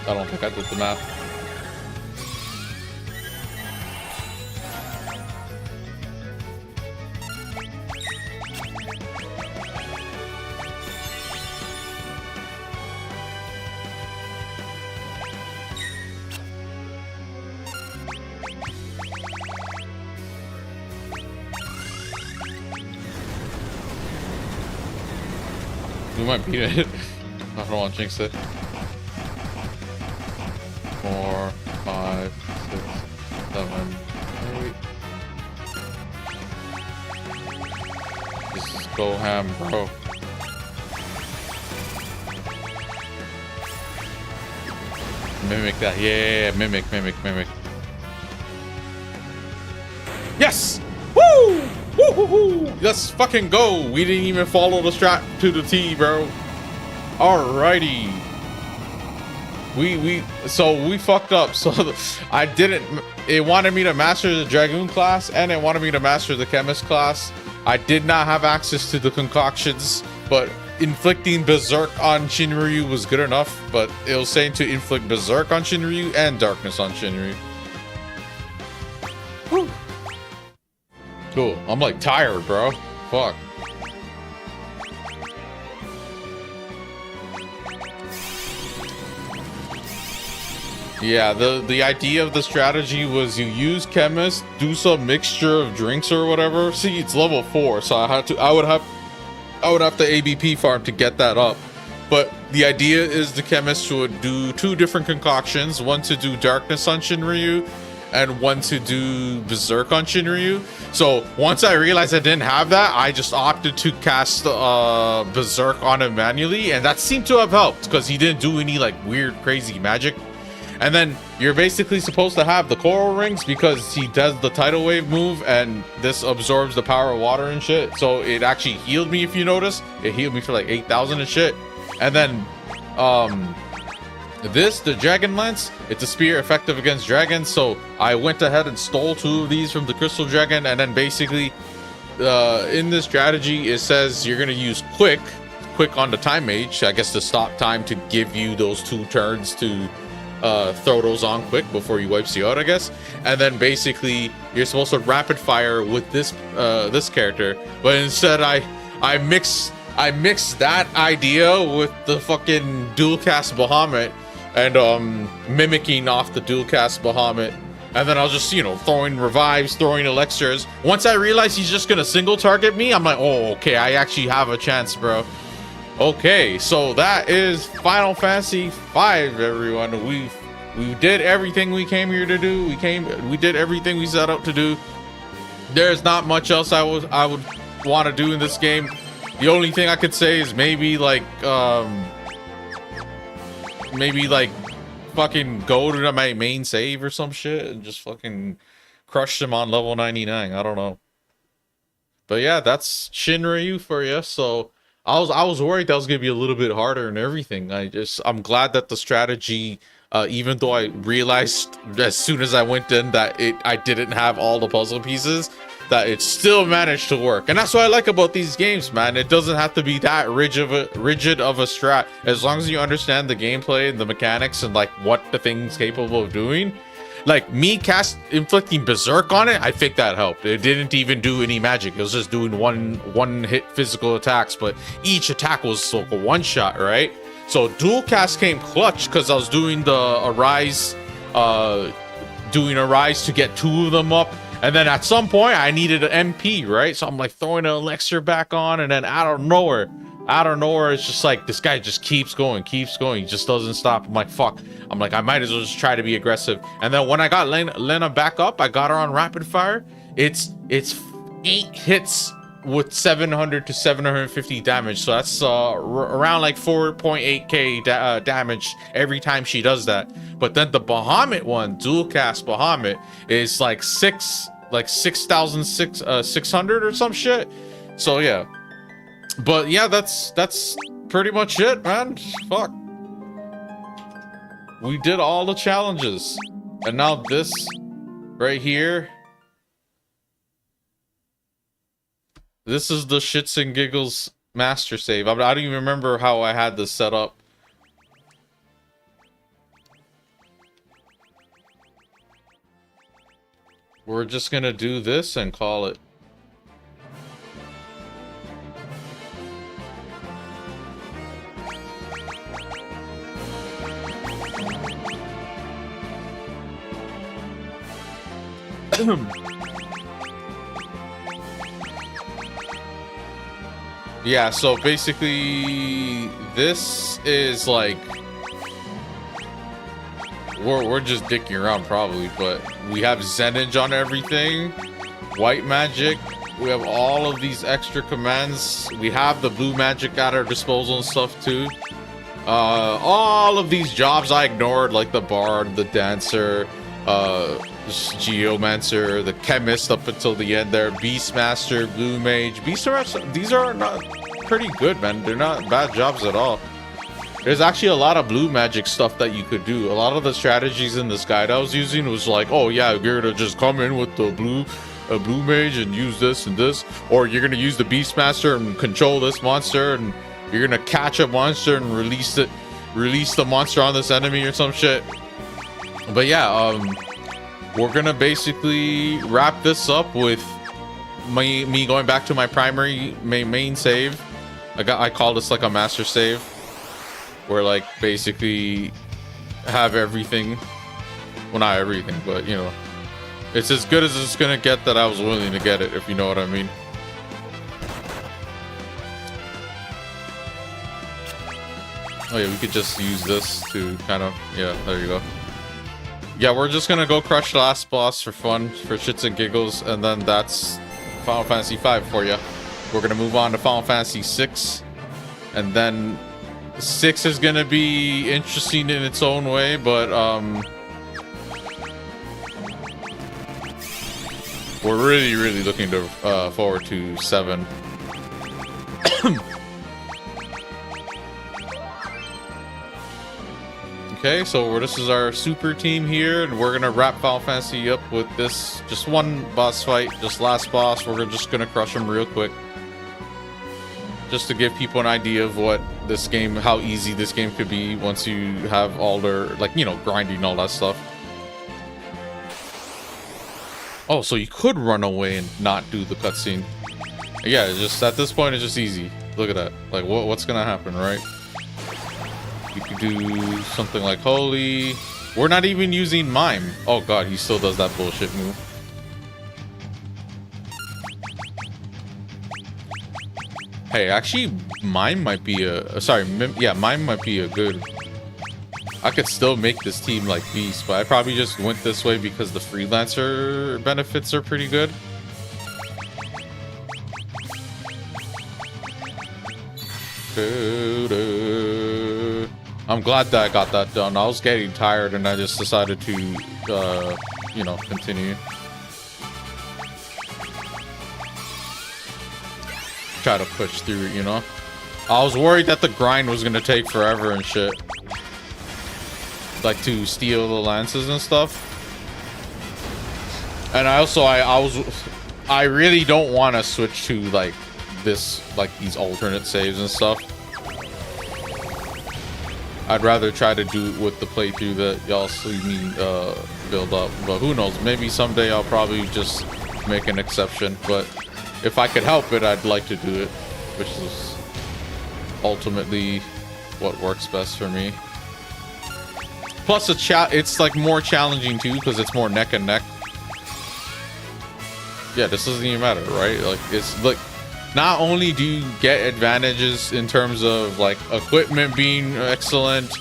I don't think I did the math. We might beat it. I don't want to jinx it. 4, 5, 6, 7, 8. Just go ham, bro. Mimic that. Yeah, mimic. Yes! Woo! Woo-hoo-hoo! Let's fucking go! We didn't even follow the strat to the T, bro. Alrighty. So we fucked up. So I didn't. It wanted me to master the Dragoon class, and it wanted me to master the Chemist class. I did not have access to the concoctions, but inflicting Berserk on Shinryu was good enough. But it was saying to inflict Berserk on Shinryu and Darkness on Shinryu. Whew. Cool. I'm like tired, bro. Fuck. Yeah, the idea of the strategy was you use Chemist, do some mixture of drinks or whatever. See, it's level 4, so I would have to ABP farm to get that up. But the idea is the Chemist would do 2 different concoctions, one to do Darkness on Shinryu and one to do Berserk on Shinryu. So once I realized I didn't have that, I just opted to cast Berserk on him manually, and that seemed to have helped because he didn't do any like weird crazy magic. And then you're basically supposed to have the coral rings because he does the tidal wave move, and this absorbs the power of water and shit. So it actually healed me. If you notice, it healed me for like 8,000 and shit. And then the dragon lance, it's a spear effective against dragons. So I went ahead and stole 2 of these from the crystal dragon, and then basically in this strategy it says you're gonna use quick on the time mage, I guess, to stop time, to give you those 2 turns to throw those on quick before he wipes you out, I guess. And then basically you're supposed to rapid fire with this this character, but instead I mixed that idea with the fucking dual cast Bahamut and mimicking off the dual cast Bahamut, and then I was just, you know, throwing revives, throwing elixirs. Once I realized he's just gonna single target me, I'm like, oh, okay, I actually have a chance, bro. Okay, so that is Final Fantasy V, everyone. We did everything we came here to do. We did everything we set out to do. There's not much else I would want to do in this game. The only thing I could say is maybe like maybe like fucking go to my main save or some shit and just fucking crush them on level 99. I don't know. But yeah, that's Shinryu for you. So I was worried that was gonna be a little bit harder and everything. I'm glad that the strategy, even though I realized as soon as I went in that I didn't have all the puzzle pieces, that it still managed to work. And that's what I like about these games, man. It doesn't have to be that rigid of a strat. As long as you understand the gameplay and the mechanics and like what the thing's capable of doing. Like me inflicting berserk on it, I think that helped. It didn't even do any magic. It was just doing one hit physical attacks, but each attack was like a one shot, right? So dual cast came clutch because I was doing the Arise to get 2 of them up. And then at some point I needed an MP, right? So I'm like throwing an elixir back on, and then out of nowhere, it's just like this guy just keeps going. He just doesn't stop. I'm like, fuck. I'm like, I might as well just try to be aggressive. And then when I got Lena back up, I got her on rapid fire. It's 8 hits with 700 to 750 damage. So that's around like 4.8k damage every time she does that. But then the Bahamut one, dual cast Bahamut, is like 6,600 or some shit. So yeah. But yeah, that's pretty much it, man. Fuck. We did all the challenges. And now this right here. This is the Shits and Giggles master save. I don't even remember how I had this set up. We're just gonna do this and call it. Yeah, so basically this is like we're just dicking around probably, but we have Zenage on everything, white magic, we have all of these extra commands, we have the blue magic at our disposal and stuff too. All of these jobs I ignored, like the bard, the dancer, Geomancer, the chemist up until the end there, Beastmaster, Blue Mage. Beastmaster, these are not pretty good, man. They're not bad jobs at all. There's actually a lot of blue magic stuff that you could do. A lot of the strategies in this guide I was using was like, oh yeah, you're gonna just come in with the blue mage and use this and this, or you're gonna use the Beastmaster and control this monster, and you're gonna catch a monster and release the monster on this enemy or some shit. But yeah, we're gonna basically wrap this up with me going back to my primary main save. I call this like a master save, where like basically have everything. Well, not everything, but you know, it's as good as it's gonna get that I was willing to get it, if you know what I mean. Oh yeah, we could just use this to kind of, yeah, there you go. Yeah, we're just gonna go crush the last boss for fun, for shits and giggles, and then that's Final Fantasy V for you. We're gonna move on to Final Fantasy VI, and then 6 is gonna be interesting in its own way, but we're really looking to forward to 7. Okay, so this is our super team here, and we're gonna wrap Final Fantasy up with this just one boss fight, just last boss. We're just gonna crush him real quick, just to give people an idea of what this game, how easy this game could be once you have all their, like, you know, grinding all that stuff. Oh, so you could run away and not do the cutscene. Yeah, it's just at this point it's just easy. Look at that. Like, what's gonna happen, right? You could do something like holy. We're not even using mime. Oh god, he still does that bullshit move. Hey, actually, mime might be a mime might be a good. I could still make this team like beast, but I probably just went this way because the freelancer benefits are pretty good. I'm glad that I got that done. I was getting tired and I just decided to, you know, continue. Try to push through, you know? I was worried that the grind was gonna take forever and shit. Like to steal the lances and stuff. And I really don't want to switch to like this, like these alternate saves and stuff. I'd rather try to do it with the playthrough that y'all see me build up. But who knows? Maybe someday I'll probably just make an exception. But if I could help it, I'd like to do it, which is ultimately what works best for me. Plus, it's like more challenging too because it's more neck and neck. Yeah, this doesn't even matter, right? Like, it's like, not only do you get advantages in terms of like equipment being excellent,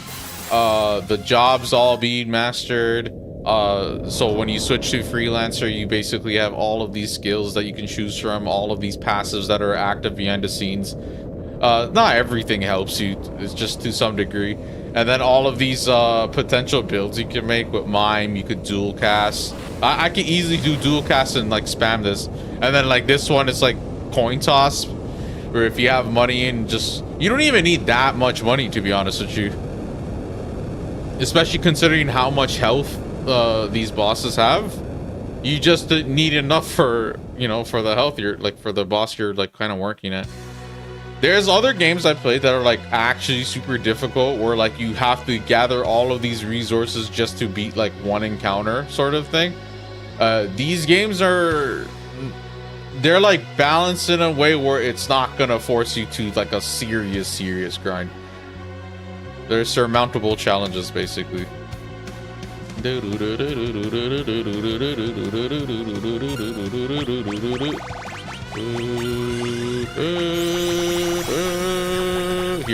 the jobs all being mastered. So when you switch to freelancer, you basically have all of these skills that you can choose from, all of these passives that are active behind the scenes. Not everything helps you, it's just to some degree. And then all of these potential builds you can make with Mime, you could dual cast. I could easily do dual cast and like spam this. And then like this one, it's like coin toss, where if you have money in, you don't even need that much money, to be honest with you. Especially considering how much health these bosses have. You just need enough for, you know, for the health you're like, for the boss you're like kind of working at. There's other games I played that are like actually super difficult, where like you have to gather all of these resources just to beat like one encounter sort of thing. These games they're like balanced in a way where it's not gonna force you to like a serious grind. There's surmountable challenges basically. Here,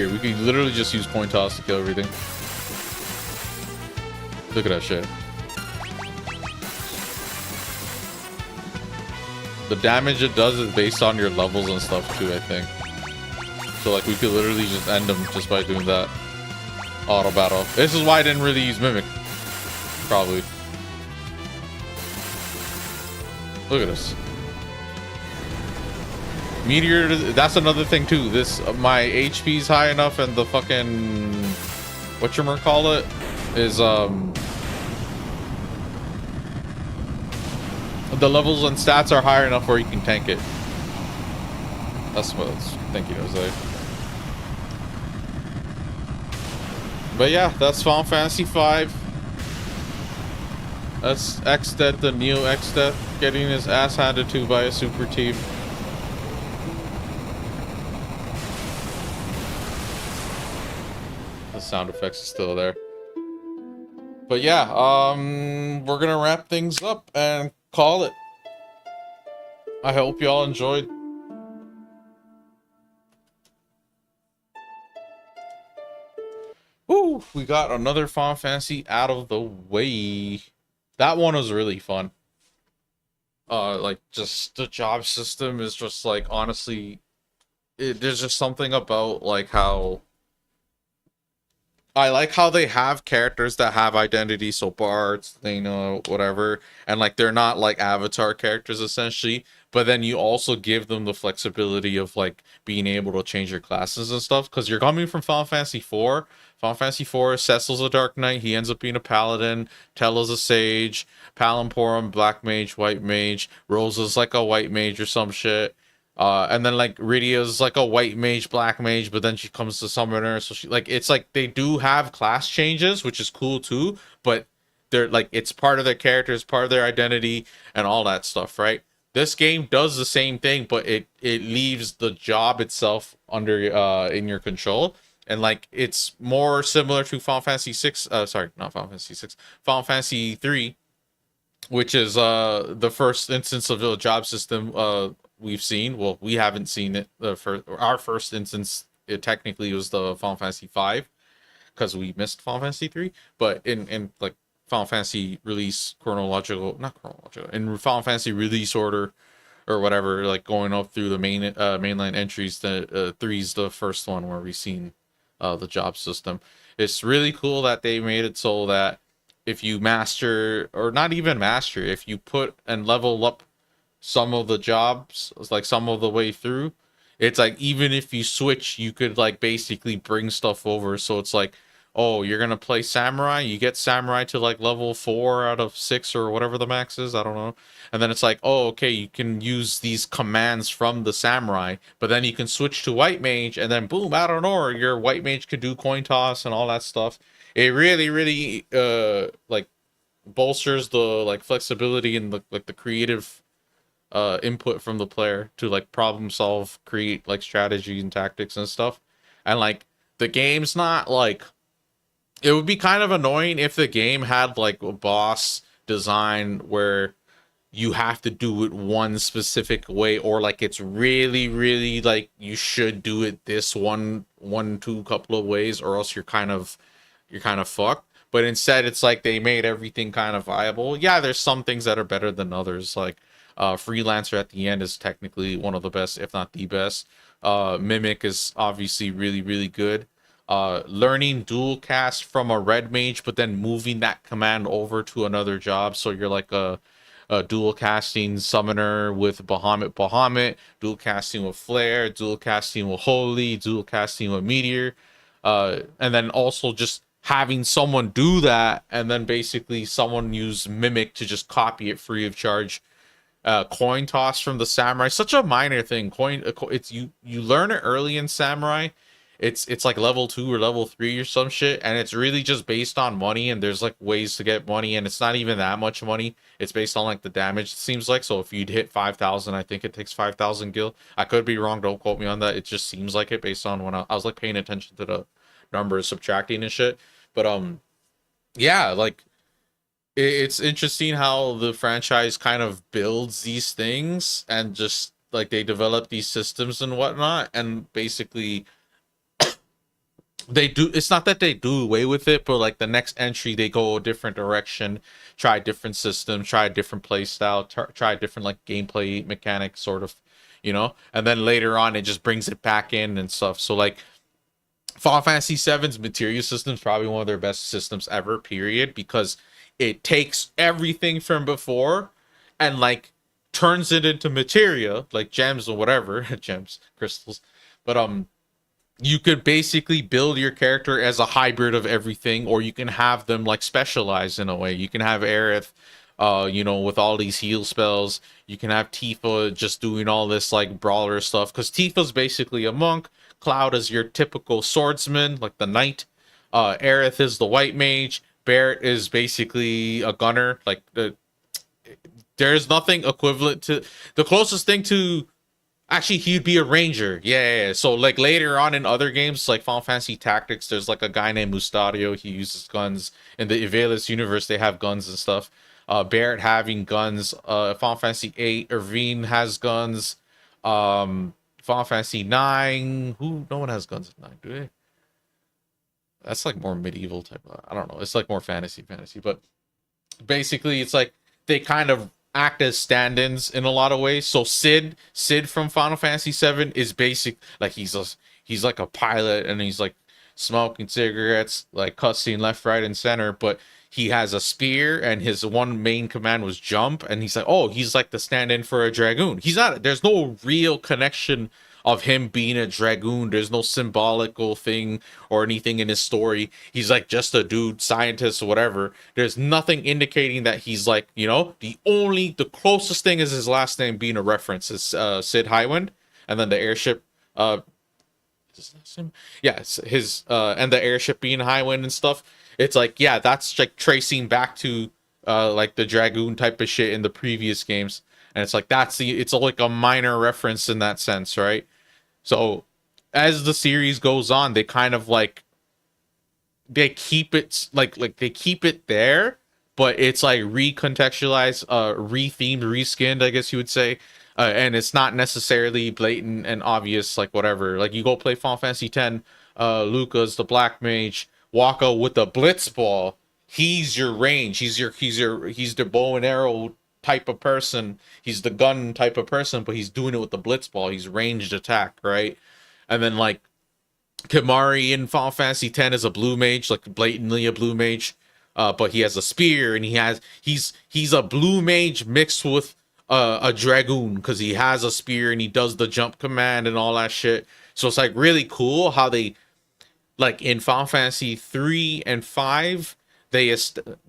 we can literally just use coin toss to kill everything. Look at that shit. The damage it does is based on your levels and stuff too, I think. So like we could literally just end them just by doing that. Auto battle. This is why I didn't really use Mimic. Probably. Look at this. Meteor, that's another thing too. My HP's high enough and the fucking, whatchamacallit, is the levels and stats are higher enough where you can tank it. That's what I was thinking, Jose. But yeah, that's Final Fantasy V. That's Exdeath, the Neo Exdeath, getting his ass handed to by a super team. The sound effects are still there. But yeah, we're gonna wrap things up and call it. I hope y'all enjoyed. Woo! We got another Final Fantasy out of the way. That one was really fun. Like, just the job system is just like, honestly, there's just something about like how I like how they have characters that have identity, so bards, you know, whatever, and like they're not like avatar characters essentially, but then you also give them the flexibility of like being able to change your classes and stuff, because you're coming from Final Fantasy IV. Final Fantasy IV, Cecil's a Dark Knight, he ends up being a Paladin, Tella's a Sage, Palimporum, Black Mage, White Mage, Rosa's like a White Mage or some shit. And then like Rydia's like a White Mage, Black Mage, but then she comes to Summoner, so she like, it's like they do have class changes, which is cool too, but they're like, it's part of their characters, part of their identity, and all that stuff, right? This game does the same thing, but it leaves the job itself under in your control. And like, it's more similar to Final Fantasy 6, sorry, not Final Fantasy 6, Final Fantasy 3, which is the first instance of a job system we've seen. Well, we haven't seen it. Our first instance, it technically was the Final Fantasy 5, because we missed Final Fantasy 3. But in like Final Fantasy release in Final Fantasy release order or whatever, like going up through the mainline entries, the 3's the first one where we've seen the job system. It's really cool that they made it so that if you master, or not even master, if you put and level up some of the jobs, like some of the way through, it's like even if you switch, you could like basically bring stuff over. So it's like, oh, you're gonna play samurai, you get samurai to like level 4 out of 6 or whatever the max is, I don't know. And then it's like, oh, okay, you can use these commands from the samurai, but then you can switch to white mage, and then boom, out of nowhere, your white mage could do coin toss and all that stuff. It really, really like bolsters the like flexibility and the like the creative input from the player to like problem solve, create like strategy and tactics and stuff. And like the game's not like, it would be kind of annoying if the game had like a boss design where you have to do it one specific way, or like it's really, really like you should do it this two couple of ways, or else you're kind of fucked. But instead it's like they made everything kind of viable. Yeah, there's some things that are better than others, like Freelancer at the end is technically one of the best, if not the best. Mimic is obviously really, really good. Learning dual cast from a red mage, but then moving that command over to another job, so you're like a dual casting summoner with Bahamut, dual casting with Flare, dual casting with Holy, dual casting with Meteor, and then also just having someone do that, and then basically someone use Mimic to just copy it free of charge. Coin toss from the samurai, such a minor thing. It's you learn it early in samurai. It's like level 2 or level 3 or some shit, and it's really just based on money, and there's like ways to get money, and it's not even that much money. It's based on like the damage, it seems like. So if you'd hit 5,000, I think it takes 5,000 gil. I could be wrong, don't quote me on that. It just seems like it based on when I was like paying attention to the numbers, subtracting and shit. But yeah, like it's interesting how the franchise kind of builds these things, and just like they develop these systems and whatnot, and basically they do, it's not that they do away with it, but like the next entry they go a different direction, try different systems, try a different play style, try different like gameplay mechanics, sort of, you know. And then later on it just brings it back in and stuff. So like Final Fantasy VII's materia system is probably one of their best systems ever, period, because it takes everything from before and like turns it into materia, like gems or whatever, gems, crystals. But you could basically build your character as a hybrid of everything, or you can have them like specialize in a way. You can have Aerith, you know, with all these heal spells. You can have Tifa just doing all this like brawler stuff, because Tifa's basically a monk. Cloud is your typical swordsman, like the knight. Aerith is the white mage. Barret is basically a gunner. Like there's nothing equivalent to, the closest thing to, actually he'd be a ranger. Yeah. So like later on in other games like Final Fantasy Tactics, there's like a guy named Mustadio. He uses guns. In the Ivalice universe they have guns and stuff. Barret having guns. Final Fantasy 8, Irvine has guns. Final Fantasy 9, no one has guns in 9, do they? That's like more medieval type of, I don't know, it's like more fantasy, but basically it's like they kind of act as stand-ins in a lot of ways. So Sid from Final Fantasy 7 is basic, like he's like a pilot, and he's like smoking cigarettes, like cussing left, right, and center, but he has a spear, and his one main command was jump, and he's like, oh, he's like the stand-in for a dragoon. He's not, there's no real connection of him being a dragoon. There's no symbolical thing or anything in his story. He's like just a dude, scientist or whatever. There's nothing indicating that he's like, you know, the closest thing is his last name being a reference is Sid Highwind, and then the airship is his last name? Yeah, it's his and the airship being Highwind and stuff. It's like, yeah, that's like tracing back to like the dragoon type of shit in the previous games. And it's like, it's like a minor reference in that sense, right? So as the series goes on, they kind of like, they keep it like they keep it there, but it's like recontextualized, rethemed, reskinned, I guess you would say. And it's not necessarily blatant and obvious, like whatever. Like you go play Final Fantasy X, Lucca's the black mage, Wakka with the blitz ball. He's your range. He's the bow and arrow type of person. He's the gun type of person, but he's doing it with the blitz ball. He's ranged attack, right? And then like Kimari in Final Fantasy X is a blue mage, like blatantly a blue mage, but he has a spear and he's a blue mage mixed with a dragoon because he has a spear and he does the jump command and all that shit. So it's like really cool how they like in Final Fantasy 3 and 5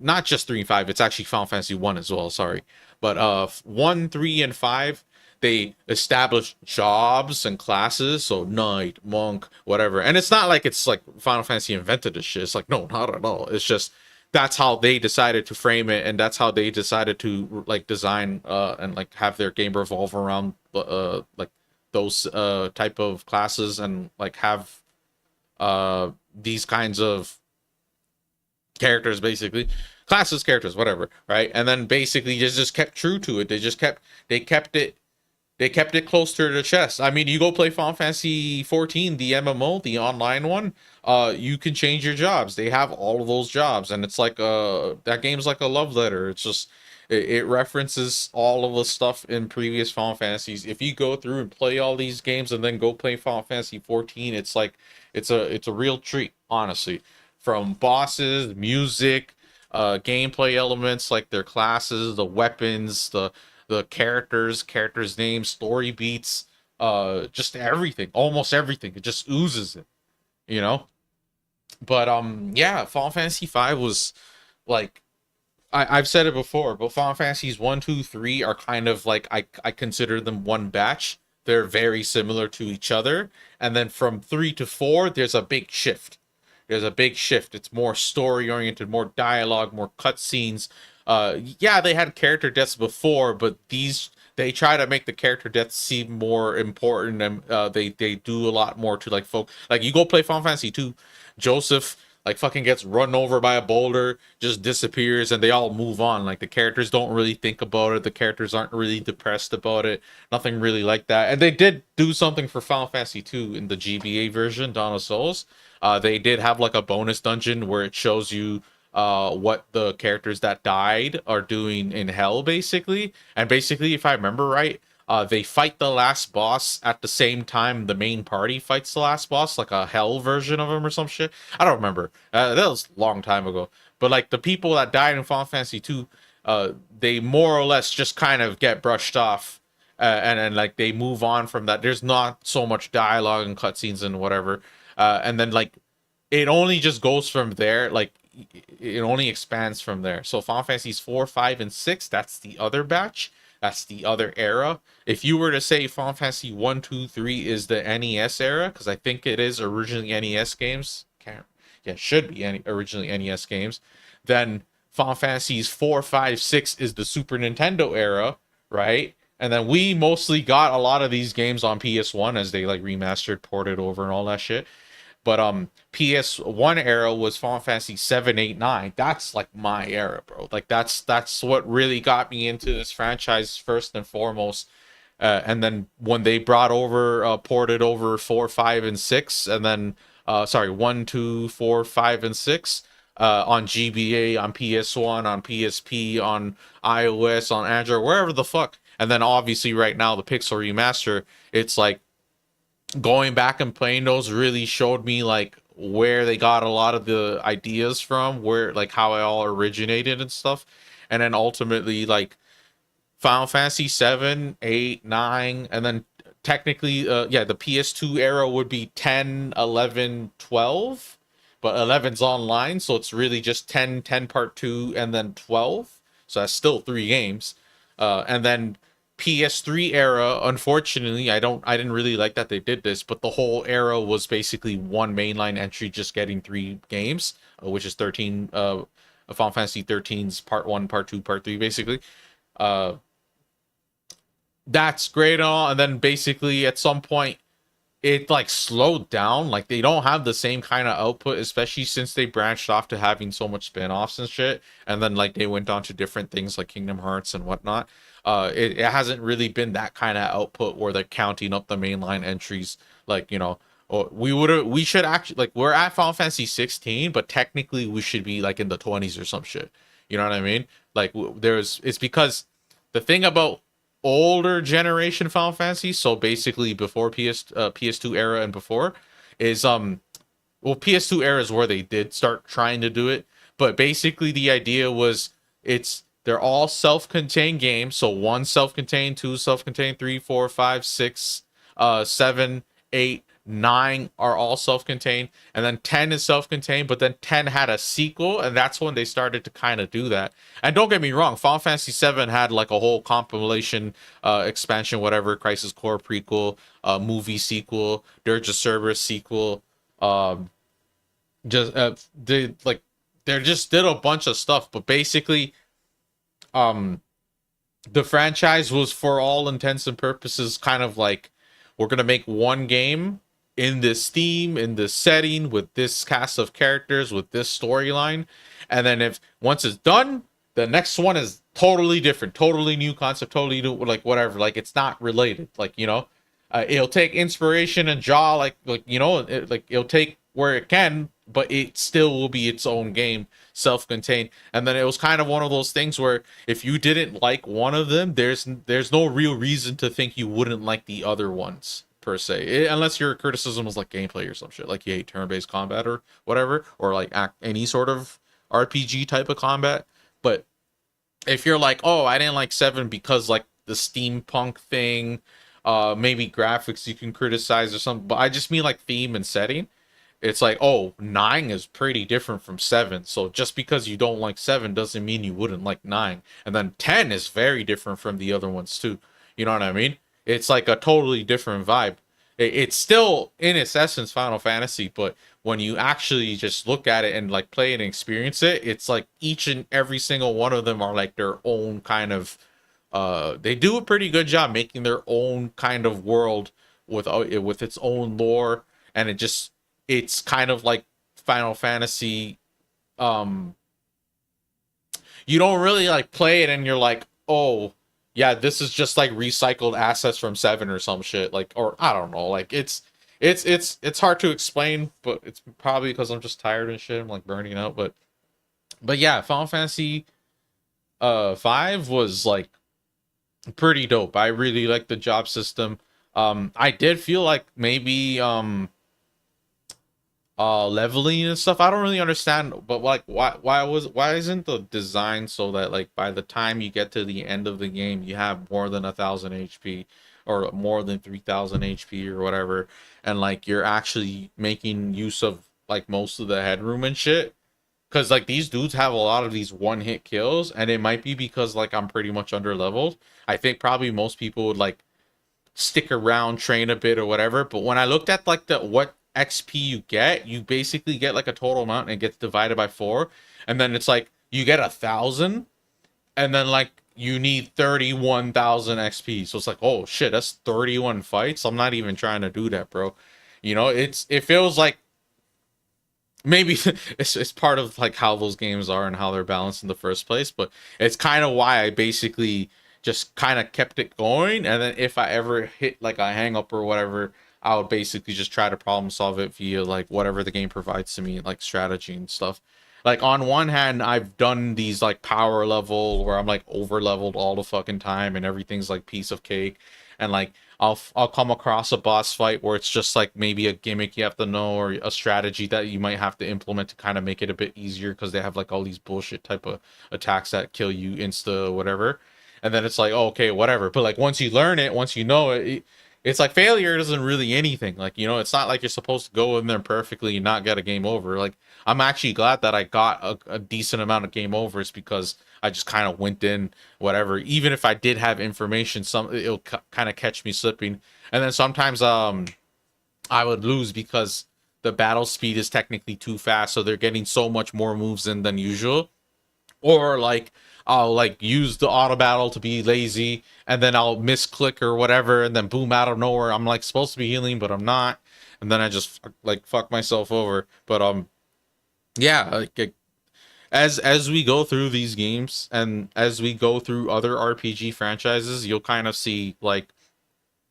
not just 3 and 5, it's actually Final Fantasy 1 as well, sorry. But 1, 3 and 5 they establish jobs and classes, so knight, monk, whatever. And it's not like it's like Final Fantasy invented this shit. It's like no, not at all. It's just that's how they decided to frame it, and that's how they decided to like design and like have their game revolve around like those type of classes and like have these kinds of characters, basically classes, characters, whatever, right? And then basically just kept true to it. They kept it close to the chest. I mean, you go play Final Fantasy 14, the MMO, the online one, you can change your jobs. They have all of those jobs, and it's like that game's like a love letter. It's just it references all of the stuff in previous Final Fantasies. If you go through and play all these games and then go play Final Fantasy 14, it's like it's a real treat, honestly. From bosses, music, gameplay elements like their classes, the weapons, the characters names, story beats, just everything, almost everything. It just oozes it, you know. But yeah, Final Fantasy 5 was like I've said it before, but Final Fantasies 1, 2, 3 are kind of like I consider them one batch. They're very similar to each other, and then from 3 to 4 there's a big shift. It's more story oriented, more dialogue, more cutscenes. Yeah, they had character deaths before, but they try to make the character deaths seem more important, and they do a lot more to like like you go play Final Fantasy 2, Joseph like fucking gets run over by a boulder, just disappears, and they all move on. Like the characters don't really think about it. The characters aren't really depressed about it. Nothing really like that. And they did do something for Final Fantasy 2 in the GBA version, Dawn of Souls. They did have like a bonus dungeon where it shows you what the characters that died are doing in hell, basically. And basically, if I remember right, they fight the last boss at the same time the main party fights the last boss, like a hell version of him or some shit. I don't remember. That was a long time ago. But like the people that died in Final Fantasy 2, they more or less just kind of get brushed off. And then like they move on from that. There's not so much dialogue and cutscenes and whatever. And then like it only just goes from there. Like it only expands from there. So Final Fantasies 4, 5, and 6, that's the other batch. That's the other era. If you were to say Final Fantasy 1, 2, 3 is the NES era, because I think it is originally NES games. Should be originally NES games. Then Final Fantasies 4, 5, 6 is the Super Nintendo era, right? And then we mostly got a lot of these games on PS1 as they like remastered, ported over, and all that shit. But PS1 era was Final Fantasy 7, 8, 9. That's like my era, bro. Like that's what really got me into this franchise first and foremost. And then when they ported over 4, 5, and 6, and then 1, 2, 4, 5, and 6 on GBA, on PS1, on PSP, on iOS, on Android, wherever the fuck. And then obviously right now the Pixel remaster, it's like going back and playing those really showed me like where they got a lot of the ideas from, where like how it all originated and stuff. And then ultimately like Final Fantasy 7, 8, 9, and then technically the PS2 era would be 10, 11, 12, but 11's online, so it's really just 10 part 2 and then 12. So that's still 3 games. And then PS3 era, unfortunately, I didn't really like that they did this, but the whole era was basically one mainline entry, just getting 3 games, which is 13 Final Fantasy 13's part 1, part 2, part 3, basically. That's great and all, and then basically at some point it like slowed down. Like they don't have the same kind of output, especially since they branched off to having so much spin-offs and shit, and then like they went on to different things like Kingdom Hearts and whatnot. It hasn't really been that kind of output where they're counting up the mainline entries. Like, you know, we should actually, like, we're at Final Fantasy 16, but technically we should be like in the 20s or some shit. You know what I mean? Like it's because the thing about older generation Final Fantasy, so basically before PS2 era and before, is well, PS2 era is where they did start trying to do it, but basically the idea was they're all self-contained games. So 1 self-contained, 2 self-contained, 3, 4, 5, 6, 7, 8, 9 are all self-contained, and then 10 is self-contained, but then 10 had a sequel, and that's when they started to kind of do that. And don't get me wrong, Final Fantasy 7 had like a whole compilation expansion, whatever, Crisis Core prequel, movie sequel, Dirge of Cerberus sequel, they just did a bunch of stuff, but basically the franchise was, for all intents and purposes, kind of like, we're gonna make one game in this theme, in this setting, with this cast of characters, with this storyline, and then if once it's done, the next one is totally different, totally new concept, totally new, like whatever, like it's not related, like, you know, it'll take inspiration and draw, like you know, it'll take where it can, but it still will be its own game, self-contained. And then it was kind of one of those things where if you didn't like one of them, there's no real reason to think you wouldn't like the other ones, per se, unless your criticism was like gameplay or some shit, like you hate turn-based combat or whatever, or like any sort of RPG type of combat. But if you're like, oh, I didn't like 7 because like the steampunk thing, maybe graphics you can criticize or something, but I just mean like theme and setting. It's like, oh, 9 is pretty different from 7. So just because you don't like 7 doesn't mean you wouldn't like 9. And then 10 is very different from the other ones too. You know what I mean? It's like a totally different vibe. It's still, in its essence, Final Fantasy, but when you actually just look at it and like play and experience it, it's like each and every single one of them are like their own kind of, they do a pretty good job making their own kind of world with its own lore, and it's kind of like Final Fantasy. You don't really like play it and you're like, oh yeah, this is just like recycled assets from 7 or some shit, like, or I don't know, like it's hard to explain, but it's probably because I'm just tired and shit, I'm like burning out, but yeah, Final Fantasy 5 was like pretty dope. I really like the job system. I did feel like maybe leveling and stuff, I don't really understand, but like why isn't the design so that like by the time you get to the end of the game you have more than 1,000 HP or more than 3,000 HP or whatever, and like you're actually making use of like most of the headroom and shit? Because like these dudes have a lot of these one-hit kills, and it might be because like I'm pretty much under leveled. I think probably most people would like stick around, train a bit or whatever, but when I looked at like what XP you basically get like a total amount, and it gets divided by 4, and then it's like you get 1,000, and then like you need 31,000 XP. So it's like, oh shit, that's 31 fights. I'm not even trying to do that, bro. You know, it feels like maybe it's part of like how those games are and how they're balanced in the first place, but it's kind of why I basically just kind of kept it going. And then if I ever hit like a hang up or whatever, I would basically just try to problem solve it via like whatever the game provides to me, like strategy and stuff. Like on one hand, I've done these like power level where I'm like over leveled all the fucking time and everything's like piece of cake, and like I'll come across a boss fight where it's just like maybe a gimmick you have to know, or a strategy that you might have to implement to kind of make it a bit easier, because they have like all these bullshit type of attacks that kill you insta whatever. And then it's like, oh, okay, whatever. But like once you learn it, once you know it, it's like failure isn't really anything. Like, you know, it's not like you're supposed to go in there perfectly and not get a game over. Like, I'm actually glad that I got a decent amount of game overs, because I just kind of went in whatever. Even if I did have information, it'll kind of catch me slipping. And then sometimes I would lose because the battle speed is technically too fast, so they're getting so much more moves in than usual. Or like I'll like use the auto battle to be lazy, and then I'll misclick or whatever, and then boom, out of nowhere I'm like supposed to be healing but I'm not, and then I just like fuck myself over. But yeah, like as we go through these games and as we go through other RPG franchises, you'll kind of see, like,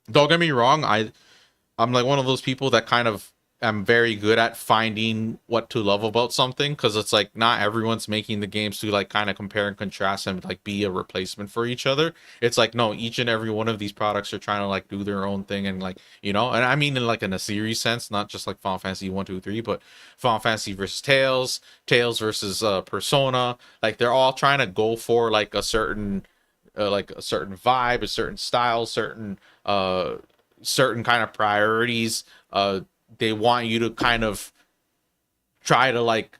don't get me wrong, I'm like one of those people that kind of am very good at finding what to love about something, because it's like not everyone's making the games to like kind of compare and contrast and like be a replacement for each other. It's like no, each and every one of these products are trying to like do their own thing, and like, you know, and I mean in like in a series sense, not just like Final Fantasy 1, 2, 3, but Final Fantasy versus Tales versus Persona. Like they're all trying to go for like a certain vibe, a certain style, certain kind of priorities. They want you to kind of try to like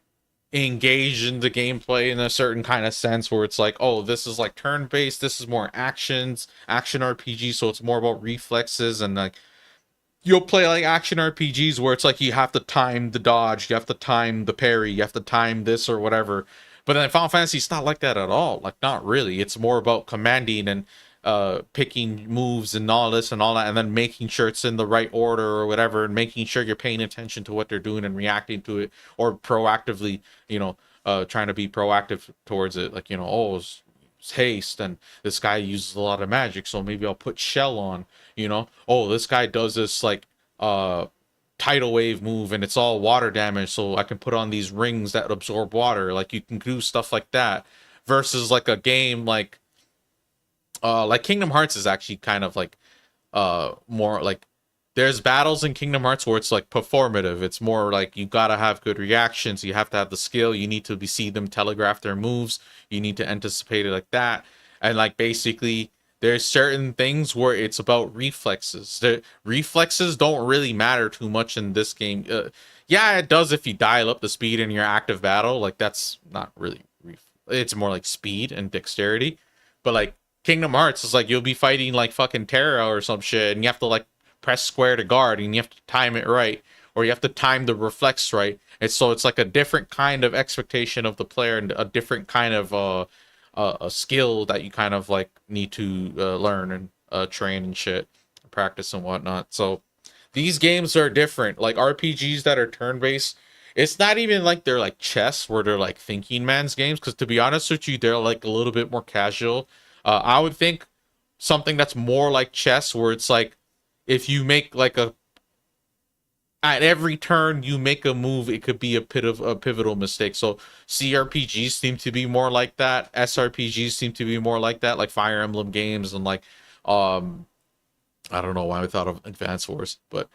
engage in the gameplay in a certain kind of sense, where it's like, oh, this is like turn-based, this is more action RPG, so it's more about reflexes, and like you'll play like action RPGs where it's like you have to time the dodge, you have to time the parry, you have to time this or whatever. But then Final Fantasy, it's not like that at all. Like, not really. It's more about commanding and picking moves and all this and all that, and then making sure it's in the right order or whatever, and making sure you're paying attention to what they're doing and reacting to it, or proactively, you know, trying to be proactive towards it. Like, you know, oh, it's haste, and this guy uses a lot of magic, so maybe I'll put shell on, you know. Oh, this guy does this like tidal wave move and it's all water damage, so I can put on these rings that absorb water. Like, you can do stuff like that, versus like a game like Kingdom Hearts is actually kind of like more like, there's battles in Kingdom Hearts where it's like performative. It's more like you gotta have good reactions, you have to have the skill, you need to see them telegraph their moves, you need to anticipate it like that. And like basically there's certain things where it's about reflexes. The reflexes don't really matter too much in this game. Yeah, it does if you dial up the speed in your active battle. Like, that's not really it's more like speed and dexterity. But like Kingdom Hearts is like, you'll be fighting like fucking Terra or some shit, and you have to like press square to guard, and you have to time it right, or you have to time the reflex right. And so it's like a different kind of expectation of the player, and a different kind of a skill that you kind of like need to learn and train and shit, practice and whatnot. So these games are different. Like RPGs that are turn-based, it's not even like they're like chess where they're like thinking man's games, because to be honest with you, they're like a little bit more casual. I would think something that's more like chess, where it's like, if you make like at every turn you make a move, it could be a pivotal mistake. So CRPGs seem to be more like that. SRPGs seem to be more like that, like Fire Emblem games, and like I don't know why I thought of Advance Wars, but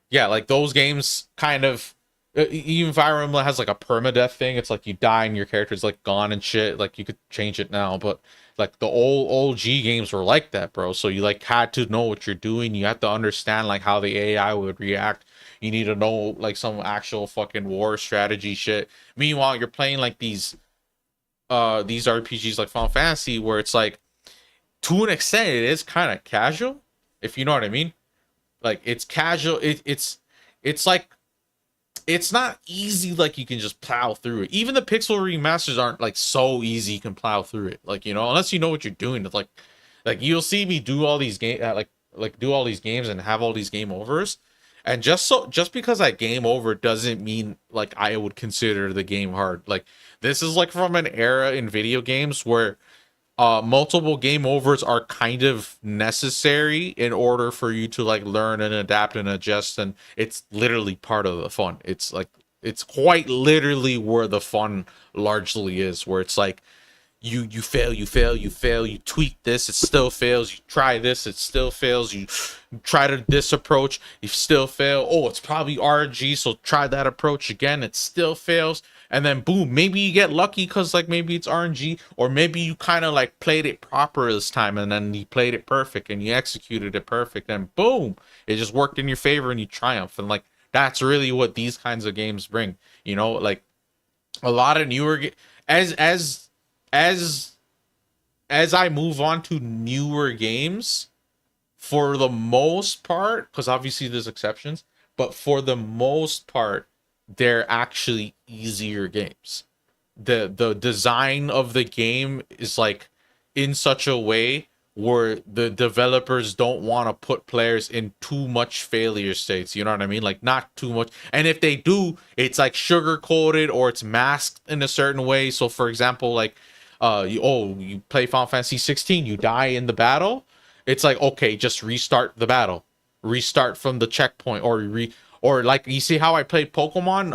yeah, like those games kind of, even Fire Emblem has like a permadeath thing. It's like you die and your character's like gone and shit. Like, you could change it now, but like the old OG games were like that, bro. So you like had to know what you're doing. You have to understand like how the AI would react. You need to know like some actual fucking war strategy shit. Meanwhile, you're playing like these RPGs like Final Fantasy, where it's like, to an extent, it is kind of casual, if you know what I mean. Like, it's casual. It's like, it's not easy, like you can just plow through it. Even the pixel remasters aren't like so easy you can plow through it, like, you know, unless you know what you're doing. It's like you'll see me do all these games, like do all these games and have all these game overs, and just because I game over doesn't mean like I would consider the game hard. Like, this is like from an era in video games where multiple game overs are kind of necessary in order for you to like learn and adapt and adjust, and it's literally part of the fun. It's like, it's quite literally where the fun largely is, where it's like you fail, you tweak this, it still fails, you try this, it still fails, you try to this approach, you still fail. Oh, it's probably RNG, so try that approach again, it still fails. And then boom, maybe you get lucky because like maybe it's RNG, or maybe you kind of like played it proper this time, and then you played it perfect and you executed it perfect, and boom, it just worked in your favor and you triumph. And like, that's really what these kinds of games bring, you know. Like, a lot of newer as I move on to newer games, for the most part, because obviously there's exceptions, but for the most part, they're actually easier games. The design of the game is like in such a way where the developers don't want to put players in too much failure states, you know what I mean? Like, not too much. And if they do, it's like sugar coated, or it's masked in a certain way. So for example, like you play Final Fantasy 16, you die in the battle, it's like, okay, just restart the battle, restart from the checkpoint, or Or like you see how I played Pokemon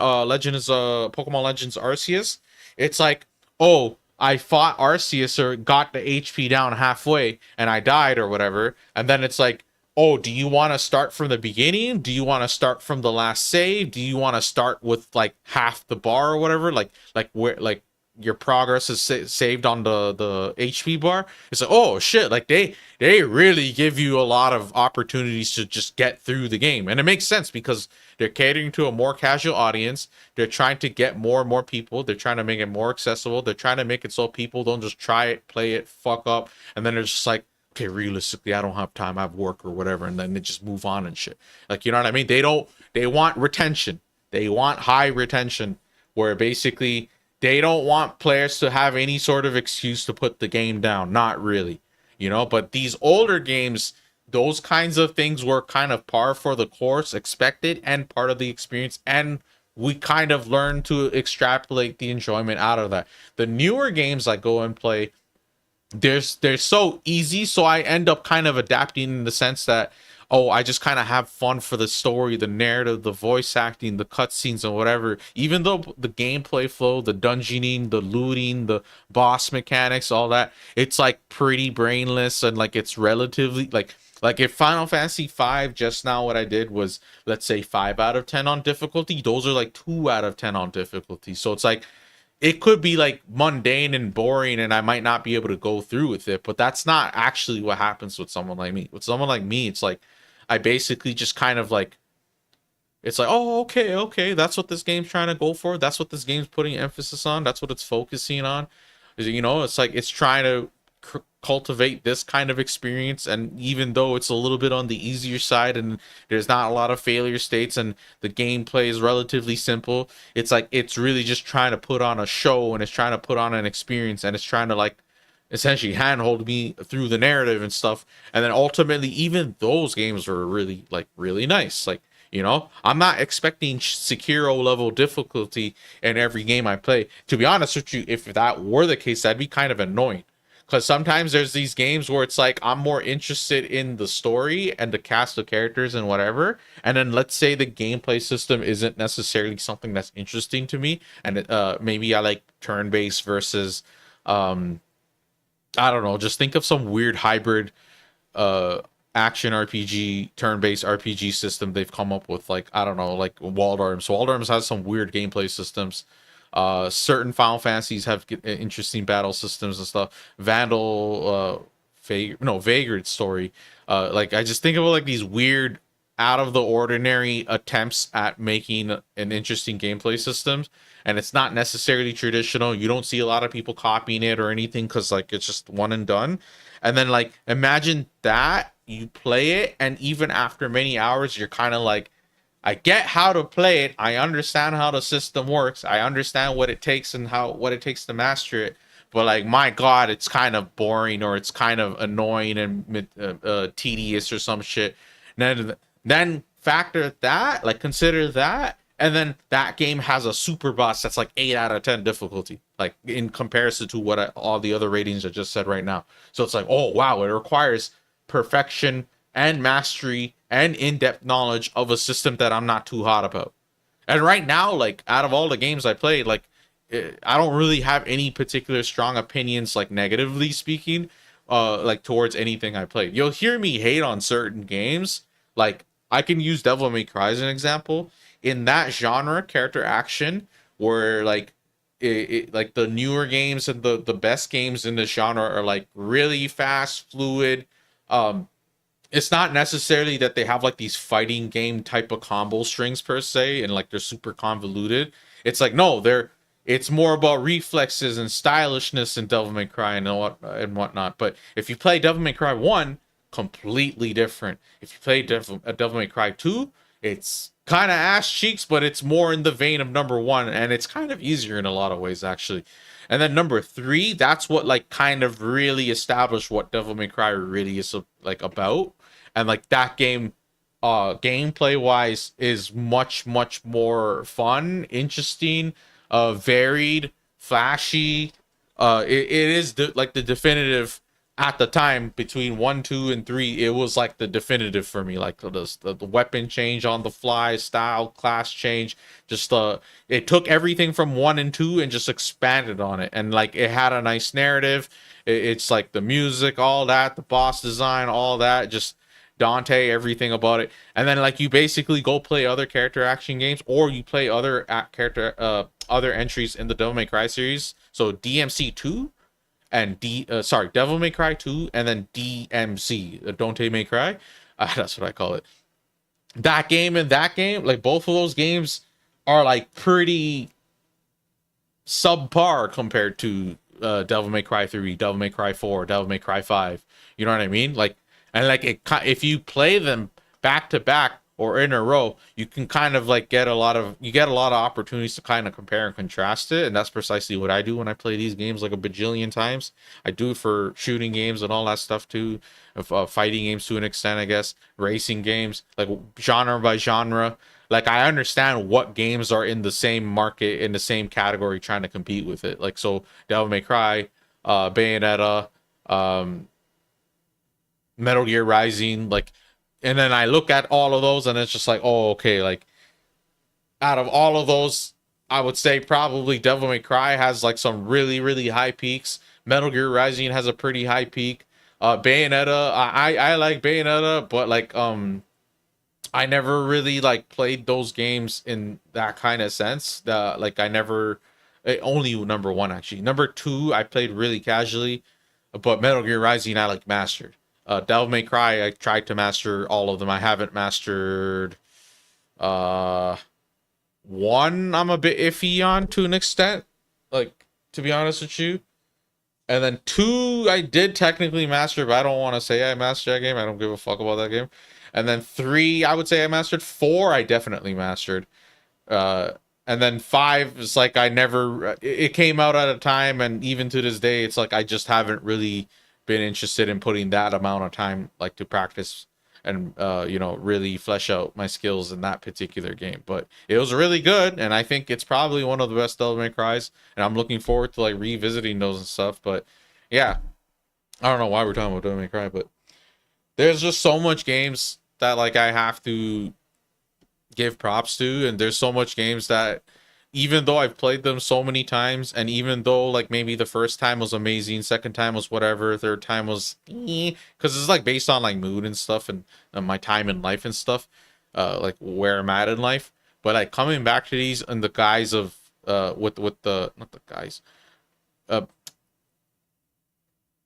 Pokemon Legends Arceus. It's like, oh, I fought Arceus or got the HP down halfway and I died or whatever, and then it's like, oh, do you want to start from the beginning? Do you want to start from the last save? Do you want to start with like half the bar or whatever? Like where like your progress is saved on the HP bar. It's like, oh shit, like they really give you a lot of opportunities to just get through the game, and it makes sense because they're catering to a more casual audience. They're trying to get more and more people. They're trying to make it more accessible. They're trying to make it so people don't just try it, play it, fuck up, and then they're just like, okay, realistically, I don't have time, I have work or whatever, and then they just move on and shit. Like, you know what I mean? They want retention. They want high retention, where basically they don't want players to have any sort of excuse to put the game down. Not really, you know. But these older games, those kinds of things were kind of par for the course, expected, and part of the experience, and we kind of learn to extrapolate the enjoyment out of that. The newer games I go and play, they're so easy, so I end up kind of adapting in the sense that, oh, I just kind of have fun for the story, the narrative, the voice acting, the cutscenes, and whatever. Even though the gameplay flow, the dungeoning, the looting, the boss mechanics, all that, it's like pretty brainless, and like it's relatively like if Final Fantasy V just now, what I did was, let's say 5 out of 10 on difficulty, those are like 2 out of 10 on difficulty. So it's like, it could be like mundane and boring and I might not be able to go through with it, but that's not actually what happens with someone like me. With someone like me, it's like I basically just kind of like, it's like, oh, okay, that's what this game's trying to go for. That's what this game's putting emphasis on. That's what it's focusing on. You know, it's like it's trying to cultivate this kind of experience, and even though it's a little bit on the easier side and there's not a lot of failure states and the gameplay is relatively simple, it's like it's really just trying to put on a show, and it's trying to put on an experience, and it's trying to like essentially handhold me through the narrative and stuff. And then ultimately even those games are really nice. Like, you know, I'm not expecting Sekiro level difficulty in every game I play. To be honest with you, if that were the case, that'd be kind of annoying. Because sometimes there's these games where it's like I'm more interested in the story and the cast of characters and whatever. And then let's say the gameplay system isn't necessarily something that's interesting to me. And maybe I like turn-based versus, I don't know, just think of some weird hybrid action RPG, turn-based RPG system they've come up with. Like, I don't know, like Wild Arms. Wild Arms has some weird gameplay systems. Certain Final Fantasies have interesting battle systems and stuff. Vagrant Story. Like, I just think of like these weird, out of the ordinary attempts at making an interesting gameplay systems, and it's not necessarily traditional. You don't see a lot of people copying it or anything because like it's just one and done. And then like imagine that you play it, and even after many hours, you're kind of like, I get how to play it. I understand how the system works. I understand what it takes and what it takes to master it. But like, my God, it's kind of boring, or it's kind of annoying and tedious or some shit. Then factor that, like consider that, and then that game has a super boss that's like 8 out of 10 difficulty, like in comparison to what all the other ratings I just said right now. So it's like, oh wow, it requires perfection and mastery and in-depth knowledge of a system that I'm not too hot about. And right now, like out of all the games I played, like I don't really have any particular strong opinions, like negatively speaking, like towards anything I played. You'll hear me hate on certain games. Like I can use Devil May Cry as an example. In that genre, character action, where like like the newer games and the best games in the genre are like really fast, fluid. It's not necessarily that they have like these fighting game type of combo strings per se, and like they're super convoluted. It's like, no, it's more about reflexes and stylishness in Devil May Cry and whatnot. But if you play Devil May Cry 1, completely different. If you play Devil May Cry 2, it's kind of ass cheeks, but it's more in the vein of number 1, and it's kind of easier in a lot of ways actually. And then number 3, that's what like kind of really established what Devil May Cry really is like about. And like that game, gameplay wise, is much more fun, interesting, varied, flashy. It is like the definitive at the time between 1, 2, and 3, it was like the definitive for me. Like the weapon change on the fly, style, class change, just it took everything from 1 and 2 and just expanded on it. And like it had a nice narrative. It's like the music, all that, the boss design, all that, just Dante, everything about it. And then like you basically go play other character action games, or you play other other entries in the Devil May Cry series. So DMC 2 and Devil May Cry 2, and then DMC, Dante May Cry. That's what I call it. That game and that game, like both of those games are like pretty subpar compared to Devil May Cry 3, Devil May Cry 4, Devil May Cry 5. You know what I mean? Like, and like if you play them back to back or in a row, you can kind of like get a lot of opportunities to kind of compare and contrast it. And that's precisely what I do when I play these games like a bajillion times. I do it for shooting games and all that stuff too, fighting games to an extent, I guess, racing games, like genre by genre. Like I understand what games are in the same market, in the same category, trying to compete with it. Like, so Devil May Cry, Bayonetta, Metal Gear Rising, like, and then I look at all of those and it's just like, oh, okay, like out of all of those, I would say probably Devil May Cry has like some really, really high peaks. Metal Gear Rising has a pretty high peak. Bayonetta, I like Bayonetta, but like I never really like played those games in that kind of sense. Like I never, only number 1 actually. Number 2 I played really casually, but Metal Gear Rising I like mastered. Devil May Cry I tried to master all of them. I haven't mastered 1. I'm a bit iffy on to an extent, like, to be honest with you. And then 2 I did technically master, but I don't want to say I mastered that game. I don't give a fuck about that game. And then 3 I would say I mastered. 4 I definitely mastered. And then 5 is like I never, it came out at a time, and even to this day it's like I just haven't really been interested in putting that amount of time like to practice and you know, really flesh out my skills in that particular game. But it was really good, and I think it's probably one of the best Devil May Cries, and I'm looking forward to like revisiting those and stuff. But yeah, I don't know why we're talking about Devil May Cry, but there's just so much games that like I have to give props to, and there's so much games that even though I've played them so many times, and even though like maybe the first time was amazing, second time was whatever, third time was because it's like based on like mood and stuff, and my time in life and stuff, like where I'm at in life. But like coming back to these in the guise of with the not the guys,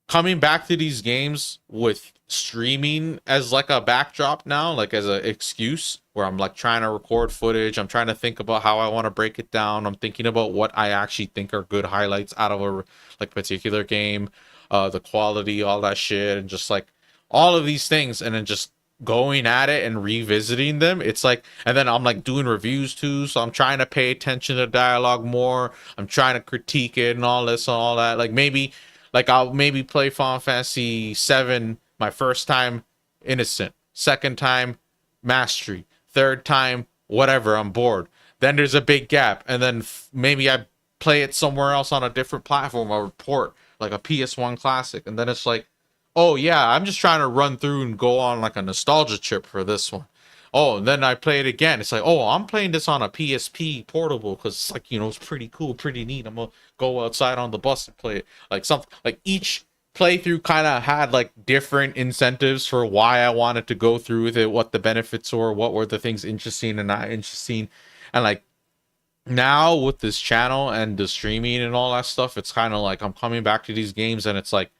coming back to these games with streaming as like a backdrop now, like as an excuse, where I'm like trying to record footage, I'm trying to think about how I want to break it down, I'm thinking about what I actually think are good highlights out of a like particular game, the quality, all that shit, and just like all of these things, and then just going at it and revisiting them. It's like, and then I'm like doing reviews too, so I'm trying to pay attention to dialogue more, I'm trying to critique it and all this and all that. Like maybe like I'll maybe play Final Fantasy 7 my first time innocent, second time mastery, third time whatever, I'm bored. Then there's a big gap, and then maybe I play it somewhere else on a different platform or port, like a PS1 classic, and then it's like, oh yeah, I'm just trying to run through and go on like a nostalgia trip for this one. Oh, and then I play it again. It's like, oh, I'm playing this on a PSP portable because it's like, you know, it's pretty cool, pretty neat. I'm gonna go outside on the bus and play it. Like something like each playthrough kind of had like different incentives for why I wanted to go through with it, what the benefits were, what were the things interesting and not interesting. And like now with this channel and the streaming and all that stuff, it's kind of like I'm coming back to these games and it's like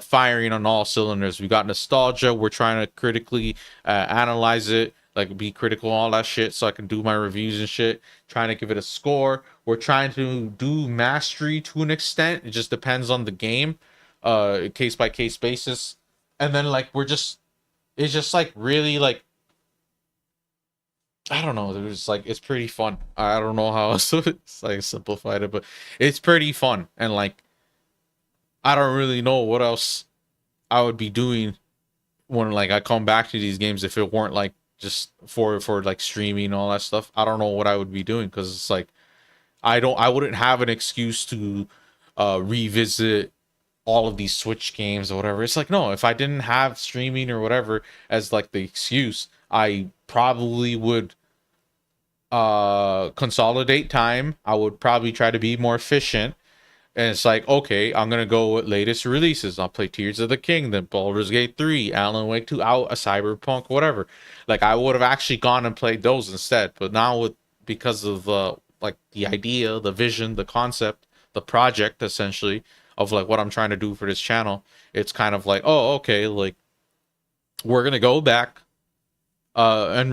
firing on all cylinders. We got nostalgia. We're trying to critically analyze it, like be critical, all that shit, so I can do my reviews and shit. Trying to give it a score. We're trying to do mastery to an extent. It just depends on the game, case by case basis. And then like it's just like really like, I don't know. It's like, it's pretty fun. I don't know how else to like simplified it, but it's pretty fun. And like, I don't really know what else I would be doing when like I come back to these games if it weren't like just for like streaming and all that stuff. I don't know what I would be doing, because it's like I wouldn't have an excuse to revisit all of these Switch games or whatever. It's like, no, if I didn't have streaming or whatever as like the excuse, I probably would consolidate time. I would probably try to be more efficient. And it's like, okay, I'm gonna go with latest releases. I'll play Tears of the Kingdom, Baldur's Gate 3, Alan Wake 2, out a Cyberpunk, whatever. Like I would have actually gone and played those instead. But now with because of like the idea, the vision, the concept, the project essentially of like what I'm trying to do for this channel, it's kind of like, oh, okay, like we're gonna go back and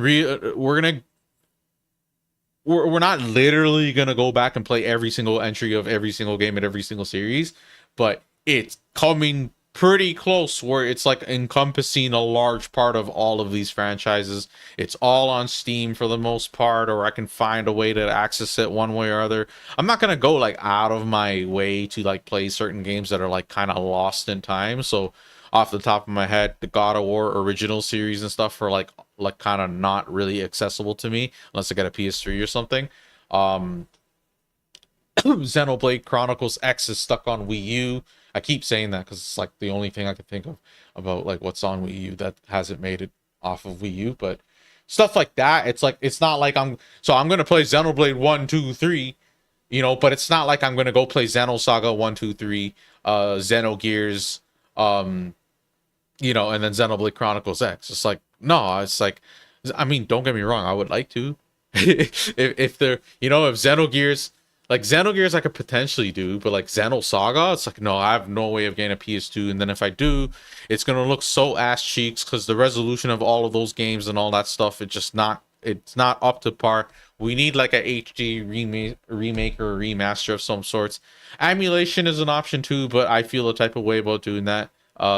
we're not literally gonna go back and play every single entry of every single game in every single series, but it's coming pretty close where it's like encompassing a large part of all of these franchises. It's all on Steam for the most part, or I can find a way to access it one way or other. I'm not gonna go like out of my way to like play certain games that are like kind of lost in time. So off the top of my head, the God of War original series and stuff are like kind of not really accessible to me unless I get a PS3 or something. Xenoblade Chronicles X is stuck on Wii U. I keep saying that because it's like the only thing I can think of about like what's on Wii U that hasn't made it off of Wii U. But stuff like that, it's like it's not like I'm gonna play Xenoblade 1, 2, 3, you know, but it's not like I'm gonna go play Xenosaga 1, 2, 3, Xenogears, you know, and then Xenoblade Chronicles X. It's like, no, it's like, I mean, don't get me wrong, I would like to. if they're, you know, if Xenogears I could potentially do, but like Xenosaga, it's like, no, I have no way of getting a PS2, and then if I do, it's gonna look so ass cheeks because the resolution of all of those games and all that stuff, it's not up to par. We need like a HD remake or remaster of some sorts. Emulation is an option too, but I feel a type of way about doing that.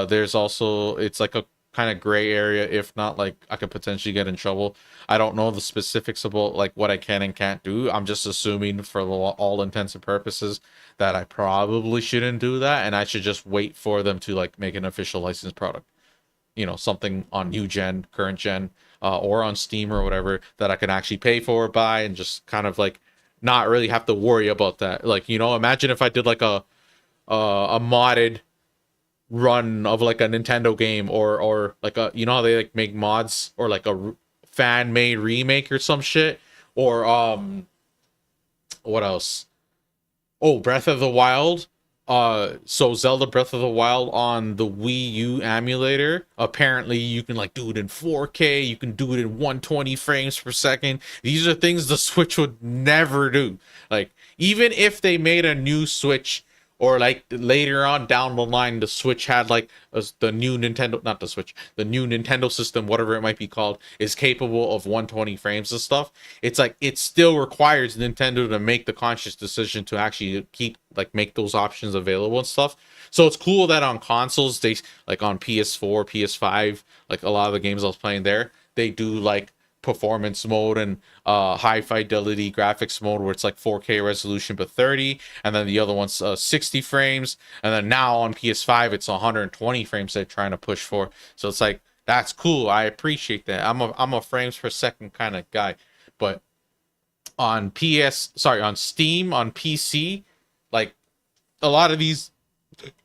There's also, it's like a kind of gray area. If not, like I could potentially get in trouble. I don't know the specifics about like what I can and can't do. I'm just assuming for all intents and purposes that I probably shouldn't do that, and I should just wait for them to like make an official licensed product. You know, something on new gen, current gen, or on Steam or whatever that I can actually pay for or buy, and just kind of like not really have to worry about that. Like, you know, imagine if I did like a modded run of like a Nintendo game, or like a, you know how they like make mods, or like a fan made remake or some shit, or what else? Oh, Breath of the Wild. So Zelda Breath of the Wild on the Wii U emulator, apparently you can like do it in 4K, you can do it in 120 frames per second. These are things the Switch would never do. Like, even if they made a new Switch, or like later on down the line, the Switch had like the new Nintendo, not the Switch, the new Nintendo system, whatever it might be called, is capable of 120 frames and stuff. It's like, it still requires Nintendo to make the conscious decision to actually make those options available and stuff. So it's cool that on consoles, they like on PS4, PS5, like a lot of the games I was playing there, they do like performance mode and high fidelity graphics mode where it's like 4K resolution but 30, and then the other one's 60 frames, and then now on PS5 it's 120 frames they're trying to push for. So it's like, that's cool, I appreciate that. I'm a frames per second kind of guy. But on Steam, on PC, like a lot of these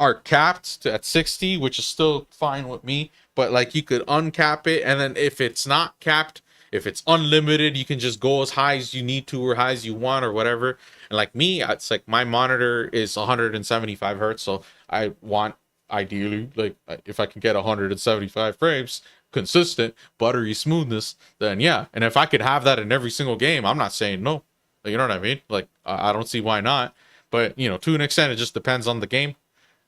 are capped at 60, which is still fine with me, but like you could uncap it, and then if it's not capped, if it's unlimited, you can just go as high as you need to or high as you want or whatever. And like me, it's like my monitor is 175 hertz, so I want, ideally, like if I can get 175 frames, consistent, buttery smoothness, then yeah. And if I could have that in every single game, I'm not saying no. You know what I mean? Like, I don't see why not. But, you know, to an extent, it just depends on the game.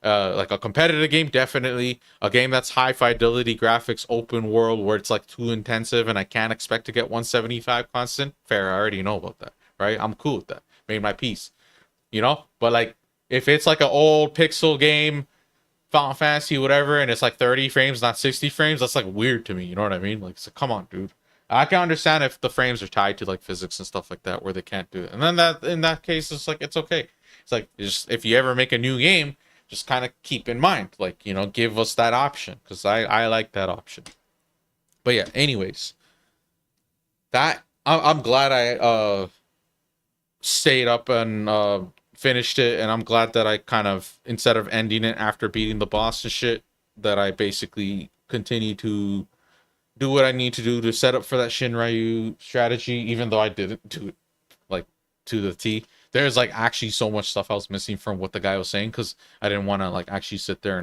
Like a competitive game, definitely. A game that's high fidelity graphics, open world, where it's like too intensive and I can't expect to get 175 constant, fair, I already know about that, right? I'm cool with that. Made my peace, you know? But like, if it's like an old pixel game, Final Fantasy, whatever, and it's like 30 frames, not 60 frames, that's like weird to me, you know what I mean? Like, so come on, dude. I can understand if the frames are tied to like physics and stuff like that where they can't do it. And then that, in that case, it's like, it's okay. It's like, just, if you ever make a new game, just kind of keep in mind, like, you know, give us that option, because I like that option. But yeah, anyways, that I'm glad I stayed up and finished it, and I'm glad that I kind of, instead of ending it after beating the boss and shit, that I basically continue to do what I need to do to set up for that Shinryu strategy, even though I didn't do it like to the T. There's like actually so much stuff I was missing from what the guy was saying, because I didn't want to like actually sit there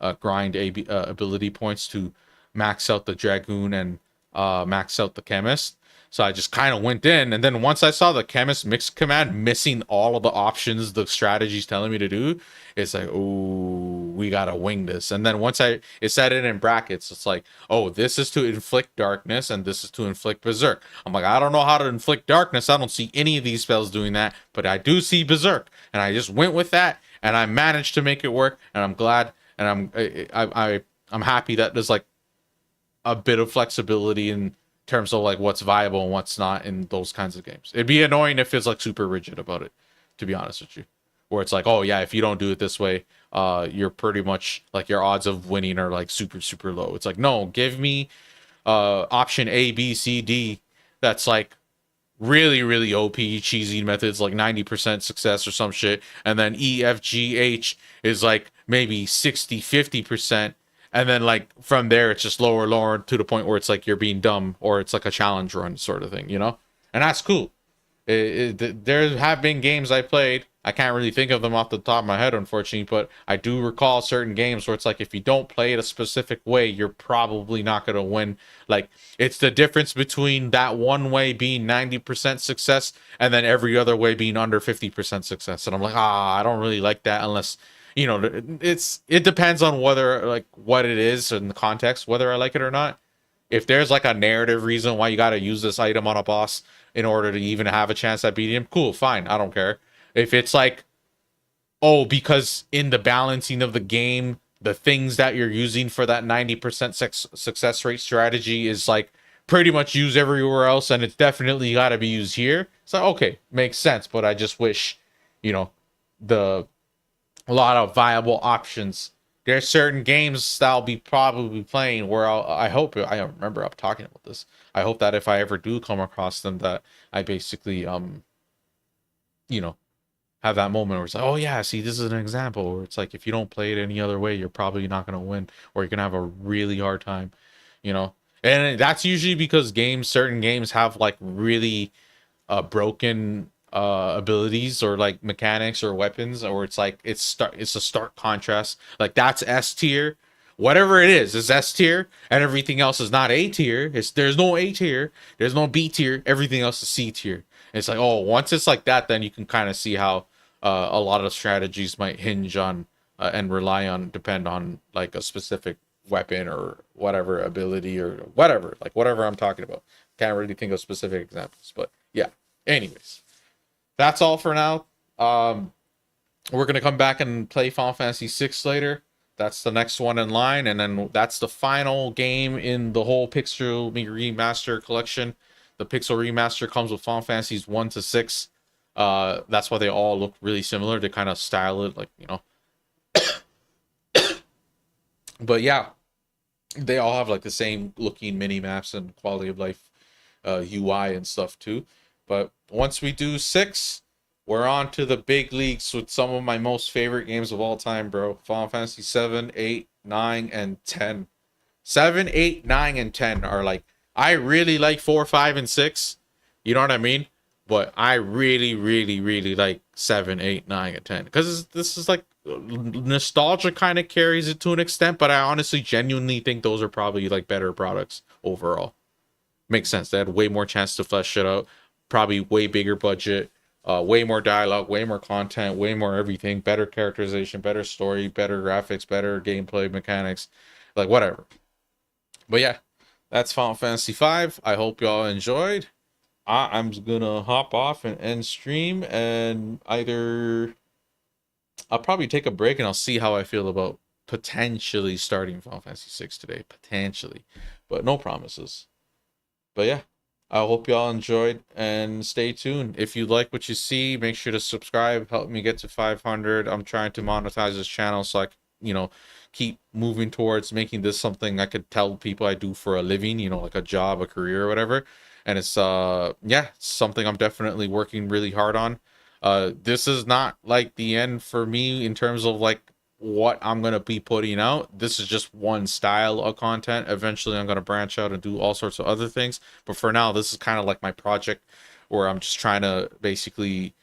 and grind ability points to max out the Dragoon and max out the Chemist. So I just kind of went in, and then once I saw the Chemist mix command missing all of the options the strategy's telling me to do, it's like, oh, we gotta wing this. And then once it said it in brackets, it's like, oh, this is to inflict darkness, and this is to inflict berserk. I'm like, I don't know how to inflict darkness. I don't see any of these spells doing that, but I do see berserk, and I just went with that, and I managed to make it work, and I'm glad, and I'm happy that there's like a bit of flexibility in terms of like what's viable and what's not in those kinds of games. It'd be annoying if it's like super rigid about it, to be honest with you, where it's like, oh yeah, if you don't do it this way, you're pretty much like your odds of winning are like super low. It's like, no, give me option A, B, C, D that's like really OP cheesy methods, like 90% success or some shit, and then E, F, G, H is like maybe 60-50%. And then, like, from there, it's just lower to the point where it's like you're being dumb, or it's like a challenge run sort of thing, you know? And that's cool. There have been games I played. I can't really think of them off the top of my head, unfortunately, but I do recall certain games where it's like if you don't play it a specific way, you're probably not going to win. Like, it's the difference between that one way being 90% success and then every other way being under 50% success. And I'm like, I don't really like that unless... You know, it depends on whether, like, what it is and the context, whether I like it or not. If there's like a narrative reason why you got to use this item on a boss in order to even have a chance at beating him, cool, fine, I don't care. If it's like, oh, because in the balancing of the game, the things that you're using for that 90% success rate strategy is like pretty much used everywhere else, and it's definitely got to be used here. So okay, makes sense, but I just wish, you know, a lot of viable options. There's certain games that I'll be probably playing where I hope, I remember I'm talking about this. I hope that if I ever do come across them, that I basically, you know, have that moment where it's like, oh yeah, see, this is an example where it's like, if you don't play it any other way, you're probably not going to win, or you're going to have a really hard time, you know? And that's usually because certain games have like really broken abilities or like mechanics or weapons, or it's like it's a stark contrast. Like that's S tier, whatever it is S tier, and everything else is not A tier. There's no A tier, there's no B tier, everything else is C tier. It's like, oh, once it's like that, then you can kind of see how a lot of strategies might hinge on and depend on like a specific weapon or whatever ability or whatever I'm talking about. Can't really think of specific examples, but yeah. Anyways, that's all for now. We're going to come back and play Final Fantasy VI later. That's the next one in line. And then that's the final game in the whole Pixel Remaster collection. The Pixel Remaster comes with Final Fantasies 1 to 6. That's why they all look really similar. They kind of style it like, you know. But yeah, they all have like the same looking mini maps and quality of life UI and stuff too. But once we do 6, we're on to the big leagues with some of my most favorite games of all time, bro. Final Fantasy 7, 8, 9, and 10. 7, 8, 9, and 10 are like, I really like 4, 5, and 6. You know what I mean? But I really like 7, 8, 9, and 10. Because this is like, nostalgia kind of carries it to an extent, but I honestly genuinely think those are probably like better products overall. Makes sense. They had way more chance to flesh shit out. Probably way bigger budget, way more dialogue, way more content, way more everything, better characterization, better story, better graphics, better gameplay mechanics, like whatever. But yeah, that's Final Fantasy V. I hope y'all enjoyed. I'm gonna hop off and end stream, and either I'll probably take a break and I'll see how I feel about potentially starting Final Fantasy VI today, potentially, but no promises. But yeah, I hope y'all enjoyed, and stay tuned. If you like what you see, make sure to subscribe. Help me get to 500. I'm trying to monetize this channel so I can, you know, keep moving towards making this something I could tell people I do for a living, you know, like a job, a career, or whatever. And it's yeah, it's something I'm definitely working really hard on. This is not like the end for me in terms of like what I'm gonna be putting out. This is just one style of content. Eventually I'm gonna branch out and do all sorts of other things, but for now this is kind of like my project where I'm just trying to basically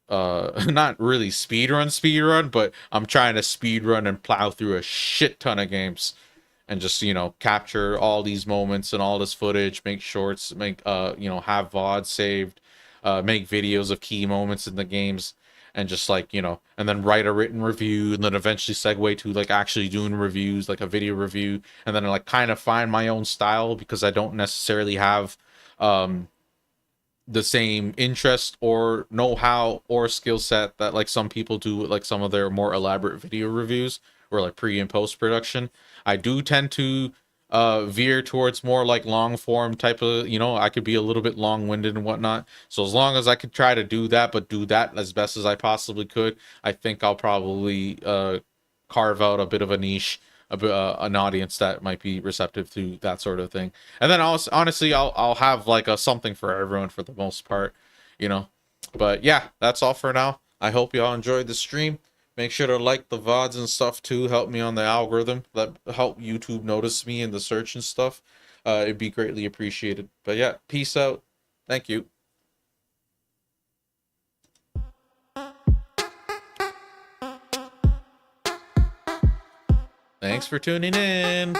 not really speedrun, but I'm trying to speedrun and plow through a shit ton of games and just, you know, capture all these moments and all this footage, make shorts, make you know, have VODs saved, make videos of key moments in the games, and just like, you know, and then write a written review, and then eventually segue to like actually doing reviews, like a video review, and then like kind of find my own style because I don't necessarily have the same interest or know-how or skill set that like some people do with like some of their more elaborate video reviews or like pre and post production. I do tend to veer towards more like long form type of, you know, I could be a little bit long-winded and whatnot. So as long as I could try to do that, but do that as best as I possibly could, I think I'll probably carve out a bit of a niche, an audience that might be receptive to that sort of thing. And then honestly, I'll have like a something for everyone for the most part, you know. But yeah, that's all for now. I hope y'all enjoyed the stream. Make sure to like the VODs and stuff too. Help me on the algorithm. That help YouTube notice me in the search and stuff. It'd be greatly appreciated. But yeah, peace out. Thank you. Thanks for tuning in.